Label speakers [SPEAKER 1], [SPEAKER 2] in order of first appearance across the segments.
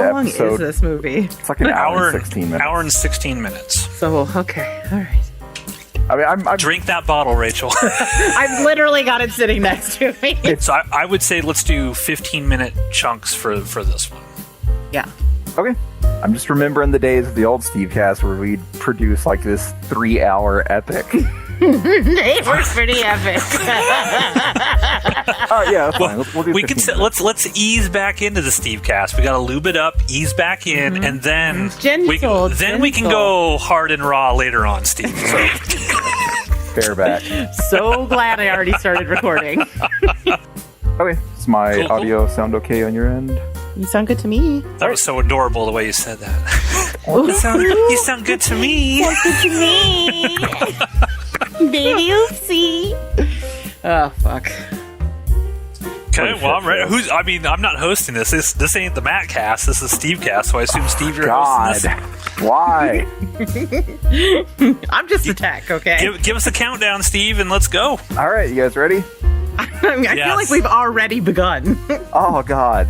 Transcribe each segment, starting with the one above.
[SPEAKER 1] How long is this movie?
[SPEAKER 2] It's like an hour and 16 minutes.
[SPEAKER 3] Hour and 16 minutes.
[SPEAKER 1] So, okay. All right.
[SPEAKER 2] I mean, I'm
[SPEAKER 3] Drink that bottle, Rachel.
[SPEAKER 1] I've literally got it sitting next to me.
[SPEAKER 3] So I would say let's do 15-minute chunks for this one.
[SPEAKER 1] Yeah.
[SPEAKER 2] okay. I'm just remembering the days of the old Stevecast where we'd produce like this 3-hour epic.
[SPEAKER 1] It was pretty epic.
[SPEAKER 2] Yeah, that's fine. We'll do
[SPEAKER 3] We can
[SPEAKER 2] 15 minutes.
[SPEAKER 3] let's ease back into the Stevecast. We got to lube it up, ease back in, and then
[SPEAKER 1] Gentle,
[SPEAKER 3] we can go hard and raw later on, Steve. So,
[SPEAKER 2] Fair back.
[SPEAKER 1] So glad I already started recording.
[SPEAKER 2] Okay, does my
[SPEAKER 3] Cool.
[SPEAKER 2] audio sound okay on your end?
[SPEAKER 1] You sound good to me.
[SPEAKER 3] that was so adorable the way you said that. You sound good to me.
[SPEAKER 1] Good to me. Baby Oopsie. Oh, fuck.
[SPEAKER 3] Okay, well, I'm ready. I'm not hosting this. This ain't the Matt cast. This is Steve cast. So I assume Steve, you're hosting
[SPEAKER 2] God, why?
[SPEAKER 1] I'm just a tech, okay?
[SPEAKER 3] this. Give us a countdown, Steve, and let's go.
[SPEAKER 2] All right, you guys ready?
[SPEAKER 1] I feel like we've already begun.
[SPEAKER 2] Oh, God.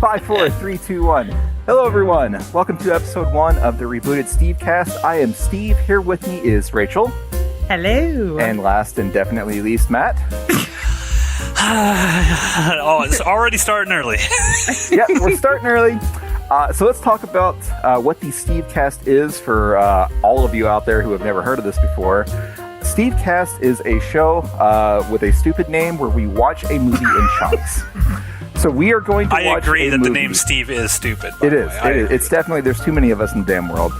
[SPEAKER 2] 5, 4, 3, 2, 1. Hello, everyone. Welcome to episode 1 of the rebooted Stevecast. I am Steve. Here with me is Rachel.
[SPEAKER 1] Hello.
[SPEAKER 2] And last and definitely least, Matt.
[SPEAKER 3] Oh, it's already starting early.
[SPEAKER 2] Yeah, we're starting early. So let's talk about what the Stevecast is for all of you out there who have never heard of this before. Stevecast is a show with a stupid name where we watch a movie in chunks. So we are going to watch
[SPEAKER 3] I agree that
[SPEAKER 2] movie.
[SPEAKER 3] the name Steve is stupid.
[SPEAKER 2] It is. It's definitely, there's too many of us in the damn world.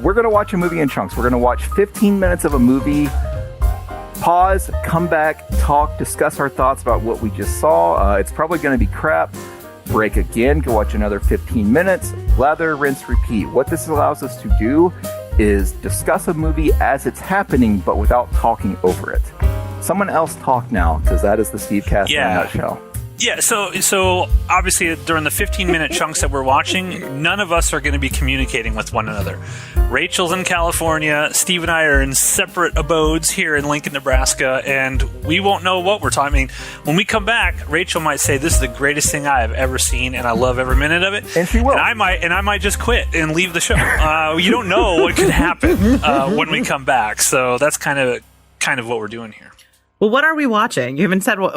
[SPEAKER 2] We're going to watch a movie in chunks. We're going to watch 15 minutes of a movie, pause, come back, talk, discuss our thoughts about what we just saw. It's probably going to be crap. Break again, go watch another 15 minutes, lather, rinse, repeat. What this allows us to do is discuss a movie as it's happening, but without talking over it. Someone else talk now, because that is the Stevecast in a nutshell.
[SPEAKER 3] Yeah, so obviously during the 15-minute chunks that we're watching, none of us are going to be communicating with one another. Rachel's in California, Steve and I are in separate abodes here in Lincoln, Nebraska, and we won't know what we're talking. I mean, when we come back, Rachel might say, "This is the greatest thing I have ever seen, and I love every minute of it."
[SPEAKER 2] And she will.
[SPEAKER 3] And I might just quit and leave the show. You don't know what could happen when we come back, so that's kind of what we're doing here.
[SPEAKER 1] Well, what are we watching? You haven't said what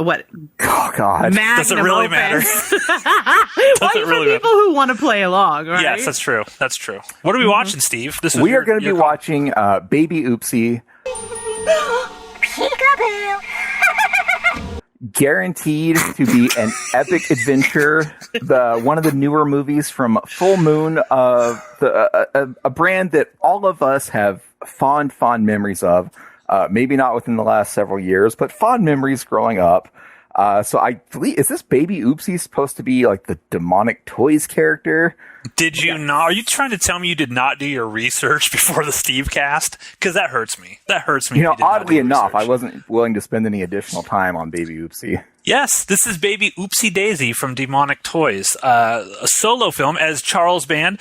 [SPEAKER 2] Oh, God.
[SPEAKER 3] Does it really matter?
[SPEAKER 1] Well, for people who want to play along, right?
[SPEAKER 3] Yes, that's true. That's true. What are we watching, Steve?
[SPEAKER 2] We are going to be watching Baby Oopsie.
[SPEAKER 4] Peekaboo.
[SPEAKER 2] Guaranteed to be an epic adventure. One of the newer movies from Full Moon, a brand that all of us have fond memories of. Maybe not within the last several years, but fond memories growing up. So I believe, is this Baby Oopsie supposed to be like the demonic toys character?
[SPEAKER 3] Did you not? Are you trying to tell me you did not do your research before the Stevecast? Because that hurts me. That hurts me.
[SPEAKER 2] You know,
[SPEAKER 3] if you did not do
[SPEAKER 2] oddly
[SPEAKER 3] your
[SPEAKER 2] enough,
[SPEAKER 3] research.
[SPEAKER 2] I wasn't willing to spend any additional time on Baby Oopsie.
[SPEAKER 3] Yes, this is Baby Oopsie Daisy from Demonic Toys, a solo film as Charles Band.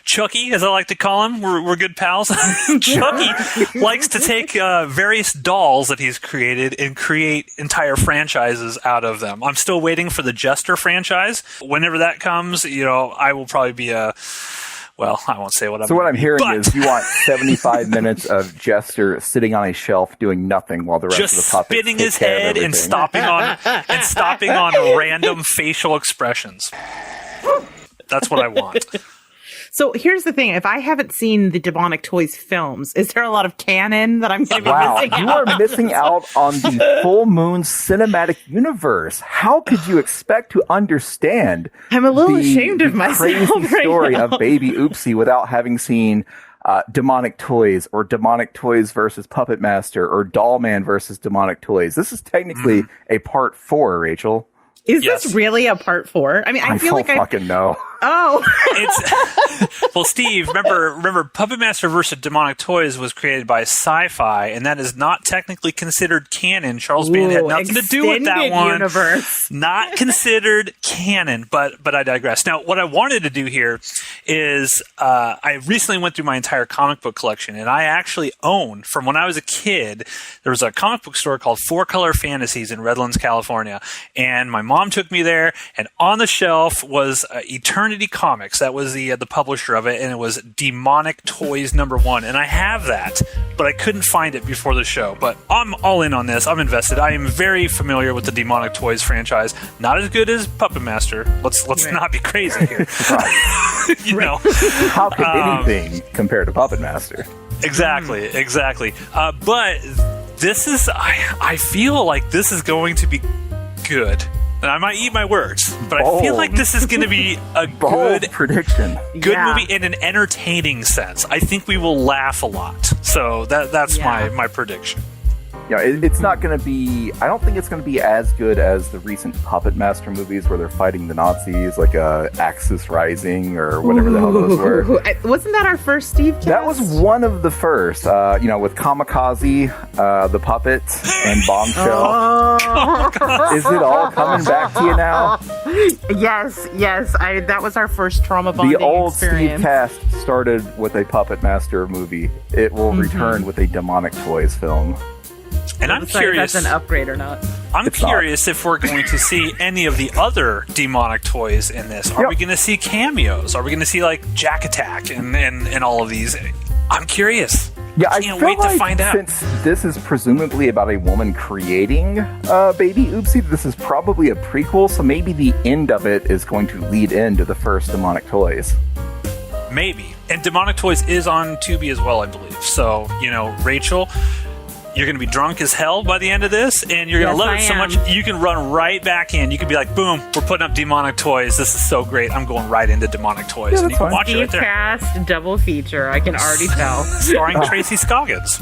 [SPEAKER 3] Chucky, as I like to call him, we're good pals. Chucky likes to take various dolls that he's created and create entire franchises out of them. I'm still waiting for the Jester franchise. Whenever that comes, I will probably be well, I won't say what I'm.
[SPEAKER 2] So what I'm hearing
[SPEAKER 3] but
[SPEAKER 2] is you want 75 minutes of Jester sitting on a shelf doing nothing while the rest
[SPEAKER 3] just
[SPEAKER 2] of the puppets
[SPEAKER 3] spinning
[SPEAKER 2] take
[SPEAKER 3] his
[SPEAKER 2] care of
[SPEAKER 3] head and
[SPEAKER 2] everything.
[SPEAKER 3] stopping on random facial expressions. That's what I want.
[SPEAKER 1] So here's the thing. If I haven't seen the Demonic Toys films, is there a lot of canon that I'm going to be
[SPEAKER 2] Wow,
[SPEAKER 1] missing
[SPEAKER 2] you
[SPEAKER 1] out
[SPEAKER 2] are missing out on the Full Moon cinematic universe. How could you expect to understand
[SPEAKER 1] I'm a little
[SPEAKER 2] the
[SPEAKER 1] ashamed of myself
[SPEAKER 2] crazy
[SPEAKER 1] right
[SPEAKER 2] story
[SPEAKER 1] now.
[SPEAKER 2] of Baby Oopsie without having seen Demonic Toys or Demonic Toys versus Puppet Master or Doll Man versus Demonic Toys? This is technically a part 4, Rachel.
[SPEAKER 1] Is
[SPEAKER 3] Yes.
[SPEAKER 1] this really a part 4? I mean, I feel
[SPEAKER 2] don't
[SPEAKER 1] like
[SPEAKER 2] fucking know.
[SPEAKER 1] Oh.
[SPEAKER 3] Well, Steve, remember Puppet Master vs. Demonic Toys was created by Sci-Fi, and that is not technically considered canon. Charles Band had nothing to do with that
[SPEAKER 1] extended
[SPEAKER 3] one.
[SPEAKER 1] universe.
[SPEAKER 3] Not considered canon, but I digress. Now, what I wanted to do here is I recently went through my entire comic book collection, and I actually own, from when I was a kid, there was a comic book store called 4-Color Fantasies in Redlands, California, and my mom took me there, and on the shelf was Eternity Comics. That was the publisher of it, and it was Demonic Toys #1, and I have that, but I couldn't find it before the show. But I'm all in on this. I'm invested. I am very familiar with the Demonic Toys franchise. Not as good as Puppet Master. Let's not be crazy here. You know,
[SPEAKER 2] how could anything compare to Puppet Master?
[SPEAKER 3] Exactly. But this is, I feel like this is going to be good. And I might eat my words, but I feel like this is going to be a good
[SPEAKER 2] prediction.
[SPEAKER 3] Good movie in an entertaining sense. I think we will laugh a lot. So that's my prediction.
[SPEAKER 2] Yeah, it's not going to be... I don't think it's going to be as good as the recent Puppet Master movies where they're fighting the Nazis, like Axis Rising or whatever the hell those were.
[SPEAKER 1] Wasn't that our first Stevecast?
[SPEAKER 2] That was one of the first, with Kamikaze, the puppet, and Bombshell. Is it all coming back to you now?
[SPEAKER 1] Yes. That was our first trauma bonding
[SPEAKER 2] The old
[SPEAKER 1] experience.
[SPEAKER 2] Stevecast started with a Puppet Master movie. It will return with a Demonic Toys film.
[SPEAKER 3] And I'm curious
[SPEAKER 1] if that's an upgrade or not.
[SPEAKER 3] I'm curious if we're going to see any of the other Demonic Toys in this. Are we going to see cameos? Are we going to see like Jack Attack and all of these? I'm curious.
[SPEAKER 2] Yeah, I
[SPEAKER 3] can't
[SPEAKER 2] feel
[SPEAKER 3] wait
[SPEAKER 2] like
[SPEAKER 3] to find out.
[SPEAKER 2] Since this is presumably about a woman creating Baby Oopsie, this is probably a prequel, so maybe the end of it is going to lead into the first Demonic Toys.
[SPEAKER 3] Maybe. And Demonic Toys is on Tubi as well, I believe. So, Rachel, you're going to be drunk as hell by the end of this, and you're going to love it so much you can run right back in. You can be like, boom, we're putting up Demonic Toys. This is so great. I'm going right into Demonic Toys.
[SPEAKER 2] Yeah,
[SPEAKER 3] and you can watch it right there.
[SPEAKER 1] Stevecast double feature. I can already tell.
[SPEAKER 3] Starring Tracy Scoggins.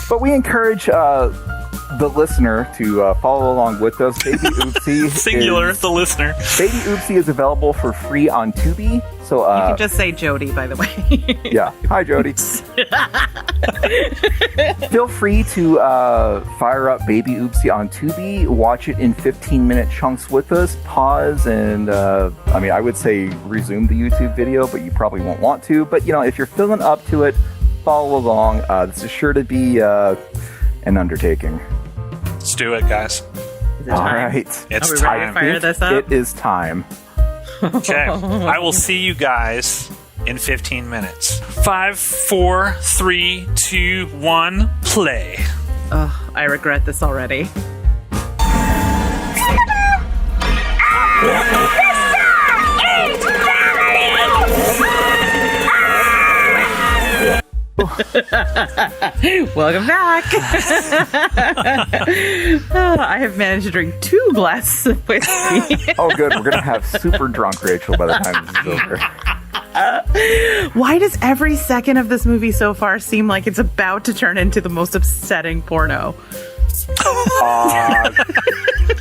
[SPEAKER 2] But we encourage the listener to follow along with us. Baby Oopsie.
[SPEAKER 3] Singular, the listener.
[SPEAKER 2] Baby Oopsie is available for free on Tubi. So,
[SPEAKER 1] you can just say Jody, by the way.
[SPEAKER 2] Yeah. Hi, Jody. Feel free to fire up Baby Oopsie on Tubi. Watch it in 15-minute chunks with us. Pause and, I would say resume the YouTube video, but you probably won't want to. But, if you're feeling up to it, follow along. This is sure to be an undertaking.
[SPEAKER 3] Let's do it, guys.
[SPEAKER 2] All right.
[SPEAKER 3] It's
[SPEAKER 1] Are we
[SPEAKER 3] time.
[SPEAKER 1] ready to fire this up?
[SPEAKER 2] It is time.
[SPEAKER 3] Okay. I will see you guys in 15 minutes. 5, 4, 3, 2, 1, play.
[SPEAKER 1] Oh, I regret this already. Welcome back. I have managed to drink 2 glasses of whiskey.
[SPEAKER 2] Oh, good. We're going to have super drunk Rachel by the time this is over.
[SPEAKER 1] Why does every second of this movie so far seem like it's about to turn into the most upsetting porno?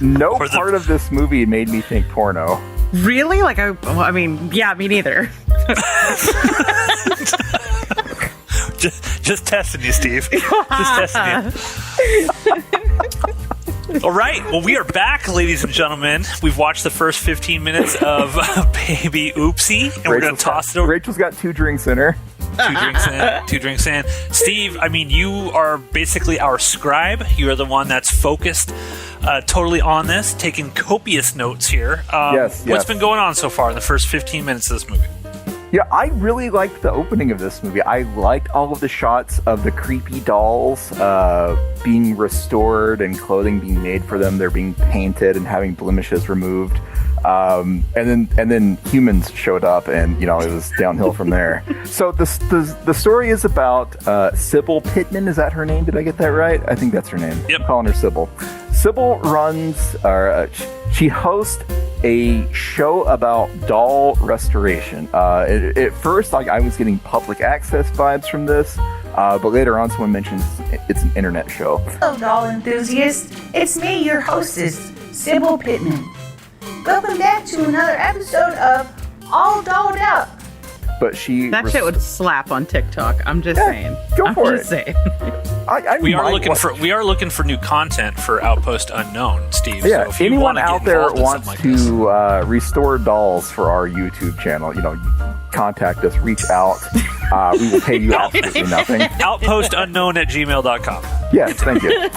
[SPEAKER 2] No part of this movie made me think porno.
[SPEAKER 1] Really? Yeah, me neither.
[SPEAKER 3] Just testing you, Steve. Just testing you. All right. Well, we are back, ladies and gentlemen. We've watched the first 15 minutes of Baby Oopsie, and we're going to toss it over.
[SPEAKER 2] Rachel's got 2 drinks in her.
[SPEAKER 3] 2 drinks in. Steve, you are basically our scribe. You are the one that's focused totally on this, taking copious notes here. What's been going on so far in the first 15 minutes of this movie?
[SPEAKER 2] Yeah, I really liked the opening of this movie. I liked all of the shots of the creepy dolls being restored and clothing being made for them. They're being painted and having blemishes removed. And then humans showed up, and it was downhill from there. So the story is about Sybil Pittman. Is that her name? Did I get that right? I think that's her name.
[SPEAKER 3] Yep.
[SPEAKER 2] I'm calling her Sybil. Sybil runs, she hosts a show about doll restoration. At first, I was getting public access vibes from this, but later on, someone mentions it's an internet show.
[SPEAKER 4] Hello, doll enthusiasts. It's me, your hostess, Sybil Pittman. Welcome back to another episode of All Dolled Up.
[SPEAKER 2] but she
[SPEAKER 1] That shit would slap on TikTok. I'm just saying.
[SPEAKER 2] Go for
[SPEAKER 1] I'm
[SPEAKER 2] it.
[SPEAKER 1] just saying.
[SPEAKER 3] We are looking for new content for Outpost Unknown, Steve.
[SPEAKER 2] Yeah,
[SPEAKER 3] so if you
[SPEAKER 2] anyone
[SPEAKER 3] wanna get
[SPEAKER 2] out there
[SPEAKER 3] involved in
[SPEAKER 2] wants
[SPEAKER 3] something like this-
[SPEAKER 2] to restore dolls for our YouTube channel, contact us, reach out. We will pay you absolutely nothing.
[SPEAKER 3] outpostunknown@gmail.com.
[SPEAKER 2] Yes, thank you.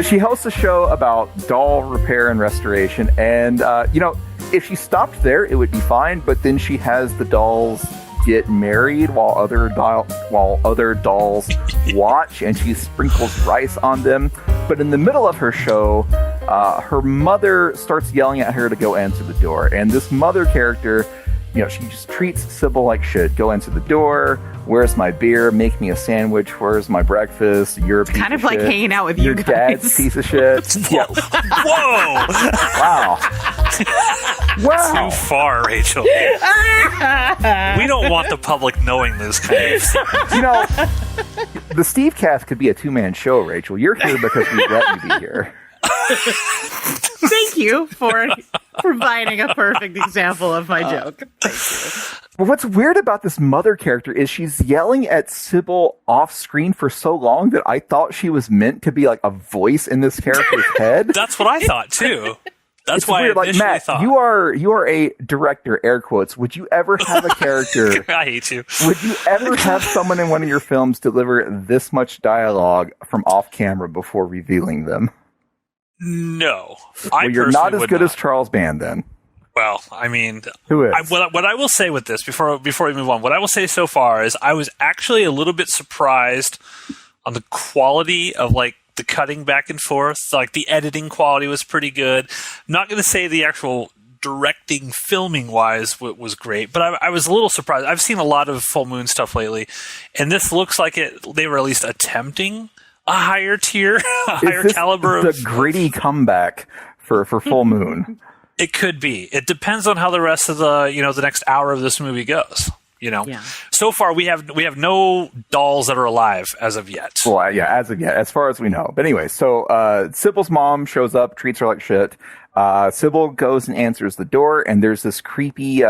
[SPEAKER 2] She hosts a show about doll repair and restoration, and if she stopped there, it would be fine. But then she has the dolls get married while other dolls watch, and she sprinkles rice on them. But in the middle of her show, her mother starts yelling at her to go answer the door, and this mother character, she just treats Sybil like shit. Go answer the door. Where's my beer? Make me a sandwich. Where's my breakfast? You're a piece
[SPEAKER 1] Kind of
[SPEAKER 2] of
[SPEAKER 1] like
[SPEAKER 2] shit.
[SPEAKER 1] hanging out with
[SPEAKER 2] Your
[SPEAKER 1] you guys.
[SPEAKER 2] dad's piece of shit. Yeah.
[SPEAKER 3] Whoa!
[SPEAKER 2] Wow.
[SPEAKER 3] Too far, Rachel. We don't want the public knowing this kind of stuff.
[SPEAKER 2] The Stevecast could be a two-man show, Rachel. You're here because we let you be here.
[SPEAKER 1] Thank you for providing a perfect example of my joke.
[SPEAKER 2] But what's weird about this mother character is she's yelling at Sybil off screen for so long that I thought she was meant to be like a voice in this character's head.
[SPEAKER 3] That's what I thought too. That's
[SPEAKER 2] It's
[SPEAKER 3] why
[SPEAKER 2] weird.
[SPEAKER 3] I
[SPEAKER 2] Like,
[SPEAKER 3] initially
[SPEAKER 2] Matt,
[SPEAKER 3] thought.
[SPEAKER 2] you are a director, air quotes. Would you ever have a character?
[SPEAKER 3] I hate you.
[SPEAKER 2] Would you ever have someone in one of your films deliver this much dialogue from off camera before revealing them?
[SPEAKER 3] No,
[SPEAKER 2] Well, you're not as good as Charles Band, then.
[SPEAKER 3] Well, I mean,
[SPEAKER 2] Who is?
[SPEAKER 3] what I will say with this before we move on, what I will say so far is I was actually a little bit surprised on the quality of like the cutting back and forth. Like the editing quality was pretty good. I'm not going to say the actual directing, filming wise was great, but I was a little surprised. I've seen a lot of Full Moon stuff lately, and this looks like they were at least attempting a higher tier, a higher caliber
[SPEAKER 2] the
[SPEAKER 3] of
[SPEAKER 2] gritty comeback for Full Moon.
[SPEAKER 3] It could be. It depends on how the rest of the next hour of this movie goes.
[SPEAKER 1] Yeah.
[SPEAKER 3] So far we have no dolls that are alive as of yet.
[SPEAKER 2] Well, yeah, as of yet, as far as we know. But anyway, so Sybil's mom shows up, treats her like shit. Sybil goes and answers the door, and there's this creepy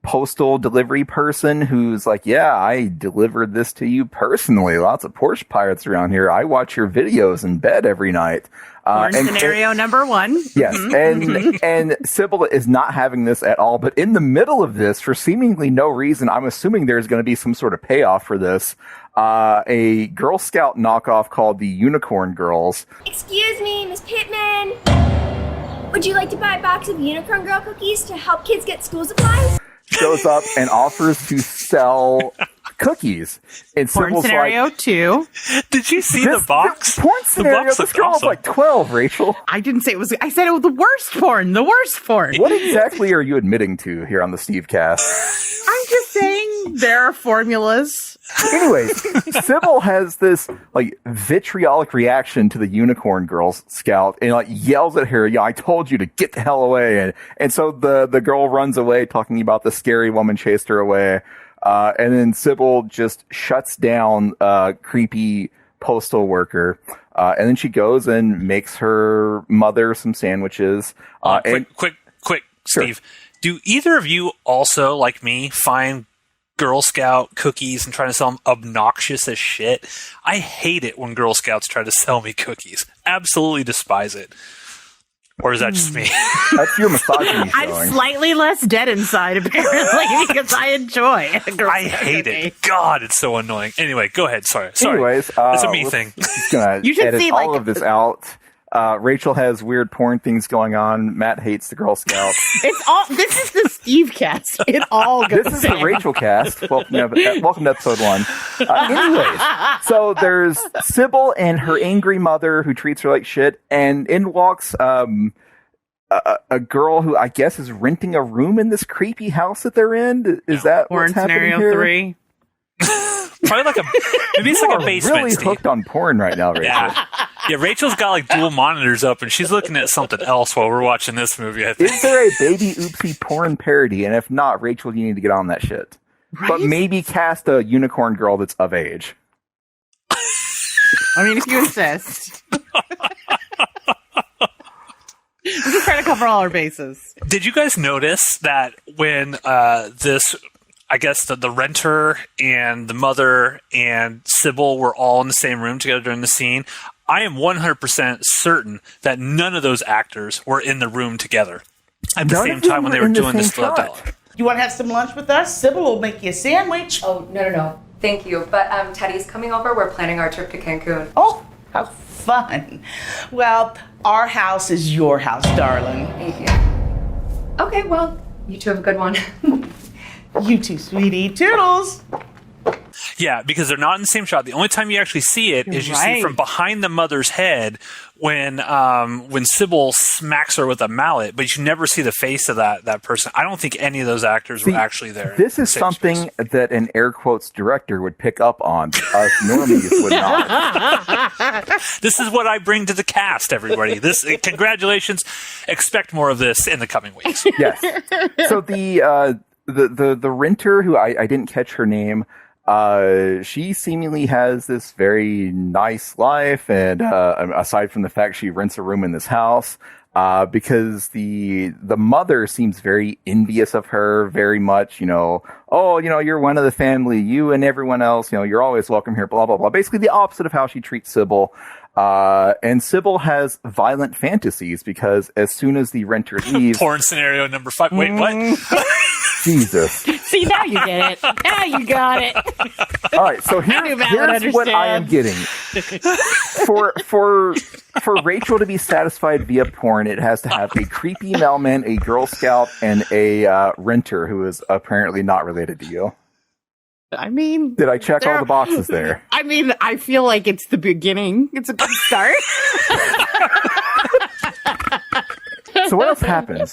[SPEAKER 2] postal delivery person who's like, yeah, I delivered this to you personally. Lots of Porsche pirates around here. I watch your videos in bed every night.
[SPEAKER 1] Scenario number one.
[SPEAKER 2] Yes, and Sybil is not having this at all. But in the middle of this, for seemingly no reason, I'm assuming there's going to be some sort of payoff for this. A Girl Scout knockoff called the Unicorn Girls.
[SPEAKER 5] Excuse me, Miss Pittman. Would you like to buy a box of Unicorn Girl cookies to help kids get school supplies?
[SPEAKER 2] Shows up and offers to sell cookies. And
[SPEAKER 1] Porn
[SPEAKER 2] Sybil's
[SPEAKER 1] scenario
[SPEAKER 2] like,
[SPEAKER 1] 2.
[SPEAKER 3] Did you see the box?
[SPEAKER 2] Porn scenario.
[SPEAKER 3] The box
[SPEAKER 2] This
[SPEAKER 3] looks
[SPEAKER 2] girl was
[SPEAKER 3] awesome.
[SPEAKER 2] like 12, Rachel.
[SPEAKER 1] I didn't say it was. I said it was the worst porn. The worst porn.
[SPEAKER 2] What exactly are you admitting to here on the Stevecast?
[SPEAKER 1] I'm just saying there are formulas.
[SPEAKER 2] Anyways, Sybil has this like vitriolic reaction to the Unicorn Girls Scout and like yells at her, "Yeah, I told you to get the hell away!" And so the girl runs away, talking about the scary woman chased her away. And then Sybil just shuts down creepy postal worker. And then she goes and makes her mother some sandwiches.
[SPEAKER 3] Quick,
[SPEAKER 2] Sure.
[SPEAKER 3] Steve. Do either of you also, like me, find Girl Scout cookies and trying to sell them obnoxious as shit? I hate it when Girl Scouts try to sell me cookies. Absolutely despise it. Or is that just me?
[SPEAKER 2] That's your misogyny
[SPEAKER 1] I'm
[SPEAKER 2] showing.
[SPEAKER 1] slightly less dead inside, apparently, because I enjoy a Girl
[SPEAKER 3] I
[SPEAKER 1] Scout
[SPEAKER 3] hate
[SPEAKER 1] cookie.
[SPEAKER 3] it. God, it's so annoying. Anyway, go ahead. Sorry.
[SPEAKER 2] Anyways,
[SPEAKER 3] it's a me
[SPEAKER 2] we're
[SPEAKER 3] thing.
[SPEAKER 2] just gonna
[SPEAKER 1] You should
[SPEAKER 2] edit
[SPEAKER 1] see,
[SPEAKER 2] all
[SPEAKER 1] like-
[SPEAKER 2] of this out. Rachel has weird porn things going on. Matt hates the Girl Scouts.
[SPEAKER 1] It's all. This is the Stevecast. It all goes.
[SPEAKER 2] This is the Rachel cast. Welcome to episode 1. Anyways, so there's Sybil and her angry mother who treats her like shit, and in walks a girl who I guess is renting a room in this creepy house that they're in. Is that
[SPEAKER 1] Porn
[SPEAKER 2] what's happening
[SPEAKER 1] scenario
[SPEAKER 2] here?
[SPEAKER 1] 3.
[SPEAKER 3] Probably like maybe it's
[SPEAKER 2] You
[SPEAKER 3] like
[SPEAKER 2] are
[SPEAKER 3] a basement.
[SPEAKER 2] really
[SPEAKER 3] Steve.
[SPEAKER 2] hooked on porn right now, Rachel.
[SPEAKER 3] Yeah, Rachel's got like dual monitors up, and she's looking at something else while we're watching this movie. I think.
[SPEAKER 2] Is there a baby Oopsie porn parody? And if not, Rachel, you need to get on that shit.
[SPEAKER 1] Right?
[SPEAKER 2] But maybe cast a unicorn girl that's of age.
[SPEAKER 1] I mean, if you insist. We're just trying to cover all our bases.
[SPEAKER 3] Did you guys notice that when this, I guess the renter and the mother and Sybil were all in the same room together during the scene. I am 100% certain that none of those actors were in the room together at the same time when they were doing this Philadelphia.
[SPEAKER 6] You want to have some lunch with us? Sybil will make you a sandwich.
[SPEAKER 7] Oh, no. Thank you. But Teddy's coming over. We're planning our trip to Cancun.
[SPEAKER 6] Oh, how fun. Well, our house is your house, darling.
[SPEAKER 7] Thank you. Okay, well, you two have a good one.
[SPEAKER 6] You too, sweetie. Toodles.
[SPEAKER 3] Yeah, because they're not in the same shot. The only time you actually see it is you see from behind the mother's head when Sybil smacks her with a mallet, but you never see the face of that person. I don't think any of those actors were actually there.
[SPEAKER 2] This is something that an air quotes director would pick up on. Us normies would not.
[SPEAKER 3] This is what I bring to the cast, everybody. Congratulations. Expect more of this in the coming weeks.
[SPEAKER 2] Yes. So the renter, who I didn't catch her name, she seemingly has this very nice life, and aside from the fact she rents a room in this house, because the mother seems very envious of her, very much, you're one of the family, you and everyone else, you're always welcome here, blah, blah, blah. Basically the opposite of how she treats Sybil. And Sybil has violent fantasies because as soon as the renter leaves...
[SPEAKER 3] Porn scenario number 5. Wait, what?
[SPEAKER 2] Jesus.
[SPEAKER 1] See, now you get it. Now you got it.
[SPEAKER 2] All right, so here's what I am getting. For Rachel to be satisfied via porn, it has to have a creepy mailman, a Girl Scout, and a renter who is apparently not related to you.
[SPEAKER 1] I mean...
[SPEAKER 2] Did I check all the boxes there?
[SPEAKER 1] I mean, I feel like it's the beginning. It's a good start.
[SPEAKER 2] So what else happens?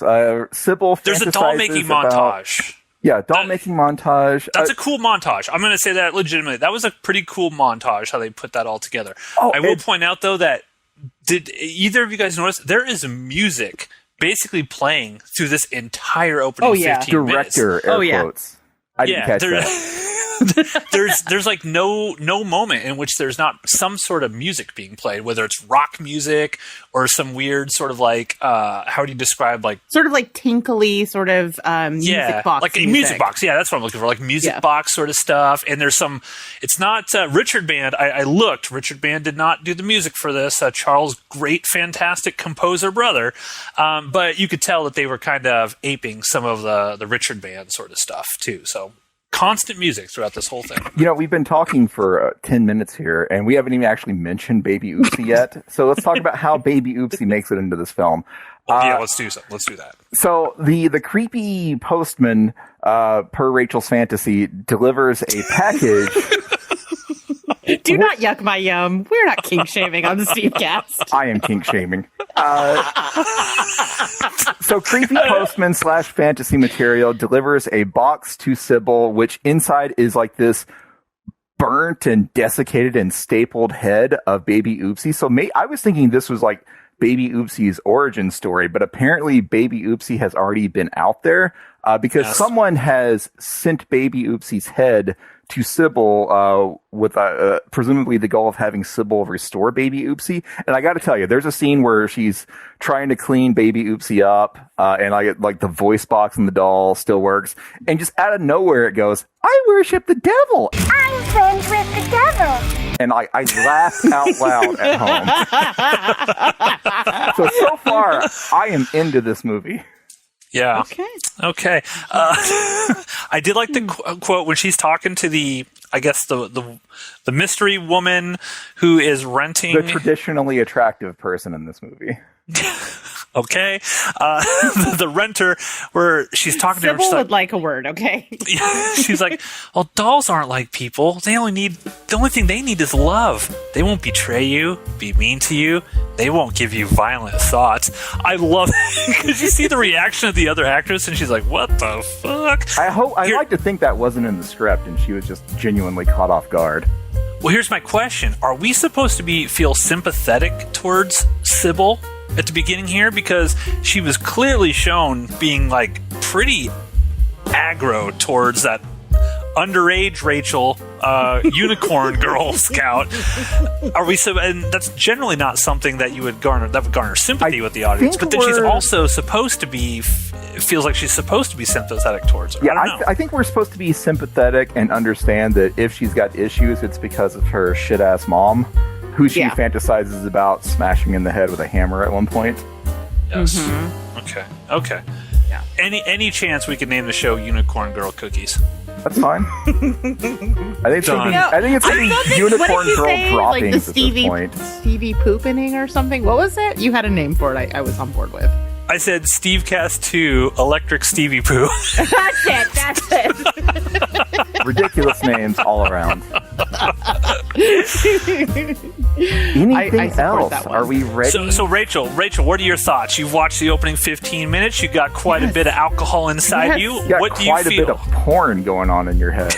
[SPEAKER 2] Sybil
[SPEAKER 3] There's a doll-making montage.
[SPEAKER 2] Yeah, doll-making montage.
[SPEAKER 3] That's a cool montage. I'm going to say that legitimately. That was a pretty cool montage, how they put that all together. I will point out, though, that did either of you guys notice there is music basically playing through this entire opening 15 minutes.
[SPEAKER 2] Director, air quotes. I didn't catch that.
[SPEAKER 3] there's like no moment in which there's not some sort of music being played, whether it's rock music or some weird sort of like how do you describe like
[SPEAKER 1] sort of like tinkly sort of music box,
[SPEAKER 3] like a music box. Yeah, that's what I'm looking for, like music box sort of stuff. And there's some. It's not Richard Band. I looked. Richard Band did not do the music for this. Charles, great, fantastic composer brother, but you could tell that they were kind of aping some of the Richard Band sort of stuff too. So. Constant music throughout this whole thing.
[SPEAKER 2] We've been talking for 10 minutes here, and we haven't even actually mentioned Baby Oopsie yet. So let's talk about how Baby Oopsie makes it into this film.
[SPEAKER 3] Let's do so. Let's do that.
[SPEAKER 2] So the creepy postman, per Rachel's fantasy, delivers a package.
[SPEAKER 1] Do not yuck my yum. We're not kink shaming on the Stevecast.
[SPEAKER 2] I am kink shaming. So creepy postman / fantasy material delivers a box to Sybil, which inside is like this burnt and desiccated and stapled head of Baby Oopsie. So I was thinking this was like Baby Oopsie's origin story, but apparently Baby Oopsie has already been out there because someone has sent Baby Oopsie's head to Sybil with presumably the goal of having Sybil restore Baby Oopsie. And I got to tell you, there's a scene where she's trying to clean Baby Oopsie up, and like the voice box in the doll still works. And just out of nowhere it goes, "I worship the devil.
[SPEAKER 5] I'm friends with the devil."
[SPEAKER 2] And I laughed out loud at home. So far, I am into this movie.
[SPEAKER 3] Yeah. Okay. I did like the quote when she's talking to the mystery woman who is renting
[SPEAKER 2] the traditionally attractive person in this movie.
[SPEAKER 3] Okay. The renter, where she's talking to her.
[SPEAKER 1] Sybil would like a word, okay?
[SPEAKER 3] She's like, well, dolls aren't like people. The only thing they need is love. They won't betray you, be mean to you. They won't give you violent thoughts. I love it because you see the reaction of the other actress and she's like, what the fuck?
[SPEAKER 2] I like to think that wasn't in the script and she was just genuinely caught off guard.
[SPEAKER 3] Well, here's my question. Are we supposed to feel sympathetic towards Sybil at the beginning here? Because she was clearly shown being like pretty aggro towards that underage Rachel, unicorn Girl Scout. Are we so? And that's generally not something that would garner sympathy with the audience. But then she's also supposed to be. It feels like she's supposed to be sympathetic towards her.
[SPEAKER 2] Yeah, I think we're supposed to be sympathetic and understand that if she's got issues, it's because of her shit ass mom, who she fantasizes about smashing in the head with a hammer at one point.
[SPEAKER 3] Yes. Okay.
[SPEAKER 1] Yeah.
[SPEAKER 3] Any chance we could name the show Unicorn Girl Cookies?
[SPEAKER 2] That's fine. I think it's
[SPEAKER 3] Done.
[SPEAKER 2] gonna be unicorn girl droppings
[SPEAKER 1] like the
[SPEAKER 2] at this point.
[SPEAKER 1] Stevie Poopening or something. What was it? You had a name for it. I was on board with.
[SPEAKER 3] I said Stevecast 2 Electric Stevie Poo.
[SPEAKER 5] That's it.
[SPEAKER 2] Ridiculous names all around. Anything
[SPEAKER 1] support
[SPEAKER 2] else?
[SPEAKER 1] that one.
[SPEAKER 2] Are we ready?
[SPEAKER 3] So Rachel, what are your thoughts? You've watched the opening 15 minutes. You got quite a bit of alcohol inside you.
[SPEAKER 2] You got
[SPEAKER 3] What do you
[SPEAKER 2] quite
[SPEAKER 3] feel?
[SPEAKER 2] a bit of porn going on in your head.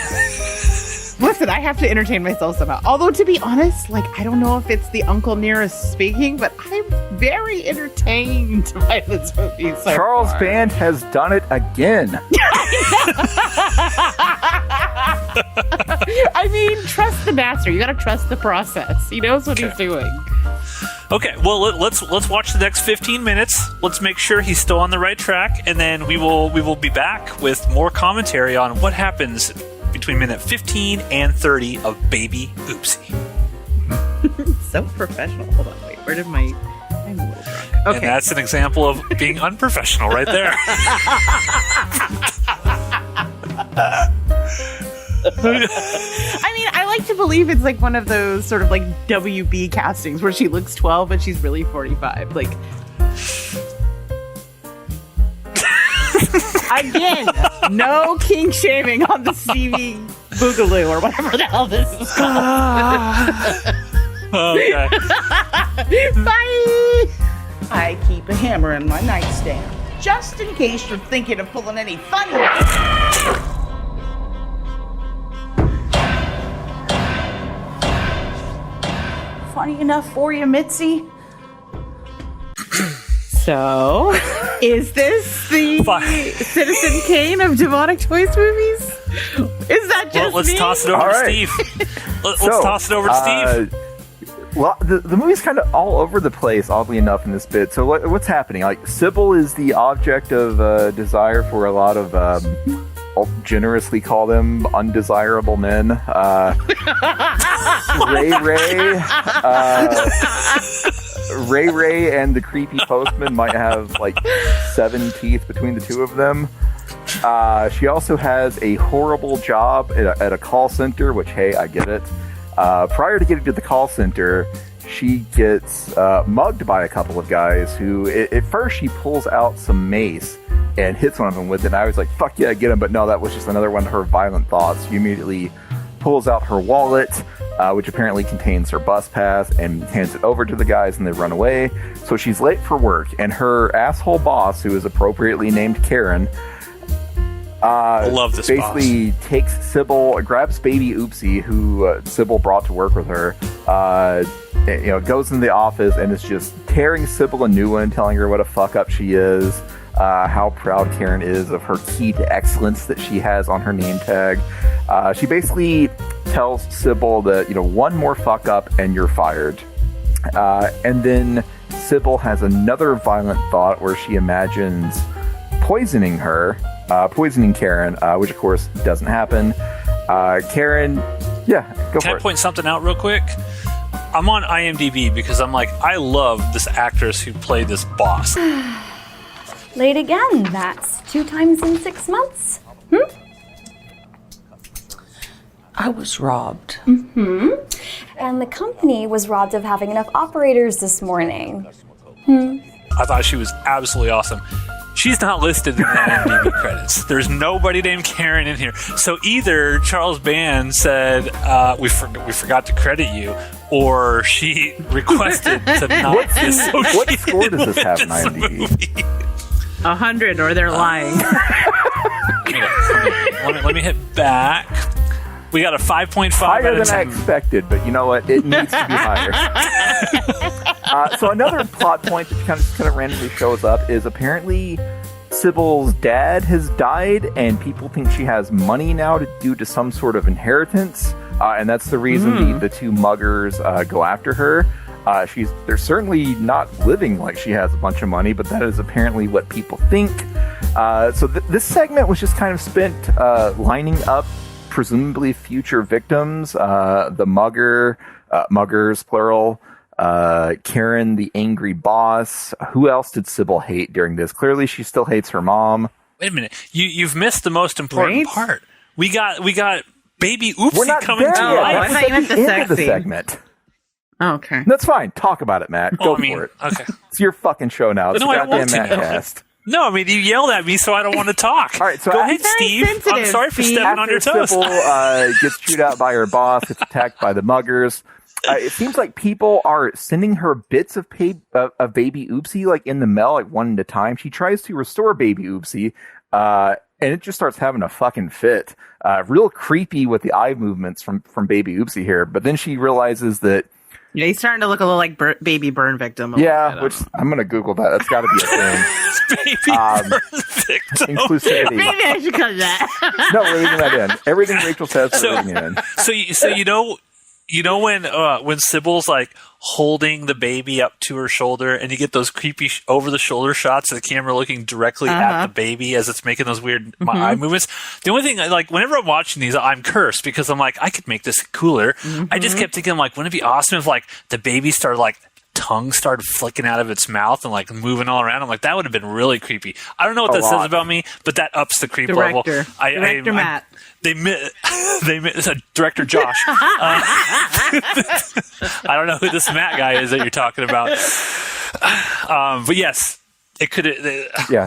[SPEAKER 1] Listen, I have to entertain myself somehow. Although, to be honest, I don't know if it's the Uncle Nearest speaking, but I'm very entertained by this movie so
[SPEAKER 2] Charles
[SPEAKER 1] far.
[SPEAKER 2] Band has done it again.
[SPEAKER 1] I mean, trust the master. You gotta trust the process. He knows what he's doing.
[SPEAKER 3] Okay, well let's watch the next 15 minutes. Let's make sure he's still on the right track, and then we will be back with more commentary on what happens between minute 15 and 30 of Baby Oopsie.
[SPEAKER 1] So professional. Hold on, wait. Where did I'm a little drunk. Okay.
[SPEAKER 3] And that's an example of being unprofessional right there.
[SPEAKER 1] I mean, I like to believe it's like one of those sort of like WB castings where she looks 12 but she's really 45. Like, again, no kink shaming on the Stevie Boogaloo or whatever the hell this is called.
[SPEAKER 3] Okay.
[SPEAKER 1] Bye.
[SPEAKER 6] I keep a hammer in my nightstand, just in case you're thinking of pulling any funny. Funny enough for you, Mitzi?
[SPEAKER 1] So, is this the
[SPEAKER 3] Fine.
[SPEAKER 1] Citizen Kane of Demonic Toys movies? Is that just
[SPEAKER 3] Well, let's
[SPEAKER 1] me?
[SPEAKER 3] toss it over
[SPEAKER 2] All
[SPEAKER 3] to
[SPEAKER 2] right.
[SPEAKER 3] Steve. Let's toss it over to Steve.
[SPEAKER 2] Well, the movie's kind of all over the place, oddly enough, in this bit. So what's happening? Like, Sybil is the object of desire for a lot of, I'll generously call them undesirable men. Ray and the creepy postman might have like 7 teeth between the two of them. She also has a horrible job at a call center, which, hey, I get it. Prior to getting to the call center, she gets mugged by a couple of guys who, at first, she pulls out some mace and hits one of them with it. And I was like, fuck yeah, get him. But no, that was just another one of her violent thoughts. She immediately pulls out her wallet, which apparently contains her bus pass, and hands it over to the guys, and they run away. So she's late for work, and her asshole boss, who is appropriately named Karen,
[SPEAKER 3] I love this
[SPEAKER 2] basically takes Sybil, grabs baby Oopsie, who Sybil brought to work with her, goes in the office and is just tearing Sybil a new one, telling her what a fuck up she is, how proud Karen is of her key to excellence that she has on her name tag. She basically tells Sybil that, one more fuck up and you're fired. And then Sybil has another violent thought where she imagines poisoning Karen, which of course doesn't happen. Karen, go
[SPEAKER 3] Can
[SPEAKER 2] for
[SPEAKER 3] I
[SPEAKER 2] it.
[SPEAKER 3] point something out real quick? I'm on IMDb because I'm like, I love this actress who played this boss.
[SPEAKER 8] Late again. That's 2 times in 6 months.
[SPEAKER 6] I was robbed.
[SPEAKER 8] And the company was robbed of having enough operators this morning.
[SPEAKER 3] I thought she was absolutely awesome. She's not listed in the IMDb credits. There's nobody named Karen in here. So either Charles Band said, we forgot to credit you, or she requested to not be associated
[SPEAKER 2] What score does this have in
[SPEAKER 3] with
[SPEAKER 2] IMDb?
[SPEAKER 3] movie.
[SPEAKER 1] 100, or they're lying.
[SPEAKER 3] Let me hit back. We got a 5.5
[SPEAKER 2] Higher
[SPEAKER 3] out of
[SPEAKER 2] than I
[SPEAKER 3] 10.
[SPEAKER 2] expected, but you know what? It needs to be higher. So another plot point that kind of randomly shows up is apparently Sybil's dad has died, and people think she has money now due to some sort of inheritance, and that's the reason the two muggers go after her. They're certainly not living like she has a bunch of money, but that is apparently what people think. So this segment was just kind of spent lining up presumably future victims, the muggers, plural, Karen, the angry boss. Who else did Sybil hate during this? Clearly she still hates her mom.
[SPEAKER 3] Wait a minute. You've missed the most important part. We got baby Oopsie coming to life.
[SPEAKER 1] I thought you meant the
[SPEAKER 2] End of the segment.
[SPEAKER 1] Oh, okay.
[SPEAKER 2] That's fine. Talk about it, Matt. Go for it.
[SPEAKER 3] Okay.
[SPEAKER 2] It's your fucking show now. It's
[SPEAKER 3] No, I
[SPEAKER 2] the
[SPEAKER 3] don't
[SPEAKER 2] goddamn
[SPEAKER 3] want to.
[SPEAKER 2] Mattcast.
[SPEAKER 3] No, I mean, you yelled at me, so I don't want to talk.
[SPEAKER 2] All right, so
[SPEAKER 3] go ahead, Steve. I'm sorry for stepping on your toes.
[SPEAKER 2] Sybil gets chewed out by her boss, gets attacked by the muggers. It seems like people are sending her bits of baby Oopsie, like in the mail, like one at a time. She tries to restore baby Oopsie, and it just starts having a fucking fit. Real creepy with the eye movements from baby Oopsie here. But then she realizes that.
[SPEAKER 1] Yeah, he's starting to look a little like baby burn victim.
[SPEAKER 2] Yeah, which I'm going to Google that. That's got to be a thing.
[SPEAKER 3] Baby burn victim.
[SPEAKER 2] Inclusivity.
[SPEAKER 1] Maybe I should cut that.
[SPEAKER 2] No, we're leaving that in. Everything Rachel says, we're leaving it in.
[SPEAKER 3] So you know when Sybil's like holding the baby up to her shoulder, and you get those creepy over the shoulder shots of the camera looking directly at the baby as it's making those weird eye movements. The only thing, like, whenever I'm watching these, I'm cursed because I'm like, I could make this cooler. I just kept thinking, like, wouldn't it be awesome if like the baby started like tongue started flicking out of its mouth and like moving all around? I'm like, that would have been really creepy. I don't know what that says about me, but that ups the creep level.
[SPEAKER 1] Director Matt.
[SPEAKER 3] Director Josh. I don't know who this Matt guy is that you're talking about. But yes, it could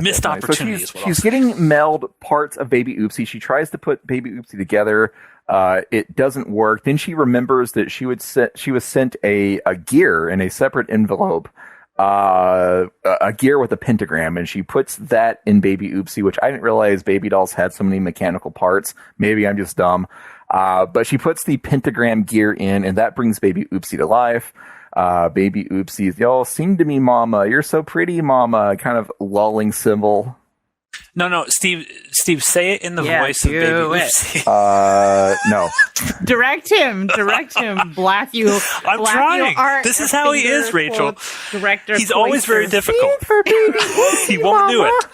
[SPEAKER 3] missed opportunity.
[SPEAKER 2] So she's getting mailed parts of baby Oopsie. She tries to put baby Oopsie together. It doesn't work. Then she remembers that she was sent a gear in a separate envelope. A gear with a pentagram, and she puts that in baby Oopsie, which I didn't realize baby dolls had so many mechanical parts. Maybe I'm just dumb. But she puts the pentagram gear in, and that brings baby Oopsie to life. Baby Oopsie, y'all sing to me, mama. You're so pretty, mama. Kind of lulling Sybil.
[SPEAKER 3] No, Steve, say it in the voice of baby Oopsie.
[SPEAKER 2] No.
[SPEAKER 1] Direct him. Blast you.
[SPEAKER 3] I'm trying. This is how he is, Rachel.
[SPEAKER 1] Director.
[SPEAKER 3] He's always very difficult. He won't do it.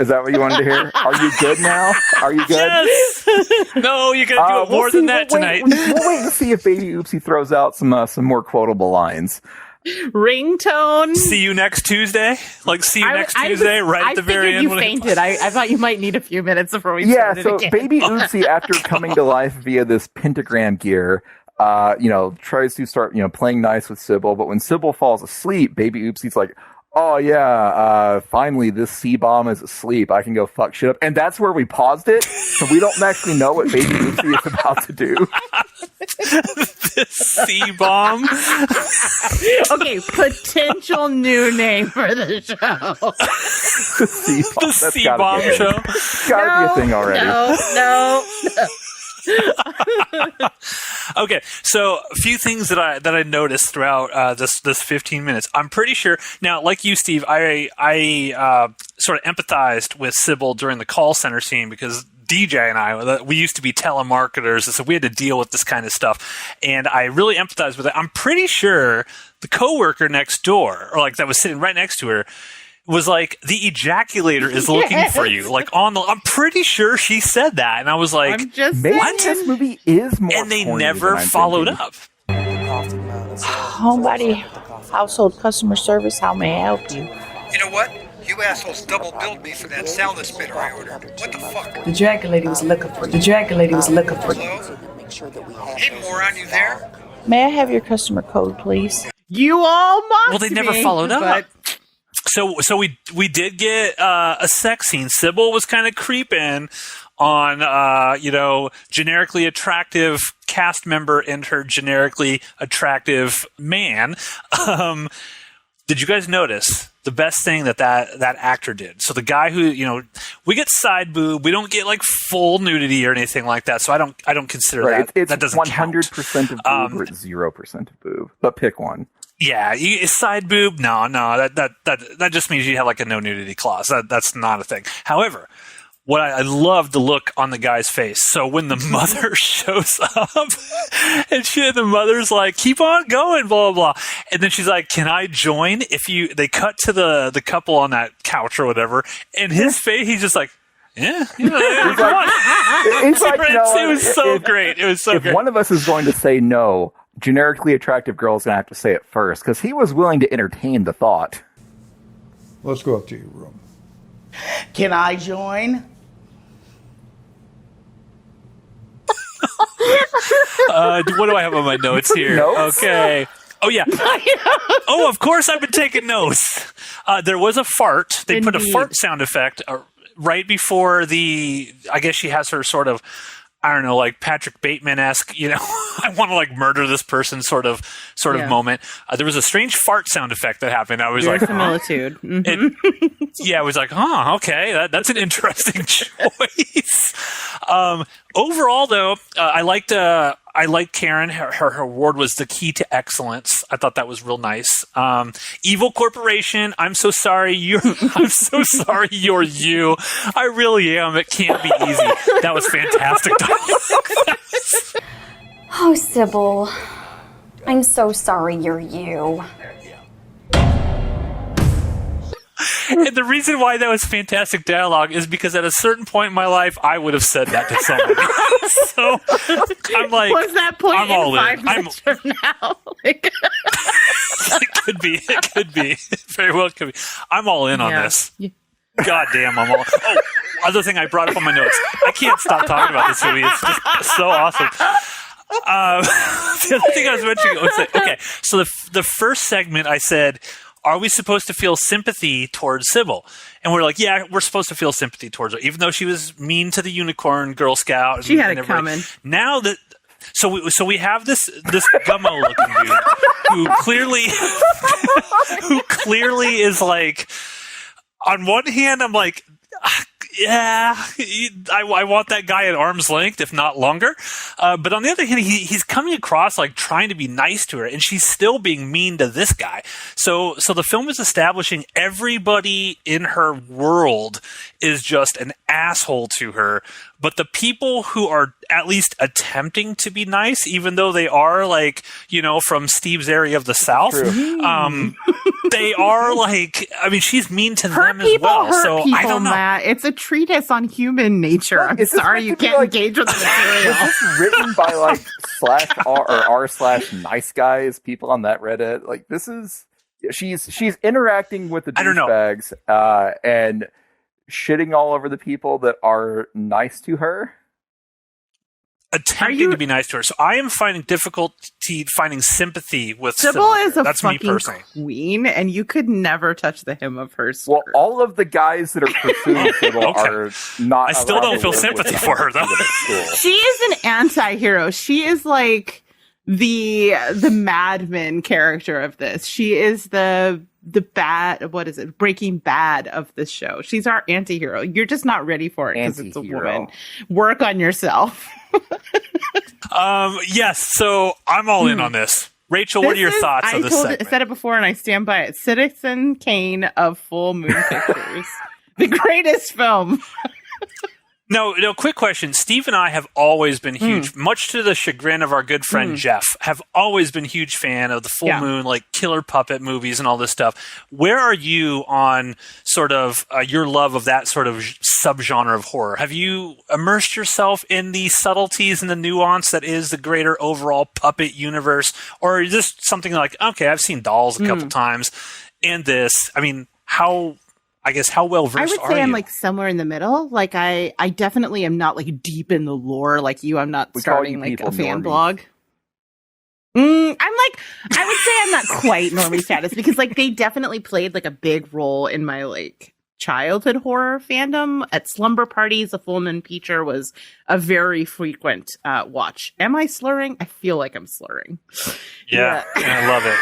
[SPEAKER 2] Is that what you wanted to hear? Are you good now? Are you good?
[SPEAKER 3] Yes. No, you got to do it more than that tonight.
[SPEAKER 2] We'll wait and see if baby Oopsie throws out some more quotable lines.
[SPEAKER 1] Ringtone.
[SPEAKER 3] See you next Tuesday. Like, see you next Tuesday, right at the very end.
[SPEAKER 1] You fainted. I thought you might need a few minutes before we started
[SPEAKER 2] so
[SPEAKER 1] again.
[SPEAKER 2] baby Oopsie, after coming to life via this pentagram gear, tries to start, playing nice with Sybil. But when Sybil falls asleep, baby Oopsie's like, oh yeah, finally this C-bomb is asleep. I can go fuck shit up. And that's where we paused it. So we don't actually know what baby Oopsie is about to do.
[SPEAKER 3] This C-bomb.
[SPEAKER 1] Okay, potential new name for the show.
[SPEAKER 2] The
[SPEAKER 3] C-bomb show.
[SPEAKER 2] Gotta be a thing already.
[SPEAKER 1] No.
[SPEAKER 3] Okay, so a few things that I noticed throughout this 15 minutes. I'm pretty sure now, like you, Steve, I sort of empathized with Sybil during the call center scene because DJ and I, we used to be telemarketers, and so we had to deal with this kind of stuff. And I really empathized with it. I'm pretty sure the coworker next door, or like that was sitting right next to her, was like, the ejaculator is looking for you. Like I'm pretty sure she said that, and I was like,
[SPEAKER 2] maybe this movie is more.
[SPEAKER 3] And they never followed up.
[SPEAKER 4] Homebody, household customer service, how may I help you?
[SPEAKER 9] You know what? You assholes double billed me for that salad spinner I ordered. What the fuck?
[SPEAKER 4] The Dragon Lady was looking for you.
[SPEAKER 9] Hello? Hey, moron, you there?
[SPEAKER 4] May I have your customer code, please?
[SPEAKER 1] You all must.
[SPEAKER 3] Well, they never followed up. So we did get a sex scene. Sybil was kind of creeping on generically attractive cast member and her generically attractive man. Did you guys notice the best thing that actor did. So the guy who, you know, we get side boob, we don't get like full nudity or anything like that. So I don't consider that. That doesn't
[SPEAKER 2] 100% of boob or 0% of boob. But pick one.
[SPEAKER 3] Yeah, side boob. No, that just means you have like a no nudity clause. That's not a thing. However, what I love the look on the guy's face. So when the mother shows up and the mother's like, keep on going, blah, blah, blah. And then she's like, can I join? They cut to the couple on that couch or whatever. And his face, he's just like, yeah. Come on. It was so great. It was so great.
[SPEAKER 2] If one of us is going to say no, generically attractive girl's going to have to say it first because he was willing to entertain the thought.
[SPEAKER 9] Let's go up to your room.
[SPEAKER 6] Can I join?
[SPEAKER 3] What do I have on my notes here?
[SPEAKER 2] Notes?
[SPEAKER 3] Okay. Oh, yeah. Oh, of course I've been taking notes. There was a fart. They put a fart sound effect right before I guess she has her sort of, I don't know, like Patrick Bateman-esque, you know, I want to like murder this person sort of moment. There was a strange fart sound effect that happened. I was like,
[SPEAKER 1] similitude.
[SPEAKER 3] I was like, okay, that's an interesting choice. Overall, though, I liked Karen. Her award was the key to excellence. I thought that was real nice. Evil Corporation. I'm so sorry you're you. I really am. It can't be easy. That was fantastic.
[SPEAKER 8] Oh, Sybil. I'm so sorry you're you.
[SPEAKER 3] And the reason why that was fantastic dialogue is because at a certain point in my life, I would have said that to somebody. So I'm like,
[SPEAKER 1] was that point
[SPEAKER 3] I'm all in.
[SPEAKER 1] 5 minutes from now?
[SPEAKER 3] It could be. Very well could be. I'm all in on this. God damn, I'm all. Oh, other thing I brought up on my notes. I can't stop talking about this movie. It's just so awesome. The other thing I was mentioning was okay. So the first segment, I said, are we supposed to feel sympathy towards Sybil? And we're like, yeah, we're supposed to feel sympathy towards her, even though she was mean to the unicorn Girl Scout.
[SPEAKER 1] She had it coming.
[SPEAKER 3] Now that, so we have this gummo looking dude who clearly is like, on one hand, I'm like, yeah, I want that guy at arm's length, if not longer. But on the other hand, he's coming across like trying to be nice to her, and she's still being mean to this guy. So the film is establishing everybody in her world is just an asshole to her. But the people who are at least attempting to be nice, even though they are like, you know, from Steve's area of the South, they are like, I mean, she's mean to them as well. So I don't know.
[SPEAKER 1] Matt. It's a treatise on human nature. I'm sorry you can't engage with the material.
[SPEAKER 2] Was this written by like /r or r/nice guys, people on that Reddit? Like this is, she's interacting with the douchebags and shitting all over the people that are nice to her.
[SPEAKER 3] Attempting to be nice to her. So I am finding difficulty finding sympathy with
[SPEAKER 1] Sybil. Is a
[SPEAKER 3] That's
[SPEAKER 1] fucking
[SPEAKER 3] me personally.
[SPEAKER 1] queen, and you could never touch the hem of her skirt.
[SPEAKER 2] Well, all of the guys that are pursuing Sybil are not.
[SPEAKER 3] I still don't feel sympathy for her, though.
[SPEAKER 1] She is an anti-hero. She is like the Mad Men character of this. She is the bad, what is it, Breaking Bad of this show. She's our anti-hero. You're just not ready for it because it's a woman. Work on yourself.
[SPEAKER 3] Yes, so I'm all in on this. Rachel, what are your thoughts on this segment?
[SPEAKER 1] I said it before and I stand by it. Citizen Kane of Full Moon Pictures. The greatest film.
[SPEAKER 3] No, quick question. Steve and I have always been huge, much to the chagrin of our good friend Jeff, have always been huge fan of the Full Moon, like killer puppet movies and all this stuff. Where are you on sort of your love of that sort of subgenre of horror? Have you immersed yourself in the subtleties and the nuance that is the greater overall puppet universe? Or is this something like, okay, I've seen Dolls a couple times and this, I mean, how well versed are you?
[SPEAKER 1] I would say I'm like somewhere in the middle. Like I definitely am not like deep in the lore like you. I'm not starting like a fan blog. I would say I'm not quite normie status because like they definitely played like a big role in my like childhood horror fandom. At slumber parties, a Full Moon Feature was a very frequent watch. Am I slurring? I feel like I'm slurring.
[SPEAKER 3] Yeah. I love it.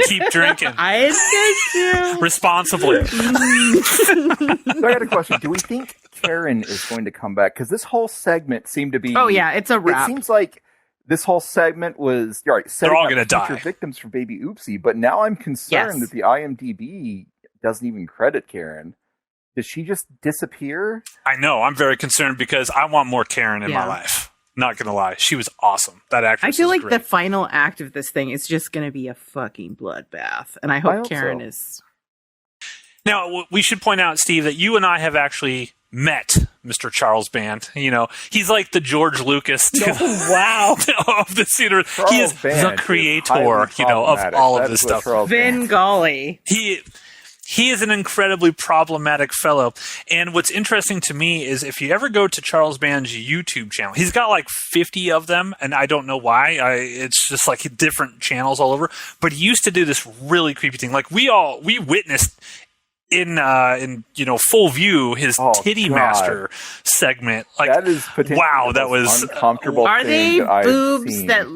[SPEAKER 3] Keep drinking.
[SPEAKER 1] I did too.
[SPEAKER 3] Responsibly.
[SPEAKER 2] So I got a question. Do we think Karen is going to come back? Because this whole segment seemed to be...
[SPEAKER 1] Oh, yeah, it's a wrap.
[SPEAKER 2] It seems like this whole segment was... All right,
[SPEAKER 3] they're all going to
[SPEAKER 2] die. Victims for Baby Oopsie, but now I'm concerned that the IMDb doesn't even credit Karen. Did she just disappear?
[SPEAKER 3] I know. I'm very concerned because I want more Karen in my life. Not going to lie. She was awesome. That actress
[SPEAKER 1] I feel like
[SPEAKER 3] great.
[SPEAKER 1] the final act of this thing is just going to be a fucking bloodbath. And I hope Karen is...
[SPEAKER 3] Now, we should point out, Steve, that you and I have actually met Mr. Charles Band. You know, he's like the George Lucas
[SPEAKER 1] wow.
[SPEAKER 3] of the theater. He is the creator, of all of this stuff.
[SPEAKER 1] Bengali.
[SPEAKER 3] He is an incredibly problematic fellow. And what's interesting to me is if you ever go to Charles Band's YouTube channel, he's got like 50 of them, and I don't know why. It's just like different channels all over. But he used to do this really creepy thing. Like we witnessed in full view his Titty Master segment. Like
[SPEAKER 2] that is potentially
[SPEAKER 3] that was
[SPEAKER 2] uncomfortable.
[SPEAKER 1] Are they boobs that?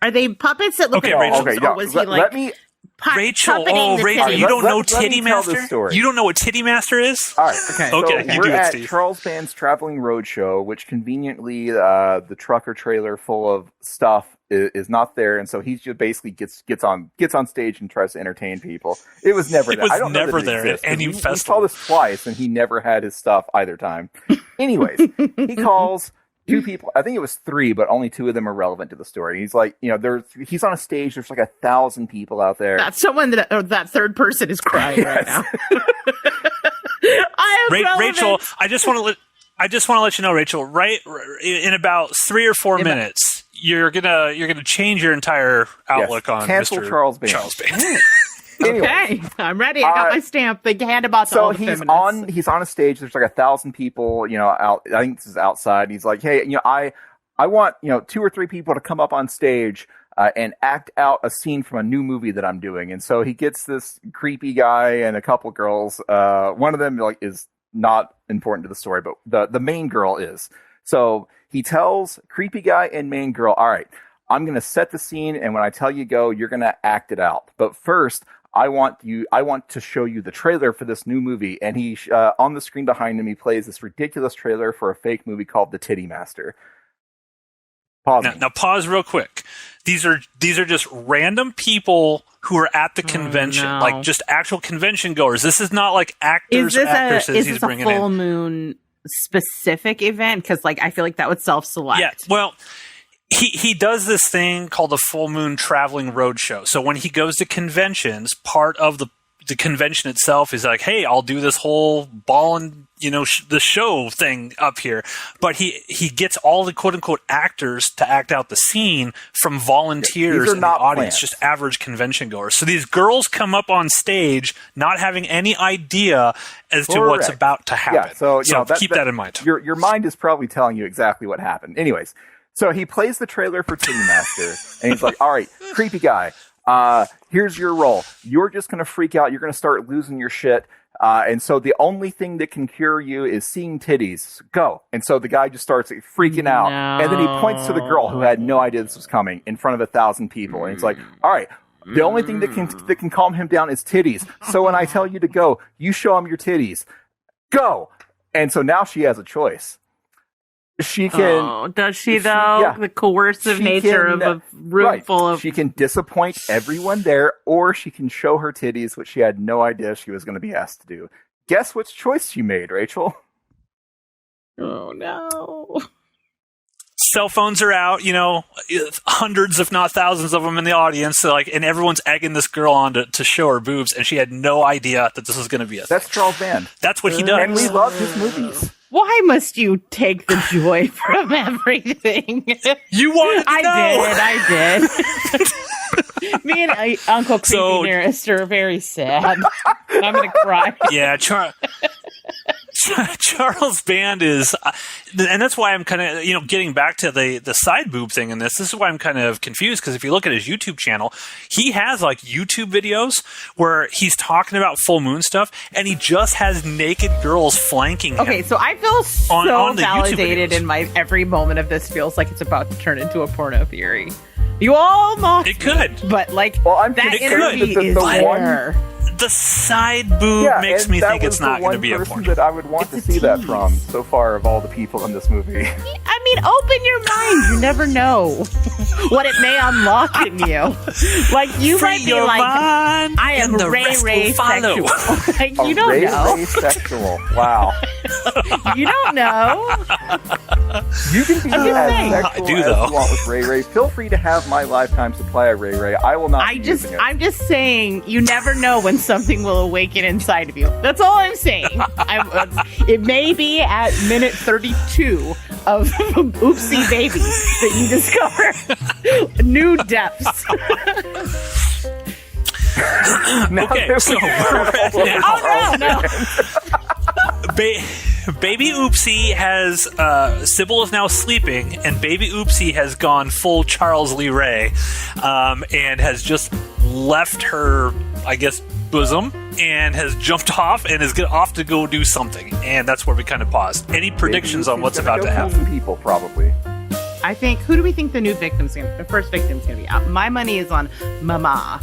[SPEAKER 1] Are they puppets that look
[SPEAKER 3] like
[SPEAKER 1] boobs? Or was he like?
[SPEAKER 2] Let me.
[SPEAKER 3] Rachel, you don't know Titty Master? You don't know what Titty Master is?
[SPEAKER 2] All right.
[SPEAKER 3] Okay.
[SPEAKER 2] So
[SPEAKER 3] you
[SPEAKER 2] we're
[SPEAKER 3] do it,
[SPEAKER 2] at
[SPEAKER 3] Steve.
[SPEAKER 2] Charles Band's Traveling Roadshow, which conveniently the trucker trailer full of stuff is not there, and so he just basically gets on stage and tries to entertain people. It was never there. I don't know that it
[SPEAKER 3] there
[SPEAKER 2] exists,
[SPEAKER 3] at any
[SPEAKER 2] we
[SPEAKER 3] festival.
[SPEAKER 2] saw this twice, and he never had his stuff either time. Anyways, he calls 2 people. I think it was 3, but only 2 of them are relevant to the story. He's like, he's on a stage. There's like 1,000 people out there.
[SPEAKER 1] That's someone that third person is crying right now.
[SPEAKER 3] Rachel, I just want to let you know, Rachel. Right in about 3 or 4 minutes, you're gonna change your entire outlook on
[SPEAKER 2] cancel
[SPEAKER 3] Mr.
[SPEAKER 2] Charles Band.
[SPEAKER 1] Okay, I'm ready. I got my stamp. They hand about
[SPEAKER 2] so he's on a stage. There's like 1,000 people, out. I think this is outside. He's like, hey, I want 2 or 3 people to come up on stage and act out a scene from a new movie that I'm doing. And so he gets this creepy guy and a couple girls. One of them is not important to the story, but the main girl is. So he tells creepy guy and main girl, all right, I'm going to set the scene, and when I tell you go, you're going to act it out. But first, I want to show you the trailer for this new movie. And he on the screen behind him, he plays this ridiculous trailer for a fake movie called The Titty Master.
[SPEAKER 3] Now pause real quick. These are just random people who are at the convention, like just actual convention goers. This is not like actresses he's bringing in.
[SPEAKER 1] Is this a full moon specific event? Because I feel like that would self-select.
[SPEAKER 3] Yeah, well, he does this thing called the Full Moon Traveling Roadshow. So when he goes to conventions, part of the convention itself is like, hey, I'll do this whole ball and the show thing up here. But he gets all the quote unquote actors to act out the scene from volunteers in the audience, just average convention goers. So these girls come up on stage not having any idea as to what's about to happen.
[SPEAKER 2] Yeah, so
[SPEAKER 3] keep that in mind.
[SPEAKER 2] Your mind is probably telling you exactly what happened. Anyways, so he plays the trailer for Titty Master, and he's like, all right, creepy guy, here's your role. You're just going to freak out. You're going to start losing your shit. And so the only thing that can cure you is seeing titties. Go. And so the guy just starts freaking out. And then he points to the girl who had no idea this was coming in front of 1,000 people. And it's like, all right, the only thing that can calm him down is titties. So when I tell you to go, you show him your titties. Go. And so now she has a choice. She can.
[SPEAKER 1] Does she though? Yeah, the coercive nature of a room full of.
[SPEAKER 2] She can disappoint everyone there, or she can show her titties, which she had no idea she was going to be asked to do. Guess which choice she made, Rachel?
[SPEAKER 1] Oh no!
[SPEAKER 3] Cell phones are out, hundreds, if not thousands, of them in the audience. So and everyone's egging this girl on to show her boobs, and she had no idea that this was going to be a thing.
[SPEAKER 2] That's Charles Band.
[SPEAKER 3] That's what he does,
[SPEAKER 2] and we love his movies.
[SPEAKER 1] Why must you take the joy from everything?
[SPEAKER 3] You wanted to know.
[SPEAKER 1] I did. Me and Uncle Creepy Nearest are very sad. I'm going to cry.
[SPEAKER 3] Yeah, Charles Band is, and that's why I'm kind of, getting back to the side boob thing in this. This is why I'm kind of confused, because if you look at his YouTube channel, he has YouTube videos where he's talking about full moon stuff, and he just has naked girls flanking him.
[SPEAKER 1] Okay, so I feel so validated in my every moment of this. Feels like it's about to turn into a porno theory. You all mocked
[SPEAKER 3] It could.
[SPEAKER 1] me, but like
[SPEAKER 2] I'm
[SPEAKER 1] that
[SPEAKER 2] just
[SPEAKER 1] energy
[SPEAKER 2] saying
[SPEAKER 1] is
[SPEAKER 2] that
[SPEAKER 1] there.
[SPEAKER 3] The side boob makes me think it's not going to be a porn.
[SPEAKER 2] that I would want to see that from so far of all the people in this movie.
[SPEAKER 1] I mean, open your mind. You never know what it may unlock in you. Like you
[SPEAKER 3] Free
[SPEAKER 1] might be
[SPEAKER 3] your
[SPEAKER 1] like,
[SPEAKER 3] mind,
[SPEAKER 1] I am
[SPEAKER 3] and the
[SPEAKER 1] Ray
[SPEAKER 3] rest
[SPEAKER 1] Ray
[SPEAKER 3] will follow.
[SPEAKER 1] sexual. Like, you don't
[SPEAKER 2] Ray
[SPEAKER 1] know.
[SPEAKER 2] Ray sexual. Wow.
[SPEAKER 1] You don't know.
[SPEAKER 2] You can be as
[SPEAKER 1] saying.
[SPEAKER 2] sexual
[SPEAKER 3] I do,
[SPEAKER 2] as
[SPEAKER 3] though.
[SPEAKER 2] you want with Ray Ray. Feel free to have my lifetime supply of Ray Ray. I will not. be using it.
[SPEAKER 1] I'm just saying, you never know when something will awaken inside of you. That's all I'm saying. It may be at minute 32 of Oopsie Baby that you discover new depths.
[SPEAKER 3] Okay, so we're at now.
[SPEAKER 1] Oh no!
[SPEAKER 3] Baby Oopsie has Sybil is now sleeping, and Baby Oopsie has gone full Charles Lee Ray, and has just left her, I guess, bosom, and has jumped off and is off to go do something. And that's where we kind of paused. Any predictions on what's about to happen?
[SPEAKER 2] People probably.
[SPEAKER 1] I think. Who do we think the first victim's gonna be? My money is on Mama.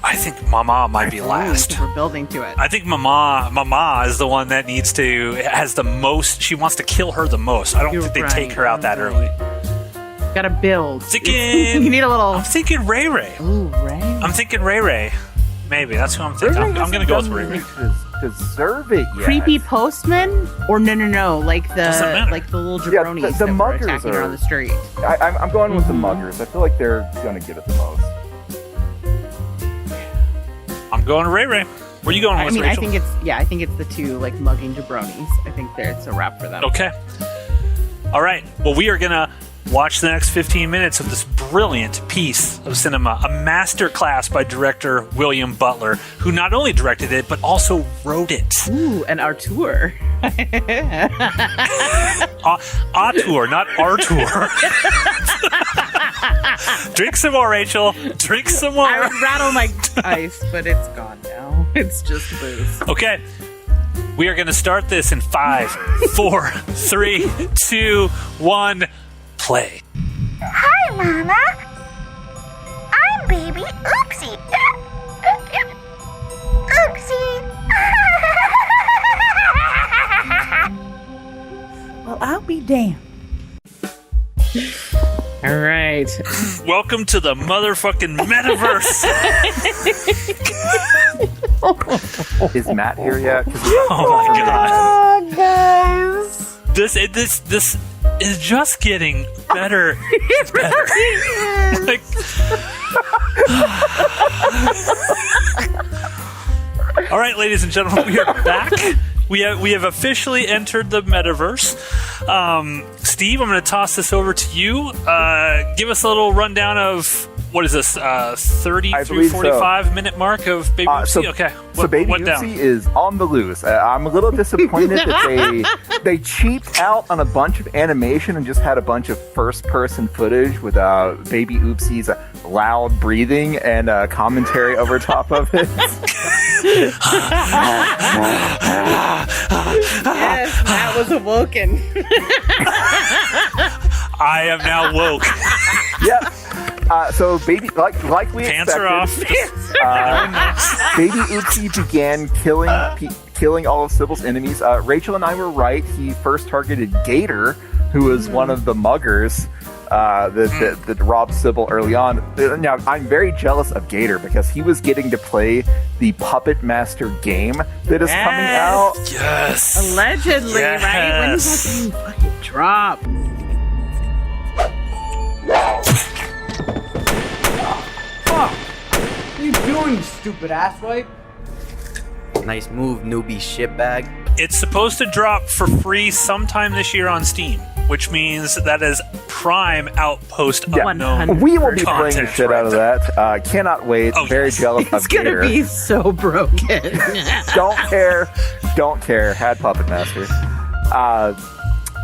[SPEAKER 3] I think Mama might be last.
[SPEAKER 1] We're building to it.
[SPEAKER 3] I think Mama is the one that has the most. She wants to kill her the most. I don't think they take her out that early.
[SPEAKER 1] Gotta build.
[SPEAKER 3] Thinking,
[SPEAKER 1] you need a little.
[SPEAKER 3] I'm thinking Ray Ray.
[SPEAKER 1] Ooh, Ray.
[SPEAKER 3] I'm thinking Ray Ray. Maybe that's who I'm thinking. I'm gonna go with Ray Ray.
[SPEAKER 2] Deserve it yet.
[SPEAKER 1] Creepy postman or no, like the little jabronis
[SPEAKER 2] the
[SPEAKER 1] that were
[SPEAKER 2] muggers
[SPEAKER 1] attacking her on the street.
[SPEAKER 2] I'm going with the muggers. I feel like they're gonna get it the most.
[SPEAKER 3] I'm going Ray Ray. Where are you going with, Rachel?
[SPEAKER 1] I think it's the two like mugging jabronis. I think it's a wrap for them.
[SPEAKER 3] Okay. All right. Well, we are gonna watch the next 15 minutes of this brilliant piece of cinema, a masterclass by director William Butler, who not only directed it but also wrote it.
[SPEAKER 1] Ooh, an auteur.
[SPEAKER 3] Auteur, not Artur. Drink some more, Rachel. Drink some more.
[SPEAKER 1] I would rattle my ice, but it's gone now. It's just booze.
[SPEAKER 3] Okay. We are going to start this in 5, 4, 3, 2, 1, play.
[SPEAKER 5] Hi, Mama. I'm Baby Oopsie. Oopsie.
[SPEAKER 6] Well, I'll be damned.
[SPEAKER 1] All right.
[SPEAKER 3] Welcome to the motherfucking metaverse.
[SPEAKER 2] Is Matt here yet?
[SPEAKER 3] Oh my god.
[SPEAKER 6] Guys.
[SPEAKER 3] This is just getting better. Better. Like, all right, ladies and gentlemen, we are back. We have officially entered the metaverse. Steve, I'm going to toss this over to you. Give us a little rundown of, what is this, 30 through 45 minute mark of Baby Oopsie? Okay.
[SPEAKER 2] So Baby Oopsie is on the loose. I'm a little disappointed that they cheaped out on a bunch of animation and just had a bunch of first-person footage with Baby Oopsie's loud breathing and commentary over top of it.
[SPEAKER 1] Yes, Matt was awoken.
[SPEAKER 3] I am now woke.
[SPEAKER 2] Yeah. So baby, like we
[SPEAKER 3] Pants
[SPEAKER 2] expected,
[SPEAKER 3] are off.
[SPEAKER 2] Baby Oopsie began killing all of Sybil's enemies. Rachel and I were right. He first targeted Gator, who was one of the muggers that robbed Sybil early on. Now, I'm very jealous of Gator because he was getting to play the Puppet Master game that is coming out.
[SPEAKER 3] Yes.
[SPEAKER 1] Allegedly,
[SPEAKER 3] yes.
[SPEAKER 1] right? When does that thing fucking drop?
[SPEAKER 10] What are you doing, you stupid asswipe?
[SPEAKER 11] Nice move, newbie shitbag.
[SPEAKER 3] It's supposed to drop for free sometime this year on Steam, which means that is prime outpost unknown.
[SPEAKER 2] We will be playing the shit out of that. Cannot wait. Very jealous of Gator.
[SPEAKER 1] It's gonna be so broken.
[SPEAKER 2] Don't care. Had Puppet Master.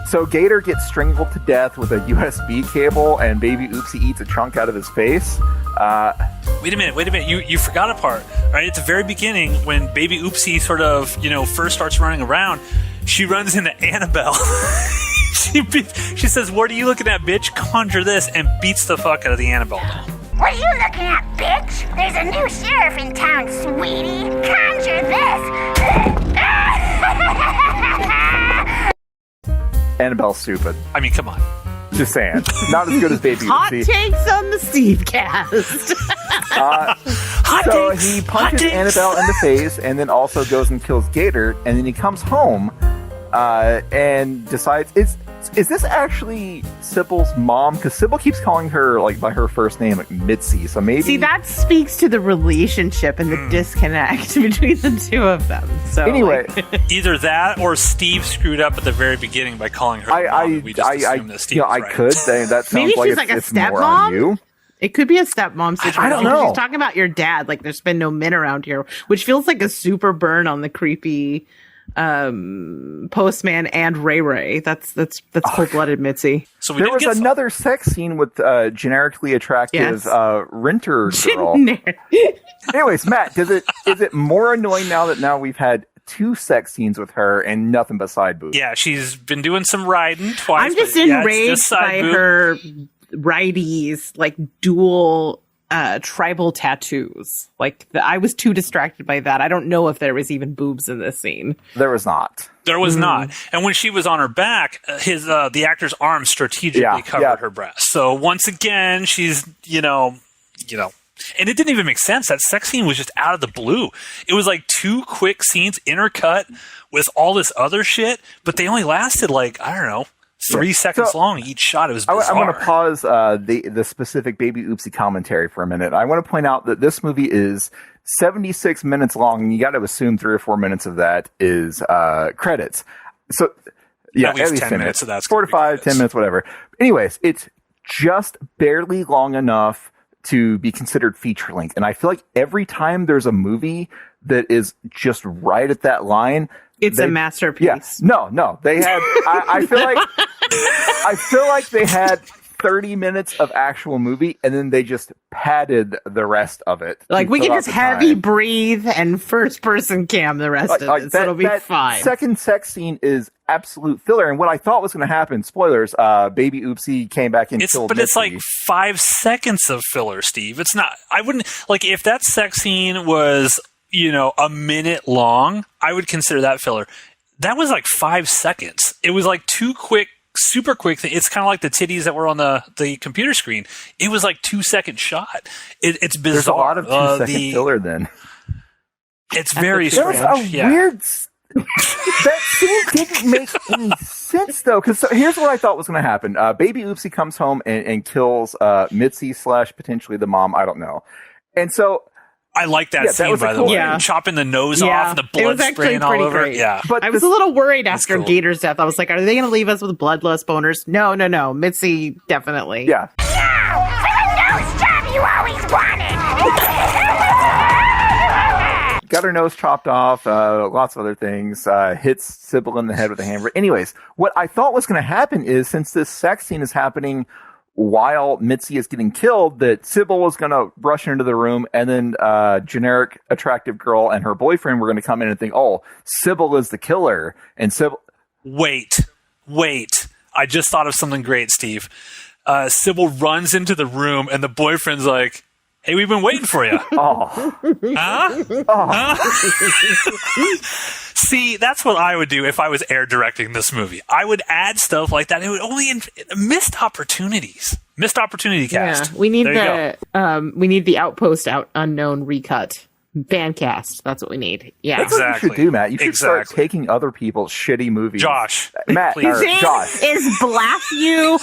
[SPEAKER 2] So Gator gets strangled to death with a USB cable, and Baby Oopsie eats a chunk out of his face.
[SPEAKER 3] Wait a minute. You forgot a part, right? At the very beginning, when Baby Oopsie sort of, first starts running around, she runs into Annabelle. She says, "What are you looking at, bitch? Conjure this," and beats the fuck out of the Annabelle doll.
[SPEAKER 12] What are you looking at, bitch? There's a new sheriff in town, sweetie. Conjure this.
[SPEAKER 2] Annabelle's stupid.
[SPEAKER 3] I mean, come on.
[SPEAKER 2] Just saying. Not as good as Baby
[SPEAKER 1] Hot
[SPEAKER 2] Oopsie.
[SPEAKER 1] takes on the Stevecast.
[SPEAKER 2] So he punches Annabelle in the face and then also goes and kills Gator, and then he comes home and decides, is this actually Sybil's mom? Because Sybil keeps calling her like by her first name, like Mitzi. So maybe.
[SPEAKER 1] See, that speaks to the relationship and the disconnect between the two of them. So
[SPEAKER 2] anyway,
[SPEAKER 3] either that or Steve screwed up at the very beginning by calling her mom. We just assumed that Steve was
[SPEAKER 2] I
[SPEAKER 3] right.
[SPEAKER 2] could say that sounds
[SPEAKER 1] maybe
[SPEAKER 2] like
[SPEAKER 1] she's like a
[SPEAKER 2] it's more on you.
[SPEAKER 1] stepmom. It could be a stepmom situation.
[SPEAKER 2] I don't know.
[SPEAKER 1] She's talking about your dad. Like, there's been no men around here, which feels like a super burn on the creepy postman and Ray Ray. That's cold-blooded Mitzi.
[SPEAKER 3] So
[SPEAKER 2] there was another sex scene with generically attractive renter girl. Anyways, Matt, is it more annoying now we've had 2 sex scenes with her and nothing but side boobs?
[SPEAKER 3] Yeah, she's been doing some riding twice.
[SPEAKER 1] I'm just enraged by her righties, like dual tribal tattoos. Like I was too distracted by that. I don't know if there was even boobs in this scene.
[SPEAKER 2] There was not.
[SPEAKER 3] There was not. And when she was on her back, the actor's arm strategically covered her breast. So once again, she's you know, and it didn't even make sense. That sex scene was just out of the blue. It was like 2 quick scenes intercut with all this other shit, but they only lasted like, I don't know, 3 seconds long each shot. It was bizarre.
[SPEAKER 2] I want to pause the specific Baby Oopsie commentary for a minute. I want to point out that this movie is 76 minutes long, and you got to assume 3 or 4 minutes of that is credits. So, yeah,
[SPEAKER 3] at least 10 minutes. So that's
[SPEAKER 2] 4 to 5, 10 minutes, whatever. Anyways, it's just barely long enough to be considered feature length. And I feel like every time there's a movie that is just right at that line,
[SPEAKER 1] it's a masterpiece.
[SPEAKER 2] Yeah. No, they had. I feel like they had 30 minutes of actual movie, and then they just padded the rest of it.
[SPEAKER 1] Like we can just heavy breathe and first person cam the rest of it, so it'll be fine.
[SPEAKER 2] Second sex scene is absolute filler, and what I thought was going to happen, spoilers, Baby Oopsie came back and killed Mitzi.
[SPEAKER 3] It's like 5 seconds of filler, Steve. It's not. I wouldn't like if that sex scene was, a minute long, I would consider that filler. That was like 5 seconds. It was like 2 quick, super quick things. It's kind of like the titties that were on the computer screen. It was like 2-second shot. It's bizarre.
[SPEAKER 2] There's a lot of 2-second filler then.
[SPEAKER 3] It's very strange.
[SPEAKER 2] There was a weird... that scene didn't make any sense though, because here's what I thought was going to happen. Baby Oopsie comes home and kills Mitzi / potentially the mom. I don't know. And so...
[SPEAKER 3] I like that scene, by the way. Yeah. Chopping the nose off and the blood spraying all over.
[SPEAKER 1] Great.
[SPEAKER 3] Yeah.
[SPEAKER 1] But I was a little worried after Gator's death. I was like, are they going to leave us with bloodless boners? No. Mitzi, definitely.
[SPEAKER 2] Yeah.
[SPEAKER 12] No! For the nose job you always wanted!
[SPEAKER 2] Got her nose chopped off, lots of other things, hits Sybil in the head with a hammer. Anyways, what I thought was going to happen is, since this sex scene is happening while Mitzi is getting killed, that Sybil was going to rush into the room, and then generic attractive girl and her boyfriend were going to come in and think, oh, Sybil is the killer. And Sybil...
[SPEAKER 3] Wait. I just thought of something great, Steve. Sybil runs into the room, and the boyfriend's like, hey, we've been waiting for you. See, that's what I would do if I was air directing this movie. I would add stuff like that. It would only missed opportunities. Missed opportunity cast.
[SPEAKER 1] Yeah, we need the Outpost Unknown recut. Fan cast. That's what we need. Yeah,
[SPEAKER 2] that's what you should do, Matt. You should start taking other people's shitty movies.
[SPEAKER 3] Josh,
[SPEAKER 2] Matt,
[SPEAKER 1] Josh is Black-U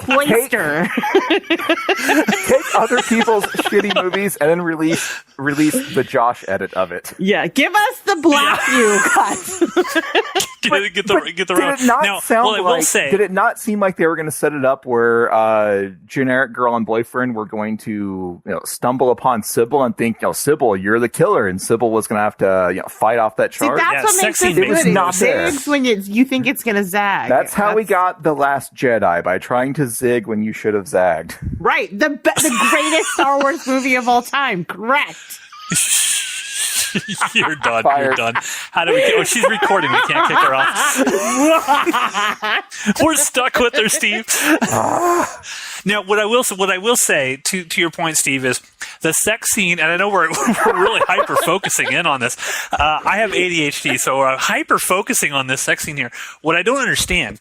[SPEAKER 1] Cloister.
[SPEAKER 2] Take other people's shitty movies and then release the Josh edit of it.
[SPEAKER 1] Yeah, give us the Black-U cut.
[SPEAKER 3] Get the
[SPEAKER 2] did it not sound like? Did it not seem like they were going to set it up where generic girl and boyfriend were going to stumble upon Sybil and think, Sybil, you're the killer, and Sybil was going to have to fight off that charge?
[SPEAKER 1] See, that's what makes it good. It was not there. When you think it's going to zag.
[SPEAKER 2] That's how we got The Last Jedi, by trying to zig when you should have zagged.
[SPEAKER 1] Right. The greatest Star Wars movie of all time. Correct.
[SPEAKER 3] You're done.
[SPEAKER 2] Fired.
[SPEAKER 3] You're done. How do we? Oh, she's recording. We can't kick her off. We're stuck with her, Steve. Now, what I will say to your point, Steve, is the sex scene. And I know we're really hyper focusing in on this. I have ADHD, so we're hyper focusing on this sex scene here. What I don't understand.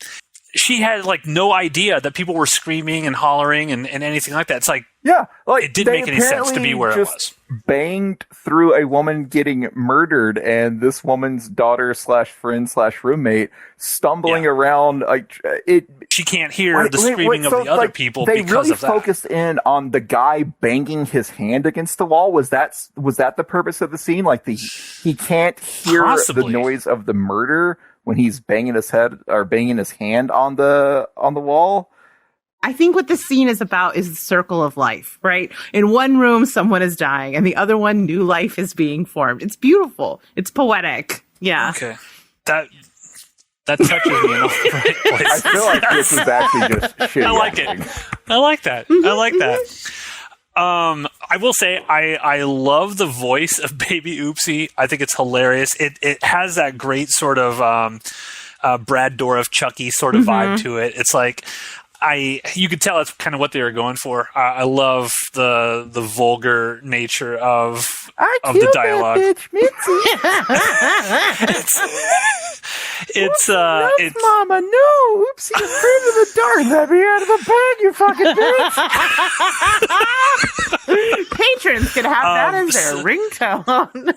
[SPEAKER 3] She had like no idea that people were screaming and hollering and anything like that. It's like,
[SPEAKER 2] yeah, like
[SPEAKER 3] it didn't make any sense to be where it was.
[SPEAKER 2] Banged through a woman getting murdered, and this woman's daughter / friend / roommate stumbling around like it.
[SPEAKER 3] She can't hear the screaming of the other people
[SPEAKER 2] they
[SPEAKER 3] because
[SPEAKER 2] really
[SPEAKER 3] of that.
[SPEAKER 2] focused in on the guy banging his hand against the wall. Was that the purpose of the scene? Like he can't hear the noise of the murder when he's banging his head or banging his hand on the wall.
[SPEAKER 1] I think what the scene is about is the circle of life, right? In one room, someone is dying, and the other one, new life is being formed. It's beautiful. It's poetic. Yeah.
[SPEAKER 3] Okay. That touches me in the right place.
[SPEAKER 2] I feel like this is actually just shitty.
[SPEAKER 3] I like
[SPEAKER 2] acting.
[SPEAKER 3] it. I like that. I like that. I will say I love the voice of Baby Oopsie. I think it's hilarious. It has that great sort of Brad Dourif Chucky sort of vibe to it. It's like you could tell that's kind of what they were going for. I love the vulgar nature of the dialogue. It's
[SPEAKER 2] Mama, no, Oopsie, afraid of the dark. Let me out of the bag, you fucking bitch.
[SPEAKER 1] Patrons can have that as their ringtone.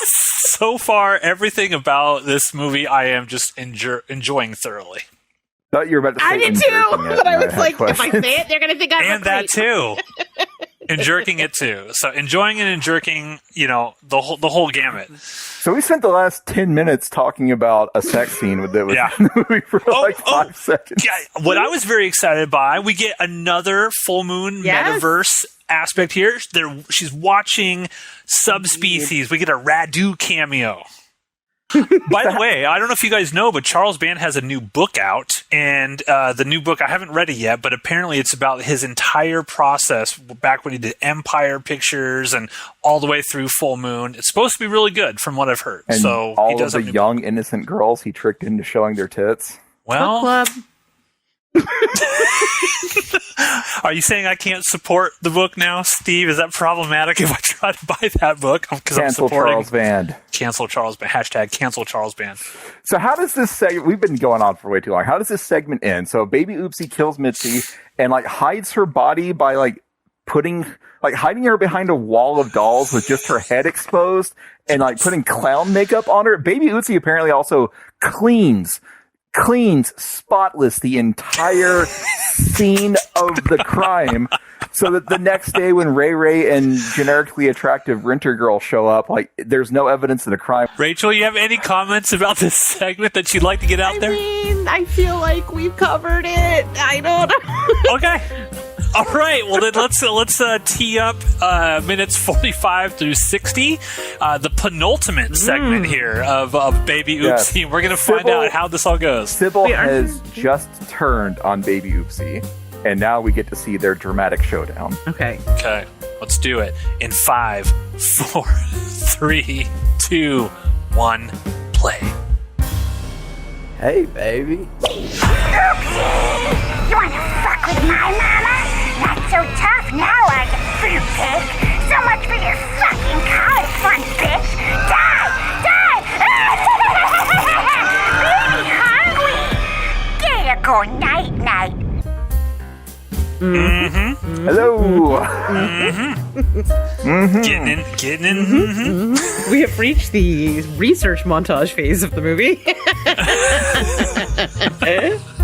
[SPEAKER 3] So far, everything about this movie I am just enjoying thoroughly.
[SPEAKER 2] Thought you were about to say
[SPEAKER 1] I did too, but I was like, if I say it, they're going to think I'm
[SPEAKER 3] and that too. And jerking it too. So enjoying it and jerking, the whole gamut.
[SPEAKER 2] So we spent the last 10 minutes talking about a sex scene that was in the movie for 5 seconds.
[SPEAKER 3] Yeah, what I was very excited by, we get another full moon metaverse aspect here. She's watching subspecies. We get a Radu cameo. By the way, I don't know if you guys know, but Charles Band has a new book out, and the new book, I haven't read it yet, but apparently it's about his entire process back when he did Empire Pictures and all the way through Full Moon. It's supposed to be really good from what I've heard.
[SPEAKER 2] And
[SPEAKER 3] so
[SPEAKER 2] all
[SPEAKER 3] he does
[SPEAKER 2] of the young, innocent girls he tricked into showing their tits.
[SPEAKER 3] Well,
[SPEAKER 1] club.
[SPEAKER 3] Are you saying I can't support the book now, Steve? Is that problematic if I try to buy that book? Because I'm supporting
[SPEAKER 2] Charles Band.
[SPEAKER 3] Cancel Charles Band. Hashtag cancel Charles Band.
[SPEAKER 2] So how does this segment, we've been going on for way too long. How does this segment end? So Baby Oopsie kills Mitzi and like hides her body by hiding her behind a wall of dolls with just her head exposed and like putting clown makeup on her. Baby Oopsie apparently also cleans spotless the entire scene of the crime so that the next day when Ray and generically attractive renter girl show up, like there's no evidence of the crime.
[SPEAKER 3] Rachel, you have any comments about this segment that you'd like to get out there?
[SPEAKER 1] I feel like we've covered it. I don't know.
[SPEAKER 3] Okay. All right. Well, then let's tee up minutes 45 through 60, the penultimate segment here of Baby Oopsie.
[SPEAKER 2] Yes.
[SPEAKER 3] We're going to find out how this all goes.
[SPEAKER 2] Sybil has just turned on Baby Oopsie, and now we get to see their dramatic showdown.
[SPEAKER 1] Okay.
[SPEAKER 3] Let's do it. In 5, 4, 3, 2, 1, play.
[SPEAKER 11] Hey, baby.
[SPEAKER 12] Oopsie! You wanna fuck with my mama? Not so tough now, are you, fruitcake? So much for your fucking college fund, bitch! Die! Die! Baby hungry! There you go, night-night.
[SPEAKER 3] Mm-hmm.
[SPEAKER 2] Hello!
[SPEAKER 3] Mm-hmm. Getting in. Mm-hmm.
[SPEAKER 1] We have reached the research montage phase of the movie.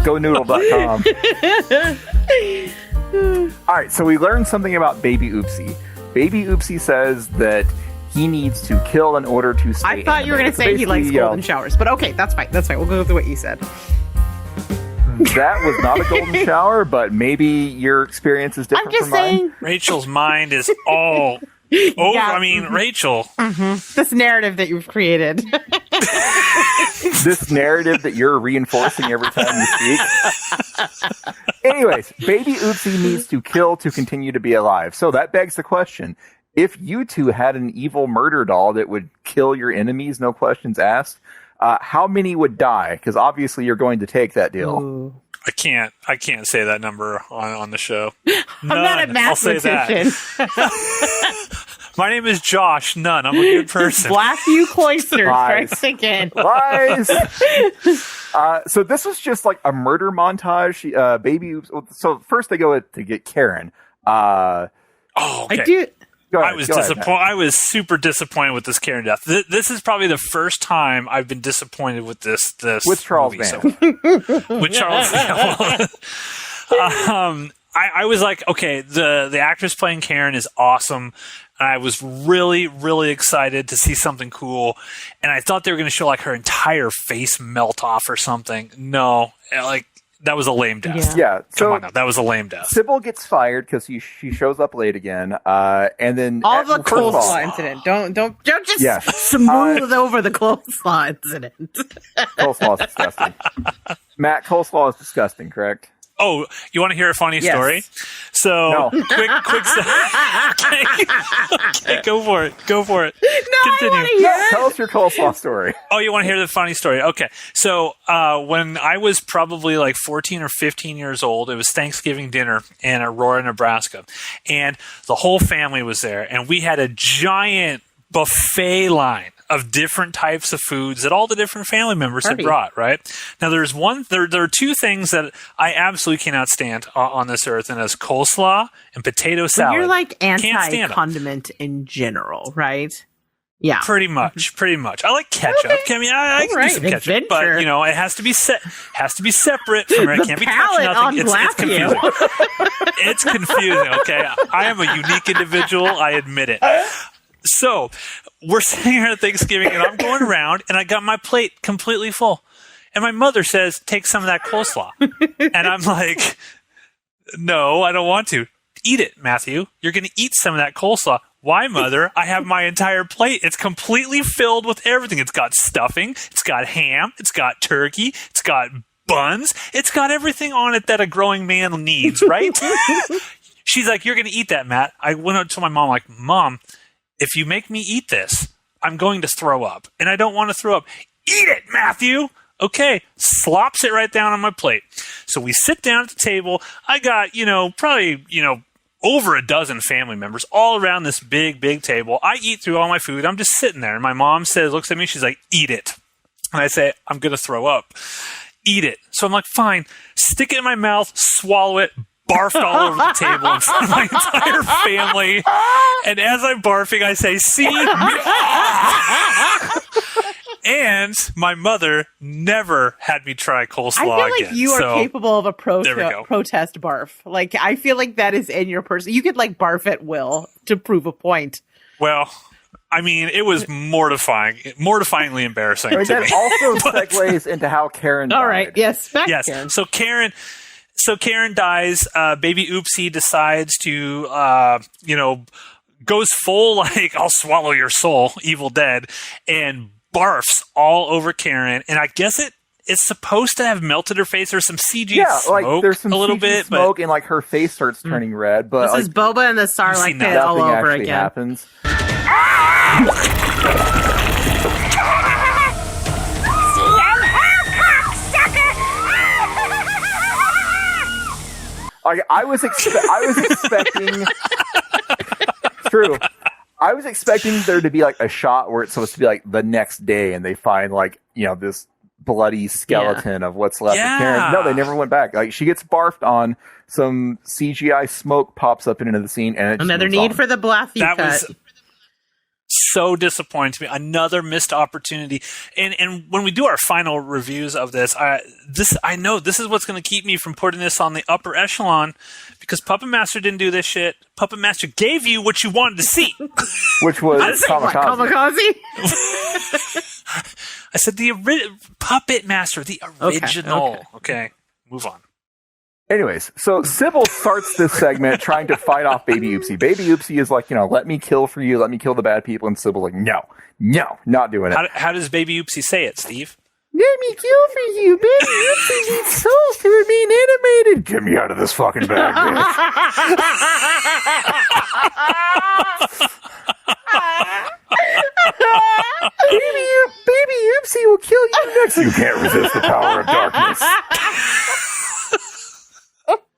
[SPEAKER 2] GoNoodle.com. All right, so we learned something about Baby Oopsie. Baby Oopsie says that he needs to kill in order to stay.
[SPEAKER 1] I thought you were going to say he likes golden showers, but okay, that's fine. We'll go with what you said.
[SPEAKER 2] That was not a golden shower, but maybe your experience is different from mine.
[SPEAKER 3] Rachel's mind is all over.
[SPEAKER 1] Yeah.
[SPEAKER 3] I mean, Rachel.
[SPEAKER 1] Mm-hmm. This narrative that you've created.
[SPEAKER 2] This narrative that you're reinforcing every time you speak. Anyways, Baby Oopsie needs to kill to continue to be alive. So that begs the question, if you two had an evil murder doll that would kill your enemies, no questions asked, how many would die? Because obviously you're going to take that deal.
[SPEAKER 1] Ooh.
[SPEAKER 3] I can't say that number on the show.
[SPEAKER 1] I'm not a mathematician.
[SPEAKER 3] I'll say that. My name is Josh Nunn. I'm a good person.
[SPEAKER 1] Blackview Cloister strikes again.
[SPEAKER 2] Lies. So this was just like a murder montage. Baby Oops. So first they go to get Karen.
[SPEAKER 3] Okay.
[SPEAKER 1] I do.
[SPEAKER 3] I was disappointed. I was super disappointed with this Karen death. This is probably the first time I've been disappointed with this
[SPEAKER 2] with Charles
[SPEAKER 3] Band. With Charles Band. I was like, okay, the actress playing Karen is awesome. And I was really, really excited to see something cool. And I thought they were going to show like her entire face melt off or something. No, like that was a lame death.
[SPEAKER 2] Yeah. So
[SPEAKER 3] come on now, that was a lame death.
[SPEAKER 2] Sybil gets fired because she shows up late again. And then
[SPEAKER 1] all the coleslaw incident. Don't just smooth over the coleslaw incident.
[SPEAKER 2] Coleslaw is disgusting. Matt, coleslaw is disgusting, correct?
[SPEAKER 3] Oh, you want to hear a funny story? So, quick. Okay, go for it. Continue.
[SPEAKER 1] I want to hear it.
[SPEAKER 2] Tell us your coleslaw story.
[SPEAKER 3] Oh, you want to hear the funny story? Okay. So, when I was probably like 14 or 15 years old, it was Thanksgiving dinner in Aurora, Nebraska. And the whole family was there. And we had a giant buffet line of different types of foods that all the different family members had brought, right? Now, there are two things that I absolutely cannot stand on this earth, and that's coleslaw and potato salad.
[SPEAKER 1] You're like anti-condiment in general, right? Yeah.
[SPEAKER 3] Pretty much. I like ketchup. Okay. I mean, I can do some ketchup, but it has to be separate from it. It can't be touching nothing. It's confusing. It's confusing, okay? I am a unique individual. I admit it. So, we're sitting here at Thanksgiving, and I'm going around, and I got my plate completely full. And my mother says, take some of that coleslaw. And I'm like, no, I don't want to. Eat it, Matthew. You're going to eat some of that coleslaw. Why, Mother? I have my entire plate. It's completely filled with everything. It's got stuffing. It's got ham. It's got turkey. It's got buns. It's got everything on it that a growing man needs, right? She's like, you're going to eat that, Matt. I went up to my mom like, Mom, if you make me eat this, I'm going to throw up. And I don't want to throw up. Eat it, Matthew! Okay, slops it right down on my plate. So we sit down at the table. I got, probably, over a dozen family members all around this big, big table. I eat through all my food. I'm just sitting there. And my mom looks at me, she's like, eat it. And I say, I'm going to throw up. Eat it. So I'm like, fine. Stick it in my mouth, swallow it, barfed all over the table in front of my entire family. And as I'm barfing, I say, see? And my mother never had me try coleslaw again.
[SPEAKER 1] I feel like you are capable of a protest barf. Like, I feel like that is in your person. You could, barf at will to prove a point.
[SPEAKER 3] Well, I mean, it was mortifyingly embarrassing to me.
[SPEAKER 2] That also segues into how Karen died.
[SPEAKER 1] All right, yes.
[SPEAKER 3] Karen. So Karen dies. Baby Oopsie decides to, goes full I'll swallow your soul, Evil Dead, and barfs all over Karen. And I guess it's supposed to have melted her face. There's some CG smoke,
[SPEAKER 2] there's some
[SPEAKER 3] a little
[SPEAKER 2] CG
[SPEAKER 3] bit,
[SPEAKER 2] smoke, and her face starts turning red. But
[SPEAKER 1] this is Boba and the Sarlacc pit all over again.
[SPEAKER 2] Happens. I was expecting. It's true. I was expecting there to be a shot where it's supposed to be the next day, and they find this bloody skeleton of what's left of Karen. No, they never went back. She gets barfed on. Some CGI smoke pops up into the scene, and it
[SPEAKER 1] another need for the Blathy cut.
[SPEAKER 3] Was so disappointing to me. Another missed opportunity. And when we do our final reviews of this, I know this is what's going to keep me from putting this on the upper echelon, because Puppet Master didn't do this shit. Puppet Master gave you what you wanted to see,
[SPEAKER 2] which was
[SPEAKER 1] Kamikaze.
[SPEAKER 3] I said Puppet Master, the original. Okay, move on.
[SPEAKER 2] Anyways, so Sybil starts this segment trying to fight off Baby Oopsie. Baby Oopsie is let me kill for you, let me kill the bad people, and Sybil's like, no, not doing it.
[SPEAKER 3] How does Baby Oopsie say it, Steve?
[SPEAKER 2] Let me kill for you, baby. Oopsie needs souls to remain animated. Get me out of this fucking bag, bitch. Baby Oopsie will kill you next. You can't resist the power of darkness.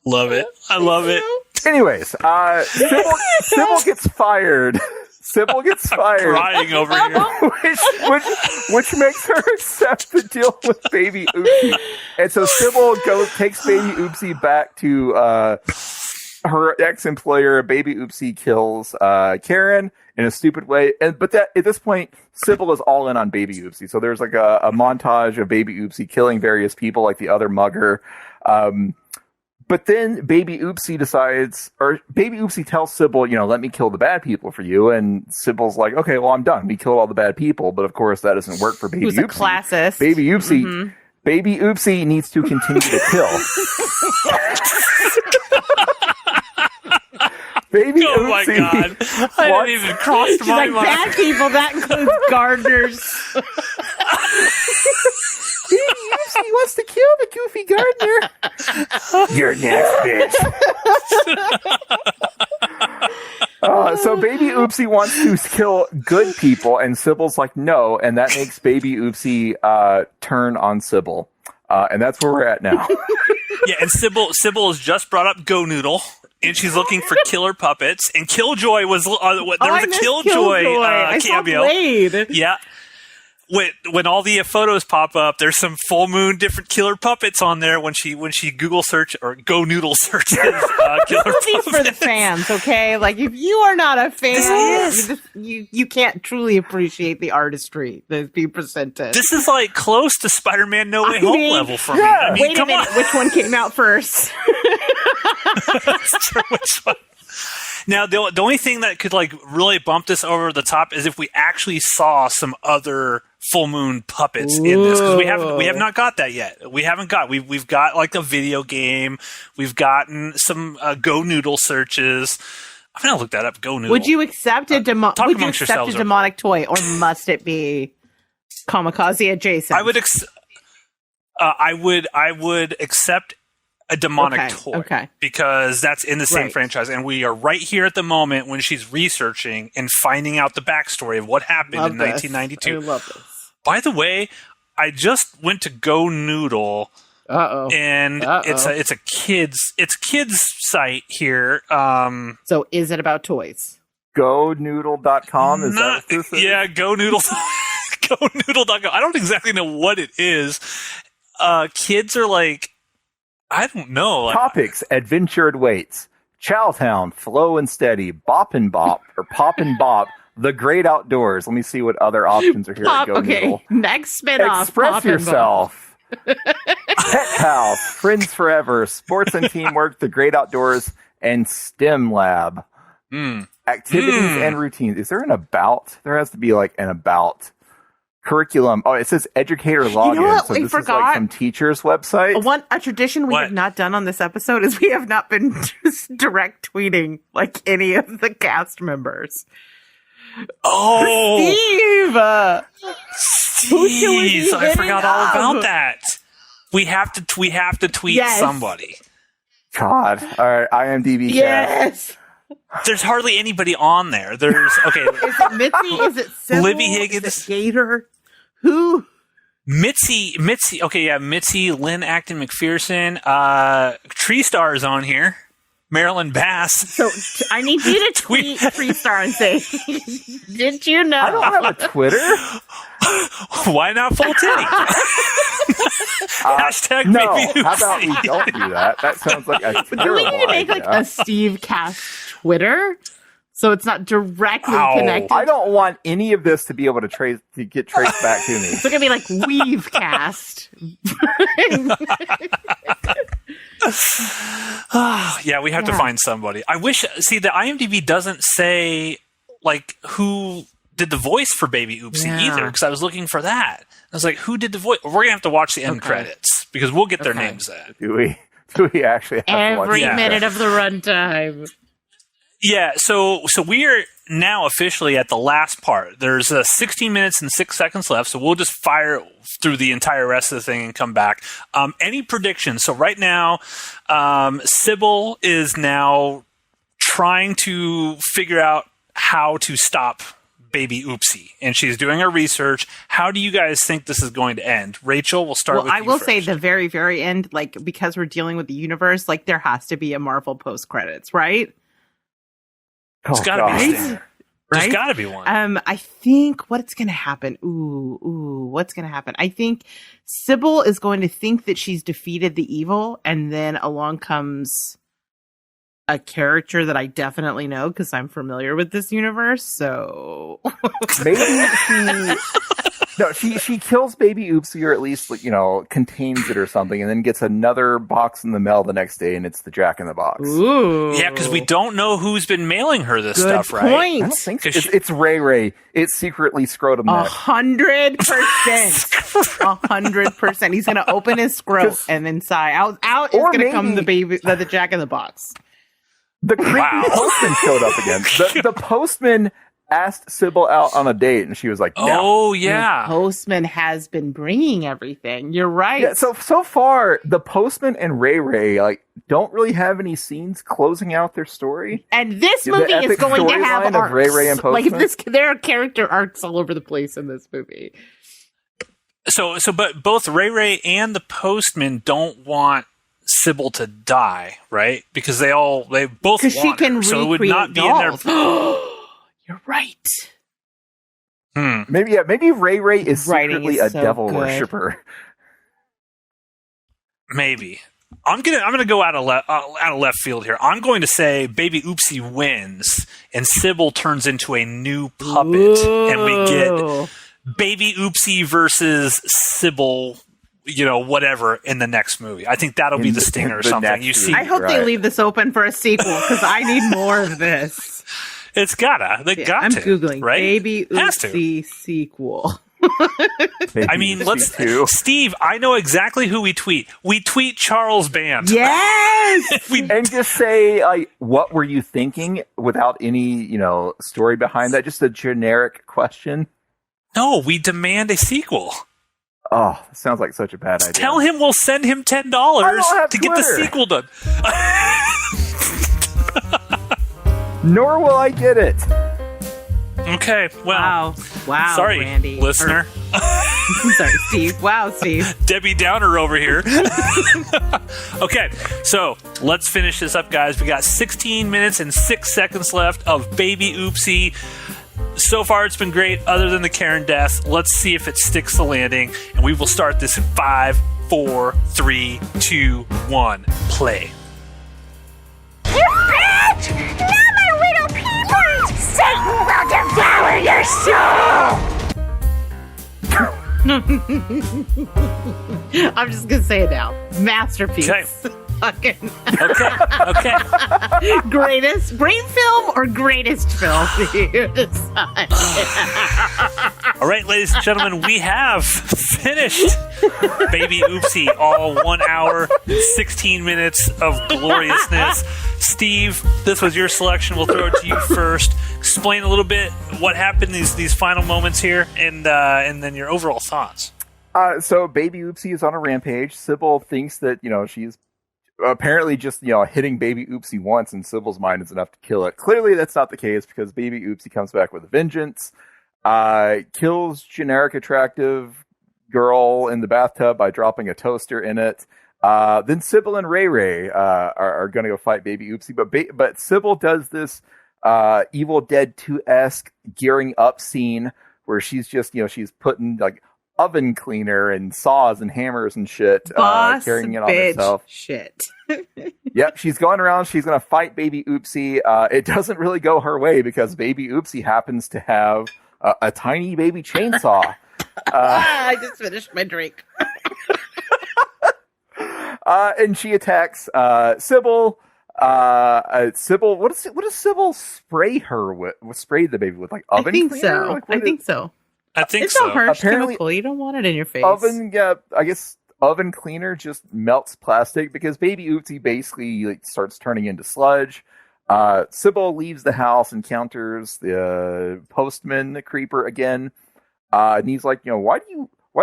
[SPEAKER 3] Love it. I love it.
[SPEAKER 2] Anyways, Sybil gets fired. Sybil gets fired.
[SPEAKER 3] Crying over here.
[SPEAKER 2] which makes her accept the deal with Baby Oopsie. And so Sybil takes Baby Oopsie back to her ex-employer. Baby Oopsie kills Karen in a stupid way. But at this point, Sybil is all in on Baby Oopsie. So there's like a montage of Baby Oopsie killing various people, like the other mugger. But then Baby Oopsie tells Sybil, let me kill the bad people for you. And Sybil's like, okay, well, I'm done. We killed all the bad people. But of course, that doesn't work for Baby Oopsie.
[SPEAKER 1] Who's a classist.
[SPEAKER 2] Baby Oopsie needs to continue to kill. Baby
[SPEAKER 3] Oh my
[SPEAKER 2] Oopsie
[SPEAKER 3] God. I didn't even cross my mind.
[SPEAKER 1] Bad people, that includes gardeners.
[SPEAKER 2] Baby Oopsie wants to kill the goofy gardener. You're next, bitch. So Baby Oopsie wants to kill good people, and Sybil's like, no, and that makes Baby Oopsie turn on Sybil. And that's where we're at now.
[SPEAKER 3] Yeah, and Sybil has just brought up Go Noodle. And she's looking for killer puppets. And Killjoy was there was a Killjoy cameo. Yeah. When all the photos pop up, there's some full moon different killer puppets on there when she Google search or Go Noodle searches killer puppets.
[SPEAKER 1] For the fans, okay? Like if you are not a fan, you can't truly appreciate the artistry that's being presented.
[SPEAKER 3] This is like close to Spider-Man No Way Home level for me. I mean,
[SPEAKER 1] wait a minute, which one came out first?
[SPEAKER 3] That's true. Which one? Now, the only thing that could like really bump this over the top is if we actually saw some other full moon puppets in this, because we have not got that yet. We've got like a video game. We've gotten some Go Noodle searches. I'm gonna look that up. Go Noodle.
[SPEAKER 1] Would you accept a demonic toy, or must it be kamikaze adjacent?
[SPEAKER 3] I would accept a demonic toy, because that's in the same franchise, and we are right here at the moment when she's researching and finding out the backstory of what happened in 1992.
[SPEAKER 1] I love this.
[SPEAKER 3] By the way, I just went to Go Noodle, and it's a kids site here.
[SPEAKER 1] So is it about toys?
[SPEAKER 2] GoNoodle.com, is that what this is?
[SPEAKER 3] Yeah, Go Noodle. GoNoodle.com. I don't exactly know what it is. Kids are like, I don't know.
[SPEAKER 2] Topics: adventured weights, Chowtown, flow and steady, bop and bop, or pop and bop, the great outdoors. Let me see what other options are here at Go Noodle.
[SPEAKER 1] Next spinoff.
[SPEAKER 2] Express yourself. Pet Pals, Friends Forever, Sports and Teamwork, the great outdoors, and STEM Lab. Activities and routines. Is there an about? There has to be like an about. Curriculum. Oh, it says educator login.
[SPEAKER 1] You know what?
[SPEAKER 2] So
[SPEAKER 1] we
[SPEAKER 2] this
[SPEAKER 1] forgot.
[SPEAKER 2] is like some teacher's website.
[SPEAKER 1] A tradition we have not done on this episode is we have not been just direct tweeting like any of the cast members.
[SPEAKER 3] Oh,
[SPEAKER 1] Steve!
[SPEAKER 3] I forgot all about that. We have to tweet somebody.
[SPEAKER 2] God. All right. IMDb.
[SPEAKER 1] Yes.
[SPEAKER 3] There's hardly anybody on there. There's
[SPEAKER 1] Is it Mitzi? Is it Sybil?
[SPEAKER 3] Libby Higgins?
[SPEAKER 1] Is it Gator? Who?
[SPEAKER 3] Mitzi. Okay, yeah, Mitzi, Lynn Acton McPherson, Tree Star is on here. Marilyn Bass.
[SPEAKER 1] So I need you to tweet Tree Star and say, "Did you know?"
[SPEAKER 2] I don't have a Twitter.
[SPEAKER 3] Why not full titty? Hashtag
[SPEAKER 2] no.
[SPEAKER 3] maybe
[SPEAKER 2] How about we don't do that? That sounds like a terrible
[SPEAKER 1] Do we need to make like a Stevecast Twitter? So it's not directly connected.
[SPEAKER 2] I don't want any of this to be able to get traced back to me.
[SPEAKER 1] It's gonna be like Weavecast.
[SPEAKER 3] Yeah, we have to find somebody. I wish. See, the IMDb doesn't say like who did the voice for Baby Oopsie either, because I was looking for that. I was like, who did the voice? We're gonna have to watch the end credits because we'll get their names at.
[SPEAKER 2] Do we actually have to watch
[SPEAKER 1] every minute of the runtime?
[SPEAKER 3] Yeah, so we are now officially at the last part. There's 16 minutes and 6 seconds left, so we'll just fire through the entire rest of the thing and come back. Any predictions? So right now, Sybil is now trying to figure out how to stop baby Oopsie, and she's doing her research. How do you guys think this is going to end? Rachel, we'll start with you.
[SPEAKER 1] I will
[SPEAKER 3] first.
[SPEAKER 1] say the very, very end, like, because we're dealing with the universe, like, there has to be a Marvel post-credits, right?
[SPEAKER 3] There's got to be one. There's got to be one.
[SPEAKER 1] I think what's going to happen? What's going to happen? I think Sybil is going to think that she's defeated the evil, and then along comes a character that I definitely know because I'm familiar with this universe. So
[SPEAKER 2] maybe she kills baby Oopsie, or at least, you know, contains it or something, and then gets another box in the mail the next day, and it's the Jack in the Box.
[SPEAKER 1] Ooh.
[SPEAKER 3] Yeah, because we don't know who's been mailing her this
[SPEAKER 1] Good
[SPEAKER 3] stuff,
[SPEAKER 1] point.
[SPEAKER 3] right?
[SPEAKER 2] I don't think so. It's Ray Ray. It's secretly Scrotum Neck.
[SPEAKER 1] 100%. 100%. He's gonna open his scrot, and inside out is gonna come the Jack in the Box.
[SPEAKER 2] The creepy postman showed up again. The postman asked Sybil out on a date, and she was like, no.
[SPEAKER 3] Oh, yeah.
[SPEAKER 1] The postman has been bringing everything. You're right.
[SPEAKER 2] Yeah, so far, the postman and Ray Ray, like, don't really have any scenes closing out their story.
[SPEAKER 1] And this movie is going to have arcs.
[SPEAKER 2] Ray Ray and postman.
[SPEAKER 1] Like, there are character arcs all over the place in this movie.
[SPEAKER 3] But both Ray Ray and the postman don't want Sybil to die, right? Because they both want
[SPEAKER 1] she can
[SPEAKER 3] her, so it would not
[SPEAKER 1] dolls.
[SPEAKER 3] Be in their.
[SPEAKER 1] You're right.
[SPEAKER 2] Maybe Ray Ray is secretly a devil worshipper.
[SPEAKER 3] Maybe. I'm gonna go out of left field here. I'm going to say Baby Oopsie wins, and Sybil turns into a new puppet, and we get Baby Oopsie versus Sybil. You know, whatever in the next movie. I think that'll be the stinger or something. You see,
[SPEAKER 1] I hope they leave this open for a sequel because I need more of this.
[SPEAKER 3] It's gotta. They got
[SPEAKER 1] I'm
[SPEAKER 3] to.
[SPEAKER 1] Googling
[SPEAKER 3] right?
[SPEAKER 1] Baby Oopsie sequel.
[SPEAKER 3] I mean, Steve, I know exactly who we tweet. We tweet Charles Band.
[SPEAKER 1] Yes!
[SPEAKER 2] And just say, like, what were you thinking without any, you know, story behind that? Just a generic question.
[SPEAKER 3] No, we demand a sequel.
[SPEAKER 2] Oh, sounds like such a bad idea.
[SPEAKER 3] Tell him we'll send him $10 to get the sequel done.
[SPEAKER 2] Nor will I get it.
[SPEAKER 3] Okay, well.
[SPEAKER 1] Wow,
[SPEAKER 3] sorry,
[SPEAKER 1] Randy.
[SPEAKER 3] Listener.
[SPEAKER 1] Sorry, Steve. Wow, Steve.
[SPEAKER 3] Debbie Downer over here. Okay, so let's finish this up, guys. We got 16 minutes and 6 seconds left of Baby Oopsie. So far, it's been great, other than the Karen death. Let's see if it sticks the landing, and we will start this in 5, 4, 3, 2, 1. Play.
[SPEAKER 12] You bitch! Not my little people! Satan will devour your soul!
[SPEAKER 1] I'm just gonna say it now. Masterpiece.
[SPEAKER 3] Okay.
[SPEAKER 1] Okay. Greatest brain film or greatest film? You decide.
[SPEAKER 3] All right, ladies and gentlemen, we have finished Baby Oopsie, all 1 hour, 16 minutes of gloriousness. Steve, this was your selection. We'll throw it to you first. Explain a little bit what happened these final moments here, and then your overall thoughts.
[SPEAKER 2] So Baby Oopsie is on a rampage. Sybil thinks that, you know, she's apparently just, you know, hitting Baby Oopsie once in Sybil's mind is enough to kill it. Clearly that's not the case, because Baby Oopsie comes back with a vengeance, kills generic attractive girl in the bathtub by dropping a toaster in it. Then Sybil and Ray Ray are going to go fight Baby Oopsie, but Sybil does this Evil Dead 2-esque gearing up scene where she's just, you know, she's putting like oven cleaner and saws and hammers and shit, carrying it on herself.
[SPEAKER 1] Shit.
[SPEAKER 2] Yep, she's going around. She's going to fight Baby Oopsie. It doesn't really go her way because Baby Oopsie happens to have a tiny baby chainsaw.
[SPEAKER 1] I just finished my drink.
[SPEAKER 2] And she attacks Sybil. Sybil, what does Sybil spray her with? Spray the baby with, like, oven cleaner?
[SPEAKER 1] So.
[SPEAKER 2] Like,
[SPEAKER 1] I think so.
[SPEAKER 3] It's
[SPEAKER 1] so. Harsh
[SPEAKER 2] Apparently,
[SPEAKER 1] chemical. You don't want it in your face.
[SPEAKER 2] I guess oven cleaner just melts plastic because Baby Oopsie basically, like, starts turning into sludge. Sybil leaves the house, encounters the postman creeper again, and he's like, why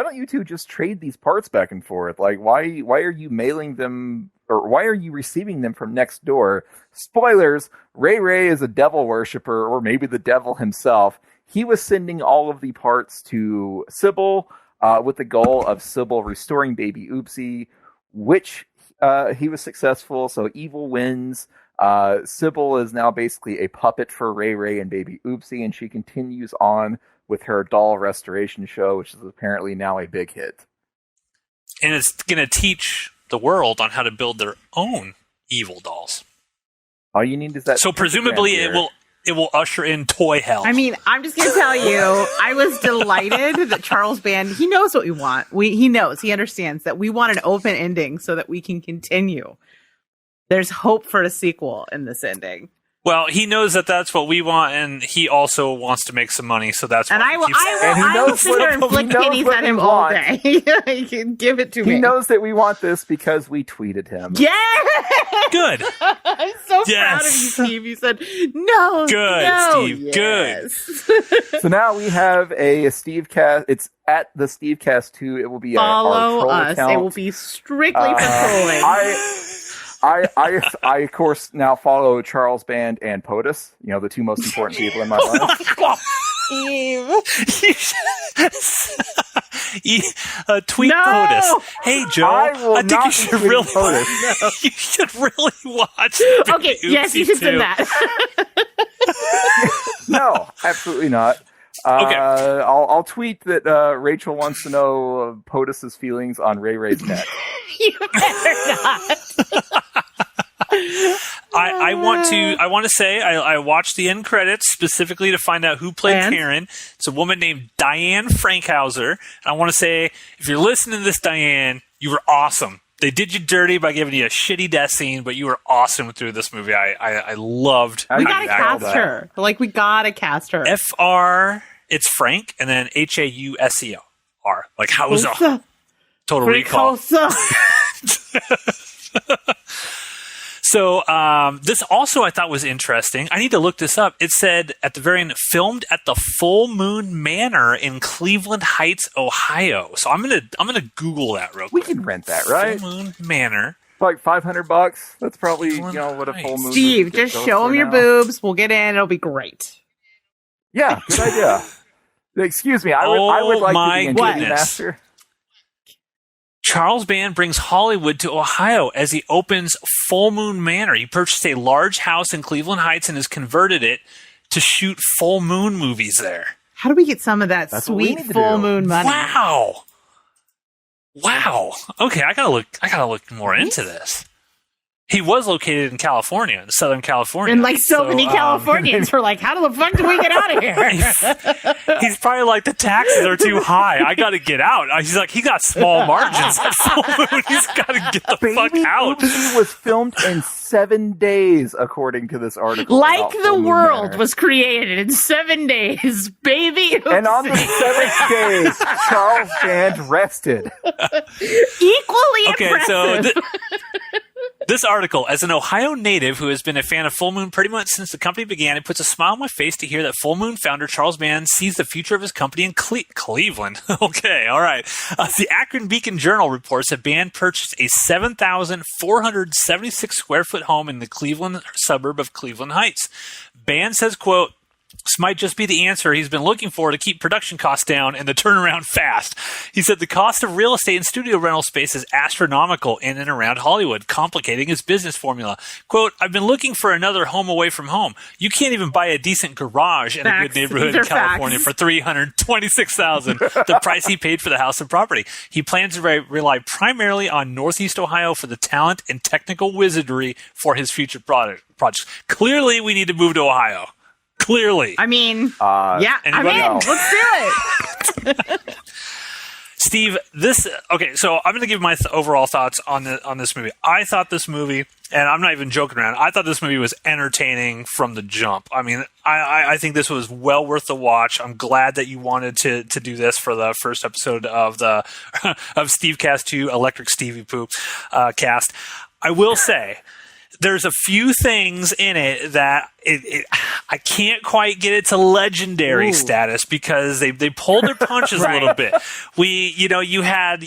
[SPEAKER 2] don't you two just trade these parts back and forth? Like, why are you mailing them, or why are you receiving them from next door? Spoilers, Ray is a devil worshiper, or maybe the devil himself. He was sending all of the parts to Sybil with the goal of Sybil restoring baby Oopsie, which he was successful, so evil wins. Sybil is now basically a puppet for Ray and baby Oopsie, and she continues on with her doll restoration show, which is apparently now a big hit.
[SPEAKER 3] And it's going to teach the world on how to build their own evil dolls.
[SPEAKER 2] All you need is that.
[SPEAKER 3] So presumably it will usher in toy hell.
[SPEAKER 1] I mean, I'm just going to tell you, I was delighted that Charles Band, he knows what we want. He understands that we want an open ending so that we can continue. There's hope for a sequel in this ending.
[SPEAKER 3] Well, he knows that that's what we want, and he also wants to make some money, so that's
[SPEAKER 1] and
[SPEAKER 3] why
[SPEAKER 1] I will sit here and flick kitties at him all day. He can give it to me.
[SPEAKER 2] He knows that we want this because we tweeted him.
[SPEAKER 1] Yeah!
[SPEAKER 3] Good.
[SPEAKER 1] I'm so proud of you, Steve. You said, no.
[SPEAKER 3] Good,
[SPEAKER 1] no,
[SPEAKER 3] Steve.
[SPEAKER 1] Yes.
[SPEAKER 3] Good.
[SPEAKER 2] So now we have a Stevecast. It's at the Stevecast 2. It will be
[SPEAKER 1] Follow
[SPEAKER 2] our troll
[SPEAKER 1] us.
[SPEAKER 2] account.
[SPEAKER 1] It will be strictly for trolling.
[SPEAKER 2] I of course now follow Charles Band and POTUS, the two most important people in my life.
[SPEAKER 3] Tweet POTUS. Hey Joe, I think you should really
[SPEAKER 2] POTUS.
[SPEAKER 3] you should really watch.
[SPEAKER 1] Okay, yes, you should send that.
[SPEAKER 2] No, absolutely not.
[SPEAKER 3] Okay.
[SPEAKER 2] I'll tweet that Rachel wants to know POTUS's feelings on Ray's neck.
[SPEAKER 1] You better not.
[SPEAKER 3] I want to say I watched the end credits specifically to find out who played Karen. It's a woman named Diane Frankhauser. I want to say, if you're listening to this, Diane, you were awesome. They did you dirty by giving you a shitty death scene, but you were awesome through this movie. I loved.
[SPEAKER 1] We gotta cast her. We gotta cast her.
[SPEAKER 3] FR, it's Frank, and then HAUSER. Like Hauser. Total Recall. So this also I thought was interesting. I need to look this up. It said at the very end, filmed at the Full Moon Manor in Cleveland Heights, Ohio. So I'm gonna Google that real quick.
[SPEAKER 2] We can rent that, right?
[SPEAKER 3] Full Moon Manor.
[SPEAKER 2] Like $500. That's probably what a full moon.
[SPEAKER 1] Steve, just show them your boobs. We'll get in. It'll be great.
[SPEAKER 2] Yeah, good idea. Excuse me. I would like to be a Game Master.
[SPEAKER 3] Charles Band brings Hollywood to Ohio as he opens Full Moon Manor. He purchased a large house in Cleveland Heights and has converted it to shoot full moon movies there.
[SPEAKER 1] How do we get some of that sweet full moon money?
[SPEAKER 3] Wow. Okay, I gotta look more into this. He was located in California, in Southern California.
[SPEAKER 1] And so many Californians were like, how the fuck do we get out of here?
[SPEAKER 3] He's probably like, the taxes are too high. I got to get out. He's like, he got small margins at Full Moon. He's got to get the fuck out.
[SPEAKER 2] Oopsie was filmed in 7 days, according to this article.
[SPEAKER 1] Like the world was created in 7 days, baby. Oopsie.
[SPEAKER 2] And on the 7th day, Charles Band rested.
[SPEAKER 1] Equally impressive.
[SPEAKER 3] So this article, as an Ohio native who has been a fan of Full Moon pretty much since the company began, it puts a smile on my face to hear that Full Moon founder Charles Band sees the future of his company in Cleveland. Okay, all right. The Akron Beacon Journal reports that Band purchased a 7,476 square foot home in the Cleveland suburb of Cleveland Heights. Band says, quote, "This might just be the answer he's been looking for to keep production costs down and the turnaround fast." He said the cost of real estate and studio rental space is astronomical in and around Hollywood, complicating his business formula. Quote, "I've been looking for another home away from home. You can't even buy a decent garage in a good neighborhood in California for $326,000, the price he paid for the house and property. He plans to rely primarily on Northeast Ohio for the talent and technical wizardry for his future projects." Clearly, we need to move to Ohio. Clearly.
[SPEAKER 1] I mean, yeah, I'm in. Let's do it.
[SPEAKER 3] Steve, so I'm going to give my overall thoughts on this movie. I thought this movie, and I'm not even joking around, I thought this movie was entertaining from the jump. I mean, I think this was well worth the watch. I'm glad that you wanted to do this for the first episode of Stevecast 2 Electric Stevie Poop cast. I will say, there's a few things in it that I can't quite get it to legendary status because they pulled their punches a little bit. You had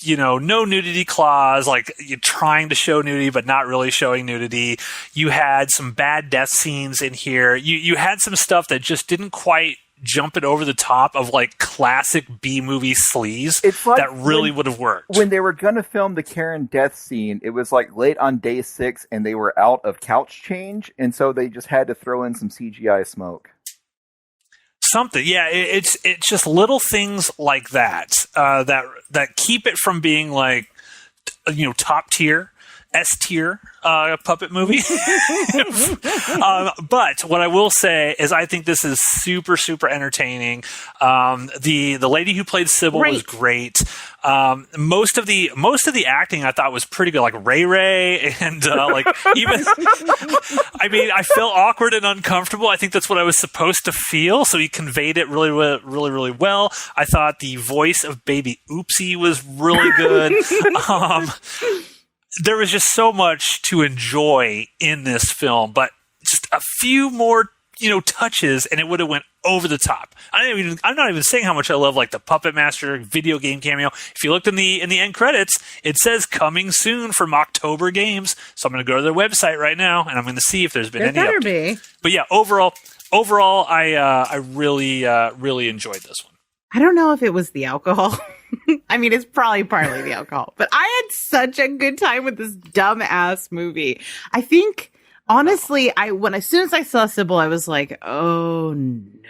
[SPEAKER 3] no nudity clause, like you're trying to show nudity but not really showing nudity. You had some bad death scenes in here. You had some stuff that just didn't quite jump it over the top of like classic B-movie sleaze that really would have worked.
[SPEAKER 2] When they were going to film the Karen death scene, it was like late on day 6 and they were out of couch change, and so they just had to throw in some CGI smoke.
[SPEAKER 3] Something, yeah. It's just little things like that that keep it from being like top tier, S tier puppet movie. But what I will say is I think this is super, super entertaining. The lady who played Sybil was great. Most of the acting I thought was pretty good, like Ray and like even I mean, I felt awkward and uncomfortable. I think that's what I was supposed to feel, so he conveyed it really, really, really well. I thought the voice of baby Oopsie was really good. There was just so much to enjoy in this film, but just a few more, touches, and it would have went over the top. I'm not even saying how much I love like the Puppet Master video game cameo. If you looked in the end credits, it says coming soon from October Games. So I'm going to go to their website right now, and I'm going to see if there's been any update. But yeah, overall, I really, really enjoyed this one.
[SPEAKER 1] I don't know if it was the alcohol. I mean, it's probably partly the alcohol, but I had such a good time with this dumb ass movie. I think, honestly, as soon as I saw Sybil, I was like, oh no,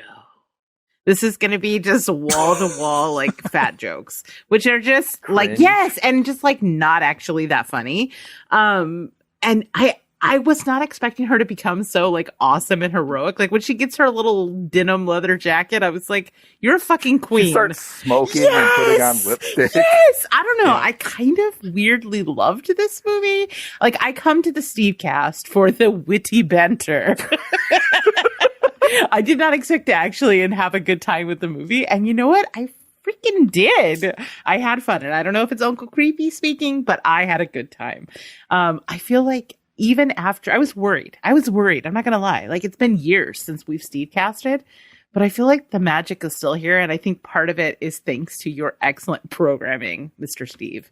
[SPEAKER 1] this is going to be just wall to wall, like fat jokes, which are just cringe. Like, yes. And just like not actually that funny. And I was not expecting her to become so like awesome and heroic. Like when she gets her little denim leather jacket, I was like, "You're a fucking queen."
[SPEAKER 2] She starts smoking and putting on lipstick.
[SPEAKER 1] Yes, I don't know. Yeah. I kind of weirdly loved this movie. Like I come to the Stevecast for the witty banter. I did not expect to actually have a good time with the movie, and you know what? I freaking did. I had fun, and I don't know if it's Uncle Creepy speaking, but I had a good time. I feel like. Even after, I was worried. I'm not going to lie. Like, it's been years since we've Stevecasted, but I feel like the magic is still here. And I think part of it is thanks to your excellent programming, Mr. Steve.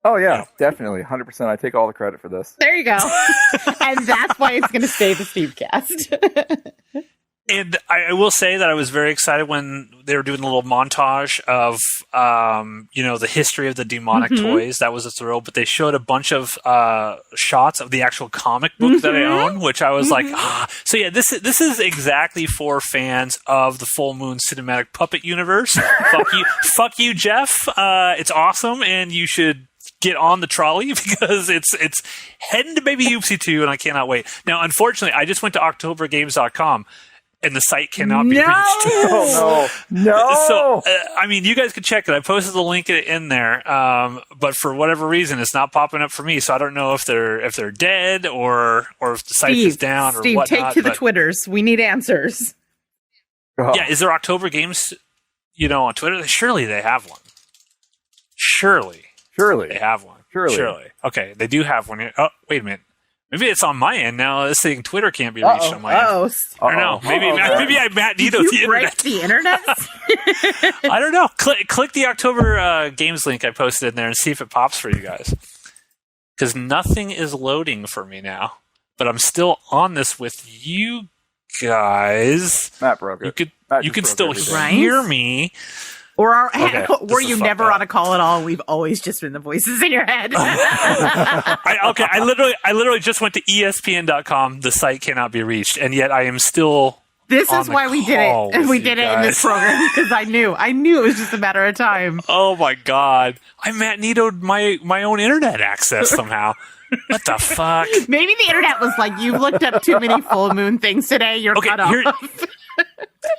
[SPEAKER 2] Oh, yeah, definitely. 100%. I take all the credit for this.
[SPEAKER 1] There you go. And that's why it's going to stay the Stevecast.
[SPEAKER 3] And I will say that I was very excited when they were doing a little montage of, the history of the demonic toys. That was a thrill. But they showed a bunch of shots of the actual comic book that I own, which I was like, So yeah, this is exactly for fans of the Full Moon Cinematic Puppet Universe. Fuck you, Jeff. It's awesome, and you should get on the trolley because it's heading to Baby Oopsie 2, and I cannot wait. Now, unfortunately, I just went to OctoberGames.com. And the site cannot be reached.
[SPEAKER 2] Oh, no.
[SPEAKER 3] So, I mean, you guys could check it. I posted the link in there, but for whatever reason, it's not popping up for me. So I don't know if they're dead or if the site is down or whatnot.
[SPEAKER 1] Steve, take to the Twitters. We need answers.
[SPEAKER 2] Oh.
[SPEAKER 3] Yeah, is there October Games? On Twitter? Surely they have one. Surely they have one. Surely. Okay, they do have one here. Oh, wait a minute. Maybe it's on my end now. This thing Twitter can't be reached on my end. I don't know. Maybe I Matt Nito the internet.
[SPEAKER 1] The internet?
[SPEAKER 3] I don't know. Click the October Games link I posted in there and see if it pops for you guys. Because nothing is loading for me now. But I'm still on this with you guys.
[SPEAKER 2] Matt broke it.
[SPEAKER 3] You could still hear me.
[SPEAKER 1] Or were you never on a call at all? And we've always just been the voices in your head.
[SPEAKER 3] I literally just went to ESPN.com. The site cannot be reached, and yet I am still.
[SPEAKER 1] This is why we did it, and we did it in this program because I knew it was just a matter of time.
[SPEAKER 3] Oh my god! I Matt Nito'd my own internet access somehow. What the fuck?
[SPEAKER 1] Maybe the internet was like, you've looked up too many full moon things today. You're cut off.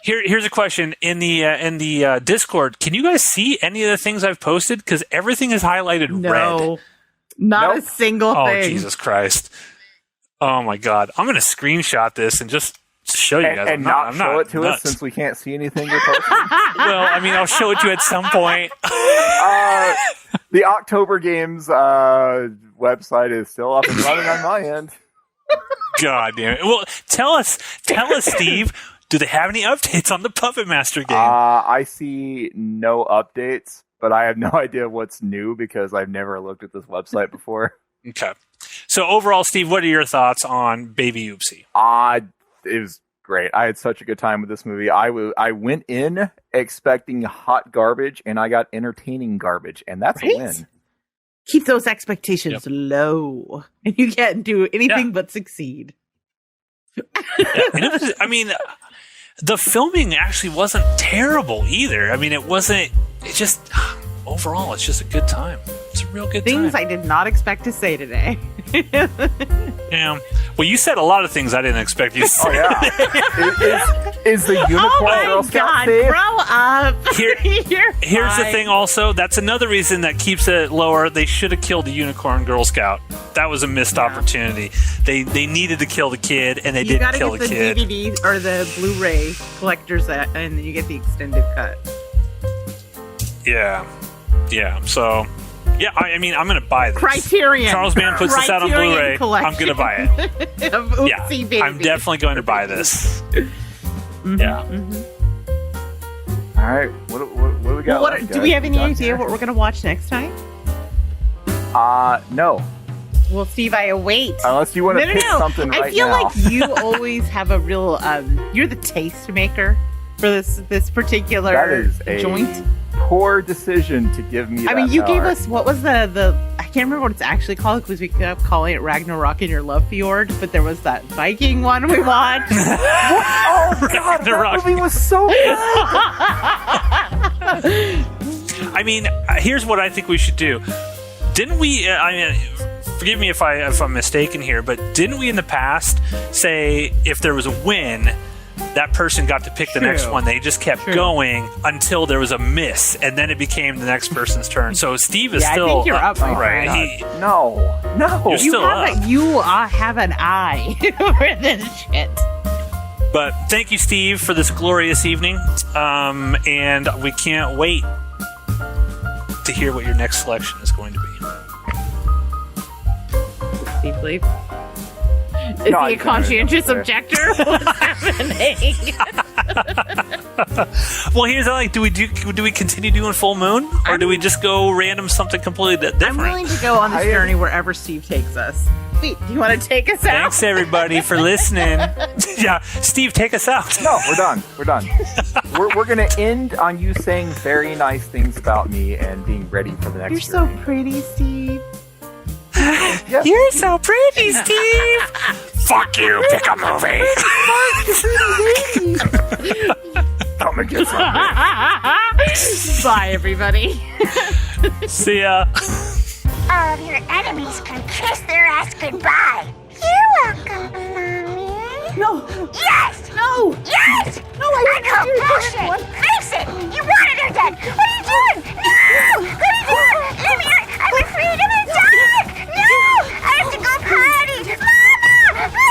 [SPEAKER 3] Here's a question in the Discord. Can you guys see any of the things I've posted? Because everything is highlighted red.
[SPEAKER 1] Not a single thing.
[SPEAKER 3] Oh Jesus Christ! Oh my God! I'm gonna screenshot this and just to show you guys.
[SPEAKER 2] And not show it to us since we can't see anything you're posting.
[SPEAKER 3] Well, I mean, I'll show it to you at some point.
[SPEAKER 2] The October Games website is still up and running on my end.
[SPEAKER 3] God damn it. Well, tell us, Steve, do they have any updates on the Puppet Master game?
[SPEAKER 2] I see no updates, but I have no idea what's new because I've never looked at this website before.
[SPEAKER 3] Okay. So overall, Steve, what are your thoughts on Baby Oopsie?
[SPEAKER 2] It was great. I had such a good time with this movie. I went in expecting hot garbage, and I got entertaining garbage, and that's a win.
[SPEAKER 1] Keep those expectations low, and you can't do anything but succeed.
[SPEAKER 3] And it was, I mean, the filming actually wasn't terrible either. I mean, overall, it's just a good time. It's a real good time.
[SPEAKER 1] Things I did not expect to say today.
[SPEAKER 3] Yeah. Well, you said a lot of things I didn't expect you to say.
[SPEAKER 2] Oh, yeah. Is the unicorn Girl Scout safe?
[SPEAKER 1] Grow up.
[SPEAKER 3] Here's the thing also. That's another reason that keeps it lower. They should have killed the unicorn Girl Scout. That was a missed opportunity. They needed to kill the kid, and they didn't kill the kid.
[SPEAKER 1] You gotta get the DVD or the Blu-ray collector's set, and then you get the extended cut.
[SPEAKER 3] Yeah. So, yeah, I mean, I'm going to buy this.
[SPEAKER 1] Criterion.
[SPEAKER 3] Charles Band puts this out on Blu-ray.
[SPEAKER 1] Collection.
[SPEAKER 3] I'm going to buy it.
[SPEAKER 1] Of Oopsie,
[SPEAKER 3] yeah,
[SPEAKER 1] baby.
[SPEAKER 3] I'm definitely going to buy this. Yeah.
[SPEAKER 2] All right. What do we got?
[SPEAKER 1] Do we have any idea what we're going to watch next time?
[SPEAKER 2] No.
[SPEAKER 1] Well, Steve, I await.
[SPEAKER 2] Unless you want to pick something right now.
[SPEAKER 1] I feel like you always have a real, you're the taste maker for this particular
[SPEAKER 2] that is
[SPEAKER 1] joint.
[SPEAKER 2] Poor decision to give me.
[SPEAKER 1] I mean, you gave us, what was the I can't remember what it's actually called because we kept calling it Ragnarok in Your Love Fjord, but there was that Viking one we watched.
[SPEAKER 2] Oh God, that movie was so good.
[SPEAKER 3] I mean, here's what I think we should do. Didn't we? I mean, forgive me if I'm mistaken here, but didn't we in the past say if there was a win, that person got to pick the next one? They just kept going until there was a miss, and then it became the next person's turn. So Steve is still
[SPEAKER 1] I think you're up, my friend.
[SPEAKER 3] Right?
[SPEAKER 2] No.
[SPEAKER 3] You're still up.
[SPEAKER 1] You have an eye for this shit.
[SPEAKER 3] But thank you, Steve, for this glorious evening, and we can't wait to hear what your next selection is going to be.
[SPEAKER 1] Steve, please. Is he a conscientious objector? What's happening?
[SPEAKER 3] Well, here's the thing. Do we continue doing Full Moon, or do we just go random something completely different?
[SPEAKER 1] I'm willing to go on this journey wherever Steve takes us. Wait, do you want to take us out?
[SPEAKER 3] Thanks, everybody, for listening. Yeah, Steve, take us out.
[SPEAKER 2] No, we're done. We're going to end on you saying very nice things about me and being ready for the next
[SPEAKER 1] You're
[SPEAKER 2] journey.
[SPEAKER 1] so pretty, Steve.
[SPEAKER 2] Yes.
[SPEAKER 3] You're so pretty, Steve. Fuck you. Pick a movie.
[SPEAKER 2] Come and get some.
[SPEAKER 1] Bye, everybody.
[SPEAKER 3] See ya.
[SPEAKER 12] All of your enemies can kiss their ass goodbye. You're welcome, Mommy.
[SPEAKER 1] No.
[SPEAKER 12] Yes!
[SPEAKER 1] No.
[SPEAKER 12] Yes!
[SPEAKER 1] No, I
[SPEAKER 12] call bullshit! Fix it! You wanted her dead! What are you doing? No! What are you doing? Leave me out! I'm afraid of the dark! No! I have to go potty! Mama!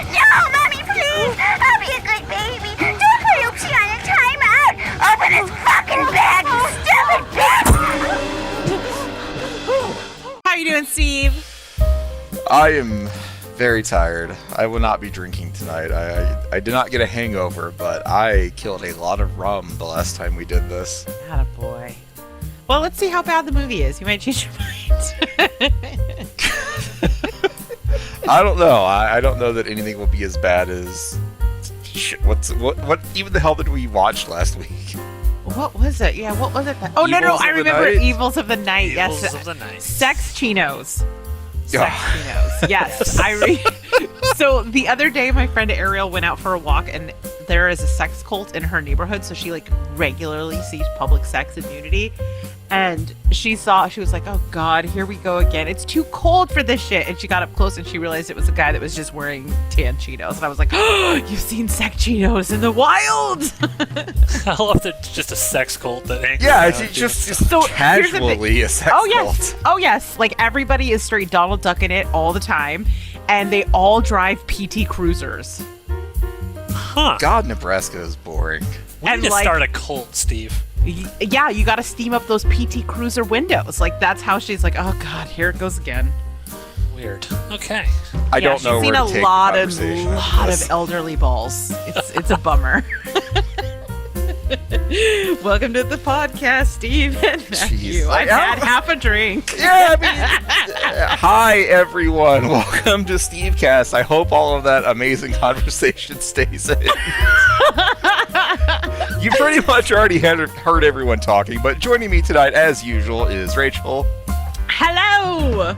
[SPEAKER 12] No, Mommy, please! I'll be a good baby! Don't put Oopsie on a timeout! Open his fucking bag, you stupid bitch!
[SPEAKER 1] How you doing, Steve?
[SPEAKER 13] I am very tired. I will not be drinking tonight. I did not get a hangover, but I killed a lot of rum the last time we did this.
[SPEAKER 1] Attaboy. Well, let's see how bad the movie is. You might change your mind.
[SPEAKER 13] I don't know. I don't know that anything will be as bad as... Shit, what even the hell did we watch last week?
[SPEAKER 1] What was it? Yeah, what was it? Oh, no, I remember Evils of the Night.
[SPEAKER 3] Evils of the Night.
[SPEAKER 1] Sex Chinos. Yes. So the other day, my friend Ariel went out for a walk, and there is a sex cult in her neighborhood. So she regularly sees public sex and nudity. And she was like, oh God, here we go again. It's too cold for this shit. And she got up close and she realized it was a guy that was just wearing tan Cheetos. And I was like, oh, you've seen sex Cheetos in the wild.
[SPEAKER 3] I love that it's just a sex cult that hangs
[SPEAKER 13] it's just so casually a sex cult.
[SPEAKER 1] Oh yes. Like everybody is straight Donald Duck in it all the time. And they all drive PT Cruisers.
[SPEAKER 3] Huh.
[SPEAKER 13] God, Nebraska is boring.
[SPEAKER 3] We need to start a cult, Steve.
[SPEAKER 1] Yeah, you got to steam up those PT Cruiser windows. Like, that's how she's like, oh, God, here it goes again.
[SPEAKER 3] Weird. Okay.
[SPEAKER 13] I don't know where to take the conversation.
[SPEAKER 1] A lot of elderly balls. It's a bummer. Welcome to the podcast, Steve and Matthew. I've had half a drink.
[SPEAKER 13] Yeah, hi, everyone. Welcome to Stevecast. I hope all of that amazing conversation stays in. You pretty much already heard everyone talking, but joining me tonight, as usual, is Rachel.
[SPEAKER 1] Hello!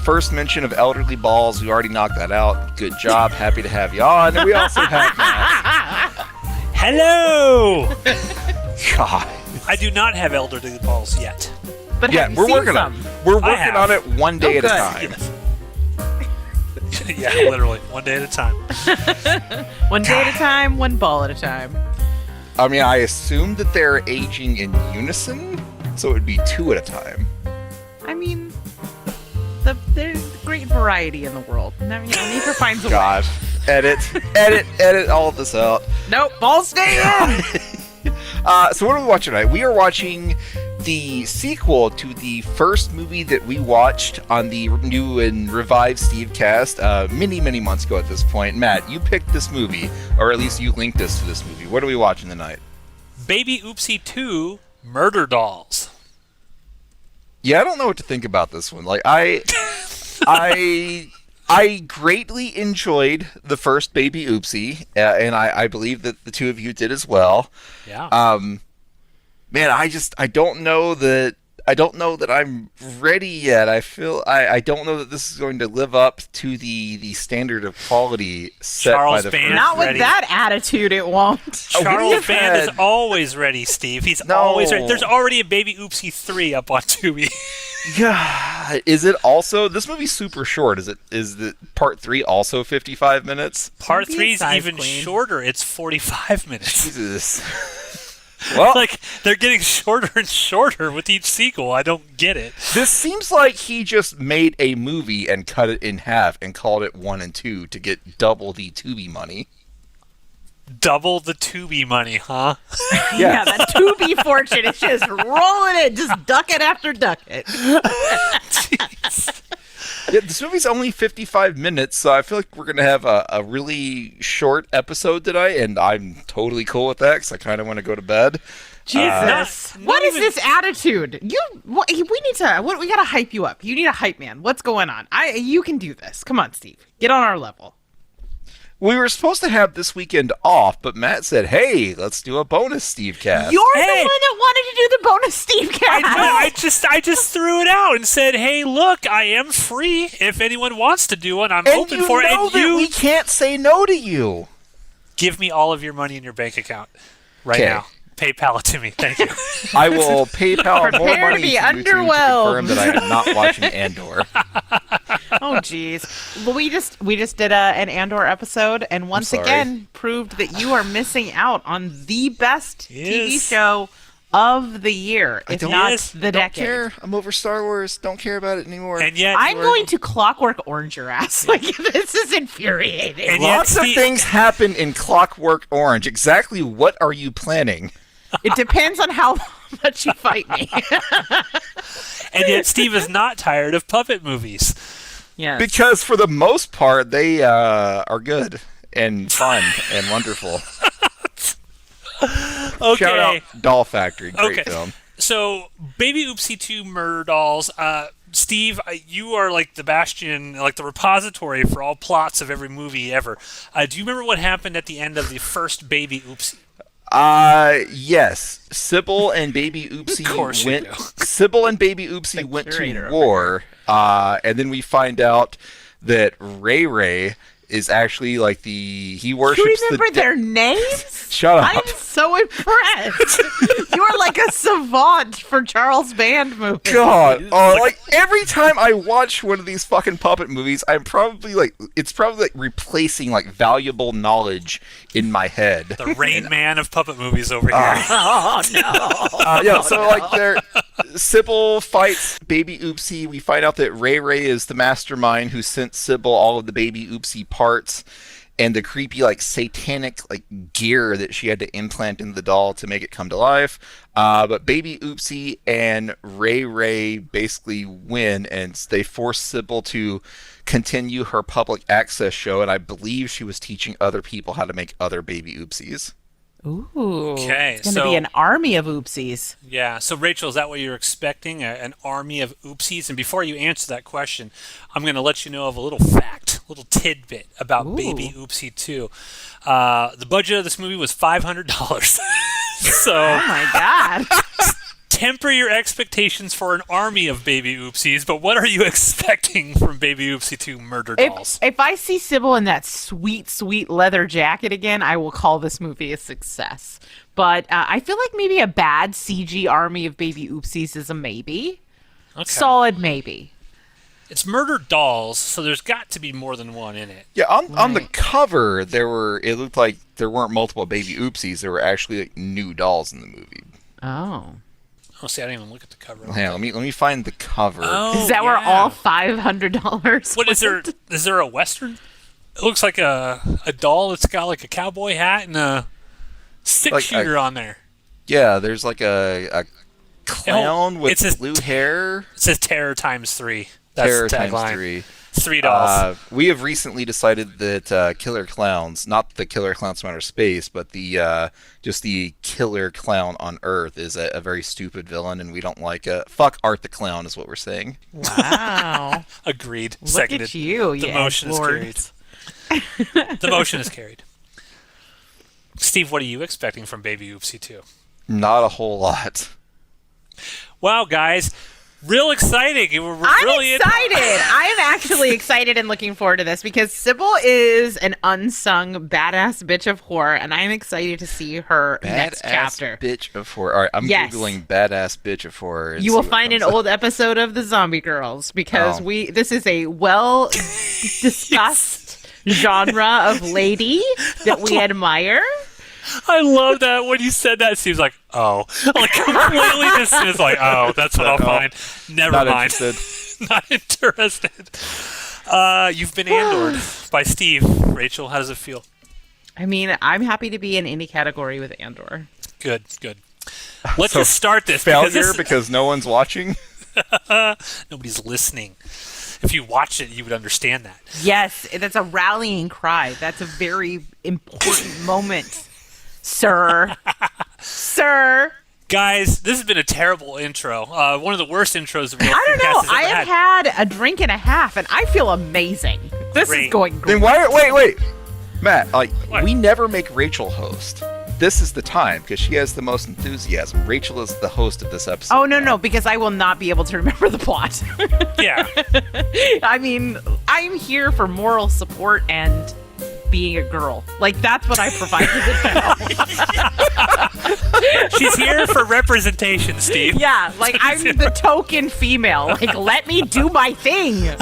[SPEAKER 13] First mention of elderly balls. We already knocked that out. Good job. Happy to have you on. And we also have Matt.
[SPEAKER 3] Hello!
[SPEAKER 13] God.
[SPEAKER 3] I do not have elderly balls yet.
[SPEAKER 1] But
[SPEAKER 13] yeah, we're working on it. We're working on it one day at a time.
[SPEAKER 3] Yeah, literally. One day at a time.
[SPEAKER 1] One day at a time, one ball at a time.
[SPEAKER 13] I mean, I assume that they're aging in unison, so it would be two at a time.
[SPEAKER 1] I mean, there's great variety in the world. Nature finds a way.
[SPEAKER 13] God. Edit all of this out.
[SPEAKER 1] Nope, balls stay in!
[SPEAKER 13] So what are we watching tonight? We are watching the sequel to the first movie that we watched on the new and revived Stevecast many, many months ago at this point. Matt, you picked this movie, or at least you linked us to this movie. What are we watching tonight?
[SPEAKER 3] Baby Oopsie 2, Murder Dolls.
[SPEAKER 13] Yeah, I don't know what to think about this one. Like, I greatly enjoyed the first Baby Oopsie, and I believe that the two of you did as well.
[SPEAKER 3] Yeah.
[SPEAKER 13] Man, I don't know that I'm ready yet. I don't know that this is going to live up to the standard of quality set by the first.
[SPEAKER 1] Not with that attitude, it won't.
[SPEAKER 3] Charles Band is always ready, Steve. He's always ready. There's already a Baby Oopsie 3 up on Tubi.
[SPEAKER 13] Yeah. Is it also, this movie's super short. Is the part 3 also 55 minutes?
[SPEAKER 3] Part 3 is even shorter. It's 45 minutes.
[SPEAKER 13] Jesus. Well,
[SPEAKER 3] like, they're getting shorter and shorter with each sequel. I don't get it.
[SPEAKER 13] This seems like he just made a movie and cut it in half and called it 1 and 2 to get double the Tubi money.
[SPEAKER 3] Double the Tubi money, huh?
[SPEAKER 1] Yeah, that Tubi fortune is just rolling it, just duck it after duck it.
[SPEAKER 13] Yeah, this movie's only 55 minutes, so I feel like we're going to have a really short episode tonight, and I'm totally cool with that because I kind of want to go to bed.
[SPEAKER 1] Jesus. What is this attitude? We need to, we got to hype you up. You need a hype man. What's going on? You can do this. Come on, Steve. Get on our level.
[SPEAKER 13] We were supposed to have this weekend off, but Matt said, hey, let's do a bonus Stevecast.
[SPEAKER 1] You're the one that wanted to do the bonus Stevecast.
[SPEAKER 3] I just threw it out and said, hey, look, I am free. If anyone wants to do one, I'm open for it. And
[SPEAKER 13] we can't say no to you.
[SPEAKER 3] Give me all of your money in your bank account right now. PayPal it to me. Thank you.
[SPEAKER 13] I will PayPal more money to you to confirm that I am not watching Andor.
[SPEAKER 1] Oh, geez. We just did an Andor episode, and once again proved that you are missing out on the best TV show of the year, if not the decade.
[SPEAKER 13] Don't care. I'm over Star Wars. Don't care about it anymore.
[SPEAKER 3] And yet
[SPEAKER 1] I'm going to Clockwork Orange your ass. Like, this is infuriating.
[SPEAKER 13] And lots of things happen in Clockwork Orange. Exactly what are you planning?
[SPEAKER 1] It depends on how much you fight me.
[SPEAKER 3] And yet Steve is not tired of puppet movies.
[SPEAKER 1] Yes.
[SPEAKER 13] Because for the most part, they are good and fun and wonderful.
[SPEAKER 3] Okay.
[SPEAKER 13] Shout out Doll Factory. Great film.
[SPEAKER 3] So, Baby Oopsie 2 Murder Dolls. Steve, you are like the bastion, like the repository for all plots of every movie ever. Do you remember what happened at the end of the first Baby Oopsie?
[SPEAKER 13] Yes. Sybil and Baby Oopsie went to war, and then we find out that Ray Ray is actually like he worships
[SPEAKER 1] you remember their names?
[SPEAKER 13] Shut up.
[SPEAKER 1] I'm so impressed. You are like a savant for Charles Band movies.
[SPEAKER 13] God, like every time I watch one of these fucking puppet movies, it's probably replacing like valuable knowledge in my head.
[SPEAKER 3] The Rain Man of puppet movies over here.
[SPEAKER 1] Oh no.
[SPEAKER 13] Yeah, so like Sybil fights Baby Oopsie. We find out that Ray Ray is the mastermind who sent Sybil all of the Baby Oopsie parts. and the creepy, like, satanic, like, gear that she had to implant in the doll to make it come to life. But Baby Oopsie and Ray Ray basically win, and they force Sybil to continue her public access show, and I believe she was teaching other people how to make other Baby Oopsies.
[SPEAKER 1] Ooh.
[SPEAKER 3] Okay,
[SPEAKER 1] it's going to be an army of oopsies.
[SPEAKER 3] Yeah. So, Rachel, is that what you're expecting? An army of oopsies? And before you answer that question, I'm going to let you know of a little fact, a little tidbit about Baby Oopsie 2. The budget of this movie was $500. So,
[SPEAKER 1] oh my God.
[SPEAKER 3] Temper your expectations for an army of Baby Oopsies, but what are you expecting from Baby Oopsie 2 Murder Dolls?
[SPEAKER 1] If I see Sybil in that sweet, sweet leather jacket again, I will call this movie a success. But I feel like maybe a bad CG army of Baby Oopsies is a maybe. Okay. Solid maybe.
[SPEAKER 3] It's Murder Dolls, so there's got to be more than one in it.
[SPEAKER 13] Yeah, on the cover, it looked like there weren't multiple Baby Oopsies. There were actually like new dolls in the movie.
[SPEAKER 1] Oh.
[SPEAKER 3] Oh, see, I didn't even look at the cover.
[SPEAKER 13] Yeah, let me find the cover.
[SPEAKER 1] Oh, is that where all $500?
[SPEAKER 3] What is there? Is there a Western? It looks like a doll that's got like a cowboy hat and a six-shooter on there.
[SPEAKER 13] Yeah, there's like a clown with blue hair.
[SPEAKER 3] It says Terror times 3. That's
[SPEAKER 13] Terror
[SPEAKER 3] the
[SPEAKER 13] times
[SPEAKER 3] tagline.
[SPEAKER 13] 3.
[SPEAKER 3] 3 dolls.
[SPEAKER 13] We have recently decided that Killer Clowns, not the Killer Clowns from Outer Space, but the just the Killer Clown on Earth is a very stupid villain, and we don't like fuck Art the Clown is what we're saying.
[SPEAKER 1] Wow.
[SPEAKER 3] Agreed.
[SPEAKER 1] Look
[SPEAKER 3] Seconded.
[SPEAKER 1] at you.
[SPEAKER 3] The motion is carried. The motion is carried. Steve, what are you expecting from Baby Oopsie 2?
[SPEAKER 13] Not a whole lot.
[SPEAKER 3] Wow, guys. Real exciting.
[SPEAKER 1] I'm
[SPEAKER 3] really
[SPEAKER 1] excited. I am actually excited and looking forward to this because Sybil is an unsung badass bitch of horror, and I'm excited to see her next chapter.
[SPEAKER 13] Bitch of horror. All right, I'm Googling badass bitch of horror.
[SPEAKER 1] You will find an old episode of the Zombie Girls because this is a well discussed genre of lady that we admire.
[SPEAKER 3] I love that when you said that. It seems like, like completely dismissed. Like, that's what I'll find. Never mind.
[SPEAKER 13] Interested.
[SPEAKER 3] Not interested. You've been Andored by Steve. Rachel, how does it feel?
[SPEAKER 1] I mean, I'm happy to be in any category with Andor.
[SPEAKER 3] Good. Let's just start this.
[SPEAKER 13] Because no one's watching?
[SPEAKER 3] Nobody's listening. If you watched it, you would understand that.
[SPEAKER 1] Yes, that's a rallying cry. That's a very important moment. Sir.
[SPEAKER 3] Guys, this has been a terrible intro. One of the worst intros of Real
[SPEAKER 1] I don't know. I have
[SPEAKER 3] had
[SPEAKER 1] a drink and a half, and I feel amazing. This is going great.
[SPEAKER 13] Then wait. Matt, we never make Rachel host. This is the time, because she has the most enthusiasm. Rachel is the host of this episode.
[SPEAKER 1] Oh, no, because I will not be able to remember the plot.
[SPEAKER 3] Yeah.
[SPEAKER 1] I mean, I'm here for moral support and being a girl. Like, that's what I provide to the channel.
[SPEAKER 3] She's here for representation, Steve.
[SPEAKER 1] Yeah, like, I'm the token female. Like, let me do my thing.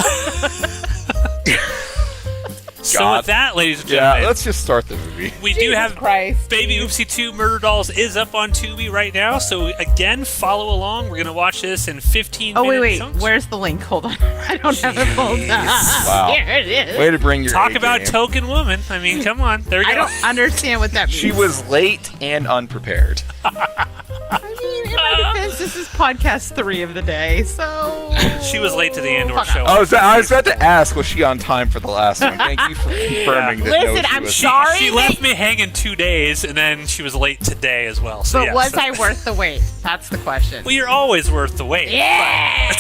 [SPEAKER 3] So with that, ladies and gentlemen,
[SPEAKER 13] let's just start the movie.
[SPEAKER 3] We do have Baby Oopsie 2 Murder Dolls is up on Tubi right now. So again, follow along. We're going to watch this in 15-minute chunks.
[SPEAKER 1] Where's the link? Hold on. I don't have it pulled up.
[SPEAKER 13] Wow.
[SPEAKER 1] Here it is.
[SPEAKER 13] Way to bring your
[SPEAKER 3] Talk
[SPEAKER 13] A
[SPEAKER 3] about
[SPEAKER 13] game.
[SPEAKER 3] token woman. I mean, come on. There you go.
[SPEAKER 1] I don't understand what that means.
[SPEAKER 13] She was late and unprepared.
[SPEAKER 1] I mean, in my defense, this is podcast 3 of the day, so...
[SPEAKER 3] She was late to the Andor show.
[SPEAKER 13] I was about to ask, was she on time for the last one? Thank you for confirming that.
[SPEAKER 1] Listen, I'm sorry.
[SPEAKER 3] She left me hanging 2 days, and then she was late today as well. So
[SPEAKER 1] but was I worth the wait? That's the question.
[SPEAKER 3] Well, you're always worth the wait.
[SPEAKER 1] Yeah!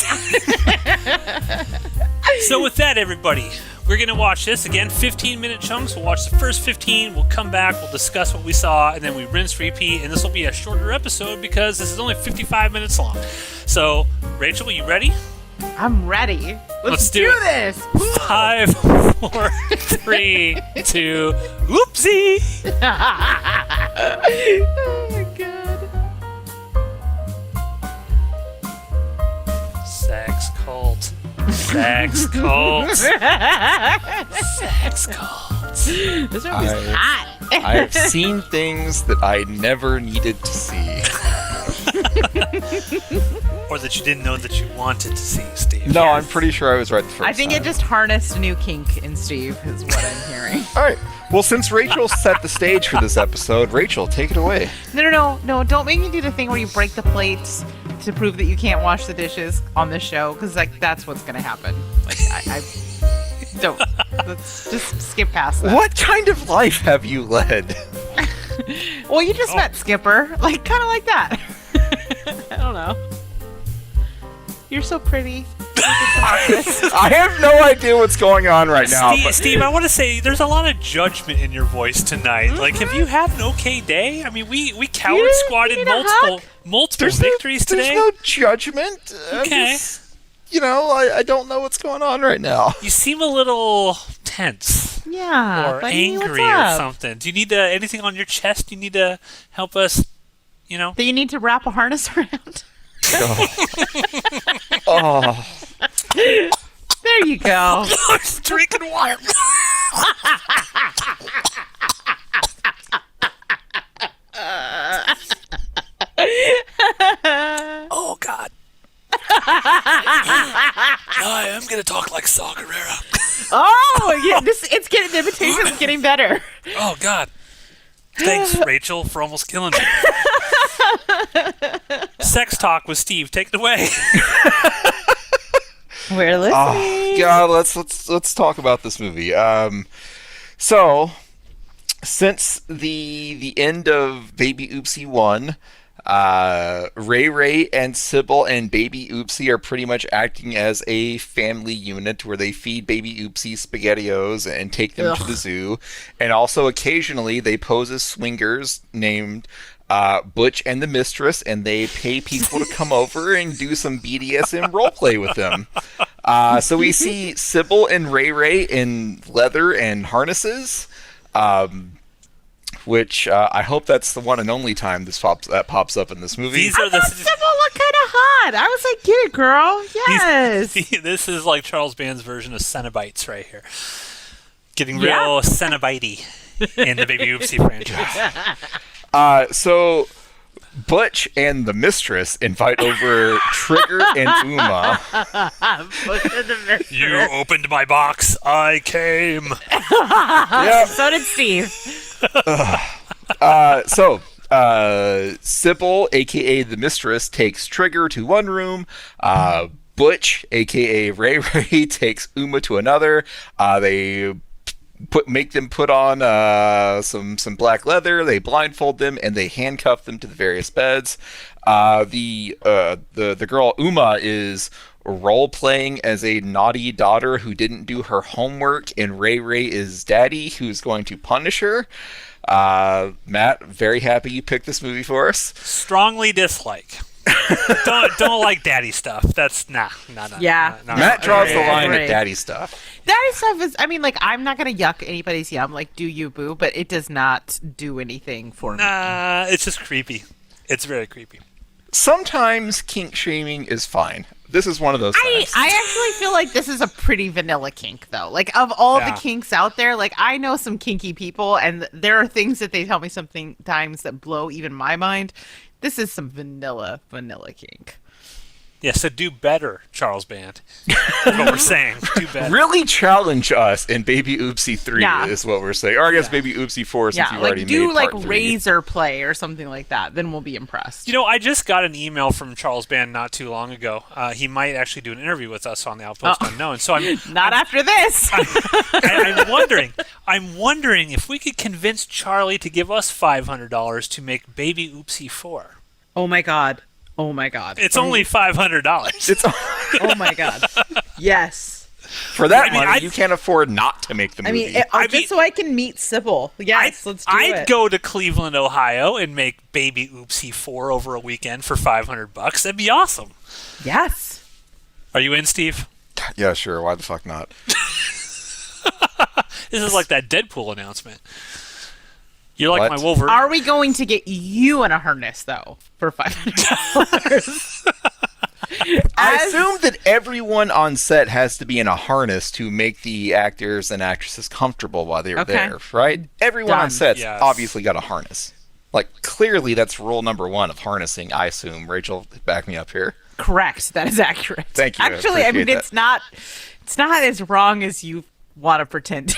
[SPEAKER 3] So with that, everybody, we're going to watch this again, 15-minute chunks. We'll watch the first 15. We'll come back. We'll discuss what we saw, and then we rinse, repeat. And this will be a shorter episode because this is only 55 minutes long. So, Rachel, you ready?
[SPEAKER 1] I'm ready. Let's do this.
[SPEAKER 3] 5, 4, 3, 2, oopsie.
[SPEAKER 1] Oh my god.
[SPEAKER 3] Sex cult. Sex cult. Sex cult.
[SPEAKER 1] This movie's hot.
[SPEAKER 13] I have seen things that I never needed to see.
[SPEAKER 3] Or that you didn't know that you wanted to see, Steve.
[SPEAKER 2] No, I'm pretty sure I was right the first time.
[SPEAKER 14] I think it just harnessed a new kink in Steve, is what I'm hearing.
[SPEAKER 2] All right. Well, since Rachel set the stage for this episode, Rachel, take it away.
[SPEAKER 14] No, don't make me do the thing where you break the plates to prove that you can't wash the dishes on this show, because like that's what's gonna happen. Like I don't. Let's just skip past that.
[SPEAKER 2] What kind of life have you led?
[SPEAKER 14] Well, you just met Skipper, like kind of like that. I don't know. You're so pretty.
[SPEAKER 2] I have no idea what's going on right now.
[SPEAKER 3] Steve, I want to say there's a lot of judgment in your voice tonight. Mm-hmm. Like, have you had an okay day? I mean, we coward squatted multiple victories today.
[SPEAKER 2] There's no judgment.
[SPEAKER 3] Okay.
[SPEAKER 2] I don't know what's going on right now.
[SPEAKER 3] You seem a little tense.
[SPEAKER 14] Yeah.
[SPEAKER 3] Or angry or something. Do you need anything on your chest? Do you need to help us,
[SPEAKER 14] Do you need to wrap a harness around?
[SPEAKER 2] Oh.
[SPEAKER 14] There you go.
[SPEAKER 3] I'm just drinking water. Oh, God. I am going to talk like Saga.
[SPEAKER 14] Oh, yeah. The invitation's getting better.
[SPEAKER 3] Oh, God. Thanks, Rachel, for almost killing me. Sex Talk with Steve. Take it away.
[SPEAKER 14] We're listening.
[SPEAKER 2] Oh, God, let's talk about this movie. So, since the end of Baby Oopsie 1, Ray Ray and Sybil and Baby Oopsie are pretty much acting as a family unit where they feed Baby Oopsie SpaghettiOs and take them to the zoo. And also occasionally they pose as swingers named Butch and the Mistress, and they pay people to come over and do some BDSM roleplay with them. So we see Sybil and Ray Ray in leather and harnesses. Which I hope that's the one and only time that pops up in this movie.
[SPEAKER 14] Sybil look kind of hot. I was like, get it, girl. Yes.
[SPEAKER 3] This is like Charles Band's version of Cenobites right here. Getting real Cenobite in the Baby Oopsie franchise.
[SPEAKER 2] So Butch and the Mistress invite over Trigger and Uma.
[SPEAKER 3] You opened my box. I came.
[SPEAKER 14] Yep. So did Steve.
[SPEAKER 2] Sybil, a.k.a. the Mistress, takes Trigger to one room. Butch, a.k.a. Ray Ray, takes Uma to another. They make them put on some black leather. They blindfold them and they handcuff them to the various beds. The girl Uma is role playing as a naughty daughter who didn't do her homework, and Ray Ray is daddy who's going to punish her. Matt, very happy you picked this movie for us.
[SPEAKER 3] Strongly dislike. don't like daddy stuff. That's nah.
[SPEAKER 14] Yeah.
[SPEAKER 2] Matt draws the line at daddy stuff.
[SPEAKER 14] Daddy stuff is, I mean, like, I'm not going to yuck anybody's yum, like, do you, boo, but it does not do anything for me.
[SPEAKER 3] It's just creepy. It's very creepy.
[SPEAKER 2] Sometimes kink shaming is fine. This is one of those times.
[SPEAKER 14] I actually feel like this is a pretty vanilla kink, though. Like, of all the kinks out there, like, I know some kinky people, and there are things that they tell me sometimes that blow even my mind. This is some vanilla kink.
[SPEAKER 3] Yeah, so do better, Charles Band. That's what we're saying. Do better.
[SPEAKER 2] Really challenge us in Baby Oopsie 3 is what we're saying. Or I guess Baby Oopsie 4 since you've already made
[SPEAKER 14] do like
[SPEAKER 2] part 3.
[SPEAKER 14] razor play or something like that. Then we'll be impressed.
[SPEAKER 3] I just got an email from Charles Band not too long ago. He might actually do an interview with us on the Outpost Unknown. So
[SPEAKER 14] after this.
[SPEAKER 3] I'm wondering if we could convince Charlie to give us $500 to make Baby Oopsie 4.
[SPEAKER 14] Oh my God.
[SPEAKER 3] It's only $500.
[SPEAKER 14] Oh my God. Yes.
[SPEAKER 2] For that money, you can't afford not to make the movie.
[SPEAKER 14] Just so I can meet Sybil. Yes, let's do it.
[SPEAKER 3] I'd go to Cleveland, Ohio, and make Baby Oopsie 4 over a weekend for $500. That'd be awesome.
[SPEAKER 14] Yes.
[SPEAKER 3] Are you in, Steve?
[SPEAKER 2] Yeah, sure. Why the fuck not?
[SPEAKER 3] This is like that Deadpool announcement. You're like my Wolverine.
[SPEAKER 14] Are we going to get you in a harness, though, for $500?
[SPEAKER 2] I assume that everyone on set has to be in a harness to make the actors and actresses comfortable while they're there, right? Everyone on set's obviously got a harness. Like, clearly that's rule number 1 of harnessing, I assume. Rachel, back me up here.
[SPEAKER 14] correct. That is accurate.
[SPEAKER 2] Thank you.
[SPEAKER 14] Actually, I mean,
[SPEAKER 2] that.
[SPEAKER 14] it's not as wrong as you want to pretend.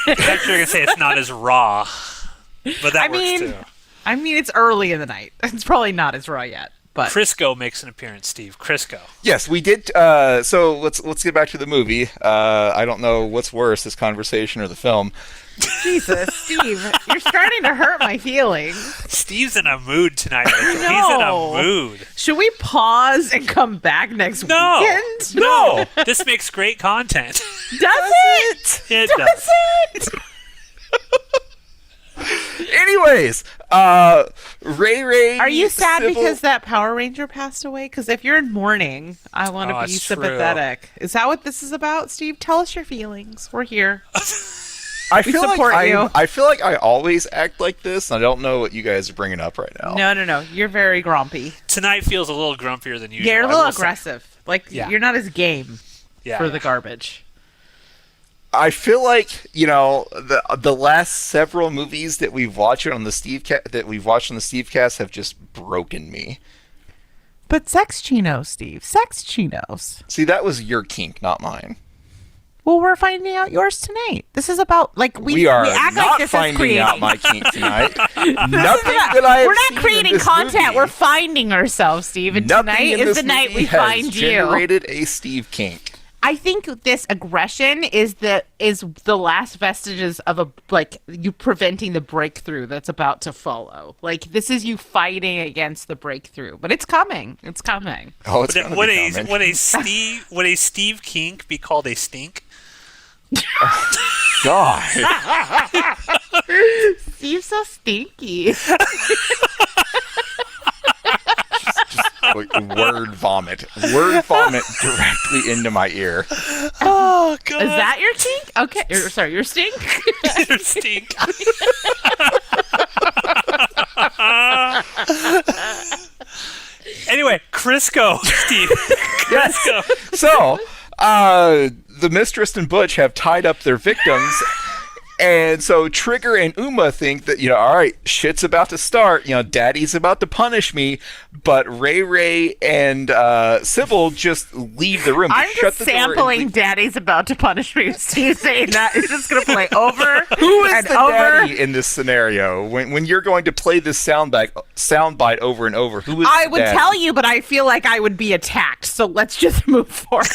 [SPEAKER 3] I thought you were gonna say it's not as raw, but that works too.
[SPEAKER 14] I mean, it's early in the night. It's probably not as raw yet. But
[SPEAKER 3] Crisco makes an appearance, Steve. Crisco.
[SPEAKER 13] Yes, we did. So let's get back to the movie. I don't know what's worse, this conversation or the film.
[SPEAKER 14] Jesus, Steve, you're starting to hurt my feelings.
[SPEAKER 3] Steve's in a mood tonight. He's in a mood.
[SPEAKER 14] Should we pause and come back next weekend?
[SPEAKER 3] No. This makes great content.
[SPEAKER 14] Does it?
[SPEAKER 3] It does.
[SPEAKER 14] It?
[SPEAKER 13] Anyways, Ray.
[SPEAKER 14] Are you sad
[SPEAKER 13] Sybil...
[SPEAKER 14] because that Power Ranger passed away? Because if you're in mourning, I want to be sympathetic.
[SPEAKER 3] True.
[SPEAKER 14] Is that what this is about, Steve? Tell us your feelings. We're here.
[SPEAKER 13] I feel like I always act like this. And I don't know what you guys are bringing up right now.
[SPEAKER 14] No. You're very grumpy.
[SPEAKER 3] Tonight feels a little grumpier than usual.
[SPEAKER 14] Yeah, you're a little aggressive. Like you're not as game for the garbage.
[SPEAKER 13] I feel like the last several movies that we've watched on the Stevecast have just broken me.
[SPEAKER 14] But sex chinos, Steve. Sex chinos.
[SPEAKER 13] See, that was your kink, not mine.
[SPEAKER 14] Well, we're finding out yours tonight. This is about
[SPEAKER 13] we are
[SPEAKER 14] act
[SPEAKER 13] not
[SPEAKER 14] like this
[SPEAKER 13] finding out my kink tonight. Nothing
[SPEAKER 14] We're not creating content.
[SPEAKER 13] Movie.
[SPEAKER 14] We're finding ourselves, Steve. And
[SPEAKER 13] Nothing
[SPEAKER 14] tonight
[SPEAKER 13] in
[SPEAKER 14] is
[SPEAKER 13] this
[SPEAKER 14] the night
[SPEAKER 13] movie
[SPEAKER 14] we find
[SPEAKER 13] has
[SPEAKER 14] you.
[SPEAKER 13] Generated a Steve kink.
[SPEAKER 14] I think this aggression is the last vestiges of you preventing the breakthrough that's about to follow. Like this is you fighting against the breakthrough, but it's coming. It's coming.
[SPEAKER 13] Oh, it's coming.
[SPEAKER 3] Would a Steve kink be called a stink?
[SPEAKER 13] God.
[SPEAKER 14] Steve's so stinky.
[SPEAKER 13] Word vomit directly into my ear.
[SPEAKER 3] Oh God!
[SPEAKER 14] Is that your kink? Okay, sorry, your stink.
[SPEAKER 3] Your stink. Anyway, Crisco, Steve. Crisco.
[SPEAKER 13] So, the mistress and Butch have tied up their victims. And so Trigger and Uma think that, all right, shit's about to start. Daddy's about to punish me. But Ray and Sybil just leave the room.
[SPEAKER 14] I'm just sampling Daddy's about to punish me. Steve saying that is just going to play over
[SPEAKER 13] Who is
[SPEAKER 14] and
[SPEAKER 13] the
[SPEAKER 14] over.
[SPEAKER 13] daddy in this scenario? When you're going to play this soundbite over and over, who is
[SPEAKER 14] I
[SPEAKER 13] the
[SPEAKER 14] would
[SPEAKER 13] daddy?
[SPEAKER 14] tell you, but I feel like I would be attacked. So let's just move forward.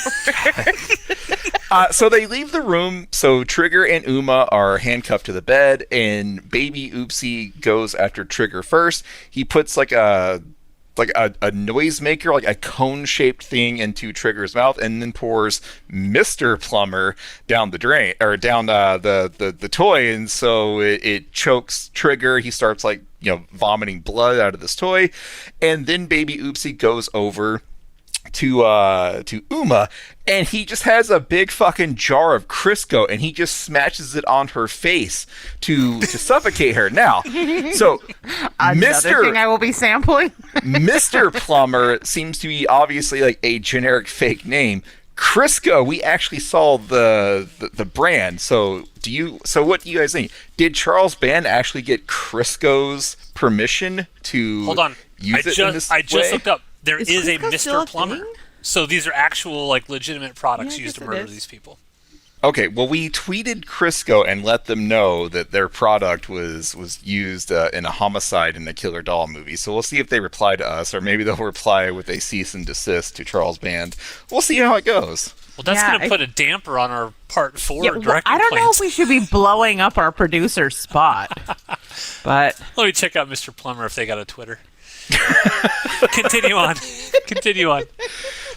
[SPEAKER 13] So they leave the room. So Trigger and Uma are handcuffed to the bed, and baby Oopsie goes after Trigger first. He puts like a noisemaker, like a cone-shaped thing into Trigger's mouth, and then pours Mr. Plumber down the drain, or down the toy, and so it chokes Trigger. He starts vomiting blood out of this toy, and then baby Oopsie goes over to Uma, and he just has a big fucking jar of Crisco, and he just smashes it on her face to suffocate her. Now, so
[SPEAKER 14] Another thing I will be sampling.
[SPEAKER 13] Mr. Plumber seems to be obviously like a generic fake name. Crisco, we actually saw the brand. So what do you guys think? Did Charles Band actually get Crisco's permission to
[SPEAKER 3] Hold on.
[SPEAKER 13] use it in this
[SPEAKER 3] I just
[SPEAKER 13] way?
[SPEAKER 3] looked up. There is a
[SPEAKER 14] Crisco still
[SPEAKER 3] Mr.
[SPEAKER 14] a
[SPEAKER 3] Plumber.
[SPEAKER 14] thing?
[SPEAKER 3] So these are actual legitimate products
[SPEAKER 14] Yeah, I
[SPEAKER 3] used to
[SPEAKER 14] guess it
[SPEAKER 3] murder
[SPEAKER 14] is.
[SPEAKER 3] these people.
[SPEAKER 13] Okay, well, we tweeted Crisco and let them know that their product was used in a homicide in the Killer Doll movie. So we'll see if they reply to us, or maybe they'll reply with a cease and desist to Charles Band. We'll see how it goes.
[SPEAKER 3] Well, that's going to put a damper on our Part 4 directing
[SPEAKER 14] I don't know
[SPEAKER 3] plans.
[SPEAKER 14] if we should be blowing up our producer's spot, but
[SPEAKER 3] Let me check out Mr. Plumber if they got a Twitter. Continue on.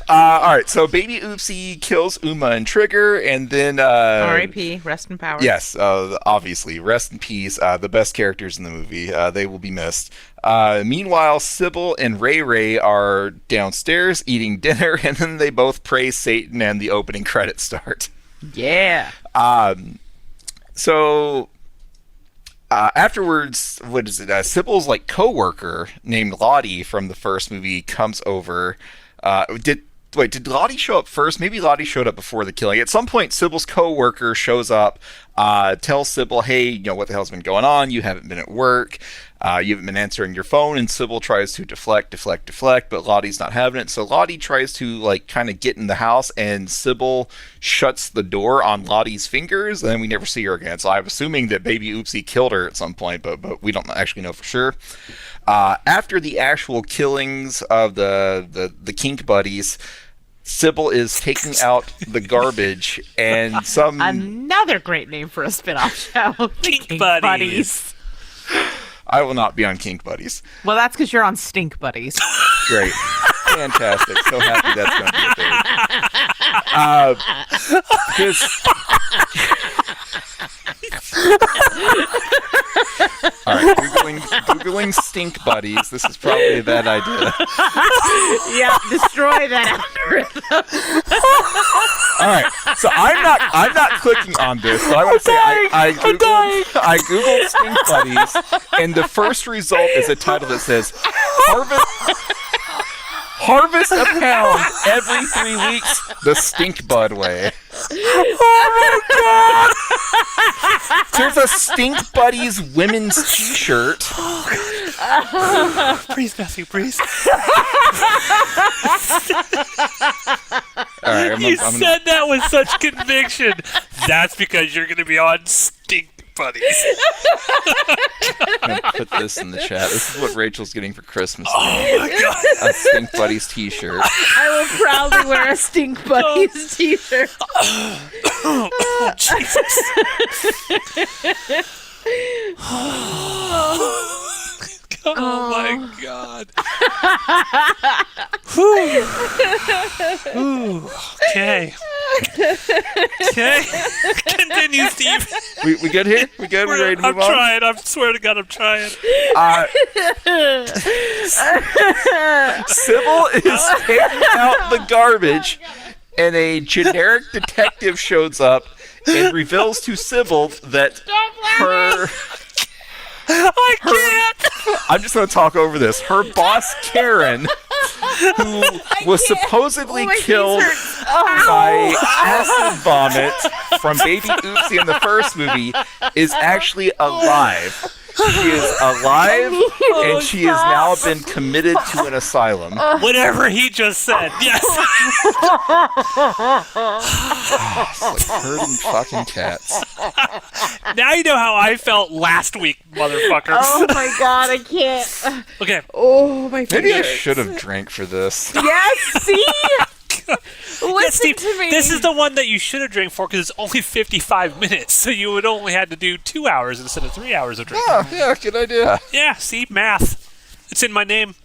[SPEAKER 13] All right, so baby Oopsie kills Uma and Trigger, and then
[SPEAKER 14] R.I.P. Rest in power.
[SPEAKER 13] Yes, obviously, rest in peace. The best characters in the movie, they will be missed. Meanwhile, Sybil and Ray are downstairs eating dinner, and then they both praise Satan, and the opening credits start.
[SPEAKER 14] Yeah.
[SPEAKER 13] So afterwards, what is it? Sybil's coworker named Lottie from the first movie comes over. Did Lottie show up first? Maybe Lottie showed up before the killing. At some point, Sybil's co-worker shows up, tells Sybil, hey, what the hell's been going on? You haven't been at work. You haven't been answering your phone, and Sybil tries to deflect, but Lottie's not having it. So Lottie tries to like kind of get in the house, and Sybil shuts the door on Lottie's fingers, and then we never see her again. So I'm assuming that baby Oopsie killed her at some point, but we don't actually know for sure. After the actual killings of the kink buddies, Sybil is taking out the garbage, and
[SPEAKER 14] another great name for a spin-off show.
[SPEAKER 3] Kink Buddies.
[SPEAKER 13] I will not be on Kink Buddies.
[SPEAKER 14] Well, that's because you're on Stink Buddies.
[SPEAKER 13] Great. Fantastic. So happy that's going to be a thing. All right, Googling Stink Buddies. This is probably a bad idea.
[SPEAKER 14] Yeah, destroy that algorithm.
[SPEAKER 13] All right, so I'm not clicking on this. So I want to say I googled Stink Buddies, and the first result is a title that says Harvest a pound every 3 weeks the Stink Bud way. Oh my god! There's a Stink Buddies women's t-shirt.
[SPEAKER 3] Breeze, Matthew, breeze.
[SPEAKER 13] All right,
[SPEAKER 3] You said that with such conviction. That's because you're going to be on Stink Buddies.
[SPEAKER 13] I'm going to put this in the chat. This is what Rachel's getting for Christmas.
[SPEAKER 3] Oh my god.
[SPEAKER 13] A Stink Buddies t-shirt.
[SPEAKER 14] I will proudly wear a Stink Buddies t-shirt.
[SPEAKER 3] Oh, Jesus. Oh my god. Ooh, okay. Okay. Continue, Steve.
[SPEAKER 13] We good here? We good? We ready to move on?
[SPEAKER 3] I'm trying. I swear to God, I'm trying.
[SPEAKER 13] Sybil is taking out the garbage, and a generic detective shows up and reveals to Sybil that her...
[SPEAKER 3] I can't!
[SPEAKER 13] I'm just going to talk over this. Her boss, Karen, who was supposedly killed by acid vomit from Baby Oopsie in the first movie, is actually alive. She is alive, and she has now been committed to an asylum.
[SPEAKER 3] Whatever he just said, yes.
[SPEAKER 13] It's like herding fucking cats.
[SPEAKER 3] Now you know how I felt last week, motherfuckers.
[SPEAKER 14] Oh my god, I can't.
[SPEAKER 3] Okay.
[SPEAKER 14] Oh my god.
[SPEAKER 13] Maybe I should have drank for this.
[SPEAKER 14] Yes, see? Listen
[SPEAKER 3] Steve,
[SPEAKER 14] to me.
[SPEAKER 3] this is the one that you should have drank for because it's only 55 minutes, so you would only had to do 2 hours instead of 3 hours of drinking.
[SPEAKER 13] Yeah, good idea.
[SPEAKER 3] Yeah, see, math. It's in my name.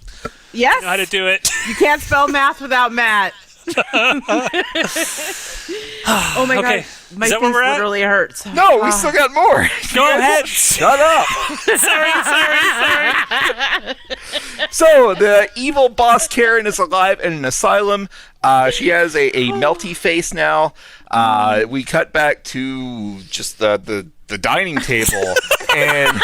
[SPEAKER 14] Yes.
[SPEAKER 3] I know how to do it.
[SPEAKER 14] You can't spell math without Matt. Oh my god, my
[SPEAKER 3] Is that where
[SPEAKER 14] face
[SPEAKER 3] we're at?
[SPEAKER 14] literally hurts.
[SPEAKER 13] No, we still got more.
[SPEAKER 3] Go ahead.
[SPEAKER 13] Shut up.
[SPEAKER 3] sorry.
[SPEAKER 13] So the evil boss Karen is alive in an asylum. She has a melty face now. We cut back to just the dining table, and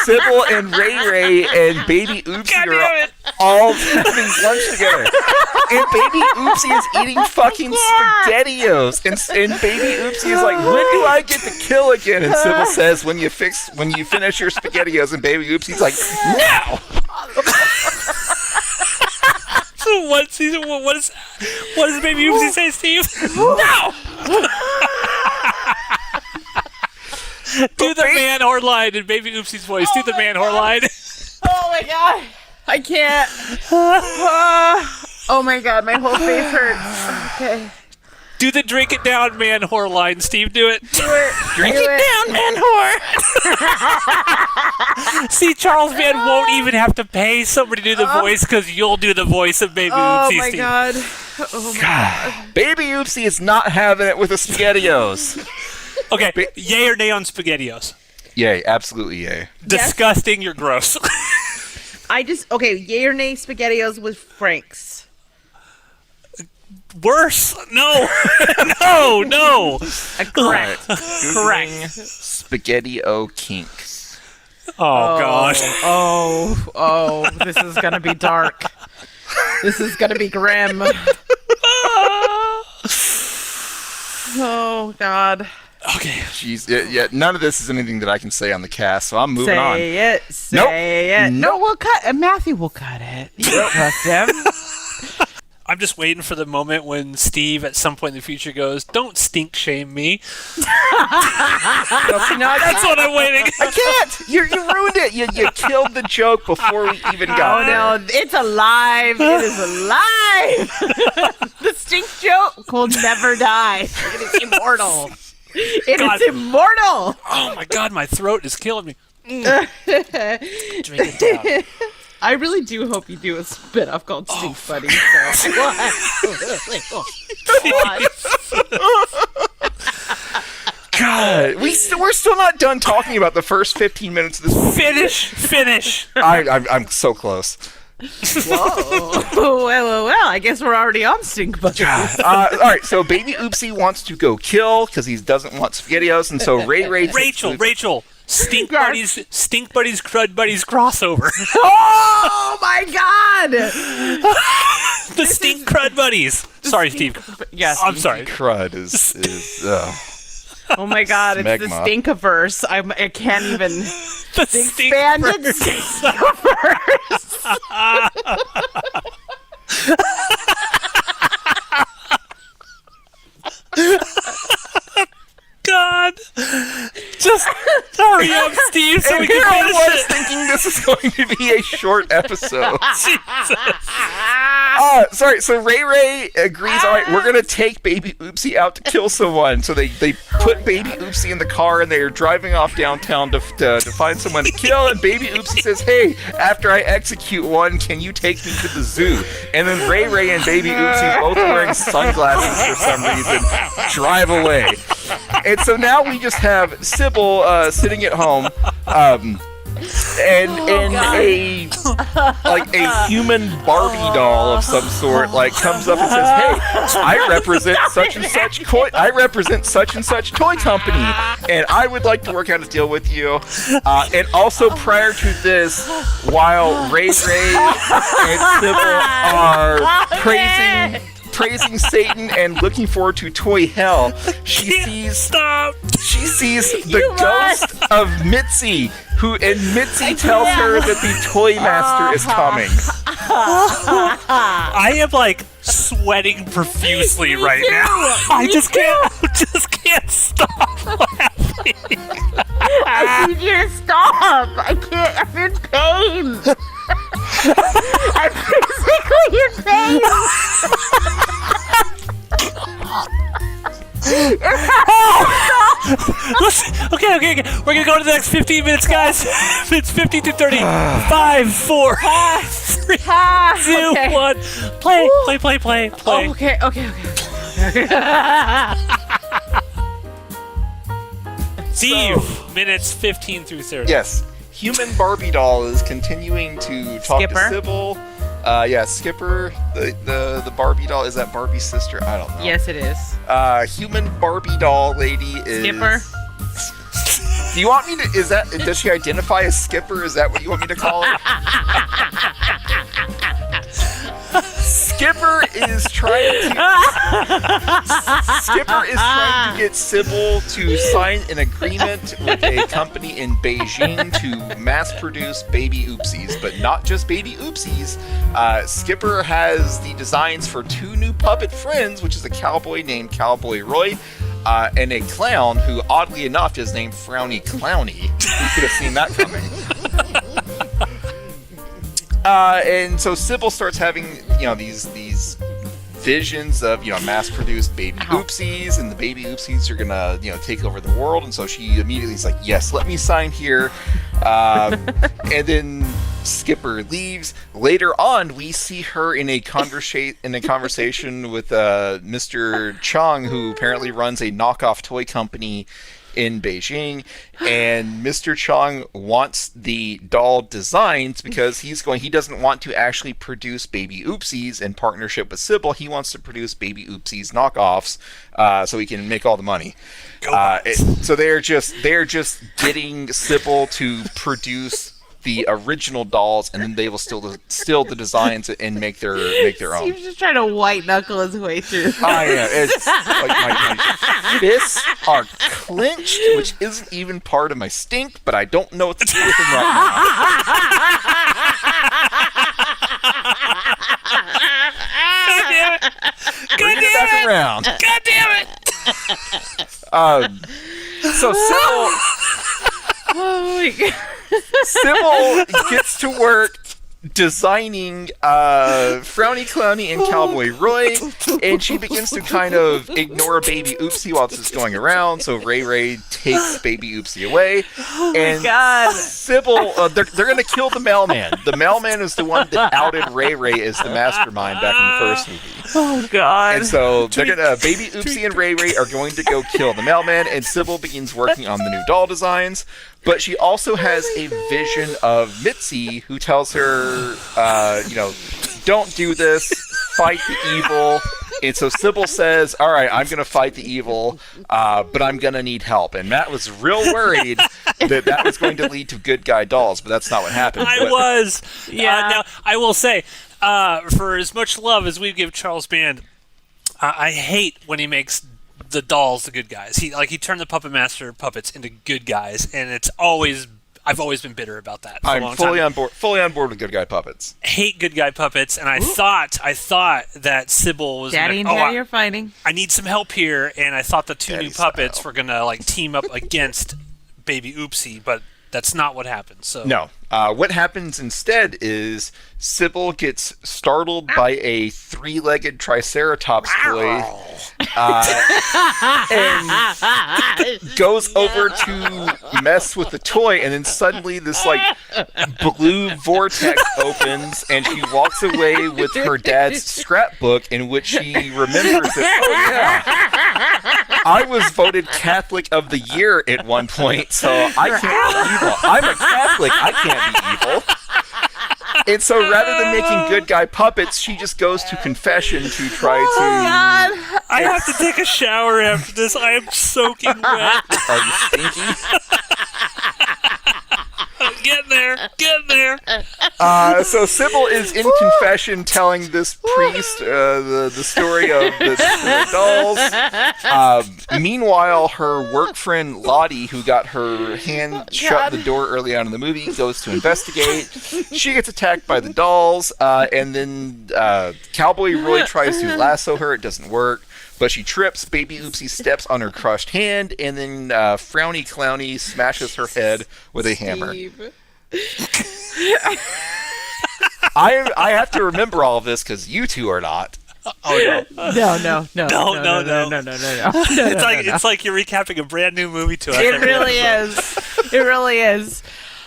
[SPEAKER 13] Sybil and Ray and Baby Oopsie are all having lunch together. And Baby Oopsie is eating fucking SpaghettiOs, and Baby Oopsie is like, "When do I get to kill again?" And Sybil says, "When you finish your SpaghettiOs." And Baby Oopsie's like, "Now."
[SPEAKER 3] So what does Baby Oopsie say, Steve? No. Do the man whore line in Baby Oopsie's voice. Do the man whore line.
[SPEAKER 14] Oh my god, I can't. Oh my god, my whole face hurts. Okay.
[SPEAKER 3] Do the drink it down man whore line, Steve. Do it.
[SPEAKER 14] Do it.
[SPEAKER 3] Drink it down, man whore. See, Charles Van won't even have to pay somebody to do the voice because you'll do the voice of Baby Oopsie,
[SPEAKER 14] my
[SPEAKER 3] Steve.
[SPEAKER 14] god. Oh my god.
[SPEAKER 13] Baby Oopsie is not having it with the SpaghettiOs.
[SPEAKER 3] Okay, yay or nay on SpaghettiOs?
[SPEAKER 13] Yay, absolutely yay.
[SPEAKER 3] Disgusting, you're gross.
[SPEAKER 14] Okay, yay or nay SpaghettiOs with Frank's.
[SPEAKER 3] Worse? No. No.
[SPEAKER 14] Correct. Correct.
[SPEAKER 13] SpaghettiO kinks.
[SPEAKER 3] Oh gosh.
[SPEAKER 14] Oh, this is gonna be dark. This is gonna be grim. Oh god.
[SPEAKER 3] Okay.
[SPEAKER 13] Jeez, yeah, none of this is anything that I can say on the cast, so I'm moving on.
[SPEAKER 14] Say it. No, we'll cut. Matthew will cut it. You don't trust him.
[SPEAKER 3] I'm just waiting for the moment when Steve, at some point in the future, goes, "Don't stink shame me."
[SPEAKER 13] That's what I'm waiting. I can't. You ruined it. You killed the joke before we even got there.
[SPEAKER 14] Oh no, it's alive. It is alive. The stink joke will never die. It is immortal. It is immortal.
[SPEAKER 3] Oh my god, my throat is killing me.
[SPEAKER 14] Drink it down. I really do hope you do a spin-off called Stink Buddy. So
[SPEAKER 13] God, we're still not done talking about the first 15 minutes of this movie.
[SPEAKER 3] Finish.
[SPEAKER 13] I'm so close.
[SPEAKER 14] Whoa. Well, I guess we're already on Stink Buddy.
[SPEAKER 13] All right, so Baby Oopsie wants to go kill because he doesn't want SpaghettiOs, and so Ray.
[SPEAKER 3] Rachel. Stink Buddies, Crud Buddies crossover.
[SPEAKER 14] Oh my god!
[SPEAKER 3] The Stink Crud Buddies. Sorry, Steve.
[SPEAKER 14] Yes,
[SPEAKER 3] I'm sorry.
[SPEAKER 13] Crud is
[SPEAKER 14] oh my god, it's the Stinkiverse. I can't even.
[SPEAKER 3] The
[SPEAKER 14] expanded Stinkiverse.
[SPEAKER 3] God, just hurry up, Steve, so we can finish it.
[SPEAKER 13] Thinking this is going to be a short episode. Sorry, so Ray agrees, all right, we're going to take Baby Oopsie out to kill someone. So they put Baby Oopsie in the car, and they are driving off downtown to find someone to kill, and Baby Oopsie says, hey, after I execute one, can you take me to the zoo? And then Ray and Baby Oopsie, both wearing sunglasses for some reason, drive away. And so now we just have Sybil sitting at home, and a human Barbie doll of some sort comes up and says, "Hey, I represent such and such toy company, and I would like to work out a deal with you." And also, prior to this, while Ray and Sybil are praising Satan and looking forward to toy hell, she sees the ghost of Mitzi, Mitzi tells her that the toy master is coming.
[SPEAKER 3] I am sweating profusely right now. I just can't stop laughing.
[SPEAKER 12] I need you to stop. I can't. I'm in pain. I'm physically in pain.
[SPEAKER 3] Okay. We're gonna go to the next 15 minutes, guys. It's 15 to 30. 5, 4, 3, 2, 1. Play.
[SPEAKER 14] Oh, okay.
[SPEAKER 3] Steve, minutes 15 through 30.
[SPEAKER 13] Yes. Human Barbie doll is continuing to talk to Sybil. Skipper, the Barbie doll. Is that Barbie's sister? I don't know.
[SPEAKER 14] Yes, it is.
[SPEAKER 13] Human Barbie doll lady is...
[SPEAKER 14] Skipper?
[SPEAKER 13] Do you want me to... Does she identify as Skipper? Is that what you want me to call her? Skipper is trying to get Sybil to sign an agreement with a company in Beijing to mass produce Baby Oopsies, but not just Baby Oopsies. Skipper has the designs for 2 new puppet friends, which is a cowboy named Cowboy Roy, and a clown who, oddly enough, is named Frowny Clowny. Who could have seen that coming? And so Sybil starts having, these visions of, mass-produced Baby Oopsies, and the Baby Oopsies are gonna, take over the world. And so she immediately is like, "Yes, let me sign here." And then Skipper leaves. Later on, we see her in a conversation with Mr. Chung, who apparently runs a knockoff toy company in Beijing, and Mr. Chung wants the doll designs because he doesn't want to actually produce Baby Oopsies in partnership with Sybil. He wants to produce Baby Oopsies knockoffs so he can make all the money. So they're just getting Sybil to produce the original dolls, and then they will steal the designs and make their own.
[SPEAKER 14] Steve's just trying to white knuckle his way through.
[SPEAKER 13] Oh yeah, it's like my fists are clenched, which isn't even part of my stink, but I don't know what to do with them right now.
[SPEAKER 3] God damn it!
[SPEAKER 13] Back around.
[SPEAKER 3] God damn it!
[SPEAKER 13] So Sybil.
[SPEAKER 14] Oh my god.
[SPEAKER 13] Sybil gets to work designing Frowny Clowny and Cowboy Roy, and she begins to kind of ignore Baby Oopsie while this is going around, so Ray Ray takes Baby Oopsie away.
[SPEAKER 14] Oh
[SPEAKER 13] and
[SPEAKER 14] my god.
[SPEAKER 13] Sybil, they're going to kill the mailman. The mailman is the one that outed Ray Ray as the mastermind back in the first movie.
[SPEAKER 14] Oh god.
[SPEAKER 13] And so they're gonna Baby Oopsie and Ray Ray are going to go kill the mailman, and Sybil begins working on the new doll designs. But she also has a vision of Mitzi, who tells her, don't do this, fight the evil. And so Sybil says, all right, I'm going to fight the evil, but I'm going to need help. And Matt was real worried that was going to lead to good guy dolls, but that's not what happened.
[SPEAKER 3] Yeah. Now, I will say, for as much love as we give Charles Band, I hate when he makes the dolls the good guys. He turned the Puppet Master puppets into good guys, and I've always been bitter about that.
[SPEAKER 13] I'm fully on board with good guy puppets.
[SPEAKER 3] Hate good guy puppets, and I thought that Sybil was
[SPEAKER 14] Daddy and Daddy are fighting.
[SPEAKER 3] I need some help here, and I thought the two new puppets were gonna team up against Baby Oopsie, but that's not what happened. So
[SPEAKER 13] no. What happens instead is Sybil gets startled by a three-legged Triceratops toy and goes over to mess with the toy, and then suddenly this blue vortex opens, and she walks away with her dad's scrapbook in which she remembers that, I was voted Catholic of the Year at one point, so I can't be evil. I'm a Catholic. I can't be evil. And so rather than making good guy puppets, she just goes to confession to try to...
[SPEAKER 3] I have to take a shower after this. I am soaking wet.
[SPEAKER 13] Are you stinky?
[SPEAKER 3] Get there.
[SPEAKER 13] So Sybil is in confession telling this priest the story of the dolls. Meanwhile, her work friend Lottie, who got her hand shut the door early on in the movie, goes to investigate. She gets attacked by the dolls, and then Cowboy Roy tries to lasso her. It doesn't work. But she trips, Baby Oopsie steps on her crushed hand, and then Frowny Clowny smashes her head with a hammer. I have to remember all of this because you two are not.
[SPEAKER 3] Oh no!
[SPEAKER 14] No.
[SPEAKER 3] It's like you're recapping a brand new movie to us.
[SPEAKER 14] It really is. It really is.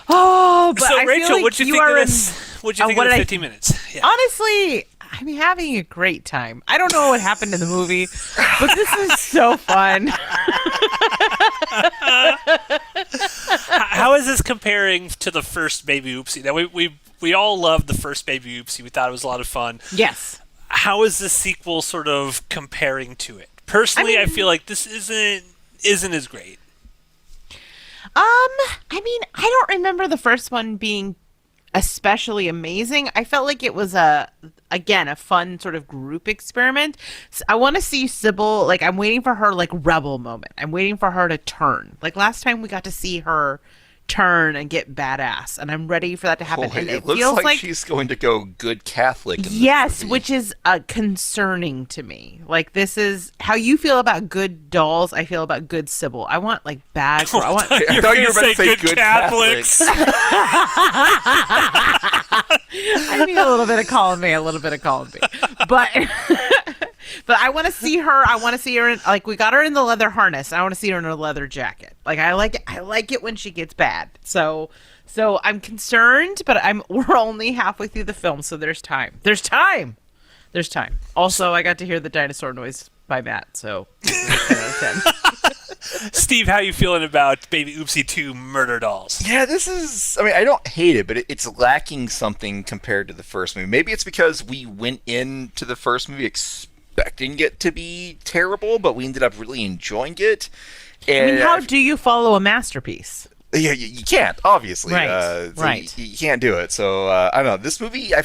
[SPEAKER 14] Oh, but
[SPEAKER 3] so
[SPEAKER 14] I
[SPEAKER 3] Rachel,
[SPEAKER 14] feel like
[SPEAKER 3] what'd you think of this? What'd you think of the 15 minutes? Yeah.
[SPEAKER 14] Honestly, I'm having a great time. I don't know what happened in the movie, but this is so fun.
[SPEAKER 3] How is this comparing to the first Baby Oopsie? Now we all loved the first Baby Oopsie. We thought it was a lot of fun.
[SPEAKER 14] Yes.
[SPEAKER 3] How is the sequel sort of comparing to it? Personally, I feel like this isn't as great.
[SPEAKER 14] I don't remember the first one being especially amazing. I felt like it was a fun sort of group experiment. So I want to see Sybil, I'm waiting for her rebel moment. I'm waiting for her to turn. Last time we got to see her turn and get badass, and I'm ready for that to happen. And
[SPEAKER 13] it looks
[SPEAKER 14] feels
[SPEAKER 13] like she's going to go good Catholic.
[SPEAKER 14] Yes, which is concerning to me. This is how you feel about good dolls. I feel about good Sybil. I want bad. I want.
[SPEAKER 3] I thought you were about to say good Catholics.
[SPEAKER 14] I need a little bit of column B, but. But I want to see her. I want to see her in, we got her in the leather harness. I want to see her in a leather jacket. I like it. I like it when she gets bad. So I'm concerned, but we're only halfway through the film, so there's time. There's time. Also, I got to hear the dinosaur noise by Matt, so 10 out of 10.
[SPEAKER 3] Steve, how you feeling about Baby Oopsie 2 Murder Dolls?
[SPEAKER 13] Yeah, this is... I don't hate it, but it's lacking something compared to the first movie. Maybe it's because we went into the first movie expecting it to be terrible, but we ended up really enjoying it. And
[SPEAKER 14] how do you follow a masterpiece?
[SPEAKER 13] Yeah, you can't, obviously.
[SPEAKER 14] Right. Right.
[SPEAKER 13] You can't do it. So I don't know. This movie, I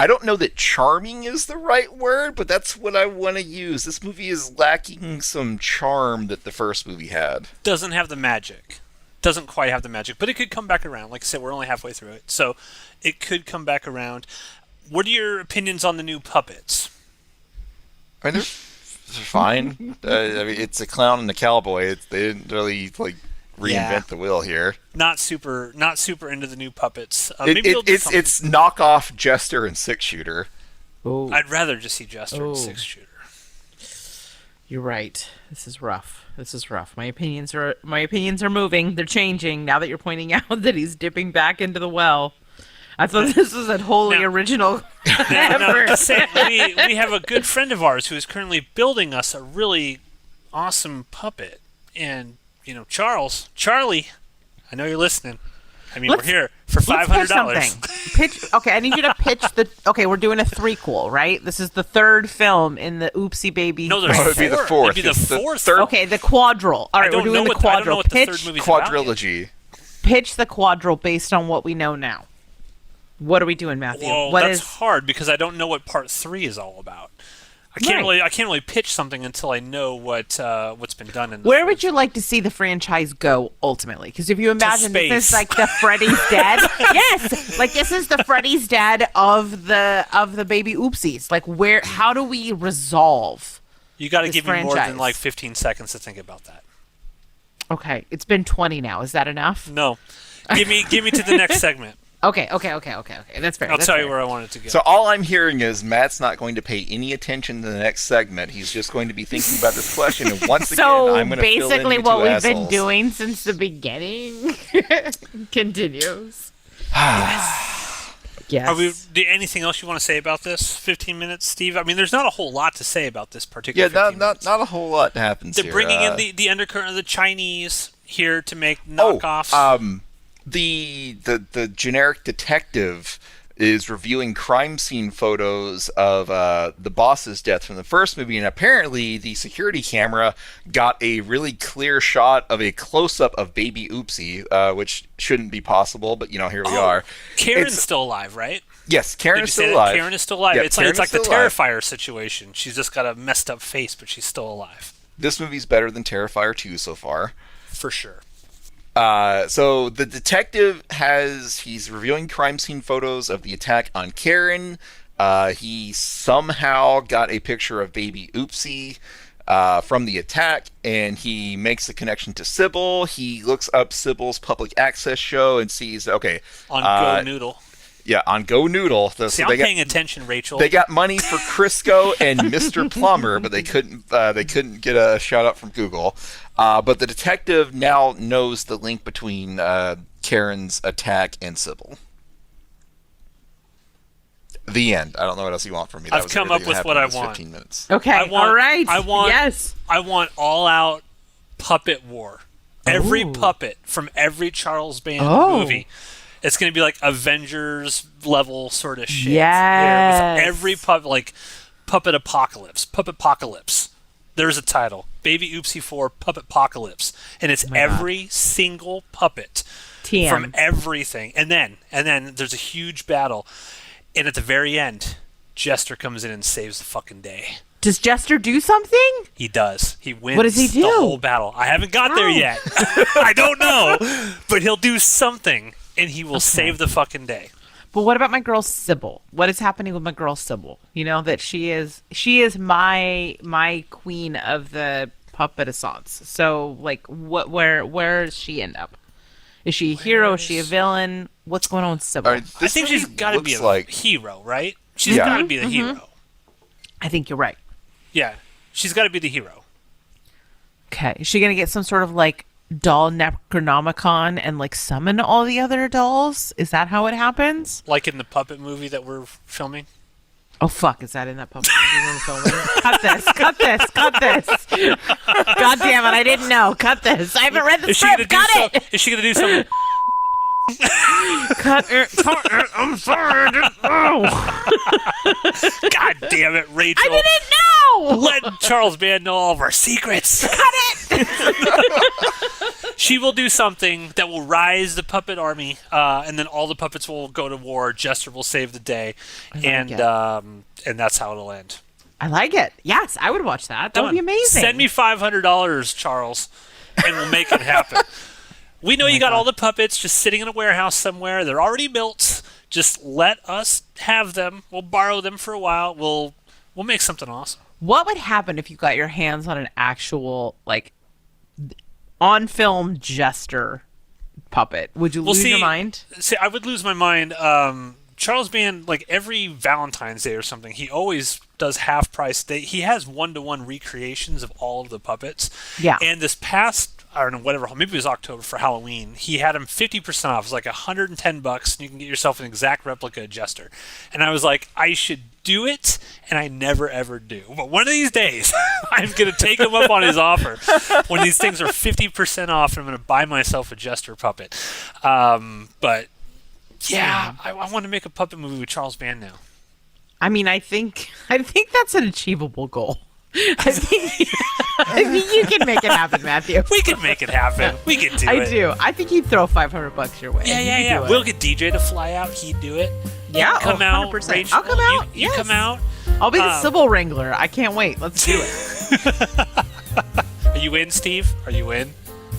[SPEAKER 13] don't know that charming is the right word, but that's what I want to use. This movie is lacking some charm that the first movie had.
[SPEAKER 3] Doesn't have the magic. Doesn't quite have the magic, but it could come back around. Like I said, we're only halfway through it, so it could come back around. What are your opinions on the new puppets?
[SPEAKER 13] I mean, they're fine. I mean, it's a clown and a cowboy. They didn't really reinvent the wheel here.
[SPEAKER 3] Not super into the new puppets.
[SPEAKER 13] It's knockoff Jester and Six Shooter.
[SPEAKER 14] Oh.
[SPEAKER 3] I'd rather just see Jester and Six Shooter.
[SPEAKER 14] You're right. This is rough. My opinions are moving. They're changing now that you're pointing out that he's dipping back into the well. I thought this was a wholly original effort.
[SPEAKER 3] We have a good friend of ours who is currently building us a really awesome puppet, and Charlie, I know you're listening. I mean, we're here for $500.
[SPEAKER 14] Okay, I need you to pitch we're doing a threequel, right? This is the third film in the Oopsie Baby.
[SPEAKER 3] No, it would
[SPEAKER 13] be the fourth.
[SPEAKER 3] It'd be the fourth.
[SPEAKER 14] Okay, the quadrille. All right, we're doing the quadrille.
[SPEAKER 3] I don't know what the third movie's
[SPEAKER 13] quadrilogy.
[SPEAKER 14] Pitch the quadrille based on what we know now. What are we doing, Matthew?
[SPEAKER 3] Well, that's hard because I don't know what part 3 is all about. I can't really pitch something until I know what's been done.
[SPEAKER 14] Where would you like to see the franchise go ultimately? Because if you imagine this is like the Freddy's Dead, yes, like this is the Freddy's Dead of the baby Oopsies. Like how do we resolve?
[SPEAKER 3] You got to give me more than 15 seconds to think about that.
[SPEAKER 14] Okay, it's been 20 now. Is that enough?
[SPEAKER 3] No, give me to the next segment.
[SPEAKER 14] Okay. That's fair.
[SPEAKER 3] I'll tell you where I want it to go.
[SPEAKER 13] So all I'm hearing is Matt's not going to pay any attention to the next segment. He's just going to be thinking about this question, and once again, I'm going to fill in
[SPEAKER 14] basically
[SPEAKER 13] you
[SPEAKER 14] what
[SPEAKER 13] two
[SPEAKER 14] we've
[SPEAKER 13] assholes.
[SPEAKER 14] been doing since the beginning continues. Yes.
[SPEAKER 3] Anything else you want to say about this 15 minutes, Steve? I mean, there's not a whole lot to say about this particular.
[SPEAKER 13] Yeah, not a whole lot happens.
[SPEAKER 3] They're bringing in the undercurrent of the Chinese here to make knockoffs.
[SPEAKER 13] The generic detective is reviewing crime scene photos of the boss's death from the first movie, and apparently the security camera got a really clear shot of a close-up of baby Oopsie, which shouldn't be possible, but here we are.
[SPEAKER 3] Karen's still alive, right?
[SPEAKER 13] Yes, Karen is still alive.
[SPEAKER 3] Karen is still alive.
[SPEAKER 13] Yeah,
[SPEAKER 3] it's like the Terrifier situation. She's just got a messed up face, but she's still alive.
[SPEAKER 13] This movie's better than Terrifier 2 so far.
[SPEAKER 3] For sure.
[SPEAKER 13] So the detective he's reviewing crime scene photos of the attack on Karen. He somehow got a picture of baby Oopsie from the attack, and he makes the connection to Sybil. He looks up Sybil's public access show and sees,
[SPEAKER 3] on Go Noodle.
[SPEAKER 13] Yeah, on Go Noodle.
[SPEAKER 3] See, I'm paying attention, Rachel.
[SPEAKER 13] They got money for Crisco and Mr. Plumber, but they couldn't get a shout out from Google. But the detective now knows the link between Karen's attack and Sybil. The end. I don't know what else you want from me.
[SPEAKER 3] I've come up with what I want.
[SPEAKER 13] 15 minutes.
[SPEAKER 14] Okay. All right.
[SPEAKER 3] I want all-out puppet war. Every puppet from every Charles Band movie. It's going to be like Avengers level sort of shit.
[SPEAKER 14] Yes.
[SPEAKER 3] With every Puppet Apocalypse. Puppet-pocalypse. There's a title. Baby Oopsie 4 Puppet-pocalypse. And it's every single puppet from everything. And then there's a huge battle. And at the very end, Jester comes in and saves the fucking day.
[SPEAKER 14] Does Jester do something?
[SPEAKER 3] He does. He wins
[SPEAKER 14] what does he do?
[SPEAKER 3] The whole battle. I haven't got there yet. I don't know. But he'll do something. And he will save the fucking day.
[SPEAKER 14] But what about my girl Sybil? What is happening with my girl Sybil? That she is my queen of the puppet assance. So where does she end up? Is she a hero? Is she a villain? What's going on with Sybil?
[SPEAKER 3] I think she's got to be a hero, right? She's got to be the hero.
[SPEAKER 14] I think you're right.
[SPEAKER 3] Yeah, she's got to be the hero.
[SPEAKER 14] Okay, is she gonna get some sort of doll Necronomicon and summon all the other dolls? Is that how it happens?
[SPEAKER 3] Like in the puppet movie that we're filming?
[SPEAKER 14] Oh fuck, is that in that puppet movie we're filming? Cut this. God damn it, I didn't know. Cut this. I haven't read the script. Cut it.
[SPEAKER 3] Is she gonna do something?
[SPEAKER 14] Cut it. I'm sorry, I didn't know.
[SPEAKER 3] God damn it, Rachel.
[SPEAKER 14] I didn't know.
[SPEAKER 3] Let Charles Band know all of our secrets.
[SPEAKER 14] Cut it.
[SPEAKER 3] She will do something that will rise the puppet army, and then all the puppets will go to war. Jester will save the day, and that's how it'll end.
[SPEAKER 14] I like it. Yes, I would watch that. That would be amazing.
[SPEAKER 3] Send me $500, Charles, and we'll make it happen. We know you got all the puppets just sitting in a warehouse somewhere. They're already built. Just let us have them. We'll borrow them for a while. We'll make something awesome.
[SPEAKER 14] What would happen if you got your hands on an actual, like, on-film Jester puppet? Would you lose your mind?
[SPEAKER 3] See, I would lose my mind. Charles Band, like every Valentine's Day or something, he always does half price. He has 1-to-1 recreations of all of the puppets.
[SPEAKER 14] Yeah.
[SPEAKER 3] And this past, I don't know, whatever, maybe it was October for Halloween, he had them 50% off. It was like $110, and you can get yourself an exact replica of Jester. And I was like, I should do it, and I never ever do. But one of these days, I'm going to take him up on his offer when these things are 50% off, and I'm going to buy myself a Jester puppet. But yeah, I want to make a puppet movie with Charles Band now.
[SPEAKER 14] I mean, I think that's an achievable goal. I think you can make it happen, Matthew.
[SPEAKER 3] We can make it happen. We can do it.
[SPEAKER 14] I do. I think he'd throw $500 your way.
[SPEAKER 3] Yeah. We'll get DJ to fly out. He'd do it.
[SPEAKER 14] Yeah,
[SPEAKER 3] come out.
[SPEAKER 14] 100%.
[SPEAKER 3] Rachel,
[SPEAKER 14] I'll come out.
[SPEAKER 3] You come out.
[SPEAKER 14] I'll be the Sybil Wrangler. I can't wait. Let's do it.
[SPEAKER 3] Are you in, Steve? Are you in?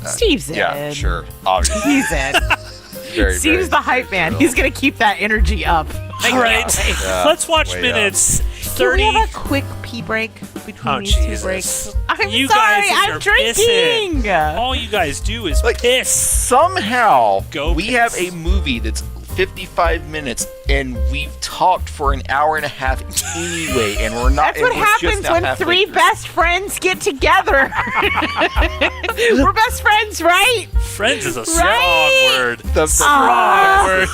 [SPEAKER 14] Steve's in.
[SPEAKER 13] Yeah, sure. Obviously.
[SPEAKER 14] He's in. Steve's the hype man. He's going to keep that energy up.
[SPEAKER 3] All right. Let's watch minutes 30.
[SPEAKER 14] Can we have a quick pee break between these two breaks? I'm
[SPEAKER 3] you
[SPEAKER 14] sorry.
[SPEAKER 3] Guys
[SPEAKER 14] I'm drinking.
[SPEAKER 3] Pissing. All you guys do is piss.
[SPEAKER 13] Somehow, we
[SPEAKER 3] piss.
[SPEAKER 13] have a movie that's 55 minutes, and we've talked for an hour and a half anyway, and we're not.
[SPEAKER 14] That's what happens when three best friends get together. We're best friends, right?
[SPEAKER 3] Friends is a strong word.
[SPEAKER 13] The strong word.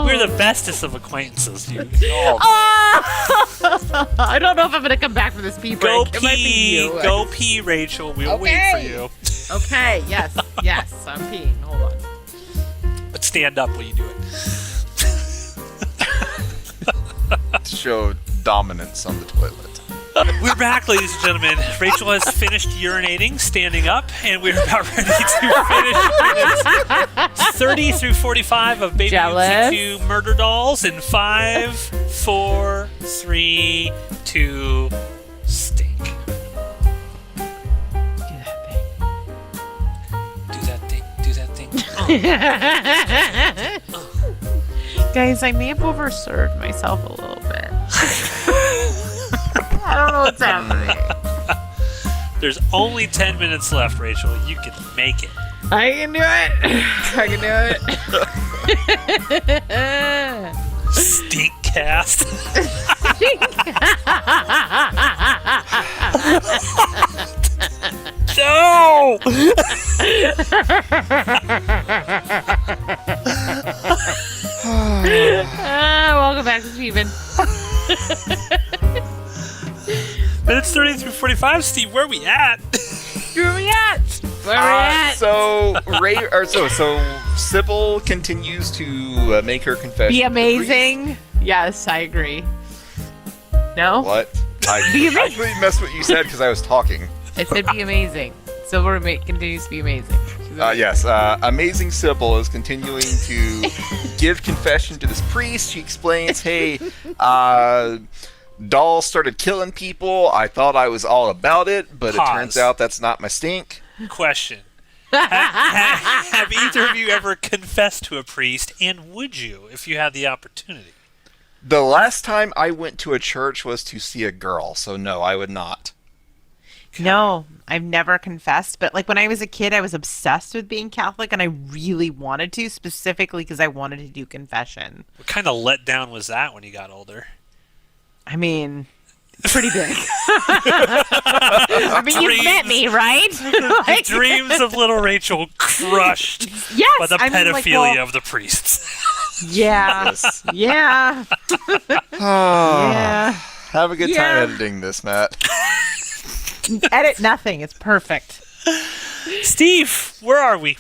[SPEAKER 3] We're the bestest of acquaintances, dude.
[SPEAKER 14] I don't know if I'm going to come back for this pee break.
[SPEAKER 3] Go
[SPEAKER 14] It might be
[SPEAKER 3] pee.
[SPEAKER 14] you.
[SPEAKER 3] Go pee, Rachel. We'll wait for you.
[SPEAKER 14] Okay. Yes. I'm peeing. Hold on.
[SPEAKER 3] But stand up while you do it.
[SPEAKER 13] Show dominance on the toilet.
[SPEAKER 3] We're back, ladies and gentlemen. Rachel has finished urinating, standing up, and we're about ready to finish minutes 30 through 45 of Baby Oopsie 2 Murder Dolls in 5, 4, 3, 2, stink. Do that thing.
[SPEAKER 14] Guys, I may have overserved myself a little bit. I don't know what's happening.
[SPEAKER 3] There's only 10 minutes left, Rachel. You can make it.
[SPEAKER 14] I can do it. I can do it.
[SPEAKER 3] Stevecast. No!
[SPEAKER 14] Welcome back to Steven.
[SPEAKER 3] Minutes 30 through 45, Steve, where we at?
[SPEAKER 14] Where we at?
[SPEAKER 13] So Sybil continues to make her confession.
[SPEAKER 14] Be amazing. Yes, I agree. No?
[SPEAKER 13] What? I actually messed what you said because I was talking.
[SPEAKER 14] I said be amazing. Silver continues to be amazing.
[SPEAKER 13] Yes, amazing Sybil is continuing to give confession to this priest. She explains, hey, dolls started killing people. I thought I was all about it, but it turns out that's not my stink.
[SPEAKER 3] Question. Have either of you ever confessed to a priest, and would you if you had the opportunity?
[SPEAKER 13] The last time I went to a church was to see a girl, so no, I would not.
[SPEAKER 14] No, I've never confessed, but like when I was a kid, I was obsessed with being Catholic, and I really wanted to, specifically because I wanted to do confession.
[SPEAKER 3] What kind of letdown was that when you got older?
[SPEAKER 14] I mean, pretty big. I mean, you've met me, right?
[SPEAKER 3] The dreams of little Rachel crushed by the pedophilia of the priests.
[SPEAKER 14] Yeah. Yeah. Yeah.
[SPEAKER 13] Have a good time editing this, Matt.
[SPEAKER 14] Edit nothing. It's perfect.
[SPEAKER 3] Steve, where are we?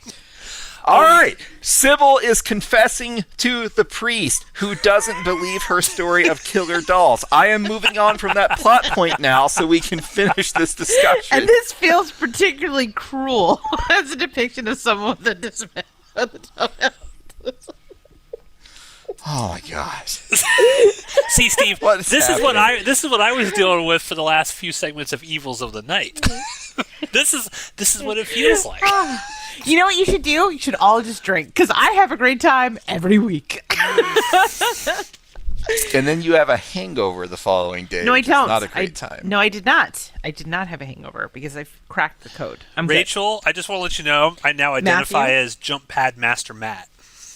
[SPEAKER 13] All right. Sybil is confessing to the priest who doesn't believe her story of killer dolls. I am moving on from that plot point now so we can finish this discussion.
[SPEAKER 14] And this feels particularly cruel as a depiction of someone with a disability.
[SPEAKER 13] Oh my gosh.
[SPEAKER 3] See, Steve, this is what I was dealing with for the last few segments of Evils of the Night. This is what it feels like.
[SPEAKER 14] You know what you should do? You should all just drink, because I have a great time every week.
[SPEAKER 13] And then you have a hangover the following day.
[SPEAKER 14] No, I don't.
[SPEAKER 13] Not a great time.
[SPEAKER 14] No, I did not. I did not have a hangover because I cracked the code.
[SPEAKER 3] Rachel, I just want to let you know, I now identify as Jump Pad Master Matt.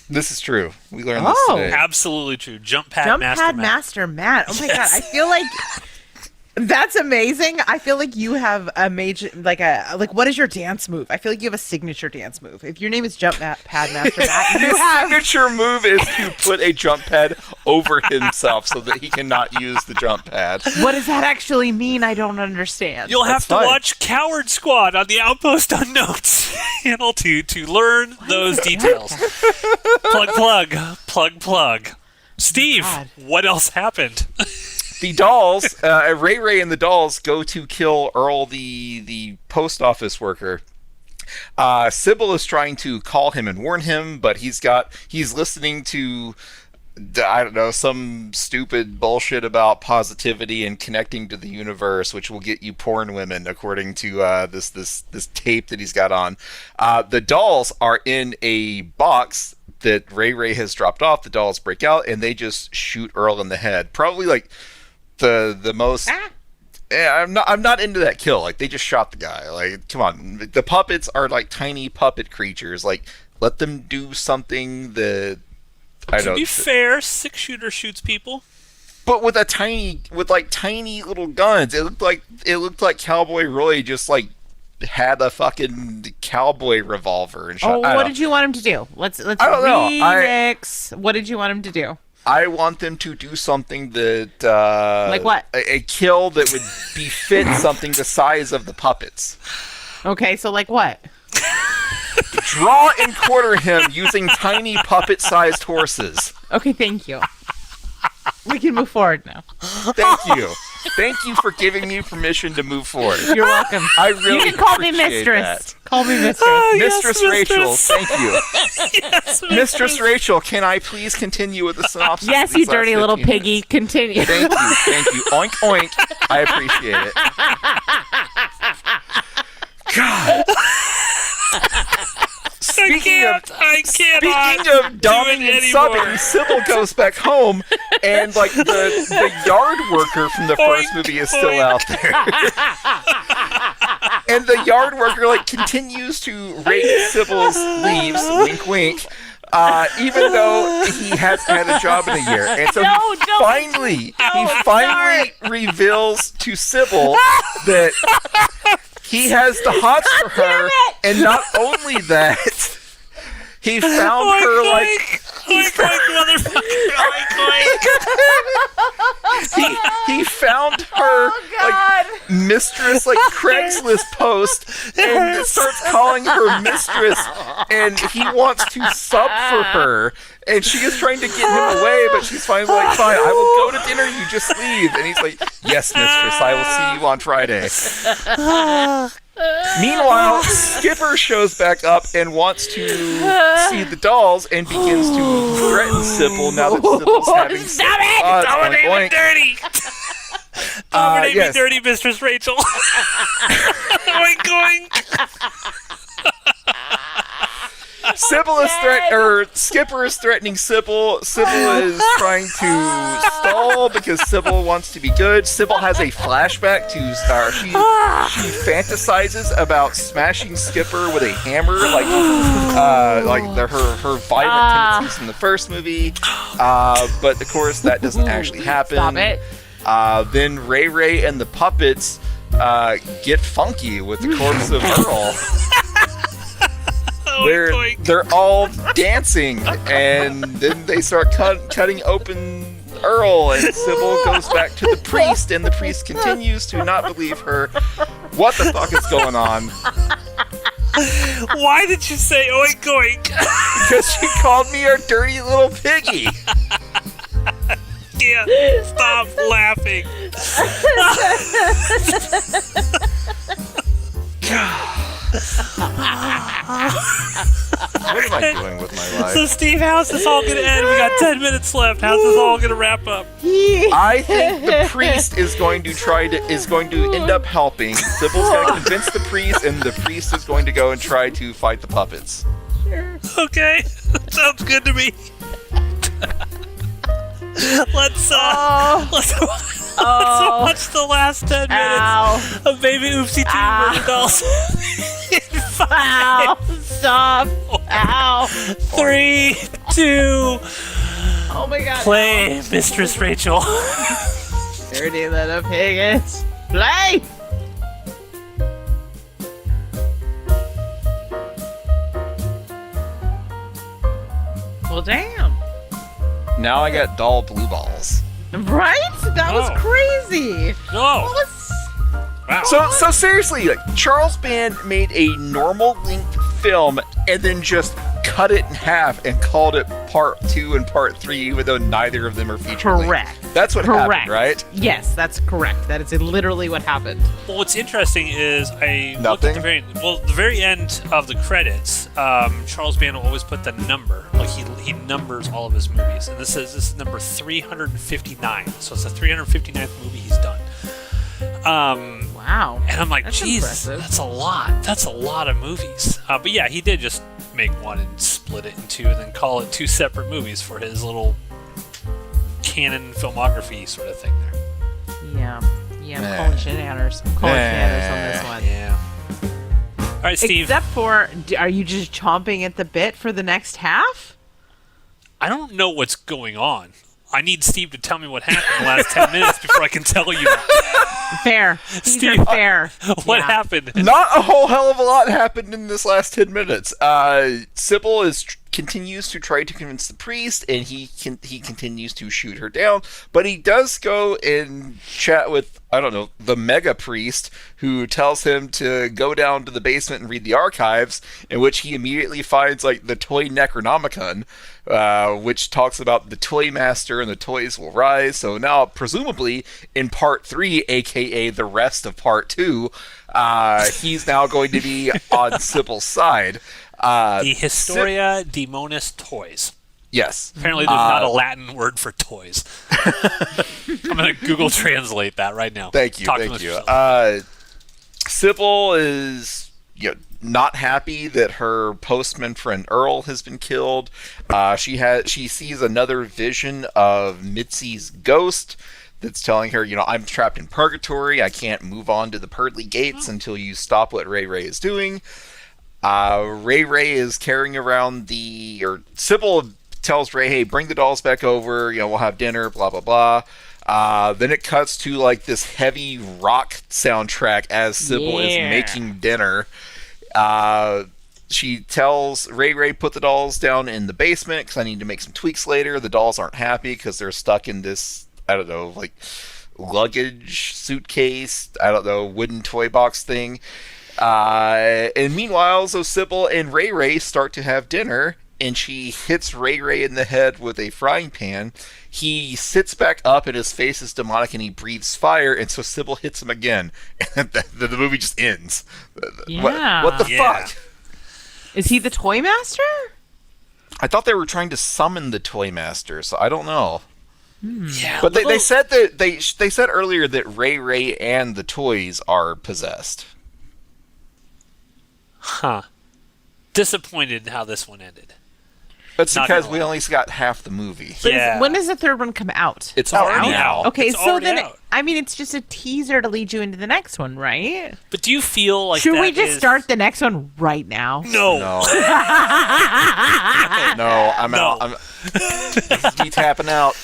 [SPEAKER 13] This is true. We learned this today.
[SPEAKER 3] Absolutely true. Jump Pad
[SPEAKER 14] Master Matt. Oh my God. I feel like that's amazing. I feel like you have a major, what is your dance move? I feel like you have a signature dance move. If your name is Jump Pad Master Matt,
[SPEAKER 13] his signature move is to put a jump pad over himself so that he cannot use the jump pad.
[SPEAKER 14] What does that actually mean? I don't understand.
[SPEAKER 3] You'll have to watch Coward Squad on the Outpost Unknowns channel to learn those details. Plug. Steve, what else happened?
[SPEAKER 13] The dolls, Ray Ray and the dolls go to kill Earl, the post office worker. Sybil is trying to call him and warn him, but he's listening to, I don't know, some stupid bullshit about positivity and connecting to the universe, which will get you porn women, according to this tape that he's got on. The dolls are in a box that Ray has dropped off. The dolls break out and they just shoot Earl in the head. Probably like the most. Yeah, I'm not into that kill. Like, they just shot the guy. Like, come on. The puppets are like tiny puppet creatures. Like, let them do something that
[SPEAKER 3] To be fair, 6-shooter shoots people.
[SPEAKER 13] But with tiny little guns. It looked like Cowboy Roy just like had a fucking cowboy revolver and shot.
[SPEAKER 14] What did you want him to do? Let's
[SPEAKER 13] I don't know.
[SPEAKER 14] remix. What did you want him to do?
[SPEAKER 13] I want them to do something that
[SPEAKER 14] like what?
[SPEAKER 13] A kill that would befit something the size of the puppets.
[SPEAKER 14] Okay, so like what?
[SPEAKER 13] Draw and quarter him using tiny puppet-sized horses.
[SPEAKER 14] Okay, thank you. We can move forward now.
[SPEAKER 13] Thank you. Thank you for giving me permission to move forward.
[SPEAKER 14] You're welcome.
[SPEAKER 13] I really
[SPEAKER 14] You can call me
[SPEAKER 13] appreciate
[SPEAKER 14] mistress.
[SPEAKER 13] that.
[SPEAKER 14] Call me mistress.
[SPEAKER 13] Mistress Rachel, thank you.
[SPEAKER 3] Yes,
[SPEAKER 13] Mistress Rachel, can I please continue with the synopsis?
[SPEAKER 14] Yes,
[SPEAKER 13] of these
[SPEAKER 14] you dirty
[SPEAKER 13] last
[SPEAKER 14] little
[SPEAKER 13] 15
[SPEAKER 14] piggy.
[SPEAKER 13] minutes?
[SPEAKER 14] Continue.
[SPEAKER 13] Thank you. Oink, oink. I appreciate it. God. Speaking of dumbing and subbing, Sybil goes back home, and like the yard worker from the first movie is still out there. And the yard worker like continues to rake Sybil's leaves, wink wink, even though he hasn't had a job in a year. And so he finally reveals to Sybil that he has the hots for her, and not only that, he found her like he found her like mistress like Craigslist post and starts calling her mistress, and he wants to sub for her. And she is trying to get him away, but she's finally like, fine, I will go to dinner, you just leave. And he's like, yes, mistress, I will see you on Friday. Meanwhile, Skipper shows back up and wants to see the dolls and begins to threaten Sybil now that Sybil's having
[SPEAKER 3] Stop it! Dominate me dirty! Dominate me dirty, Mistress Rachel. Oink, oink.
[SPEAKER 13] Skipper is threatening Sybil. Sybil is trying to stall because Sybil wants to be good. Sybil has a flashback to she fantasizes about smashing Skipper with a hammer, like her violent tendencies in the first movie. But of course that doesn't actually happen.
[SPEAKER 14] Stop it.
[SPEAKER 13] Then Ray and the puppets get funky with the corpse of Earl. They're all dancing, and then they start cutting open Earl, and Sybil goes back to the priest, and the priest continues to not believe her. What the fuck is going on?
[SPEAKER 3] Why did you say oink oink?
[SPEAKER 13] Because she called me a dirty little piggy.
[SPEAKER 3] Can't stop laughing.
[SPEAKER 13] What am I doing with my life?
[SPEAKER 3] So, Steve, how's this all going to end? We got 10 minutes left. How's this all going to wrap up?
[SPEAKER 13] I think the priest is going to end up helping. Sybil's going to convince the priest, and the priest is going to go and try to fight the puppets.
[SPEAKER 14] Sure.
[SPEAKER 3] Okay, sounds good to me. Let's watch the last 10 minutes of Baby Oopsie 2 Murder Dolls.
[SPEAKER 14] Ow! Stop! Ow!
[SPEAKER 3] 3, 2.
[SPEAKER 14] Oh my God!
[SPEAKER 3] Play, Mistress Rachel.
[SPEAKER 14] Dirty little piggies. Play! Well, damn.
[SPEAKER 13] Now I got doll blue balls.
[SPEAKER 14] Right? That was crazy.
[SPEAKER 3] No.
[SPEAKER 13] Wow. So seriously, like, Charles Band made a normal length film and then just cut it in half and called it part 2 and part 3, even though neither of them are feature
[SPEAKER 14] Correct.
[SPEAKER 13] length. That's what happened, right?
[SPEAKER 14] Yes, that's correct. That is literally what happened.
[SPEAKER 3] Well, what's interesting is I looked at the very end of the credits. Charles Band will always put the number, like he numbers all of his movies, and this is number 359. So it's the 359th movie he's done.
[SPEAKER 14] Wow.
[SPEAKER 3] And I'm like,
[SPEAKER 14] That's
[SPEAKER 3] Jesus,
[SPEAKER 14] impressive.
[SPEAKER 3] that's a lot. That's a lot of movies. But yeah, he did just make one and split it in two, and then call it 2 separate movies for his little canon filmography sort of thing there.
[SPEAKER 14] Yeah, I'm calling shenanigans. I'm calling shenanigans on this one.
[SPEAKER 3] Yeah. All right, Steve.
[SPEAKER 14] Except for, are you just chomping at the bit for the next half?
[SPEAKER 3] I don't know what's going on. I need Steve to tell me what happened in the last 10 minutes before I can tell you.
[SPEAKER 14] Fair.
[SPEAKER 3] Steve,
[SPEAKER 14] fair.
[SPEAKER 3] What happened?
[SPEAKER 13] Not a whole hell of a lot happened in this last 10 minutes. Sybil continues to try to convince the priest, and he continues to shoot her down, but he does go and chat with, I don't know, the mega priest, who tells him to go down to the basement and read the archives, in which he immediately finds, like, the Toy Necronomicon, which talks about the Toy Master and the toys will rise. So now, presumably, in part 3, aka the rest of part 2, he's now going to be on Sybil's side.
[SPEAKER 3] The Historia Demonis Toys.
[SPEAKER 13] Yes.
[SPEAKER 3] Apparently there's not a Latin word for toys. I'm going to Google Translate that right now.
[SPEAKER 13] Thank you. Sybil is not happy that her postman friend Earl has been killed. She sees another vision of Mitzi's ghost that's telling her, I'm trapped in purgatory. I can't move on to the pearly gates until you stop what Ray Ray is doing. Ray is carrying around Sybil tells Ray, hey, bring the dolls back over, we'll have dinner, blah, blah, blah. Then it cuts to, like, this heavy rock soundtrack as Sybil is making dinner. She tells Ray, put the dolls down in the basement because I need to make some tweaks later. The dolls aren't happy because they're stuck in this, I don't know, like, luggage suitcase, I don't know, wooden toy box thing. And meanwhile, so Sybil and Ray start to have dinner, and she hits Ray in the head with a frying pan. He sits back up, and his face is demonic, and he breathes fire, and so Sybil hits him again, and the movie just ends.
[SPEAKER 14] Yeah.
[SPEAKER 13] What the fuck?
[SPEAKER 14] Is he the Toy Master?
[SPEAKER 13] I thought they were trying to summon the Toy Master, so I don't know.
[SPEAKER 3] Yeah,
[SPEAKER 13] but they said that they said earlier that Ray and the toys are possessed.
[SPEAKER 3] Huh. Disappointed in how this one ended.
[SPEAKER 13] That's because we only got half the movie.
[SPEAKER 14] But when does the third one come out?
[SPEAKER 13] It's already out.
[SPEAKER 14] Okay,
[SPEAKER 3] It's
[SPEAKER 14] so then,
[SPEAKER 3] out.
[SPEAKER 14] it's just a teaser to lead you into the next one, right?
[SPEAKER 3] But do you feel like
[SPEAKER 14] Should
[SPEAKER 3] that
[SPEAKER 14] we just
[SPEAKER 3] is-
[SPEAKER 14] start the next one right now?
[SPEAKER 3] No.
[SPEAKER 13] No, I'm out. I'm tapping out.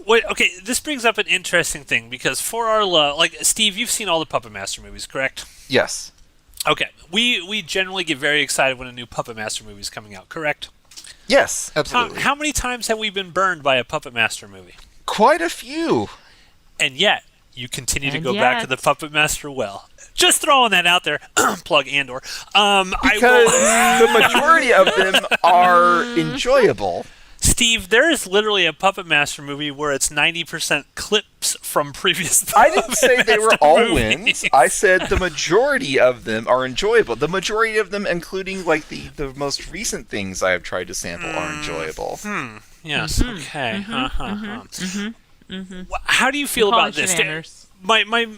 [SPEAKER 3] Wait, okay, this brings up an interesting thing because for our love, like Steve, you've seen all the Puppet Master movies, correct?
[SPEAKER 13] Yes.
[SPEAKER 3] Okay, we generally get very excited when a new Puppet Master movie is coming out, correct?
[SPEAKER 13] Yes, absolutely.
[SPEAKER 3] How many times have we been burned by a Puppet Master movie?
[SPEAKER 13] Quite a few.
[SPEAKER 3] And yet, you continue to
[SPEAKER 14] And
[SPEAKER 3] go back to the Puppet Master well. Just throwing that out there. Plug Andor.
[SPEAKER 13] Because the majority of them are enjoyable.
[SPEAKER 3] Steve, there is literally a Puppet Master movie where it's 90% clips from previous Puppet
[SPEAKER 13] I didn't say they were
[SPEAKER 3] Master
[SPEAKER 13] all
[SPEAKER 3] movies.
[SPEAKER 13] wins. I said the majority of them are enjoyable. The majority of them, including like the most recent things I have tried to sample, are enjoyable.
[SPEAKER 3] Yes. Okay. How do you feel about this? My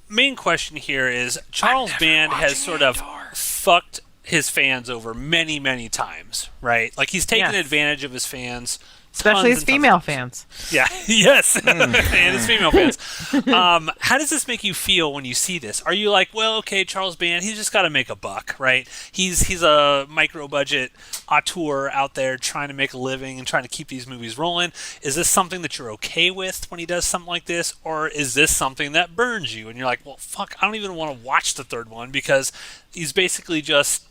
[SPEAKER 3] main question here is Charles Band has sort of fucked his fans over many, many times, right? Like he's taken advantage of his fans.
[SPEAKER 14] Especially his female fans.
[SPEAKER 3] Yeah, yes, and his female fans. How does this make you feel when you see this? Are you like, well, okay, Charles Band, he's just got to make a buck, right? He's a micro-budget auteur out there trying to make a living and trying to keep these movies rolling. Is this something that you're okay with when he does something like this? Or is this something that burns you? And you're like, well, fuck, I don't even want to watch the third one because he's basically just,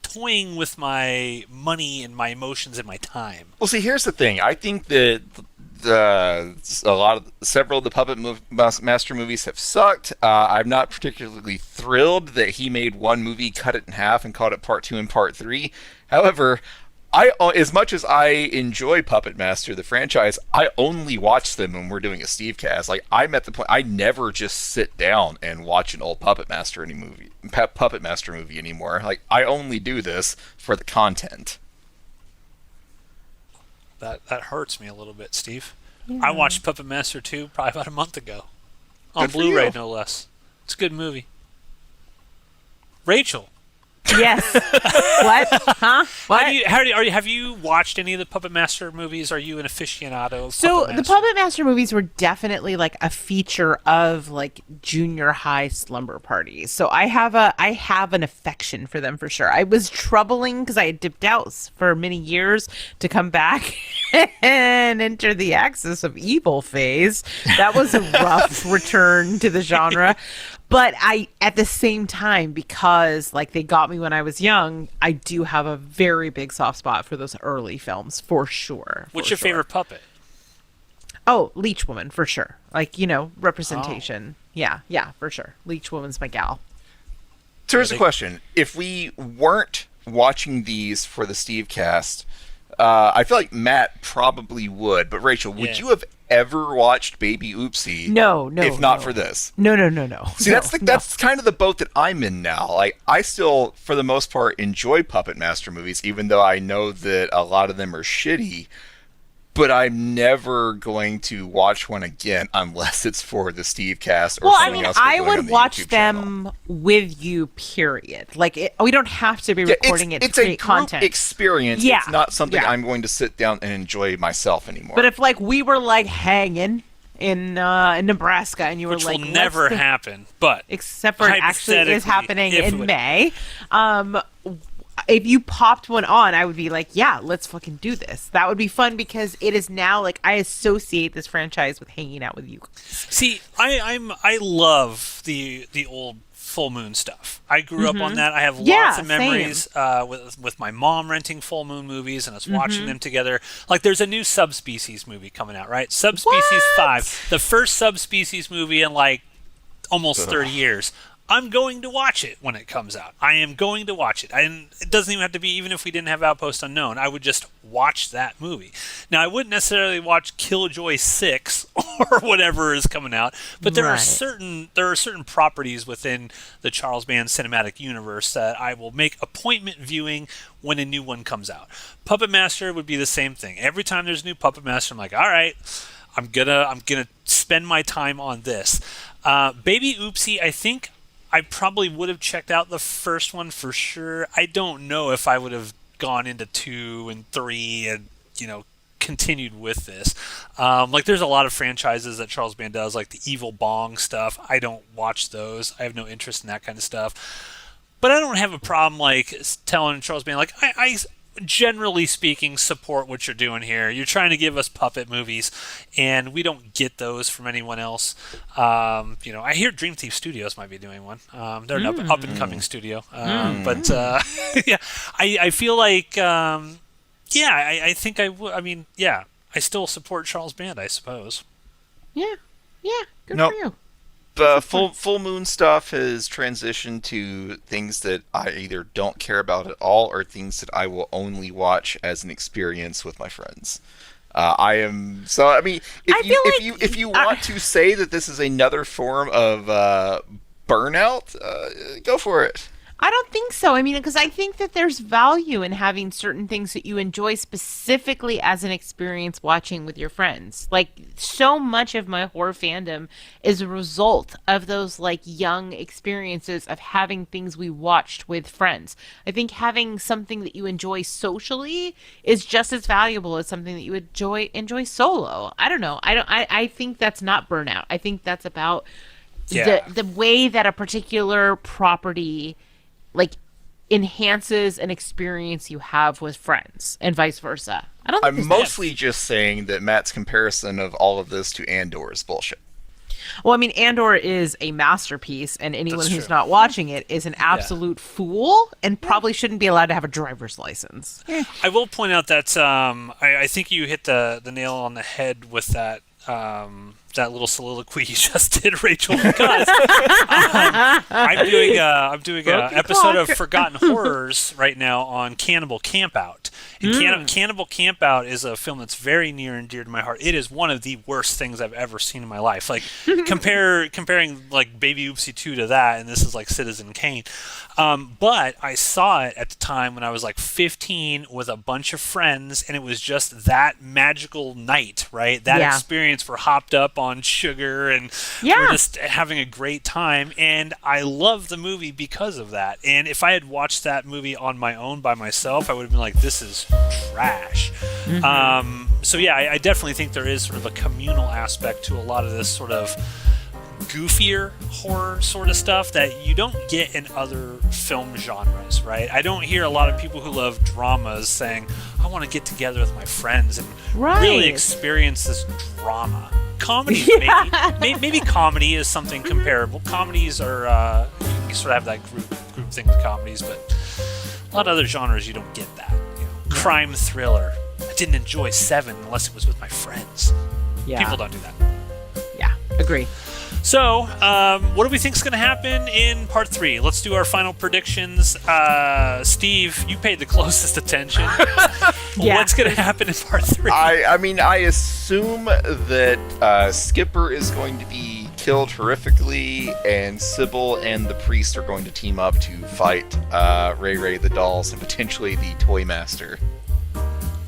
[SPEAKER 3] toying with my money and my emotions and my time.
[SPEAKER 13] Well, see, here's the thing. I think that several of the Puppet Master movies have sucked. I'm not particularly thrilled that he made one movie, cut it in half, and called it Part 2 and Part 3. However, as much as I enjoy Puppet Master, the franchise, I only watch them when we're doing a Stevecast. Like, I'm at the point, I never just sit down and watch an old Puppet Master movie anymore. Like, I only do this for the content.
[SPEAKER 3] That hurts me a little bit, Steve. Yeah. I watched Puppet Master 2 probably about a month ago. On Blu-ray, no less. It's a good movie. Rachel.
[SPEAKER 14] Yes. What? Huh? What?
[SPEAKER 3] Have you watched any of the Puppet Master movies? Are you an aficionado of
[SPEAKER 14] So
[SPEAKER 3] Puppet Master?
[SPEAKER 14] the Puppet Master movies were definitely like a feature of like junior high slumber parties. So I have an affection for them for sure. I was troubling because I had dipped out for many years to come back and enter the Axis of Evil phase. That was a rough return to the genre. But at the same time, because like they got me when I was young, I do have a very big soft spot for those early films, for sure.
[SPEAKER 3] What's your favorite puppet?
[SPEAKER 14] Oh, Leech Woman, for sure. Like, representation. Oh. Yeah, for sure. Leech Woman's my gal.
[SPEAKER 13] So here's a question. If we weren't watching these for the Stevecast, I feel like Matt probably would, but Rachel, would you have ever watched Baby Oopsie?
[SPEAKER 14] No.
[SPEAKER 13] If not for this.
[SPEAKER 14] No.
[SPEAKER 13] See, that's kind of the boat that I'm in now. Like, I still, for the most part, enjoy Puppet Master movies, even though I know that a lot of them are shitty. But I'm never going to watch one again unless it's for the Stevecast or something else.
[SPEAKER 14] I would watch them with you, period. Like, we don't have to be recording it to create content.
[SPEAKER 13] It's a group experience. Yeah. It's not something I'm going to sit down and enjoy myself anymore.
[SPEAKER 14] But if, like, we were, like, hanging in Nebraska and you were
[SPEAKER 3] Which
[SPEAKER 14] like...
[SPEAKER 3] will never happen, but...
[SPEAKER 14] Except for it actually is happening in May. If you popped one on, I would be like, yeah, let's fucking do this. That would be fun because it is now like I associate this franchise with hanging out with you.
[SPEAKER 3] See, I love the old Full Moon stuff. I grew up on that. I have lots of memories with my mom renting Full Moon movies and us watching them together. Like, there's a new Subspecies movie coming out, right? Subspecies 5, the first Subspecies movie in like almost 30 years. I'm going to watch it when it comes out. I am going to watch it. It doesn't even have to be, even if we didn't have Outpost Unknown, I would just watch that movie. Now, I wouldn't necessarily watch Killjoy 6 or whatever is coming out, but there are certain properties within the Charles Band cinematic universe that I will make appointment viewing when a new one comes out. Puppet Master would be the same thing. Every time there's a new Puppet Master, I'm like, all right, I'm gonna spend my time on this. Baby Oopsie, I think I probably would have checked out the first one for sure. I don't know if I would have gone into 2 and 3 and, continued with this. Like, there's a lot of franchises that Charles Band does, like the Evil Bong stuff. I don't watch those. I have no interest in that kind of stuff. But I don't have a problem, like, telling Charles Band, like, I generally speaking, support what you're doing here. You're trying to give us puppet movies, and we don't get those from anyone else. I hear Dream Thief Studios might be doing one. They're an up-and-coming studio. But, I feel like, I think I would. I mean, I still support Charles Band, I suppose.
[SPEAKER 14] Yeah. Yeah, good
[SPEAKER 13] Nope.
[SPEAKER 14] for you.
[SPEAKER 13] Full moon stuff has transitioned to things that I either don't care about at all or things that I will only watch as an experience with my friends. If you want to say that this is another form of burnout, go for it.
[SPEAKER 14] I don't think so. I mean, because I think that there's value in having certain things that you enjoy specifically as an experience watching with your friends. Like, so much of my horror fandom is a result of those, like, young experiences of having things we watched with friends. I think having something that you enjoy socially is just as valuable as something that you enjoy solo. I don't know. I think that's not burnout. I think that's about the way that a particular property like enhances an experience you have with friends and vice versa.
[SPEAKER 13] I'm mostly just saying that Matt's comparison of all of this to Andor is bullshit.
[SPEAKER 14] Well, I mean, Andor is a masterpiece, and anyone who's not watching it is an absolute fool and probably shouldn't be allowed to have a driver's license.
[SPEAKER 3] I will point out that I think you hit the nail on the head with that that little soliloquy you just did, Rachel, because I'm doing an episode of Forgotten Horrors right now on Cannibal Campout. And Cannibal Campout is a film that's very near and dear to my heart. It is one of the worst things I've ever seen in my life. Like comparing like Baby Oopsie 2 to that, and this is like Citizen Kane. But I saw it at the time when I was like 15 with a bunch of friends, and it was just that magical night, right? That experience for hopped up on sugar and we're just having a great time. And I love the movie because of that. And if I had watched that movie on my own by myself, I would have been like, this is trash. So yeah, I definitely think there is sort of a communal aspect to a lot of this sort of goofier horror sort of stuff that you don't get in other film genres, right? I don't hear a lot of people who love dramas saying, I want to get together with my friends and really experience this drama. Comedy, maybe comedy is something comparable. Comedies are, you sort of have that group thing with comedies, but a lot of other genres you don't get that. You know, crime thriller. I didn't enjoy Seven unless it was with my friends. People don't do that.
[SPEAKER 14] Yeah, agree.
[SPEAKER 3] So, what do we think is going to happen in part 3? Let's do our final predictions. Steve, you paid the closest attention. What's going to happen in part 3?
[SPEAKER 13] I mean, I assume that Skipper is going to be killed horrifically, and Sybil and the priest are going to team up to fight Ray the dolls and potentially the Toy Master.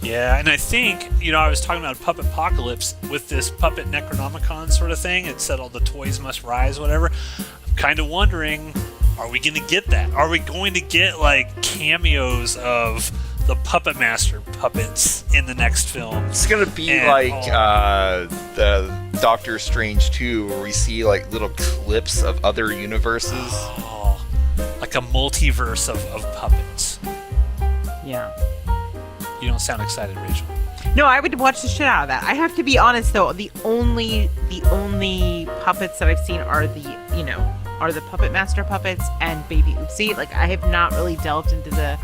[SPEAKER 3] Yeah, and I think, I was talking about Puppet Apocalypse with this Puppet Necronomicon sort of thing. It said all the toys must rise, whatever. I'm kind of wondering, are we going to get that? Are we going to get, like, cameos of the Puppet Master puppets in the next film?
[SPEAKER 13] It's going to be the Doctor Strange 2, where we see, like, little clips of other universes.
[SPEAKER 3] Oh, like a multiverse of puppets.
[SPEAKER 14] Yeah.
[SPEAKER 3] You don't sound excited, Rachel.
[SPEAKER 14] No, I would watch the shit out of that. I have to be honest though, the only puppets that I've seen are the Puppet Master puppets and Baby Oopsie. Like, I have not really delved into the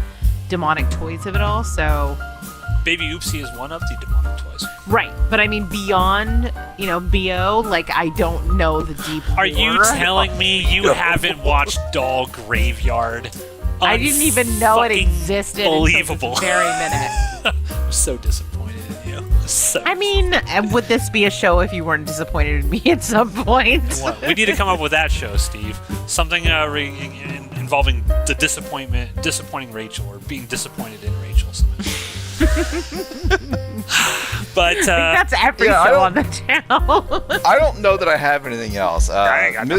[SPEAKER 14] demonic toys of it all, so
[SPEAKER 3] Baby Oopsie is one of the demonic toys.
[SPEAKER 14] Right. But I mean beyond, BO, like, I don't know the deep
[SPEAKER 3] Are you telling me you haven't watched Doll Graveyard?
[SPEAKER 14] I didn't even know it existed
[SPEAKER 3] until
[SPEAKER 14] this very minute.
[SPEAKER 3] I'm so disappointed in you.
[SPEAKER 14] I mean, would this be a show if you weren't disappointed in me at some point?
[SPEAKER 3] What? We need to come up with that show, Steve. Something involving the disappointing Rachel, or being disappointed in Rachel. But
[SPEAKER 14] I think that's every show on the channel.
[SPEAKER 13] I don't know that I have anything else.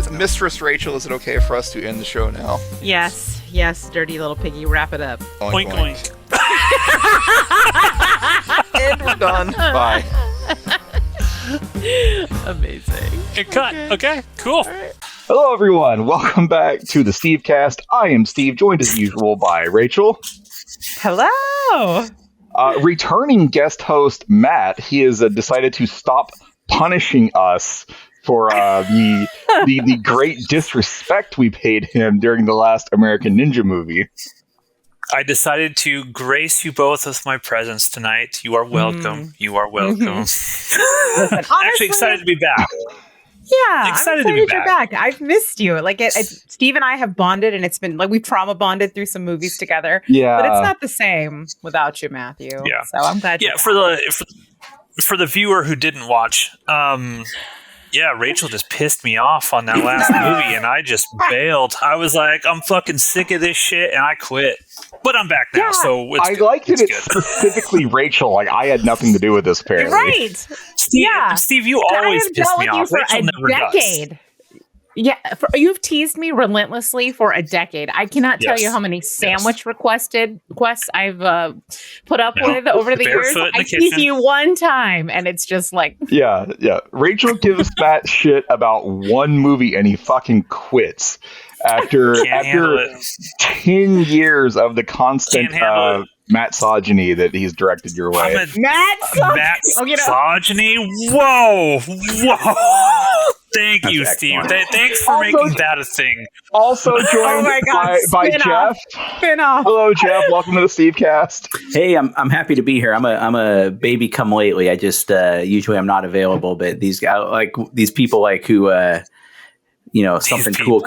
[SPEAKER 13] Mistress Rachel, is it okay for us to end the show now?
[SPEAKER 14] Yes, dirty little piggy, wrap it up.
[SPEAKER 3] Oink, oink.
[SPEAKER 13] And we're done. Bye.
[SPEAKER 14] Amazing.
[SPEAKER 3] Cut. Okay, cool.
[SPEAKER 2] Right. Hello, everyone. Welcome back to the Stevecast. I am Steve, joined as usual by Rachel.
[SPEAKER 14] Hello.
[SPEAKER 2] Returning guest host Matt. He has decided to stop punishing us for the great disrespect we paid him during the last American Ninja movie.
[SPEAKER 3] I decided to grace you both with my presence tonight. You are welcome. You are welcome.
[SPEAKER 14] Listen,
[SPEAKER 3] I'm actually excited to be back.
[SPEAKER 1] Yeah,
[SPEAKER 3] Excited
[SPEAKER 1] I'm
[SPEAKER 3] to be
[SPEAKER 1] you're back. I've missed you. Like, Steve and I have bonded, and it's been like we've trauma bonded through some movies together.
[SPEAKER 2] Yeah,
[SPEAKER 1] but it's not the same without you, Matthew.
[SPEAKER 3] Yeah.
[SPEAKER 1] So I'm glad.
[SPEAKER 3] Yeah, for the viewer who didn't watch, yeah, Rachel just pissed me off on that last movie, and I just bailed. I was like, I'm fucking sick of this shit, and I quit. But I'm back now, so it's
[SPEAKER 2] I
[SPEAKER 3] good.
[SPEAKER 2] liked it.
[SPEAKER 3] It's
[SPEAKER 2] It's specifically Rachel. Like I had nothing to do with this, apparently.
[SPEAKER 1] Right.
[SPEAKER 3] Steve, you always piss me off. Rachel never
[SPEAKER 1] decade. Does. Yeah, you've teased me relentlessly for a decade. I cannot tell you how many sandwich requests I've put up with over the years. I tease you one time, and it's just like
[SPEAKER 2] yeah. Rachel gives Matt shit about one movie, and he fucking quits after 10 years of the constant Matt-sogyny that he's directed your way.
[SPEAKER 3] Matt-sogyny? Whoa! Thank you, Steve. Thanks for making that a thing.
[SPEAKER 2] Also joined by Jeff.
[SPEAKER 1] Spin-off.
[SPEAKER 2] Hello, Jeff. Welcome to the Stevecast.
[SPEAKER 15] Hey, I'm happy to be here. I'm a baby come lately. I just usually I'm not available, but these guys, like these people like who something cool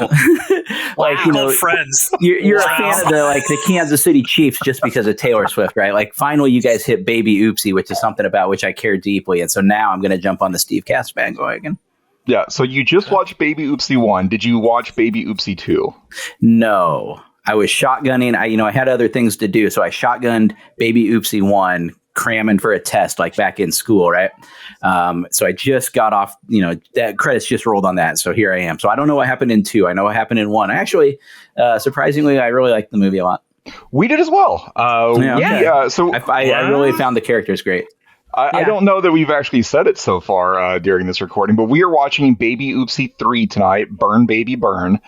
[SPEAKER 15] like
[SPEAKER 3] friends.
[SPEAKER 15] You're a fan of the Kansas City Chiefs just because of Taylor Swift, right? Like finally you guys hit Baby Oopsie, which is something about which I care deeply, and so now I'm going to jump on the Stevecast bandwagon.
[SPEAKER 2] Yeah, so you just watched Baby Oopsie 1. Did you watch Baby Oopsie 2?
[SPEAKER 15] No. I was shotgunning. I had other things to do, so I shotgunned Baby Oopsie 1, cramming for a test like back in school, right? So I just got off, that credits just rolled on that, so here I am. So I don't know what happened in 2. I know what happened in 1. Actually, surprisingly, I really liked the movie a lot.
[SPEAKER 2] We did as well. So
[SPEAKER 15] I really found the characters great.
[SPEAKER 2] I don't know that we've actually said it so far during this recording, but we are watching Baby Oopsie 3 tonight, Burn Baby Burn.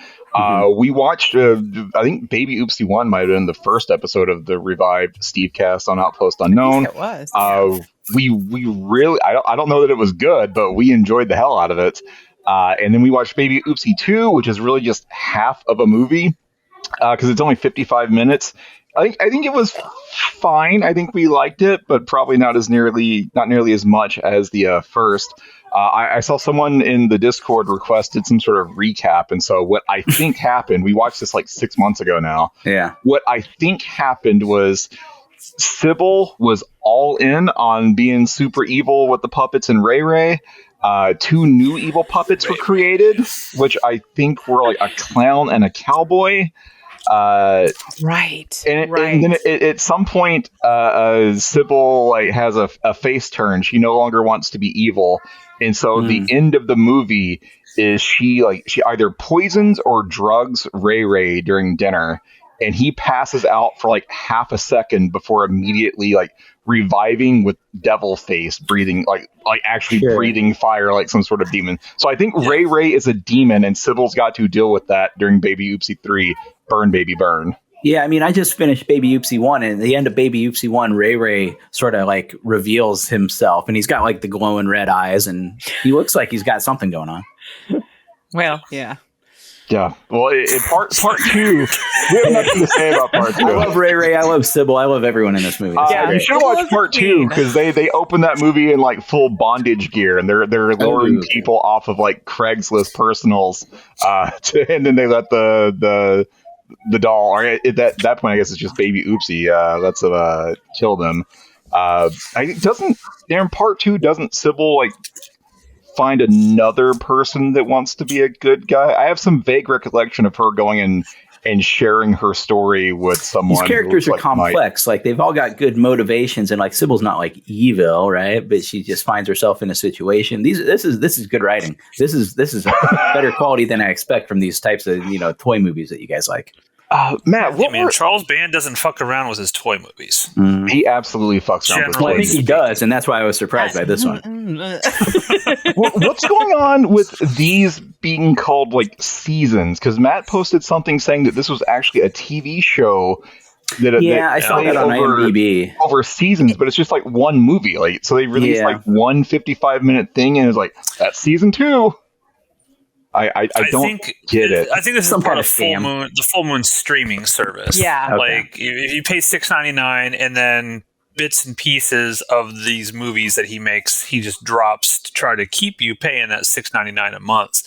[SPEAKER 2] We watched, I think Baby Oopsie 1 might have been the first episode of the revived Stevecast on Outpost Unknown.
[SPEAKER 1] It was.
[SPEAKER 2] We really, I don't know that it was good, but we enjoyed the hell out of it. And then we watched Baby Oopsie 2, which is really just half of a movie because it's only 55 minutes. I think it was fine. I think we liked it, but probably not nearly as much as the first. I saw someone in the Discord requested some sort of recap, and so what I think happened, we watched this like 6 months ago now.
[SPEAKER 15] Yeah.
[SPEAKER 2] What I think happened was Sybil was all in on being super evil with the puppets and Ray Ray. 2 new evil puppets were created, which I think were like a clown and a cowboy.
[SPEAKER 1] Right.
[SPEAKER 2] And then at some point, Sybil has a face turn. She no longer wants to be evil, and so the end of the movie is she either poisons or drugs Ray during dinner, and he passes out for like half a second before immediately reviving with devil face, breathing breathing fire like some sort of demon. So I think Ray is a demon, and Sybil's got to deal with that during Baby Oopsie 3. Burn Baby Burn.
[SPEAKER 15] Yeah, I mean, I just finished Baby Oopsie 1, and at the end of Baby Oopsie 1, Ray sort of reveals himself, and he's got the glowing red eyes, and he looks like he's got something going on.
[SPEAKER 1] Well, yeah.
[SPEAKER 2] Yeah. Well, part 2, we have nothing to say about part 2.
[SPEAKER 15] I love Ray. I love Sybil. I love everyone in this movie.
[SPEAKER 2] You should watch part 2 because they open that movie in full bondage gear, and they're luring people off of Craigslist personals, and then they let the doll, or at that point, I guess it's just Baby Oopsie, lets them kill them. In part 2, doesn't Sybil find another person that wants to be a good guy? I have some vague recollection of her going and sharing her story with someone.
[SPEAKER 15] These characters are complex. They've all got good motivations, and Sybil's not evil, right? But she just finds herself in a situation. This is good writing. This is better quality than I expect from these types of toy movies that you guys like.
[SPEAKER 2] Matt,
[SPEAKER 3] Charles Band doesn't fuck around with his toy movies.
[SPEAKER 2] He absolutely fucks around with toy
[SPEAKER 15] movies. I think he does, and that's why I was surprised by this one.
[SPEAKER 2] What's going on with these being called seasons? Because Matt posted something saying that this was actually a TV show.
[SPEAKER 15] I saw that on IMDb.
[SPEAKER 2] Over seasons, but it's just one movie. So they released one 55-minute thing, and it's that's season 2. I don't get it.
[SPEAKER 3] I think this is part of the Full Moon streaming service.
[SPEAKER 1] Yeah.
[SPEAKER 3] If you pay $6.99 and then bits and pieces of these movies that he makes, he just drops to try to keep you paying that $6.99 a month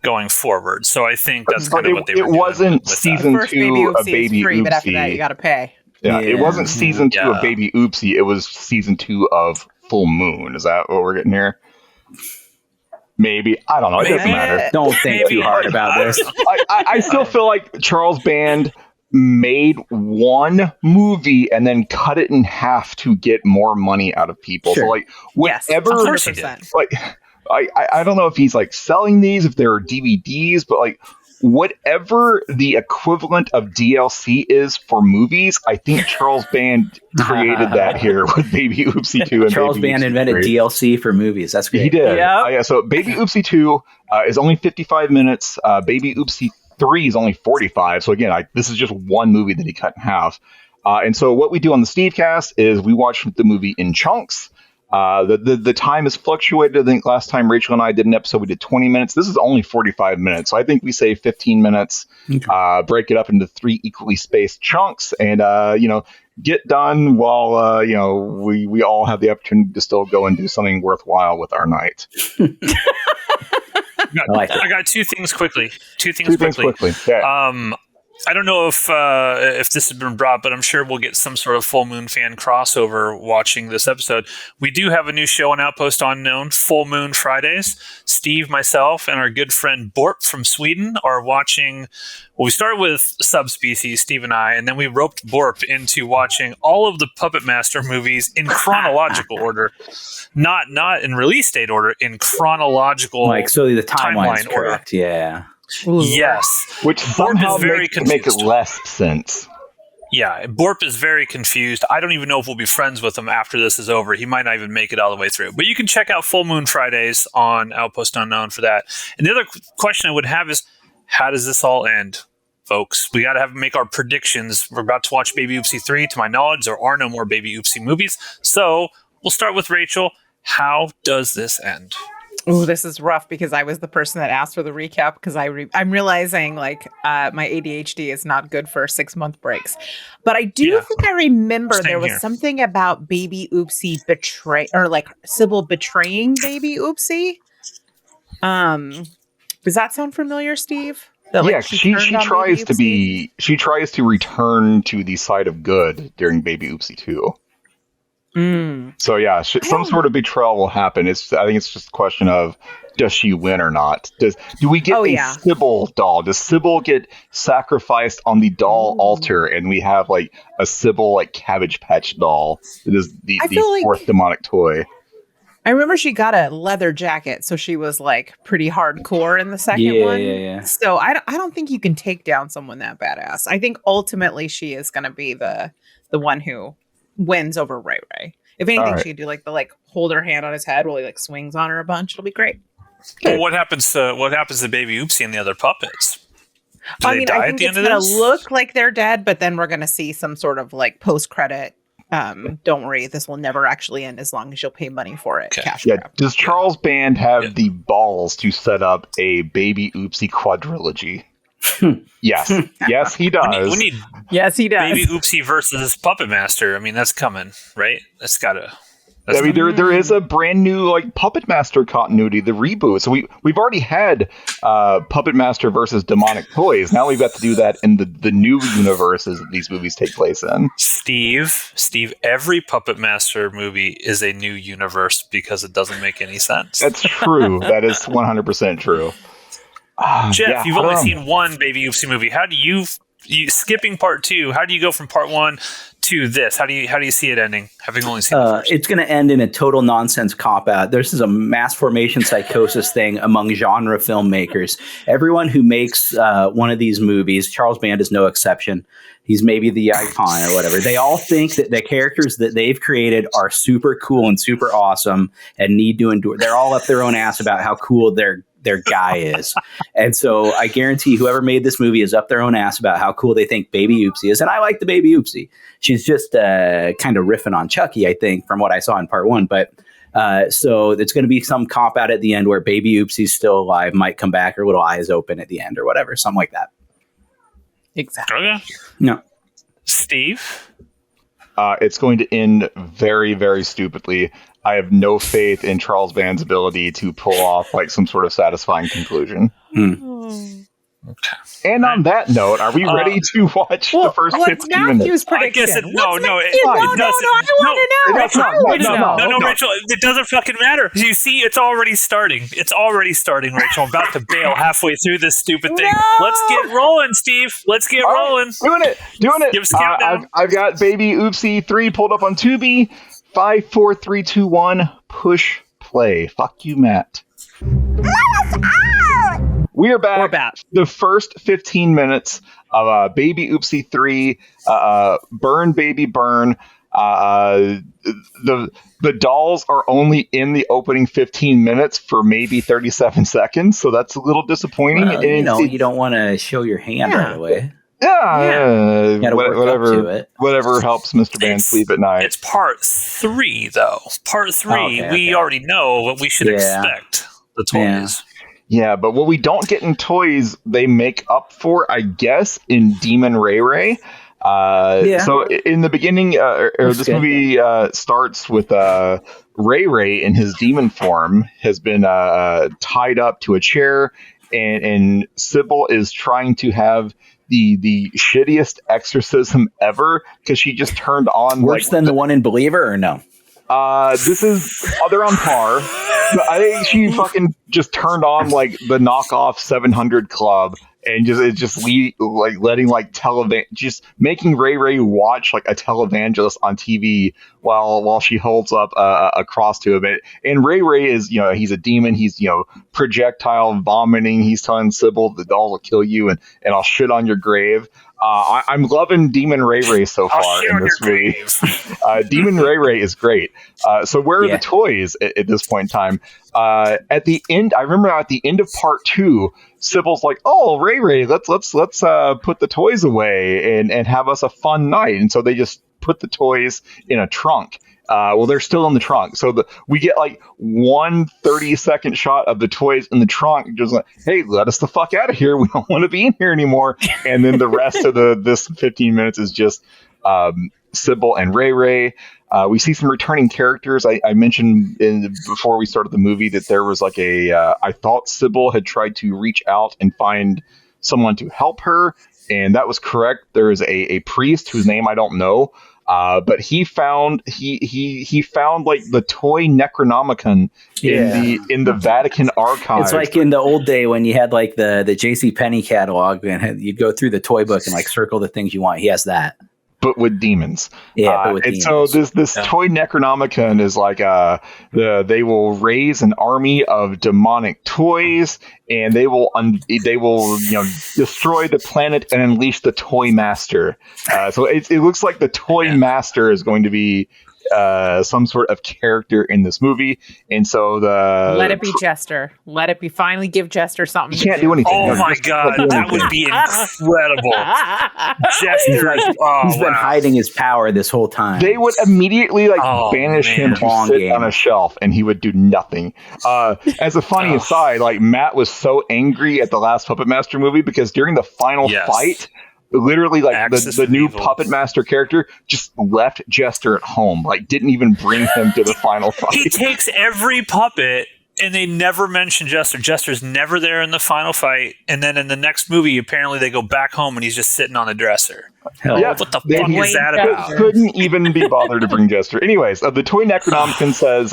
[SPEAKER 3] going forward. So I think that's kind of what they were doing.
[SPEAKER 2] It wasn't
[SPEAKER 3] with
[SPEAKER 2] season
[SPEAKER 3] that.
[SPEAKER 2] 2 of Baby
[SPEAKER 14] free,
[SPEAKER 2] Oopsie.
[SPEAKER 14] but after that you got to pay.
[SPEAKER 2] Yeah, it wasn't season 2 of Baby Oopsie. It was season 2 of Full Moon. Is that what we're getting here? Maybe. I don't know. It doesn't matter.
[SPEAKER 15] Don't think too hard about this.
[SPEAKER 2] I still feel like Charles Band made one movie and then cut it in half to get more money out of people.
[SPEAKER 15] Sure.
[SPEAKER 2] So like whatever,
[SPEAKER 14] 100%.
[SPEAKER 2] like I don't know if he's like selling these, if they're DVDs, but like whatever the equivalent of DLC is for movies, I think Charles Band created that here with Baby Oopsie 2 and
[SPEAKER 15] Charles
[SPEAKER 2] Baby
[SPEAKER 15] Band
[SPEAKER 2] Oopsie
[SPEAKER 15] invented
[SPEAKER 2] 3.
[SPEAKER 15] DLC for movies. That's great.
[SPEAKER 2] He did.
[SPEAKER 14] Yep.
[SPEAKER 2] Yeah, so Baby Oopsie 2 is only 55 minutes. Baby Oopsie 3 is only 45. So again, this is just one movie that he cut in half. And so what we do on the Stevecast is we watch the movie in chunks. The time has fluctuated. I think last time Rachel and I did an episode, we did 20 minutes. This is only 45 minutes. So I think we say 15 minutes, break it up into 3 equally spaced chunks and, get done while, we all have the opportunity to still go and do something worthwhile with our night.
[SPEAKER 3] I got two things quickly.
[SPEAKER 2] Yeah.
[SPEAKER 3] I don't know if this has been brought, but I'm sure we'll get some sort of Full Moon fan crossover watching this episode. We do have a new show on Outpost Unknown, Full Moon Fridays. Steve, myself, and our good friend Borp from Sweden are watching. Well, we started with Subspecies, Steve and I, and then we roped Borp into watching all of the Puppet Master movies in chronological order, not in release date order, in chronological
[SPEAKER 15] so the timeline is
[SPEAKER 3] order.
[SPEAKER 15] correct. Yeah.
[SPEAKER 3] Yes.
[SPEAKER 2] Which somehow makes it less sense.
[SPEAKER 3] Yeah, Borp is very confused. I don't even know if we'll be friends with him after this is over. He might not even make it all the way through. But you can check out Full Moon Fridays on Outpost Unknown for that. And the other question I would have is, how does this all end, folks? We got to make our predictions. We're about to watch Baby Oopsie 3. To my knowledge, there are no more Baby Oopsie movies. So we'll start with Rachel. How does this end?
[SPEAKER 14] Oh, this is rough because I was the person that asked for the recap because I'm realizing my ADHD is not good for 6-month breaks. But I do think I remember there was something about Baby Oopsie Sybil betraying Baby Oopsie. Does that sound familiar, Steve?
[SPEAKER 2] She tries to return to the side of good during Baby Oopsie 2. So yeah, some sort of betrayal will happen. I think it's just a question of, does she win or not? Do we get a Sybil doll? Does Sybil get sacrificed on the doll altar, and we have like a Sybil Cabbage Patch doll that is the fourth demonic toy?
[SPEAKER 14] I remember she got a leather jacket, so she was pretty hardcore in the second one.
[SPEAKER 15] Yeah.
[SPEAKER 14] So I don't think you can take down someone that badass. I think ultimately she is going to be the one who wins over Ray Ray. If anything, she could do the hold her hand on his head while he swings on her a bunch. It'll be great.
[SPEAKER 3] Well, what happens to Baby Oopsie and the other puppets? Do they die
[SPEAKER 14] I
[SPEAKER 3] at
[SPEAKER 14] think
[SPEAKER 3] the end
[SPEAKER 14] it's
[SPEAKER 3] of
[SPEAKER 14] gonna
[SPEAKER 3] this?
[SPEAKER 14] look like they're dead, but then we're gonna see some sort of post credit. Don't worry, this will never actually end as long as you'll pay money for it.
[SPEAKER 3] Okay.
[SPEAKER 14] Cash grab.
[SPEAKER 2] Does Charles Band have the balls to set up a Baby Oopsie quadrilogy? Yes. Yes, he does.
[SPEAKER 3] We need
[SPEAKER 14] yes, he does.
[SPEAKER 3] Baby Oopsie versus Puppet Master. I mean, that's coming, right? That's gotta.
[SPEAKER 2] There is a brand new Puppet Master continuity, the reboot. So we've already had Puppet Master versus Demonic Toys. Now we've got to do that in the new universes that these movies take place in.
[SPEAKER 3] Steve, every Puppet Master movie is a new universe because it doesn't make any sense.
[SPEAKER 2] That's true. That is 100% true.
[SPEAKER 3] Jeff, you've only seen one Baby Oopsie movie. How do you skipping part 2? How do you go from part 1 to this? How do you see it ending? Having only seen the first.
[SPEAKER 15] It's going to end in a total nonsense cop out. This is a mass formation psychosis thing among genre filmmakers. Everyone who makes one of these movies, Charles Band is no exception. He's maybe the icon or whatever. They all think that the characters that they've created are super cool and super awesome and need to endure. They're all up their own ass about how cool their guy is. And so I guarantee whoever made this movie is up their own ass about how cool they think Baby Oopsie is. And I like the Baby Oopsie. She's just kind of riffing on Chucky, I think, from what I saw in part 1. But so it's going to be some cop out at the end where Baby Oopsie's still alive, might come back, her little eyes open at the end or whatever, something like that.
[SPEAKER 14] Exactly.
[SPEAKER 3] Okay.
[SPEAKER 15] No.
[SPEAKER 3] Steve?
[SPEAKER 2] it's going to end very, very stupidly. I have no faith in Charles Band's ability to pull off like some sort of satisfying conclusion.
[SPEAKER 3] Okay.
[SPEAKER 2] And on that note, are we ready to watch the first 15 minutes?
[SPEAKER 3] I guess it doesn't.
[SPEAKER 1] I want to know.
[SPEAKER 3] No, Rachel, it doesn't fucking matter. You see, it's already starting. Rachel. I'm about to bail halfway through this stupid thing. Let's get rolling, Steve. Let's get rolling.
[SPEAKER 2] Doing it.
[SPEAKER 3] Give us a countdown.
[SPEAKER 2] I've got Baby Oopsie 3 pulled up on Tubi. 5, 4, 3, 2, 1. Push play. Fuck you, Matt. We are back.
[SPEAKER 1] We're back.
[SPEAKER 2] The first 15 minutes of Baby Oopsie 3, Burn Baby Burn. The dolls are only in the opening 15 minutes for maybe 37 seconds, so that's a little disappointing.
[SPEAKER 15] Well, you don't want to show your hand right away.
[SPEAKER 2] Whatever helps Mr. Band sleep at night.
[SPEAKER 3] It's part 3, though. Part 3, we already know what we should expect. The toys.
[SPEAKER 2] Yeah, but what we don't get in toys, they make up for, I guess, in Demon Ray Ray. So in the beginning, this movie starts with Ray Ray in his demon form has been tied up to a chair, and Sybil is trying to have the shittiest exorcism ever because she just turned on
[SPEAKER 15] worse than the one in Believer, or no?
[SPEAKER 2] This is they're on par. I think she fucking just turned on like the knockoff 700 Club and just making Ray Ray watch like a televangelist on TV while she holds up a cross to him. And Ray Ray is, he's a demon. He's, projectile vomiting. He's telling Sybil the doll will kill you and I'll shit on your grave. I'm loving Demon Ray Ray so far in this movie. Demon Ray Ray is great. So where are the toys at this point in time? At the end, I remember at the end of part 2, Sybil's like, "Oh, Ray Ray, let's put the toys away and have us a fun night." And so they just put the toys in a trunk. They're still in the trunk. So we get like 1 30-second shot of the toys in the trunk, just like, "Hey, let us the fuck out of here. We don't want to be in here anymore." And then the rest of this 15 minutes is just Sybil and Ray Ray. We see some returning characters. I mentioned before we started the movie that there was like I thought Sybil had tried to reach out and find someone to help her, and that was correct. There is a priest whose name I don't know. But he found like the toy Necronomicon in the Vatican archives.
[SPEAKER 15] It's like in the old day when you had like the JCPenney catalog and you'd go through the toy book and like circle the things you want. He has that.
[SPEAKER 2] But with demons.
[SPEAKER 15] But
[SPEAKER 2] demons. So this toy Necronomicon is like they will raise an army of demonic toys, and they will destroy the planet and unleash the Toy Master. So it looks like the Toy Master is going to be some sort of character in this movie, and so
[SPEAKER 1] let it be Jester. Let it be. Finally, give Jester something.
[SPEAKER 2] He can't do anything.
[SPEAKER 3] Oh my god, that would be incredible. Jester,
[SPEAKER 15] he's been hiding his power this whole time.
[SPEAKER 2] They would immediately banish him to sit on a shelf, and he would do nothing. As a funny aside, like Matt was so angry at the last Puppet Master movie because during the final fight. Literally, like the new Puppet Master character just left Jester at home, like didn't even bring him to the final fight.
[SPEAKER 3] He takes every puppet, and they never mention Jester. Jester's never there in the final fight, and then in the next movie, apparently they go back home and he's just sitting on the dresser. What the fuck is that about?
[SPEAKER 2] Couldn't even be bothered to bring Jester. Anyways, the toy Necronomicon says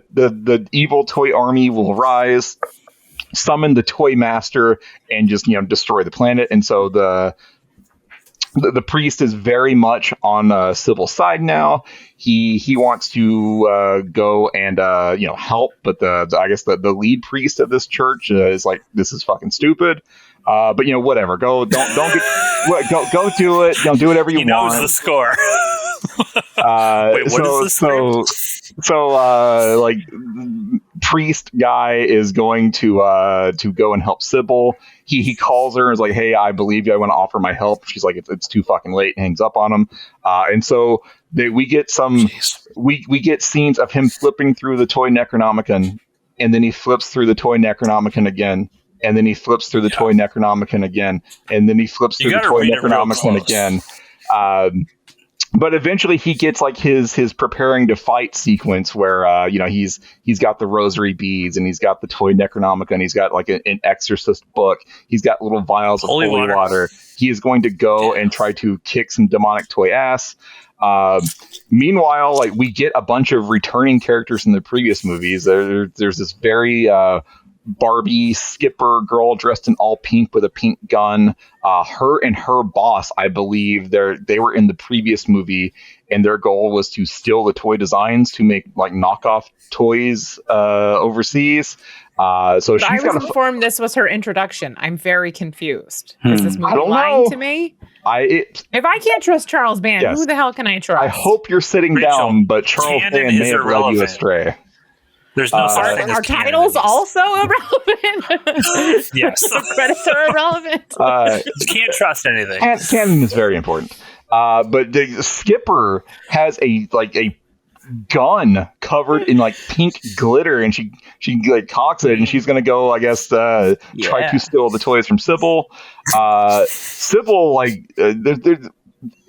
[SPEAKER 2] the evil toy army will rise. Summon the Toy Master and just destroy the planet. And so the priest is very much on Sybil's side now. He wants to go and help, but I guess the lead priest of this church is like, this is fucking stupid. But whatever. Go do it. Do whatever you want. He
[SPEAKER 3] knows the score.
[SPEAKER 2] Wait, what is the score? So priest guy is going to go and help Sybil. He calls her and is like, "Hey, I believe you. I want to offer my help." She's like, "It's too fucking late," and hangs up on him. And so we get we get scenes of him flipping through the toy Necronomicon, and then he flips through the toy Necronomicon again, and then he flips through the toy Necronomicon again, and then he flips through the toy Necronomicon again. but eventually he gets like his preparing to fight sequence where he's got the rosary beads and he's got the toy Necronomicon and he's got like an exorcist book. He's got little vials of holy water. He is going to go and try to kick some demonic toy ass. Meanwhile, like we get a bunch of returning characters in the previous movies. There's this very Barbie skipper girl dressed in all pink with a pink gun. Her and her boss, I believe, they were in the previous movie, and their goal was to steal the toy designs to make like knockoff toys overseas. So
[SPEAKER 16] I
[SPEAKER 2] she's
[SPEAKER 16] was informed this was her introduction. I'm very confused. Is this movie lying to me? If I can't trust Charles Band, who the hell can I trust?
[SPEAKER 2] I hope you're sitting down, but Charles Band may have led you astray.
[SPEAKER 3] There's no such thing as
[SPEAKER 16] Our titles also irrelevant?
[SPEAKER 3] Yes.
[SPEAKER 16] The credits are irrelevant?
[SPEAKER 3] You can't trust anything.
[SPEAKER 2] Canon is very important. But the skipper has a gun covered in like pink glitter, and she like cocks it, and she's gonna go, I guess, try to steal the toys from Sybil. Sybil, like,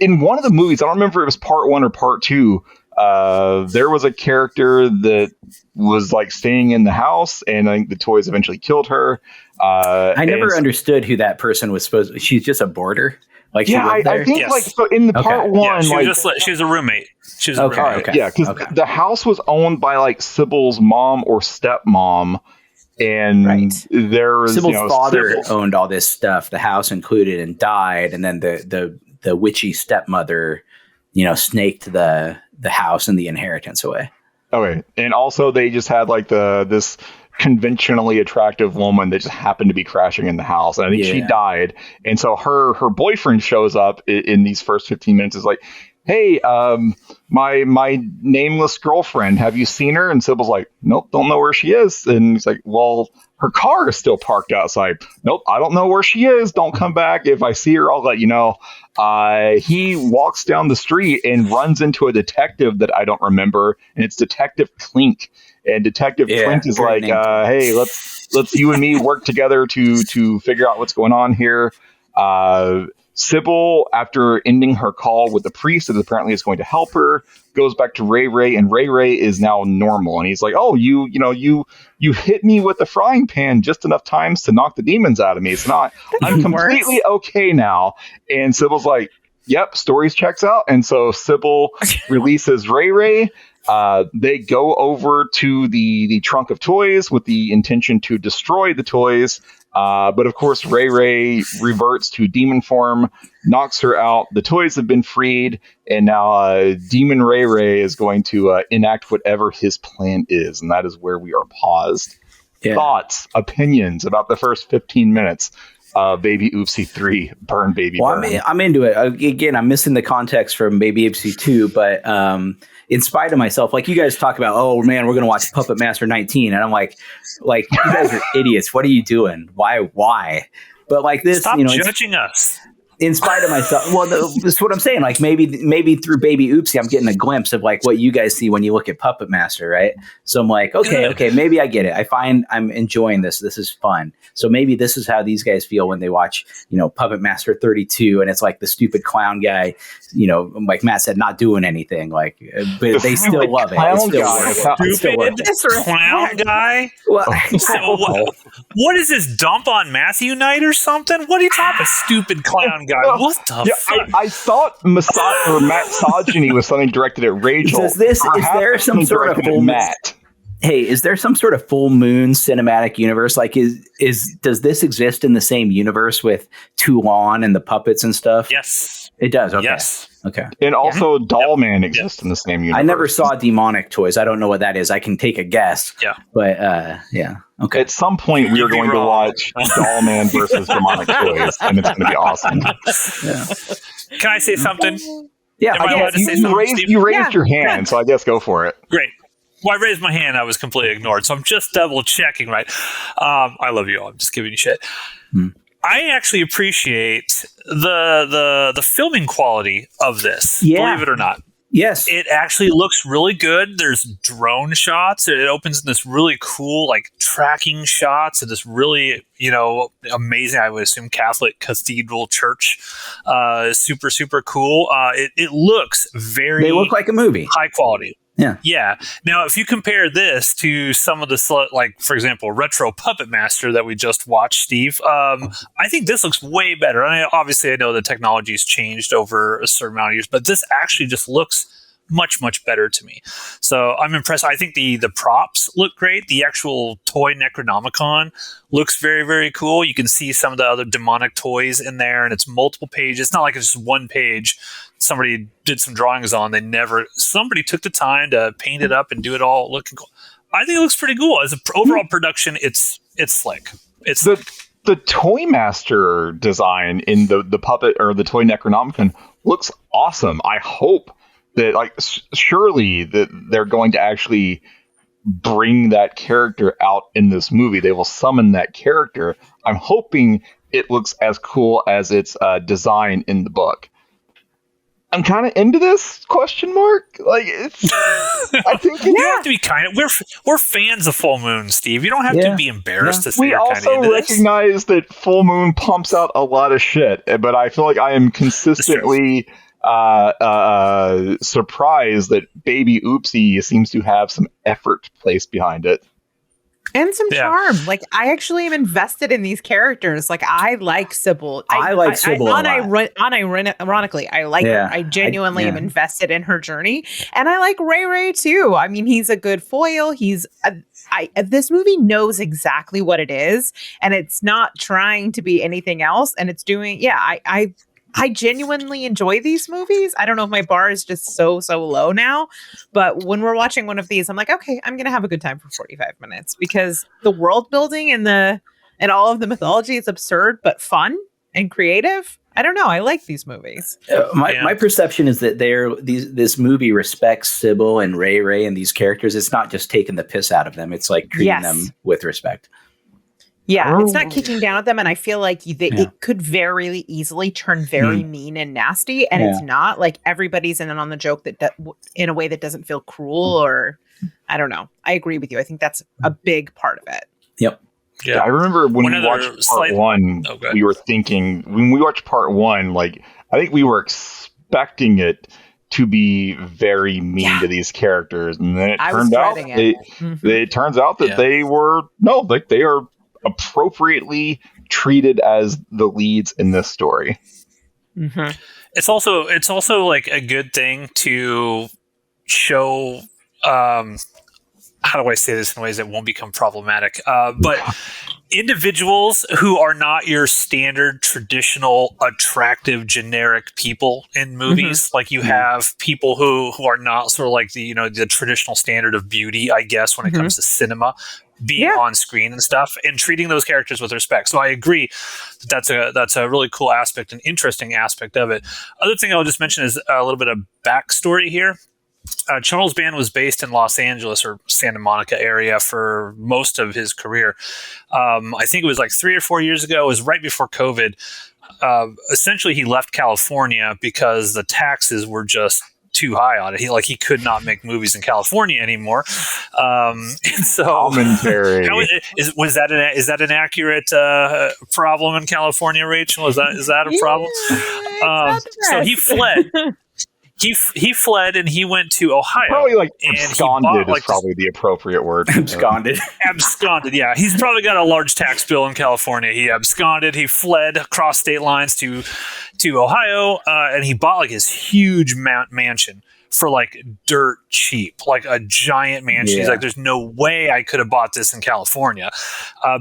[SPEAKER 2] in one of the movies, I don't remember if it was part 1 or part 2. There was a character that was like staying in the house, and I think the toys eventually killed her.
[SPEAKER 15] I never understood who that person was supposed to. She's just a boarder. Like, I
[SPEAKER 2] think like so in the part 1,
[SPEAKER 3] she was a roommate. She was a roommate.
[SPEAKER 2] Yeah, because the house was owned by like Sybil's mom or stepmom, and there was
[SPEAKER 15] Sybil's father owned all this stuff, the house included, and died, and then the witchy stepmother, snaked the house and the inheritance away.
[SPEAKER 2] Okay, and also they just had like this conventionally attractive woman that just happened to be crashing in the house, and I think she died. And so her boyfriend shows up in these first 15 minutes. Is like, hey, my nameless girlfriend, have you seen her? And Sybil's like, nope, don't know where she is. And he's like, well, her car is still parked outside. Nope, I don't know where she is. Don't come back. If I see her, I'll let you know. He walks down the street and runs into a detective that I don't remember, and it's Detective Clink. And Detective Clink is like, hey, let's you and me work together to figure out what's going on here. Sybil, after ending her call with the priest that apparently is going to help her, goes back to Ray Ray, and Ray Ray is now normal. And he's like, oh, you hit me with the frying pan just enough times to knock the demons out of me. It's not, I'm completely okay now. And Sybil's like, yep, stories checks out. And so Sybil releases Ray Ray. They go over to the trunk of toys with the intention to destroy the toys. But of course, Ray Ray reverts to demon form, knocks her out. The toys have been freed, and now Demon Ray Ray is going to enact whatever his plan is, and that is where we are paused. Yeah. Thoughts, opinions about the first 15 minutes. Baby Oopsie 3, Burn Baby Burn.
[SPEAKER 15] I'm into it. Again, I'm missing the context from Baby Oopsie 2, but in spite of myself, like you guys talk about, oh man, we're going to watch Puppet Master 19. And I'm like, you guys are idiots. What are you doing? Why? But like this,
[SPEAKER 3] stop judging us.
[SPEAKER 15] In spite of myself. Well, that's what I'm saying. Like maybe through Baby Oopsie, I'm getting a glimpse of like what you guys see when you look at Puppet Master, right? So I'm like, okay, maybe I get it. I find I'm enjoying this. This is fun. So maybe this is how these guys feel when they watch, Puppet Master 32, and it's like the stupid clown guy, like Matt said, not doing anything. Like, but they still love it.
[SPEAKER 3] Stupid clown guy. What is this, dump on Matthew night or something? What are you talking about, stupid clown guy? What the fuck?
[SPEAKER 2] I thought misogyny was something directed at Rachel.
[SPEAKER 15] Is there some sort of full
[SPEAKER 2] Matt?
[SPEAKER 15] Hey, is there some sort of full moon cinematic universe? Like, does this exist in the same universe with Toulon and the puppets and stuff?
[SPEAKER 3] Yes,
[SPEAKER 15] it does. Okay.
[SPEAKER 3] Yes.
[SPEAKER 15] Okay.
[SPEAKER 2] And also Doll Man exists in the same universe.
[SPEAKER 15] I never saw Demonic Toys. I don't know what that is. I can take a guess.
[SPEAKER 3] Yeah.
[SPEAKER 15] But yeah. Okay.
[SPEAKER 2] At some point we are going to watch Doll Man versus Demonic Toys, and it's going to be awesome.
[SPEAKER 3] Yeah. Can I say something?
[SPEAKER 15] Yeah.
[SPEAKER 3] Am I allowed to say something,
[SPEAKER 2] you raised your hand, so I guess go for it.
[SPEAKER 3] Great. Well, I raised my hand. I was completely ignored, so I'm just double checking, right? I love you all. I'm just giving you shit. I actually appreciate the filming quality of this.
[SPEAKER 15] Yeah.
[SPEAKER 3] Believe it or not.
[SPEAKER 15] Yes.
[SPEAKER 3] It actually looks really good. There's drone shots. It opens in this really cool, like, tracking shots of this really, amazing, I would assume, Catholic cathedral church. Super, super cool. It looks very...
[SPEAKER 15] They look like a movie.
[SPEAKER 3] High quality.
[SPEAKER 15] Yeah.
[SPEAKER 3] Yeah. Now, if you compare this to some of the, like, for example, Retro Puppet Master that we just watched, Steve, I think this looks way better. And obviously, I know the technology's changed over a certain amount of years, but this actually just looks much, much better to me. So I'm impressed. I think the props look great. The actual toy Necronomicon looks very, very cool. You can see some of the other demonic toys in there, and it's multiple pages. It's not like it's just one page somebody did some drawings on. Somebody took the time to paint it up and do it all looking cool. I think it looks pretty cool. As an overall production, it's slick. It's
[SPEAKER 17] the Toy Master design in the puppet or the toy Necronomicon looks awesome. I hope that, like, surely that they're going to actually bring that character out in this movie. They will summon that character. I'm hoping it looks as cool as its design in the book. I'm kind of into this ? Like, it's. I think
[SPEAKER 3] you have to be kind of. We're fans of Full Moon, Steve. You don't have to be embarrassed to say you're kind of into this.
[SPEAKER 17] We also recognize that Full Moon pumps out a lot of shit, but I feel like I am consistently surprised that Baby Oopsie seems to have some effort placed behind it.
[SPEAKER 16] And some charm. Like, I actually am invested in these characters. Like, I like Sybil.
[SPEAKER 15] I like Sybil a lot.
[SPEAKER 16] Unironically, I like her. I genuinely am invested in her journey. And I like Ray Ray, too. I mean, he's a good foil. This movie knows exactly what it is. And it's not trying to be anything else. And it's doing, I genuinely enjoy these movies. I don't know if my bar is just so low now, but when we're watching one of these, I'm like, okay, I'm going to have a good time for 45 minutes because the world building and all of the mythology is absurd, but fun and creative. I don't know. I like these movies.
[SPEAKER 15] My perception is that this movie respects Sybil and Ray Ray and these characters. It's not just taking the piss out of them. It's like treating them with respect.
[SPEAKER 16] Yeah, it's not kicking down at them, and I feel like it could very easily turn very mean and nasty, and it's not. Like, everybody's in on the joke that in a way that doesn't feel cruel, or I don't know. I agree with you. I think that's a big part of it.
[SPEAKER 15] Yep.
[SPEAKER 17] Yeah, I remember when we watched part one, we were thinking, when we watched part one, like, I think we were expecting it to be very mean to these characters, and then it turns out that they were they are appropriately treated as the leads in this story.
[SPEAKER 3] Mm-hmm. It's also like a good thing to show. How do I say this in ways that won't become problematic? But individuals who are not your standard, traditional, attractive, generic people in movies, like you have people who are not sort of like the traditional standard of beauty, I guess, when it comes to cinema, being on screen and stuff, and treating those characters with respect. So I agree that that's a really cool aspect, an interesting aspect of it. Other thing I'll just mention is a little bit of backstory here. Charles Band was based in Los Angeles or Santa Monica area for most of his career. I think it was like 3 or 4 years ago. It was right before COVID. Essentially, he left California because the taxes were just too high on it. He could not make movies in California anymore. And so,
[SPEAKER 17] commentary.
[SPEAKER 3] Is that an accurate problem in California, Rachel? Is that a problem? So he fled. He fled and he went to Ohio.
[SPEAKER 17] Probably like absconded is probably the appropriate word.
[SPEAKER 15] Absconded.
[SPEAKER 3] Absconded, yeah. He's probably got a large tax bill in California. He absconded. He fled across state lines to Ohio, and he bought like his huge mansion for like dirt cheap, like a giant mansion. He's like, there's no way I could have bought this in California.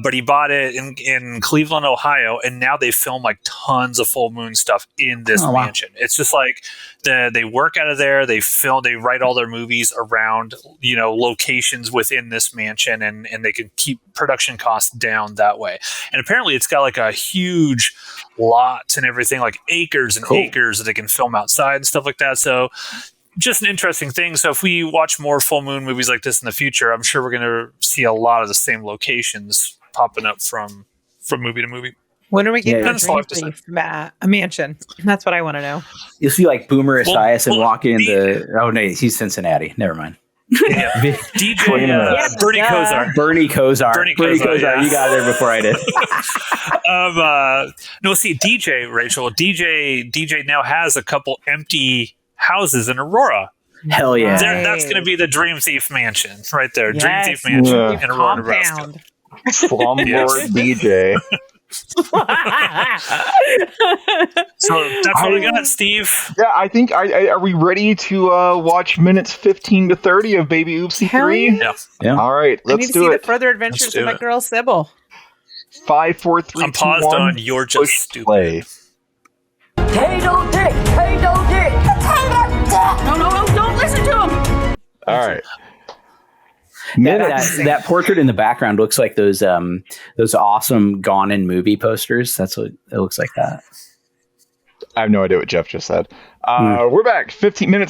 [SPEAKER 3] But he bought it in Cleveland, Ohio, and now they film like tons of Full Moon stuff in this mansion. It's just like they work out of there. They write all their movies around, locations within this mansion, and they can keep production costs down that way. And apparently it's got like a huge lots and everything, like acres and acres that they can film outside and stuff like that. So just an interesting thing. So if we watch more Full Moon movies like this in the future, I'm sure we're going to see a lot of the same locations popping up from movie to movie.
[SPEAKER 16] When are we getting
[SPEAKER 3] Yeah,
[SPEAKER 16] a dream brief, Matt? A mansion. That's what I want to know.
[SPEAKER 15] You'll see like Boomer Esiason walking in the. Oh no, he's Cincinnati. Never mind.
[SPEAKER 3] Yeah. DJ Bernie Kosar.
[SPEAKER 15] Bernie Kosar.
[SPEAKER 3] Yeah.
[SPEAKER 15] You got there before I did.
[SPEAKER 3] No, see, Rachel. DJ now has a couple empty houses in Aurora.
[SPEAKER 15] Hell yeah!
[SPEAKER 3] That's going to be the Dream Thief Mansion right there.
[SPEAKER 16] Yes.
[SPEAKER 3] Dream Thief Mansion in Aurora, Nebraska.
[SPEAKER 17] Slumlord DJ.
[SPEAKER 3] So that's what I got, Steve.
[SPEAKER 17] Yeah, I think. Are we ready to watch minutes 15 to 30 of Baby Oopsie 3?
[SPEAKER 3] Yeah.
[SPEAKER 17] All right,
[SPEAKER 16] I need
[SPEAKER 17] let's
[SPEAKER 16] to
[SPEAKER 17] do
[SPEAKER 16] see
[SPEAKER 17] it.
[SPEAKER 16] the further adventures of my girl Sybil.
[SPEAKER 17] 5, 4, 3,
[SPEAKER 3] I'm
[SPEAKER 17] 2,
[SPEAKER 3] paused
[SPEAKER 17] 1.
[SPEAKER 3] on You're Just Stupid.
[SPEAKER 17] Play.
[SPEAKER 12] Potato dick! Potato dick! Potato dick! No, don't listen to him!
[SPEAKER 17] All right.
[SPEAKER 15] That portrait in the background looks like those awesome Gone in movie posters. That's what it looks like. That
[SPEAKER 17] I have no idea what Jeff just said. We're back. 15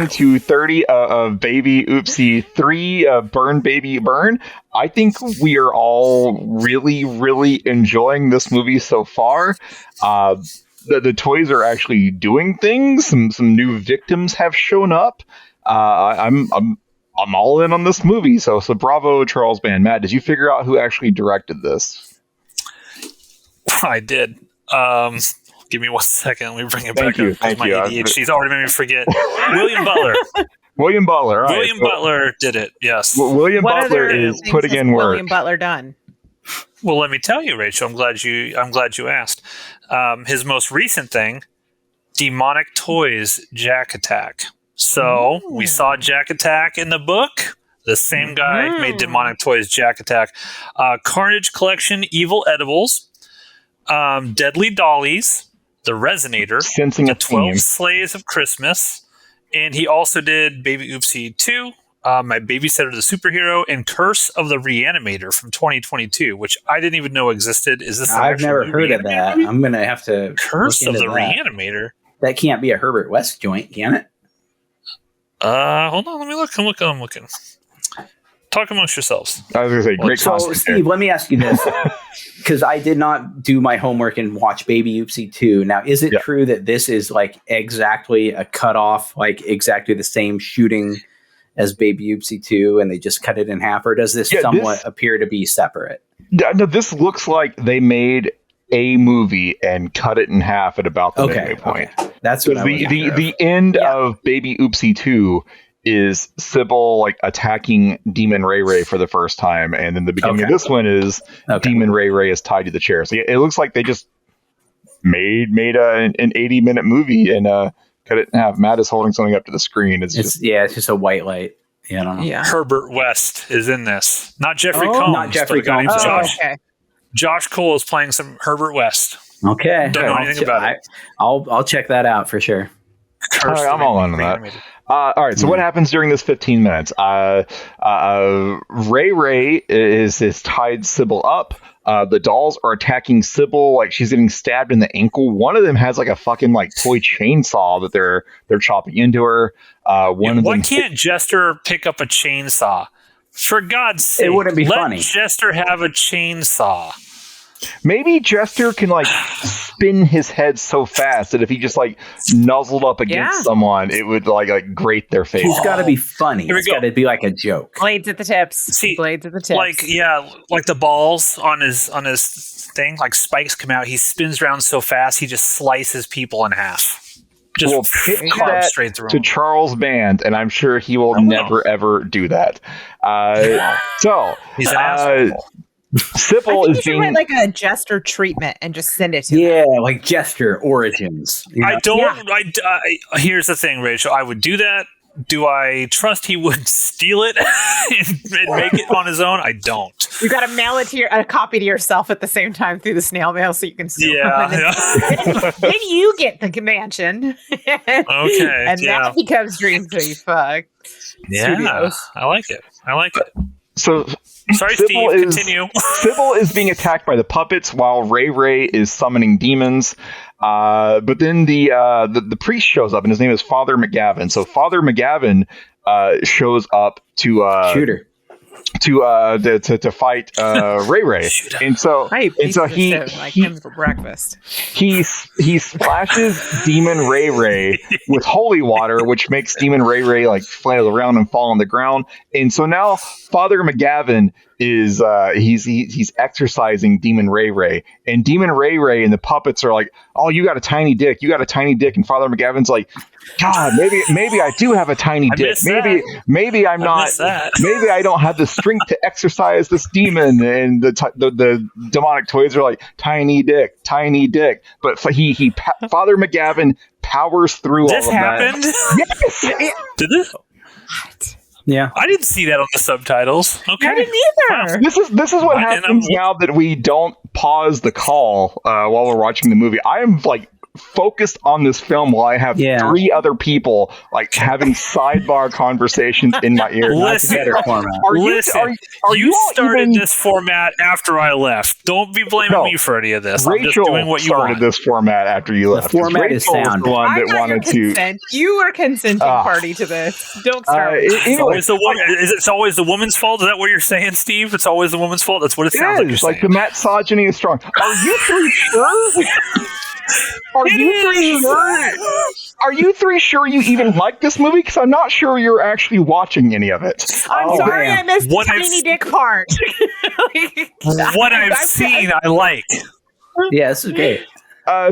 [SPEAKER 17] to 30 of Baby Oopsie 3, Burn Baby Burn. I think we are all really, really enjoying this movie so far. The toys are actually doing things. Some new victims have shown up. I'm all in on this movie. So bravo, Charles Band. Matt, did you figure out who actually directed this?
[SPEAKER 3] I did. Give me 1 second. Let me bring it
[SPEAKER 17] Thank
[SPEAKER 3] back
[SPEAKER 17] you.
[SPEAKER 3] up.
[SPEAKER 17] Thank
[SPEAKER 3] My
[SPEAKER 17] you.
[SPEAKER 3] ADHD's already made me forget. William Butler.
[SPEAKER 17] William Butler. All right.
[SPEAKER 3] William Butler did it. Yes.
[SPEAKER 17] William
[SPEAKER 16] What
[SPEAKER 17] Butler
[SPEAKER 16] other
[SPEAKER 17] is
[SPEAKER 16] things
[SPEAKER 17] putting
[SPEAKER 16] has
[SPEAKER 17] in work.
[SPEAKER 16] William Butler done?
[SPEAKER 3] Well, let me tell you, Rachel. I'm glad you asked. His most recent thing, Demonic Toys Jack Attack. So we saw Jack Attack in the book. The same guy made Demonic Toys Jack Attack. Carnage Collection, Evil Edibles, Deadly Dollies, The Resonator,
[SPEAKER 17] Sensing
[SPEAKER 3] The
[SPEAKER 17] a
[SPEAKER 3] 12
[SPEAKER 17] theme.
[SPEAKER 3] Slaves of Christmas, and he also did Baby Oopsie 2, My Babysitter the Superhero, and Curse of the Reanimator from 2022, which I didn't even know existed. Is this?
[SPEAKER 15] I've never heard of that. I'm gonna have to
[SPEAKER 3] Curse
[SPEAKER 15] look
[SPEAKER 3] of
[SPEAKER 15] into
[SPEAKER 3] the
[SPEAKER 15] that.
[SPEAKER 3] Reanimator.
[SPEAKER 15] That can't be a Herbert West joint, can it?
[SPEAKER 3] Hold on, let me look. I'm looking. Talk amongst yourselves.
[SPEAKER 17] I was going to say, great
[SPEAKER 15] So,
[SPEAKER 17] costume.
[SPEAKER 15] Steve, let me ask you this, because I did not do my homework and watch Baby Oopsie 2. Now, is it true that this is like exactly a cutoff, like exactly the same shooting as Baby Oopsie 2, and they just cut it in half, or does this somewhat appear to be separate?
[SPEAKER 17] No, this looks like they made a movie and cut it in half at about the midway point.
[SPEAKER 15] That's what I was
[SPEAKER 17] the end of Baby Oopsie 2 is Sybil like attacking Demon Ray Ray for the first time, and then the beginning of this one is Demon Ray Ray is tied to the chair. So it looks like they just made an 80-minute movie and cut it in half. Matt is holding something up to the screen. It's
[SPEAKER 15] just a white light. Yeah, I don't know.
[SPEAKER 16] Yeah.
[SPEAKER 3] Herbert West is in this, not Jeffrey Combs.
[SPEAKER 15] Not Jeffrey
[SPEAKER 3] but a guy named
[SPEAKER 15] Combs.
[SPEAKER 3] Josh.
[SPEAKER 16] Okay.
[SPEAKER 3] Josh Cole is playing some Herbert West.
[SPEAKER 15] Okay,
[SPEAKER 3] Don't know anything about it.
[SPEAKER 15] I'll check that out for sure.
[SPEAKER 17] All right, I'm all in on that. All right, so what happens during this 15 minutes? Ray Ray is tied Sybil up. The dolls are attacking Sybil like she's getting stabbed in the ankle. One of them has like a fucking like toy chainsaw that they're chopping into her.
[SPEAKER 3] Why can't Jester pick up a chainsaw? For God's sake,
[SPEAKER 15] It wouldn't be
[SPEAKER 3] let
[SPEAKER 15] funny.
[SPEAKER 3] Jester have a chainsaw.
[SPEAKER 17] Maybe Jester can like spin his head so fast that if he just like nuzzled up against someone, it would like grate their face.
[SPEAKER 15] He's got to be funny.
[SPEAKER 3] Here we
[SPEAKER 15] It's
[SPEAKER 3] go.
[SPEAKER 15] got to be like a joke.
[SPEAKER 16] Blades at the tips.
[SPEAKER 3] See,
[SPEAKER 16] Blades at the tips.
[SPEAKER 3] like the balls on his thing, like spikes come out. He spins around so fast, he just slices people in half. Just
[SPEAKER 17] We'll pitch
[SPEAKER 3] carve
[SPEAKER 17] that
[SPEAKER 3] straight through
[SPEAKER 17] to
[SPEAKER 3] them.
[SPEAKER 17] Charles Band, and I'm sure he will never ever do that. So
[SPEAKER 3] He's an asshole.
[SPEAKER 17] Sybil
[SPEAKER 16] I think
[SPEAKER 17] is
[SPEAKER 16] you should
[SPEAKER 17] being
[SPEAKER 16] write like a Jester treatment and just send it to
[SPEAKER 15] Yeah, like Jester Origins. You know?
[SPEAKER 3] I don't. Here's the thing, Rachel. I would do that. Do I trust he would steal it and make it on his own? I don't.
[SPEAKER 16] You got to mail it to a copy to yourself at the same time through the snail mail, so you can steal
[SPEAKER 3] Yeah,
[SPEAKER 16] them. Then you get the mansion.
[SPEAKER 3] Okay,
[SPEAKER 16] and that becomes Dream Thief.
[SPEAKER 3] Yeah,
[SPEAKER 16] Studios.
[SPEAKER 3] I like it.
[SPEAKER 17] so.
[SPEAKER 3] Sorry,
[SPEAKER 17] Sybil
[SPEAKER 3] Steve. Continue.
[SPEAKER 17] Sybil is being attacked by the puppets while Ray Ray is summoning demons. But then the priest shows up, and his name is Father McGavin. So Father McGavin shows up to
[SPEAKER 15] Shooter.
[SPEAKER 17] to fight Ray Ray, and so he
[SPEAKER 16] like him for breakfast.
[SPEAKER 17] He splashes Demon Ray Ray with holy water, which makes Demon Ray Ray like flail around and fall on the ground. And so now Father McGavin is he's exercising Demon Ray Ray, and Demon Ray Ray and the puppets are like, "Oh, you got a tiny dick, you got a tiny dick," and Father McGavin's like, "God, maybe I do have a tiny dick. Maybe I'm not. Maybe I don't have the strength to exercise this demon." And the demonic toys are like, "Tiny dick, tiny dick." But Father McGavin powers through all of
[SPEAKER 3] happened?
[SPEAKER 17] that. Yes.
[SPEAKER 3] Did this?
[SPEAKER 15] What? Yeah,
[SPEAKER 3] I didn't see that on the subtitles. Okay,
[SPEAKER 16] I didn't either.
[SPEAKER 17] This is what happens now that we don't pause the call while we're watching the movie. I am like focused on this film while I have three other people like having sidebar conversations in my ear.
[SPEAKER 3] Listen, you started this format after I left. Don't be blaming me for any of this.
[SPEAKER 17] Rachel
[SPEAKER 3] I'm just doing what you
[SPEAKER 17] started
[SPEAKER 3] want.
[SPEAKER 17] this format after you left.
[SPEAKER 15] The format is sound.
[SPEAKER 17] The one that wanted to.
[SPEAKER 16] Consent. You were consenting party to this. Don't start.
[SPEAKER 3] It's always the woman's fault. Is that what you're saying, Steve? It's always the woman's fault. That's what it sounds like.
[SPEAKER 17] It's like the misogyny is strong. Are you three sure? Are you three sure you even like this movie? Because I'm not sure you're actually watching any of it.
[SPEAKER 16] I'm sorry, I missed the tiny dick part.
[SPEAKER 3] What I've seen, I like.
[SPEAKER 15] Yeah, this is great.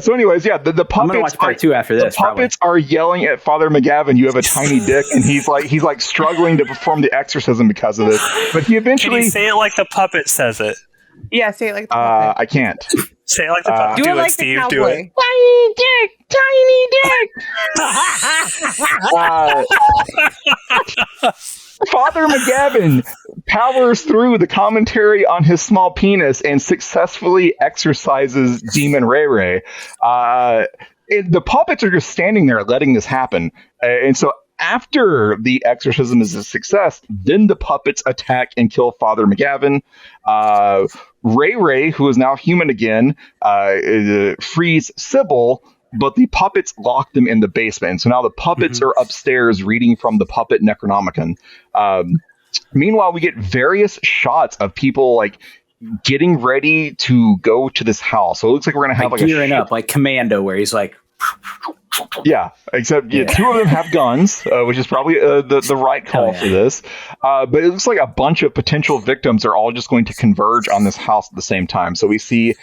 [SPEAKER 17] So, anyways, the puppets.
[SPEAKER 15] I'm gonna watch part 2 after this.
[SPEAKER 17] The puppets are yelling at Father McGavin, "You have a tiny dick," and he's like struggling to perform the exorcism because of this. But he eventually.
[SPEAKER 3] Can you say it like the puppet says it?
[SPEAKER 16] Yeah, say it like the puppet.
[SPEAKER 17] I can't.
[SPEAKER 3] Say it like the puppet.
[SPEAKER 16] Do it like
[SPEAKER 3] Steve.
[SPEAKER 16] the
[SPEAKER 3] Do it.
[SPEAKER 17] Tiny dick. Father McGavin powers through the commentary on his small penis and successfully exorcises Demon Ray Ray. The puppets are just standing there letting this happen. And so after the exorcism is a success, then the puppets attack and kill Father McGavin. Ray Ray, who is now human again, frees Sybil, but the puppets lock them in the basement. So now the puppets are upstairs reading from the puppet Necronomicon. Meanwhile, we get various shots of people like getting ready to go to this house. So it looks like we're going to have like
[SPEAKER 15] gearing up, like Commando, where he's like...
[SPEAKER 17] Yeah, except two of them have guns, which is probably the right call for this. But it looks like a bunch of potential victims are all just going to converge on this house at the same time. So we see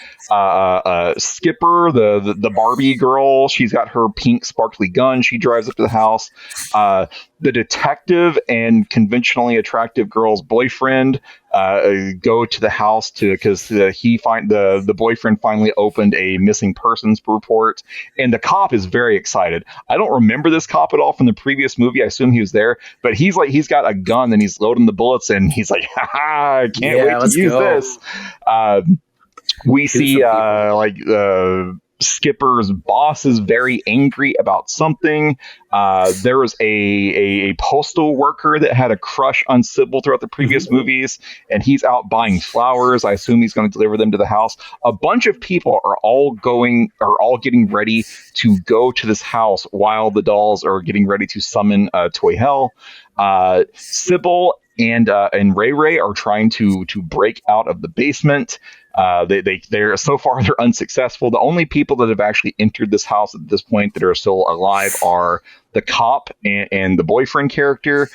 [SPEAKER 17] Skipper, the Barbie girl. She's got her pink sparkly gun. She drives up to the house. The detective and conventionally attractive girl's boyfriend go to the house because the boyfriend finally opened a missing persons report, and the cop is very excited. I don't remember this cop at all from the previous movie. I assume he was there, but he's got a gun and he's loading the bullets, and he's like, "Ha! I can't wait to use this." We see Skipper's boss is very angry about something. There was a postal worker that had a crush on Sybil throughout the previous movies, and he's out buying flowers. I assume he's going to deliver them to the house. A bunch of people are all getting ready to go to this house while the dolls are getting ready to summon Toy Hell. Sybil and Ray Ray are trying to break out of the basement. They're so far they're unsuccessful. The only people that have actually entered this house at this point that are still alive are the cop and the boyfriend character.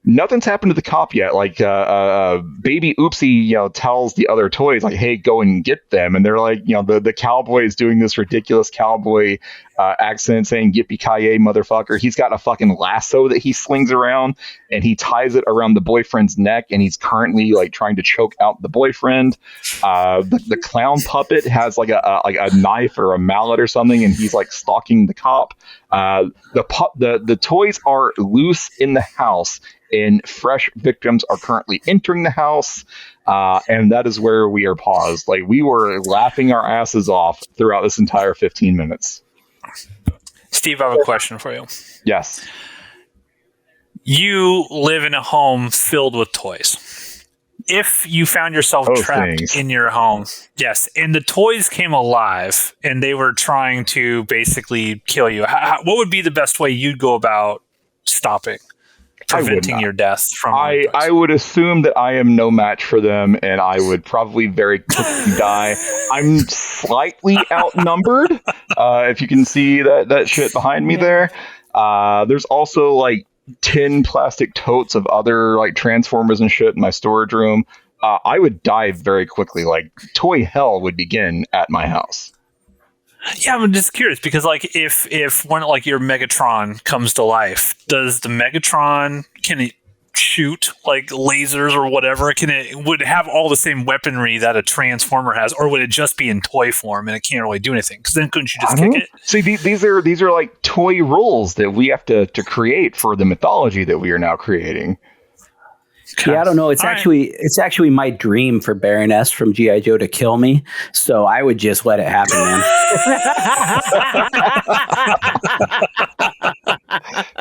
[SPEAKER 17] Nothing's happened to the cop yet. Like baby Oopsie, tells the other toys like, "Hey, go and get them." And they're like, the cowboy is doing this ridiculous cowboy accent saying "Yippee-ki-yay, motherfucker." He's got a fucking lasso that he slings around, and he ties it around the boyfriend's neck, and he's currently like trying to choke out the boyfriend. The clown puppet has like a knife or a mallet or something, and he's like stalking the cop. The toys are loose in the house, and fresh victims are currently entering the house, and that is where we are paused. Like, we were laughing our asses off throughout this entire 15 minutes.
[SPEAKER 3] Steve, I have a question for you.
[SPEAKER 17] Yes.
[SPEAKER 3] You live in a home filled with toys. If you found yourself trapped in your home, yes, and the toys came alive and they were trying to basically kill you, what would be the best way you'd go about stopping? preventing your death from.
[SPEAKER 17] I would assume that I am no match for them, and I would probably very quickly die. I'm slightly outnumbered. If you can see that shit behind me there. There's also like 10 plastic totes of other like Transformers and shit in my storage room. I would die very quickly. Like toy hell would begin at my house.
[SPEAKER 3] Yeah, I'm just curious because, like, if one like your Megatron comes to life, does the Megatron can it shoot like lasers or whatever? Would it have all the same weaponry that a Transformer has, or would it just be in toy form and it can't really do anything? Because then couldn't you just kick it?
[SPEAKER 17] See, these are like toy rules that we have to create for the mythology that we are now creating.
[SPEAKER 15] Yeah, I don't know. It's actually my dream for Baroness from G.I. Joe to kill me. So I would just let it happen,
[SPEAKER 17] man.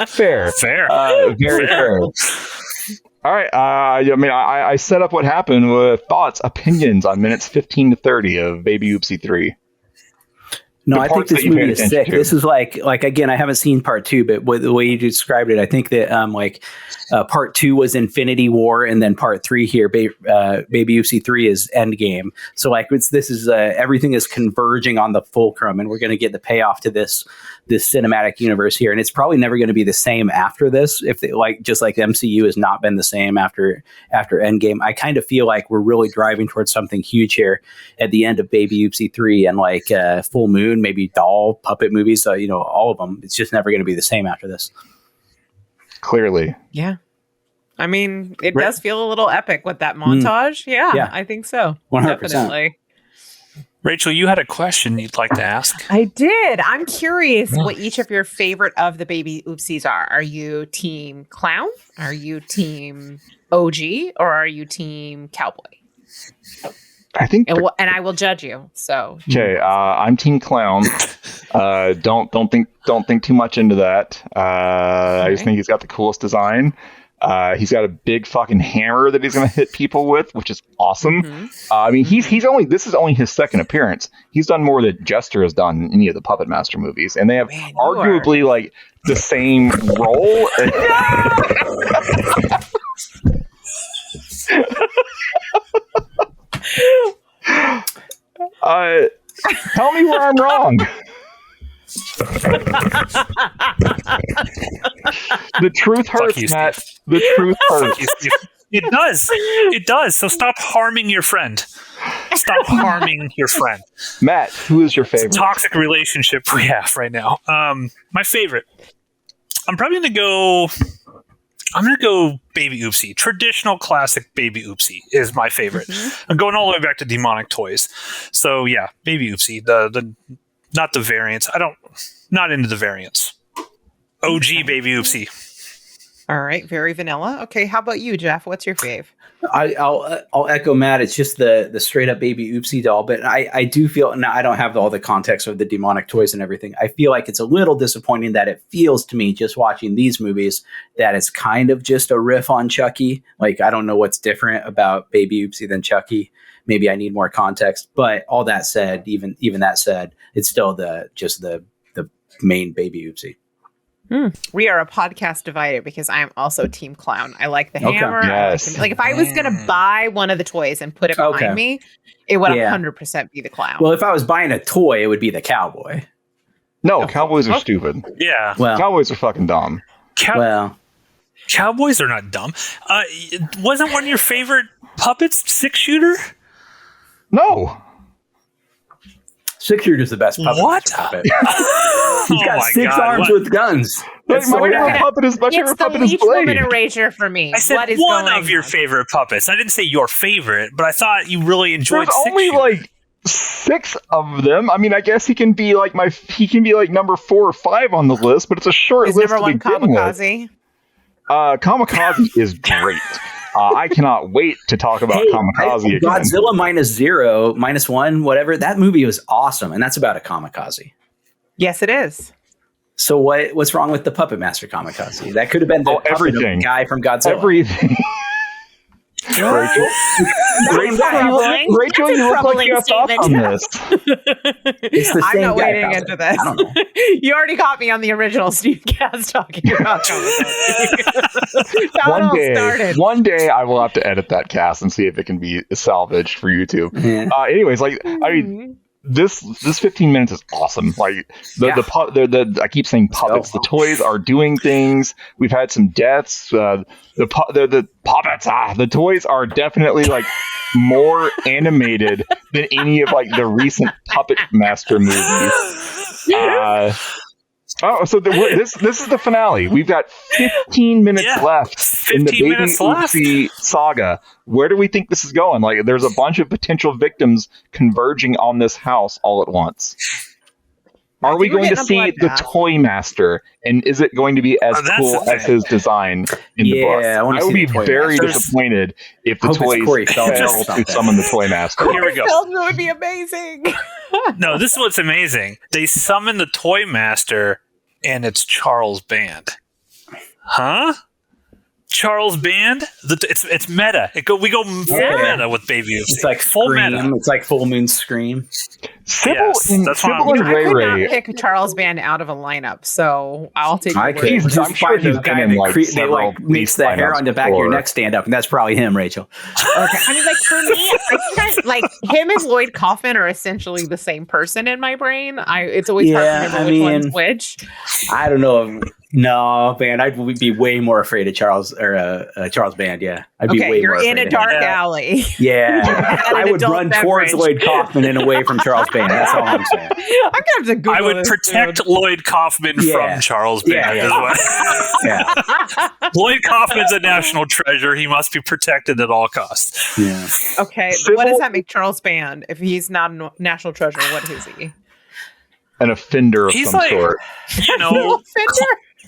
[SPEAKER 17] Fair. Very fair. All right. I set up what happened with thoughts, opinions on minutes 15 to 30 of Baby Oopsie 3.
[SPEAKER 15] No, I think this movie is sick. This is like again, I haven't seen part 2, but the way you described it, I think that part 2 was Infinity War, and then part 3 here, Baby Oopsie 3 is Endgame. So this is everything is converging on the fulcrum, and we're going to get the payoff to this cinematic universe here, and it's probably never going to be the same after this. If just like the MCU has not been the same after Endgame, I kind of feel like we're really driving towards something huge here at the end of Baby Oopsie 3, and Full Moon, maybe doll puppet movies, all of them. It's just never going to be the same after this.
[SPEAKER 17] Clearly.
[SPEAKER 16] Yeah. I mean, it does feel a little epic with that montage. Yeah, I think so.
[SPEAKER 15] 100%.
[SPEAKER 16] Definitely.
[SPEAKER 3] Rachel, you had a question you'd like to ask.
[SPEAKER 16] I did. I'm curious what each of your favorite of the Baby Oopsies are. Are you team clown? Are you team OG? Or are you team cowboy?
[SPEAKER 17] I think,
[SPEAKER 16] and I will judge you. So
[SPEAKER 17] okay, I'm team clown. Don't think too much into that. I just think he's got the coolest design. He's got a big fucking hammer that he's going to hit people with, which is awesome.
[SPEAKER 16] Mm-hmm.
[SPEAKER 17] I mean, this is only his second appearance. He's done more than Jester has done in any of the Puppet Master movies, and they have arguably like the same role. Tell me where I'm wrong. The truth hurts, you, Matt. The truth hurts.
[SPEAKER 3] It does. So stop harming your friend. Stop harming your friend.
[SPEAKER 17] Matt, who is your favorite?
[SPEAKER 3] It's a toxic relationship we have right now. My favorite. I'm probably going to go... I'm going to go Baby Oopsie. Traditional classic Baby Oopsie is my favorite. Mm-hmm. I'm going all the way back to Demonic Toys. So yeah, Baby Oopsie. The not the variants. Not into the variants. OG Baby Oopsie.
[SPEAKER 16] All right, very vanilla. Okay, how about you, Jeff? What's your fave?
[SPEAKER 15] I'll echo Matt. It's just the straight up Baby Oopsie doll, but I do feel, now I don't have all the context of the Demonic Toys and everything. I feel like it's a little disappointing that it feels to me, just watching these movies, that it's kind of just a riff on Chucky. Like, I don't know what's different about Baby Oopsie than Chucky. Maybe I need more context. But all that said, even that said, it's still the main Baby Oopsie.
[SPEAKER 16] We are a podcast divided because I'm also team clown. I like the hammer.
[SPEAKER 17] Yes.
[SPEAKER 16] Like if I was going to buy one of the toys and put it behind me, it would 100% be the clown.
[SPEAKER 15] Well, if I was buying a toy, it would be the cowboy.
[SPEAKER 17] No, cowboys are stupid.
[SPEAKER 3] Yeah.
[SPEAKER 15] Well,
[SPEAKER 17] cowboys are fucking dumb.
[SPEAKER 3] Cowboys are not dumb. Wasn't one of your favorite puppets 6-shooter?
[SPEAKER 17] No.
[SPEAKER 15] 6-shooter is the best puppet.
[SPEAKER 3] What?
[SPEAKER 15] He's got 6 arms with guns.
[SPEAKER 17] My favorite puppet is
[SPEAKER 16] It's the Leech Woman Erasure for me.
[SPEAKER 3] I said one of your favorite puppets. I didn't say your favorite, but I thought you really enjoyed.
[SPEAKER 17] There's only like 6 of them. I mean, I guess he can be like number 4 or 5 on the list, but it's a short list.
[SPEAKER 16] Number 1 Kamikaze.
[SPEAKER 17] Kamikaze is great. I cannot wait to talk about Kamikaze again.
[SPEAKER 15] Godzilla -0, -1, whatever. That movie was awesome, and that's about a kamikaze.
[SPEAKER 16] Yes, it is.
[SPEAKER 15] So what's wrong with the Puppet Master Kamikaze? That could have been the
[SPEAKER 17] everything.
[SPEAKER 15] guy from Godzilla.
[SPEAKER 17] Everything. Rachel, you look like you have thoughts on this.
[SPEAKER 15] It's the
[SPEAKER 16] I'm
[SPEAKER 15] same
[SPEAKER 16] not
[SPEAKER 15] guy,
[SPEAKER 16] wading
[SPEAKER 15] probably.
[SPEAKER 16] into this.
[SPEAKER 15] I don't know.
[SPEAKER 16] You already caught me on the original Stevecast talking about Charles.
[SPEAKER 17] One day I will have to edit that cast and see if it can be salvaged for YouTube. Anyways, like, I mean, this 15 minutes is awesome. Like the I keep saying puppets. The toys are doing things. We've had some deaths. The puppets. The toys are definitely like more animated than any of like the recent Puppet Master movies. So this is the finale. We've got 15 minutes left in the Baby Oopsie saga. Where do we think this is going? Like, there's a bunch of potential victims converging on this house all at once. Are we going to see the Toy Master? And is it going to be as cool as his design in the book? I would be very disappointed if the toys fail to summon the Toy Master.
[SPEAKER 3] Here we go.
[SPEAKER 16] That would be amazing.
[SPEAKER 3] No, this is what's amazing. They summon the Toy Master, and it's Charles Band. Huh? Charles Band? It's meta. We go full meta with Baby Oopsie.
[SPEAKER 15] It's like
[SPEAKER 3] full
[SPEAKER 15] Scream.
[SPEAKER 3] meta.
[SPEAKER 15] It's like Full Moon Scream.
[SPEAKER 3] Yes, that's why
[SPEAKER 16] I could not pick Charles Band out of a lineup, so I'll take.
[SPEAKER 15] I could. I'm sure he's guy that makes the hair on the back of your neck stand up, and that's probably him, Rachel.
[SPEAKER 16] Okay, I mean, like for me, I think like him and Lloyd Kaufman are essentially the same person in my brain. It's always hard to remember which one's which.
[SPEAKER 15] I don't know. No, man, I'd be way more afraid of Charles Band. Yeah, I'd be way
[SPEAKER 16] you're
[SPEAKER 15] more
[SPEAKER 16] in a dark alley.
[SPEAKER 15] Yeah, I would run towards Lloyd Kaufman and away from Charles Band. That's all I'm saying.
[SPEAKER 16] I'm gonna have to Google
[SPEAKER 3] I would protect Lloyd Kaufman from Charles Band as well. Lloyd Kaufman's a national treasure. He must be protected at all costs.
[SPEAKER 15] Yeah.
[SPEAKER 16] Okay, what does that make Charles Band? If he's not a national treasure, what is he?
[SPEAKER 17] An offender of some sort.
[SPEAKER 3] You know,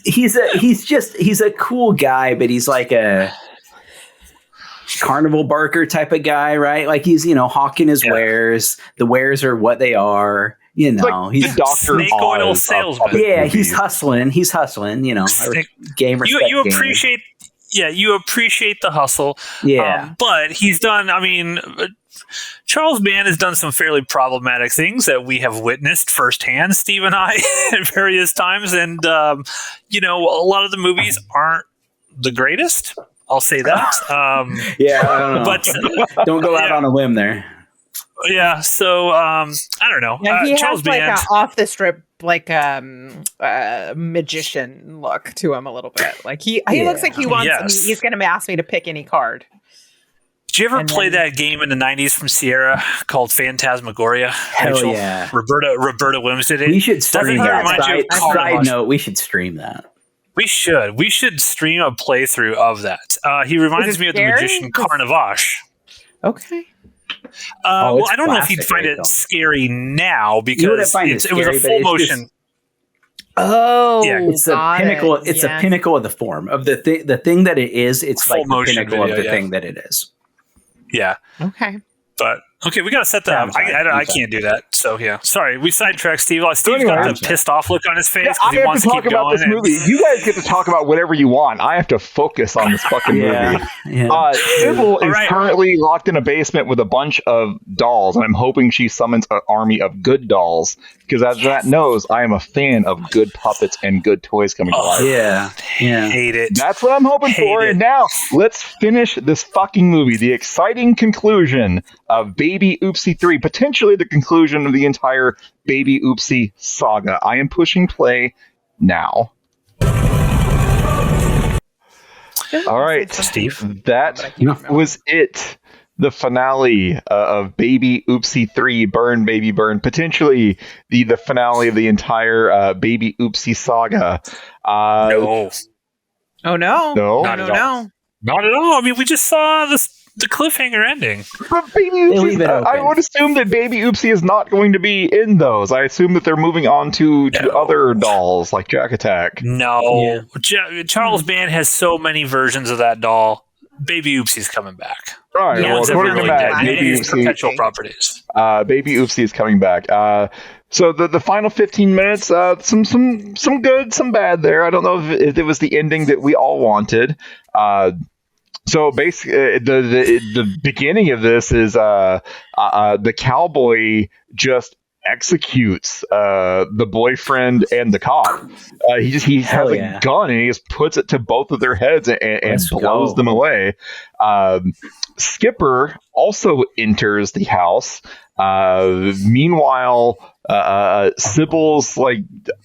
[SPEAKER 15] he's a cool guy, but he's like a carnival barker type of guy, right? Like he's, hawking his wares. The wares are what they are.
[SPEAKER 17] Like
[SPEAKER 15] he's
[SPEAKER 17] Dr.
[SPEAKER 3] Snake oil salesman.
[SPEAKER 15] Yeah, he's hustling. Game respect.
[SPEAKER 3] You appreciate. Yeah, you appreciate the hustle.
[SPEAKER 15] Yeah,
[SPEAKER 3] but he's done. I mean, Charles Band has done some fairly problematic things that we have witnessed firsthand, Steve and I, at various times. And, a lot of the movies aren't the greatest. I'll say that.
[SPEAKER 15] I don't know.
[SPEAKER 3] But
[SPEAKER 15] don't go out on a limb there.
[SPEAKER 3] Yeah, so I don't know.
[SPEAKER 16] Yeah, he
[SPEAKER 3] Charles
[SPEAKER 16] has like
[SPEAKER 3] Band,
[SPEAKER 16] an off the strip, like magician look to him a little bit. Like he looks like he wants.
[SPEAKER 3] Yes.
[SPEAKER 16] He's going to ask me to pick any card.
[SPEAKER 3] Did you ever play that game in the 90s from Sierra called Phantasmagoria?
[SPEAKER 15] Hell
[SPEAKER 3] Rachel?
[SPEAKER 15] yeah.
[SPEAKER 3] Roberta Williams did it.
[SPEAKER 15] We should stream that. Side note, we should stream that.
[SPEAKER 3] We should. We should stream a playthrough of that. He reminds me of the magician Carnavash.
[SPEAKER 16] Okay.
[SPEAKER 3] Well, I don't know if you'd find it scary now because it was a full motion.
[SPEAKER 15] It's the pinnacle. It's a pinnacle of the form of the thing that it is. It's like the pinnacle of the thing that it is.
[SPEAKER 3] Yeah.
[SPEAKER 16] Okay.
[SPEAKER 3] But okay, we got to set that up. I can't do that. So yeah, sorry, we sidetracked Steve. Steve's got the pissed off look on his face because he wants to keep
[SPEAKER 17] about
[SPEAKER 3] going.
[SPEAKER 17] This movie. You guys get to talk about whatever you want. I have to focus on this fucking movie. Sybil is currently locked in a basement with a bunch of dolls, and I'm hoping she summons an army of good dolls. Because as that knows, I am a fan of good puppets and good toys coming to life.
[SPEAKER 15] Yeah.
[SPEAKER 3] Hate it.
[SPEAKER 17] That's what I'm hoping for. And now, let's finish this fucking movie. The exciting conclusion of Baby Oopsie 3. Potentially the conclusion of the entire Baby Oopsie saga. I am pushing play now. All right,
[SPEAKER 3] Steve.
[SPEAKER 17] That was it. The finale of Baby Oopsie 3, Burn Baby Burn, potentially the finale of the entire Baby Oopsie saga.
[SPEAKER 3] No.
[SPEAKER 16] Oh no!
[SPEAKER 17] No,
[SPEAKER 3] not at all. Not at all. I mean, we just saw the cliffhanger ending.
[SPEAKER 17] But Baby Oopsie, I would assume that Baby Oopsie is not going to be in those. I assume that they're moving on to other dolls like Jack Attack.
[SPEAKER 3] No, Charles Band has so many versions of that doll. Baby Oopsie's coming back.
[SPEAKER 17] All right, well, according to Matt, Baby Oopsie,
[SPEAKER 3] perpetual properties.
[SPEAKER 17] Baby Oopsie is coming back. So the final 15 minutes, some good, some bad there. I don't know if it was the ending that we all wanted. So basically, the beginning of this is the cowboy just executes the boyfriend and the cop. He has a gun and he just puts it to both of their heads and blows them away. Skipper also enters the house. Meanwhile, Sybil's like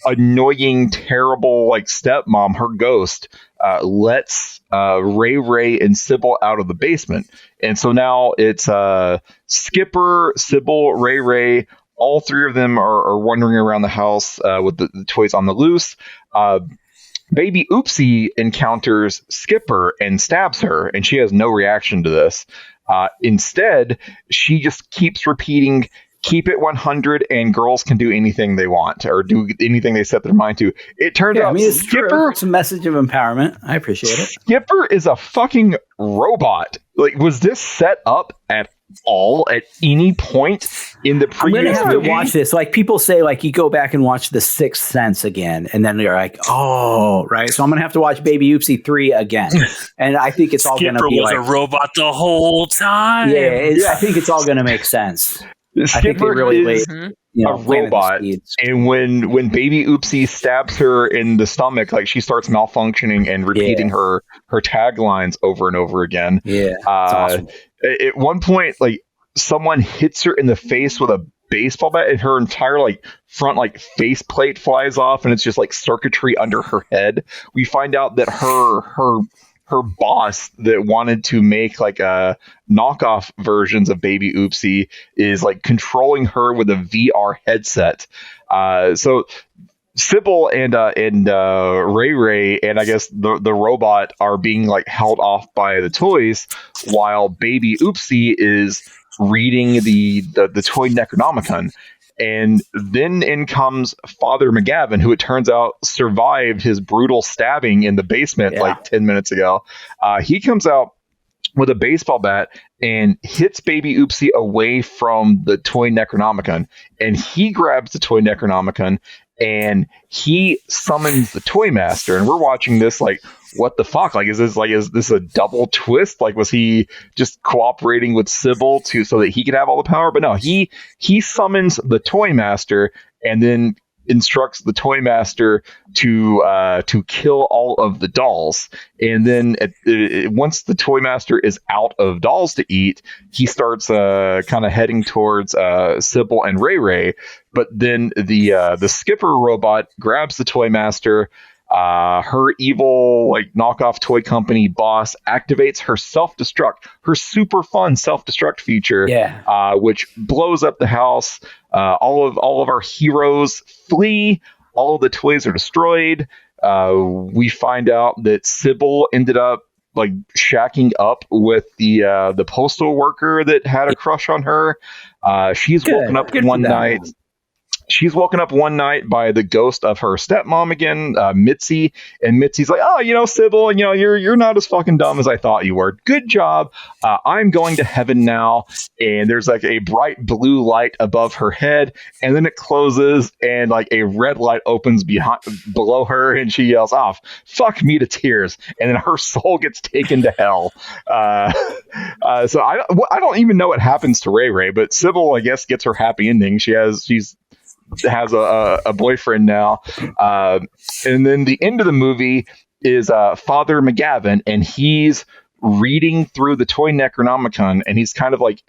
[SPEAKER 17] annoying, terrible like stepmom, her ghost, lets Ray and Sybil out of the basement, and so now it's Skipper, Sybil, Ray. All three of them are wandering around the house with the toys on the loose. Baby Oopsie encounters Skipper and stabs her, and she has no reaction to this. Instead, she just keeps repeating, "Keep it 100, and girls can do anything they want or do anything they set their mind to." It turns out Skipper...
[SPEAKER 15] It's a message of empowerment. I appreciate it.
[SPEAKER 17] Skipper is a fucking robot. Like, was this set up at all at any point in the previous
[SPEAKER 15] I'm gonna have
[SPEAKER 17] movie?
[SPEAKER 15] to watch this. Like, people say, like, you go back and watch The Sixth Sense again, and then you're like, oh, right. So I'm gonna have to watch Baby Oopsie 3 again, and I think it's all gonna be
[SPEAKER 3] was
[SPEAKER 15] like
[SPEAKER 3] a robot the whole time.
[SPEAKER 15] I think it's all gonna make sense.
[SPEAKER 17] Skipper
[SPEAKER 15] I think they really
[SPEAKER 17] is a robot, and when Baby Oopsie stabs her in the stomach, like, she starts malfunctioning and repeating her taglines over and over again.
[SPEAKER 15] Yeah, awesome.
[SPEAKER 17] At one point, like, someone hits her in the face with a baseball bat, and her entire like front like faceplate flies off, and it's just like circuitry under her head. We find out that her boss that wanted to make like knockoff versions of Baby Oopsie is like controlling her with a VR headset. So Sybil and Ray and I guess the robot are being like held off by the toys, while Baby Oopsie is reading the toy Necronomicon. And then in comes Father McGavin, who it turns out survived his brutal stabbing in the basement like 10 minutes ago. He comes out with a baseball bat and hits Baby Oopsie away from the toy Necronomicon. And he grabs the toy Necronomicon and he summons the Toy Master. And we're watching this like, what the fuck? Like, is this a double twist? Like, was he just cooperating with Sybil so that he could have all the power? But no, he summons the Toy Master and then instructs the Toy Master to kill all of the dolls. And then once the Toy Master is out of dolls to eat, he starts kind of heading towards Sybil and Ray. But then the Skipper robot grabs the Toy Master. Her evil like knockoff toy company boss activates her self-destruct, her super fun self-destruct feature, which blows up the house. All of our heroes flee. All of the toys are destroyed. We find out that Sybil ended up like shacking up with the postal worker that had a crush on her. She's woken up one night. She's woken up one night by the ghost of her stepmom again, Mitzi, and Mitzi's like, "Oh, Sybil, you're not as fucking dumb as I thought you were. Good job. I'm going to heaven now." And there's like a bright blue light above her head, and then it closes, and like a red light opens below her, and she yells off, "Fuck me to tears!" And then her soul gets taken to hell. So I don't even know what happens to Ray, but Sybil, I guess, gets her happy ending. She has a boyfriend now, and then the end of the movie is Father McGavin, and he's reading through the toy Necronomicon, and he's kind of like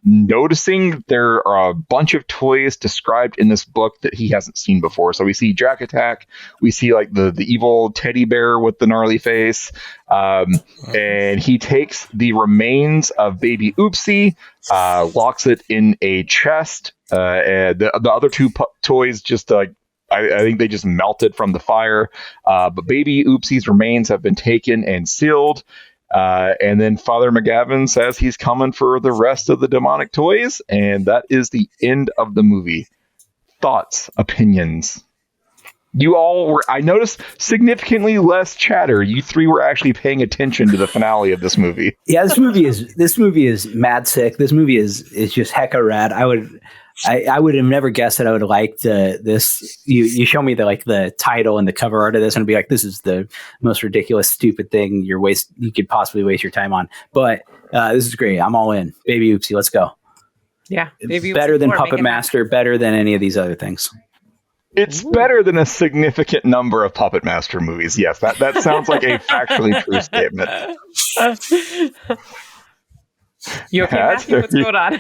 [SPEAKER 17] noticing there are a bunch of toys described in this book that he hasn't seen before. So we see Jack Attack, we see like the evil teddy bear with the gnarly face, and he takes the remains of Baby Oopsie, locks it in a chest, and the other two toys just I think they just melted from the fire, but Baby Oopsie's remains have been taken and sealed. And then Father McGavin says he's coming for the rest of the demonic toys, and that is the end of the movie. Thoughts, opinions? You all were, I noticed, significantly less chatter. You three were actually paying attention to the finale of this movie.
[SPEAKER 15] Yeah, this movie is mad sick. This movie is just hecka rad. I would have never guessed that I would have liked this. You show me the title and the cover art of this and be like, this is the most ridiculous, stupid thing you could possibly waste your time on. But this is great. I'm all in. Baby Oopsie, let's go.
[SPEAKER 16] Yeah,
[SPEAKER 15] it's better than Puppet Master, better than any of these other things.
[SPEAKER 17] It's better than a significant number of Puppet Master movies. Yes, that sounds like a factually true statement.
[SPEAKER 16] You okay, Matthew? What's going on?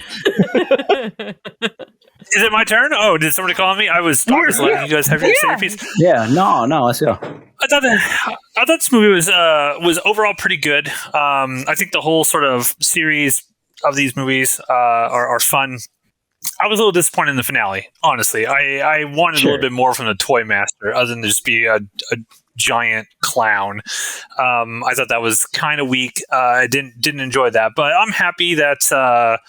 [SPEAKER 3] Is it my turn? Oh, did somebody call me? I was letting you guys have your say piece.
[SPEAKER 15] Yeah, no, let's go.
[SPEAKER 3] I thought this movie was overall pretty good. I think the whole sort of series of these movies are fun. I was a little disappointed in the finale, honestly. I wanted a little bit more from the Toy Master, other than to just be a giant clown. I thought that was kind of weak. I didn't enjoy that, but I'm happy that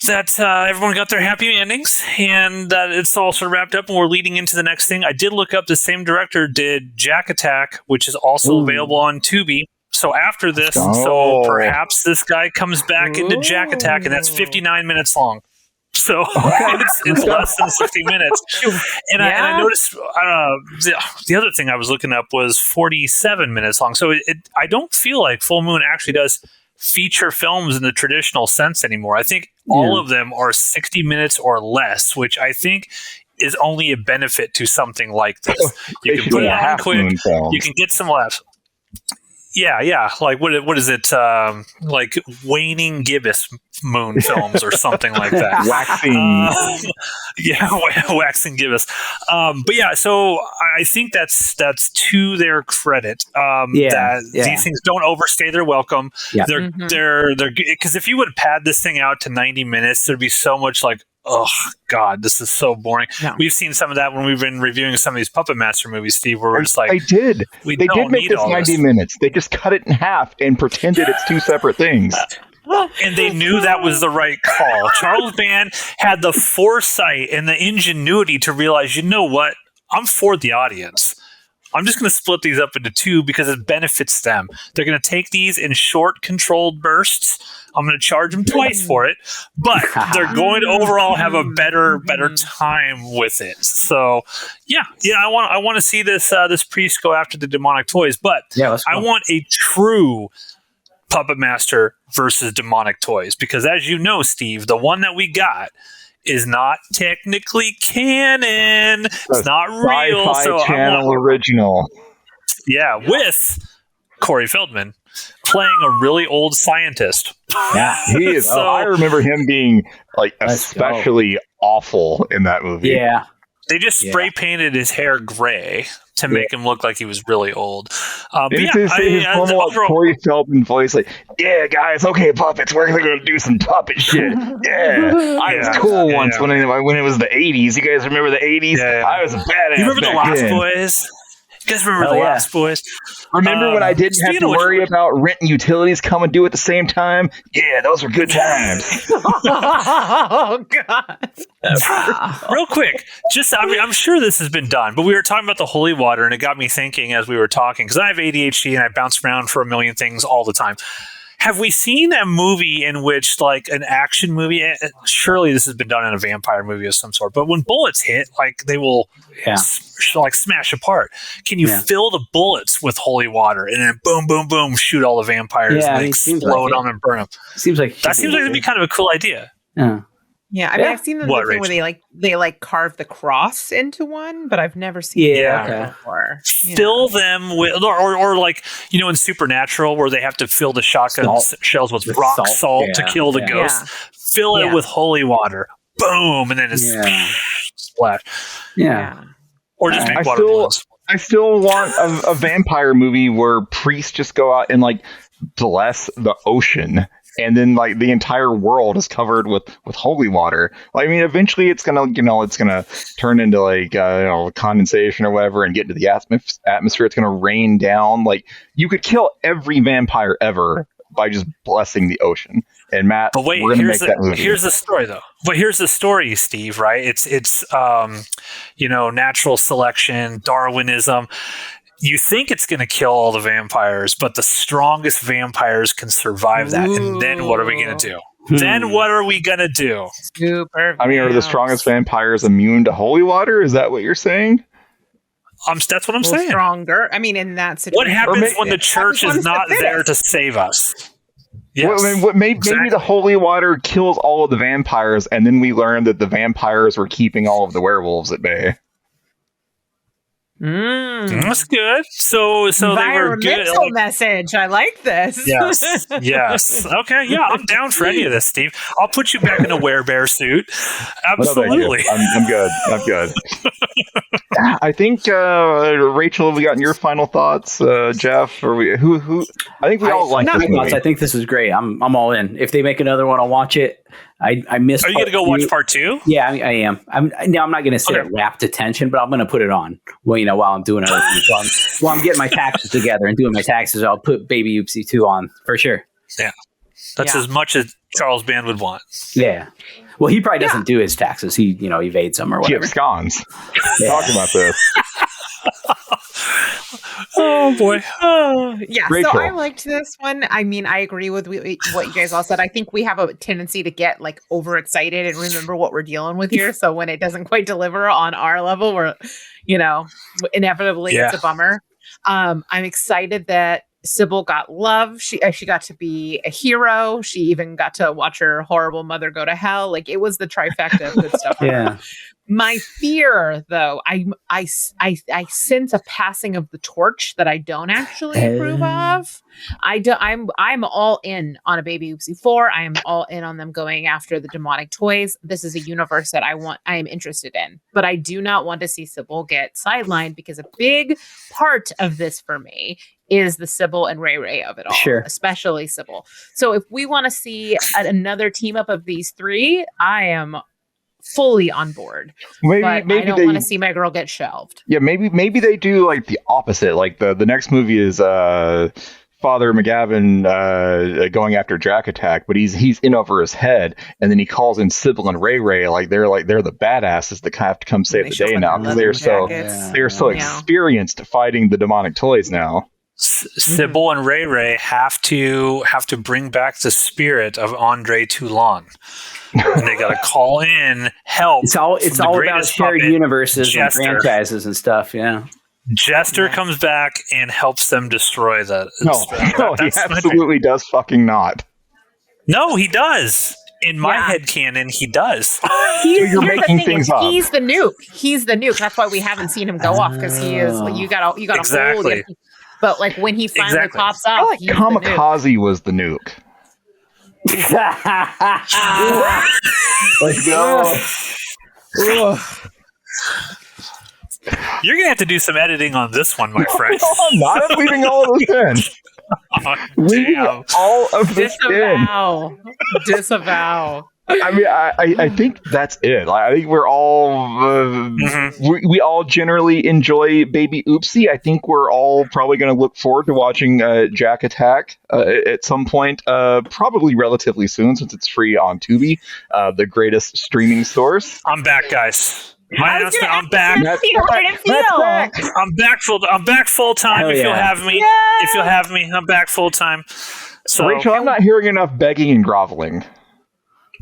[SPEAKER 3] everyone got their happy endings and that it's all sort of wrapped up and we're leading into the next thing. I did look up the same director did Jack Attack, which is also available on Tubi. So after this, so perhaps this guy comes back into Jack Attack, and that's 59 minutes long. So it's less than 60 minutes. And I noticed the other thing I was looking up was 47 minutes long. So I don't feel like Full Moon actually does feature films in the traditional sense anymore. I think all of them are 60 minutes or less, which I think is only a benefit to something like this. You can put it on quick. You can get some laughs. Yeah. Like what is it? Like waning gibbous moon films or something like that.
[SPEAKER 17] Waxing.
[SPEAKER 3] Waxing gibbous. But yeah, so I think that's to their credit. These things don't overstay their welcome. Yeah. They're because if you would pad this thing out to 90 minutes, there'd be so much like, oh God, this is so boring. No. We've seen some of that when we've been reviewing some of these Puppet Master movies, Steve, where we're just like,
[SPEAKER 17] they did make this 90 minutes. They just cut it in half and pretended it's two separate things.
[SPEAKER 3] And they knew that was the right call. Charles Band had the foresight and the ingenuity to realize, you know what? I'm for the audience. I'm just going to split these up into two because it benefits them. They're going to take these in short, controlled bursts. I'm going to charge them twice for it, but they're going to overall have a better time with it. So, I want to see this priest go after the demonic toys, but I want a true Puppet Master versus demonic toys because, as you know, Steve, the one that we got is not technically canon. It's not real.
[SPEAKER 17] So Channel original.
[SPEAKER 3] Yeah, with Corey Feldman playing a really old scientist.
[SPEAKER 17] Yeah, he is. I remember him being like especially awful in that movie.
[SPEAKER 15] Yeah.
[SPEAKER 3] They just spray painted his hair gray to make him look like he was really old.
[SPEAKER 17] His normal Corey Feldman voice, like, yeah, guys, okay, puppets, we're going to do some puppet shit. Yeah, I was cool once when it was the 80s. You guys remember the 80s? Yeah. I was a badass.
[SPEAKER 3] You remember the Lost Boys? You guys remember the Lost Boys?
[SPEAKER 17] Remember when I didn't have to worry about rent and utilities coming due at the same time? Yeah, those were good times.
[SPEAKER 16] Oh, God.
[SPEAKER 3] Real quick, I'm sure this has been done, but we were talking about the holy water, and it got me thinking as we were talking, because I have ADHD and I bounce around for a million things all the time. Have we seen a movie in which, like, an action movie? Surely this has been done in a vampire movie of some sort. But when bullets hit, like, they will smash apart. Can you fill the bullets with holy water and then boom, boom, boom, shoot all the vampires and explode on them and burn them?
[SPEAKER 15] Seems like
[SPEAKER 3] it'd be kind of a cool idea.
[SPEAKER 15] Yeah.
[SPEAKER 16] Yeah, I mean, I've seen the thing where they carve the cross into one, but I've never seen that before.
[SPEAKER 3] Fill them with, or like, you know, in Supernatural where they have to fill the shotgun shells with rock salt to kill the ghost. Fill it with holy water, boom, and then it's splash.
[SPEAKER 15] Yeah.
[SPEAKER 3] Or just make water balloons.
[SPEAKER 17] I still want a vampire movie where priests just go out and like bless the ocean. And then, like, the entire world is covered with holy water. Like, I mean, eventually it's gonna turn into like condensation or whatever, and get into the atmosphere. It's gonna rain down. Like, you could kill every vampire ever by just blessing the ocean. And Matt,
[SPEAKER 3] but wait,
[SPEAKER 17] we're gonna make that movie.
[SPEAKER 3] Here's the story, though. But here's the story, Steve. Right? It's natural selection, Darwinism. You think it's going to kill all the vampires, but the strongest vampires can survive that. And then what are we going to do? Then what are we gonna do?
[SPEAKER 14] Super.
[SPEAKER 17] I mean, are the strongest vampires immune to holy water? Is that what you're saying?
[SPEAKER 3] That's what I'm saying.
[SPEAKER 14] Stronger. I mean, in that situation.
[SPEAKER 3] What happens when the church is not there to save us? Yes.
[SPEAKER 17] Maybe the holy water kills all of the vampires, and then we learn that the vampires were keeping all of the werewolves at bay.
[SPEAKER 3] That's good. So they were good.
[SPEAKER 14] Environmental message. I like this.
[SPEAKER 3] Yes. Okay. Yeah, I'm down for any of this, Steve. I'll put you back in a werebear suit. Absolutely.
[SPEAKER 17] I'm good. I think Rachel, have we gotten your final thoughts? Jeff, or who? I think we all like this movie.
[SPEAKER 15] I think this is great. I'm all in. If they make another one, I'll watch it. I missed.
[SPEAKER 3] Are you going to go watch part 2?
[SPEAKER 15] Yeah, I am. I'm not going to sit at rapt attention, but I'm going to put it on. Well, while I'm doing other things, while I'm getting my taxes together and doing my taxes, I'll put Baby Oopsie 2 on for sure.
[SPEAKER 3] Yeah, that's as much as Charles Band would want.
[SPEAKER 15] Yeah. Well, he probably doesn't do his taxes. He evades them or whatever.
[SPEAKER 17] He absconds. Talking about this.
[SPEAKER 3] Oh boy.
[SPEAKER 14] Yeah,
[SPEAKER 17] Rachel.
[SPEAKER 14] so I liked this one. I mean, I agree with what you guys all said. I think we have a tendency to get like overexcited and remember what we're dealing with here. So when it doesn't quite deliver on our level, we're, inevitably it's a bummer. I'm excited that Sybil got love. She got to be a hero. She even got to watch her horrible mother go to hell. Like, it was the trifecta of good stuff.
[SPEAKER 15] Yeah.
[SPEAKER 14] My fear, though, I sense a passing of the torch that I don't actually approve of. I'm all in on a Baby Oopsie 4. I am all in on them going after the demonic toys. This is a universe that I am interested in, but I do not want to see Sybil get sidelined, because a big part of this for me is the Sybil and Ray Ray of it all, especially Sybil. So if we want to see another team up of these 3, I am fully on board. Maybe I don't want to see my girl get shelved.
[SPEAKER 17] Yeah, maybe they do like the opposite. Like the next movie is Father McGavin going after Jack Attack, but he's in over his head, and then he calls in Sybil and Ray Ray, like they're the badasses that have to come save the day now, because they're so experienced fighting the demonic toys now.
[SPEAKER 3] Sybil and Ray Ray have to bring back the spirit of Andre Toulon. And they got to call in help.
[SPEAKER 15] It's all about shared universes and franchises and stuff. Yeah.
[SPEAKER 3] Jester comes back and helps them destroy the.
[SPEAKER 17] No, he absolutely does fucking not.
[SPEAKER 3] No, he does. In my headcanon, he does.
[SPEAKER 17] You're making things up.
[SPEAKER 14] He's the nuke. That's why we haven't seen him go off, because he is. You got
[SPEAKER 3] exactly.
[SPEAKER 14] a hold. But like when he finally pops up,
[SPEAKER 17] I like Kamikaze was the nuke.
[SPEAKER 15] Let's go.
[SPEAKER 3] You're gonna have to do some editing on this one, my friend.
[SPEAKER 17] No, I'm not. I'm leaving all of this in. Leaving all of this in.
[SPEAKER 14] Disavow.
[SPEAKER 17] I mean, I think that's it. I think we're all we all generally enjoy Baby Oopsie. I think we're all probably going to look forward to watching Jack Attack at some point, probably relatively soon, since it's free on Tubi, the greatest streaming source.
[SPEAKER 3] I'm back, guys. My announcement, I'm back. I'm back full time. If you'll have me, I'm back full time. So,
[SPEAKER 17] Rachel, I'm not hearing enough begging and groveling.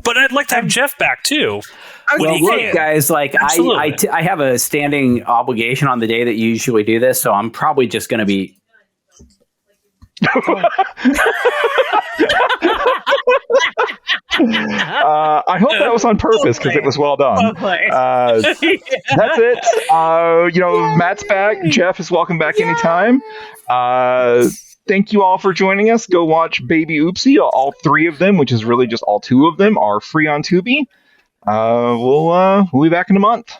[SPEAKER 3] But I'd like to have Jeff back too.
[SPEAKER 15] Well, look, guys, like I have a standing obligation on the day that you usually do this, so I'm probably just going to be.
[SPEAKER 17] I hope that was on purpose, because it was well done. That's it. Matt's back. Jeff is welcome back anytime. Thank you all for joining us. Go watch Baby Oopsie. All 3 of them, which is really just all 2 of them, are free on Tubi. We'll be back in a month.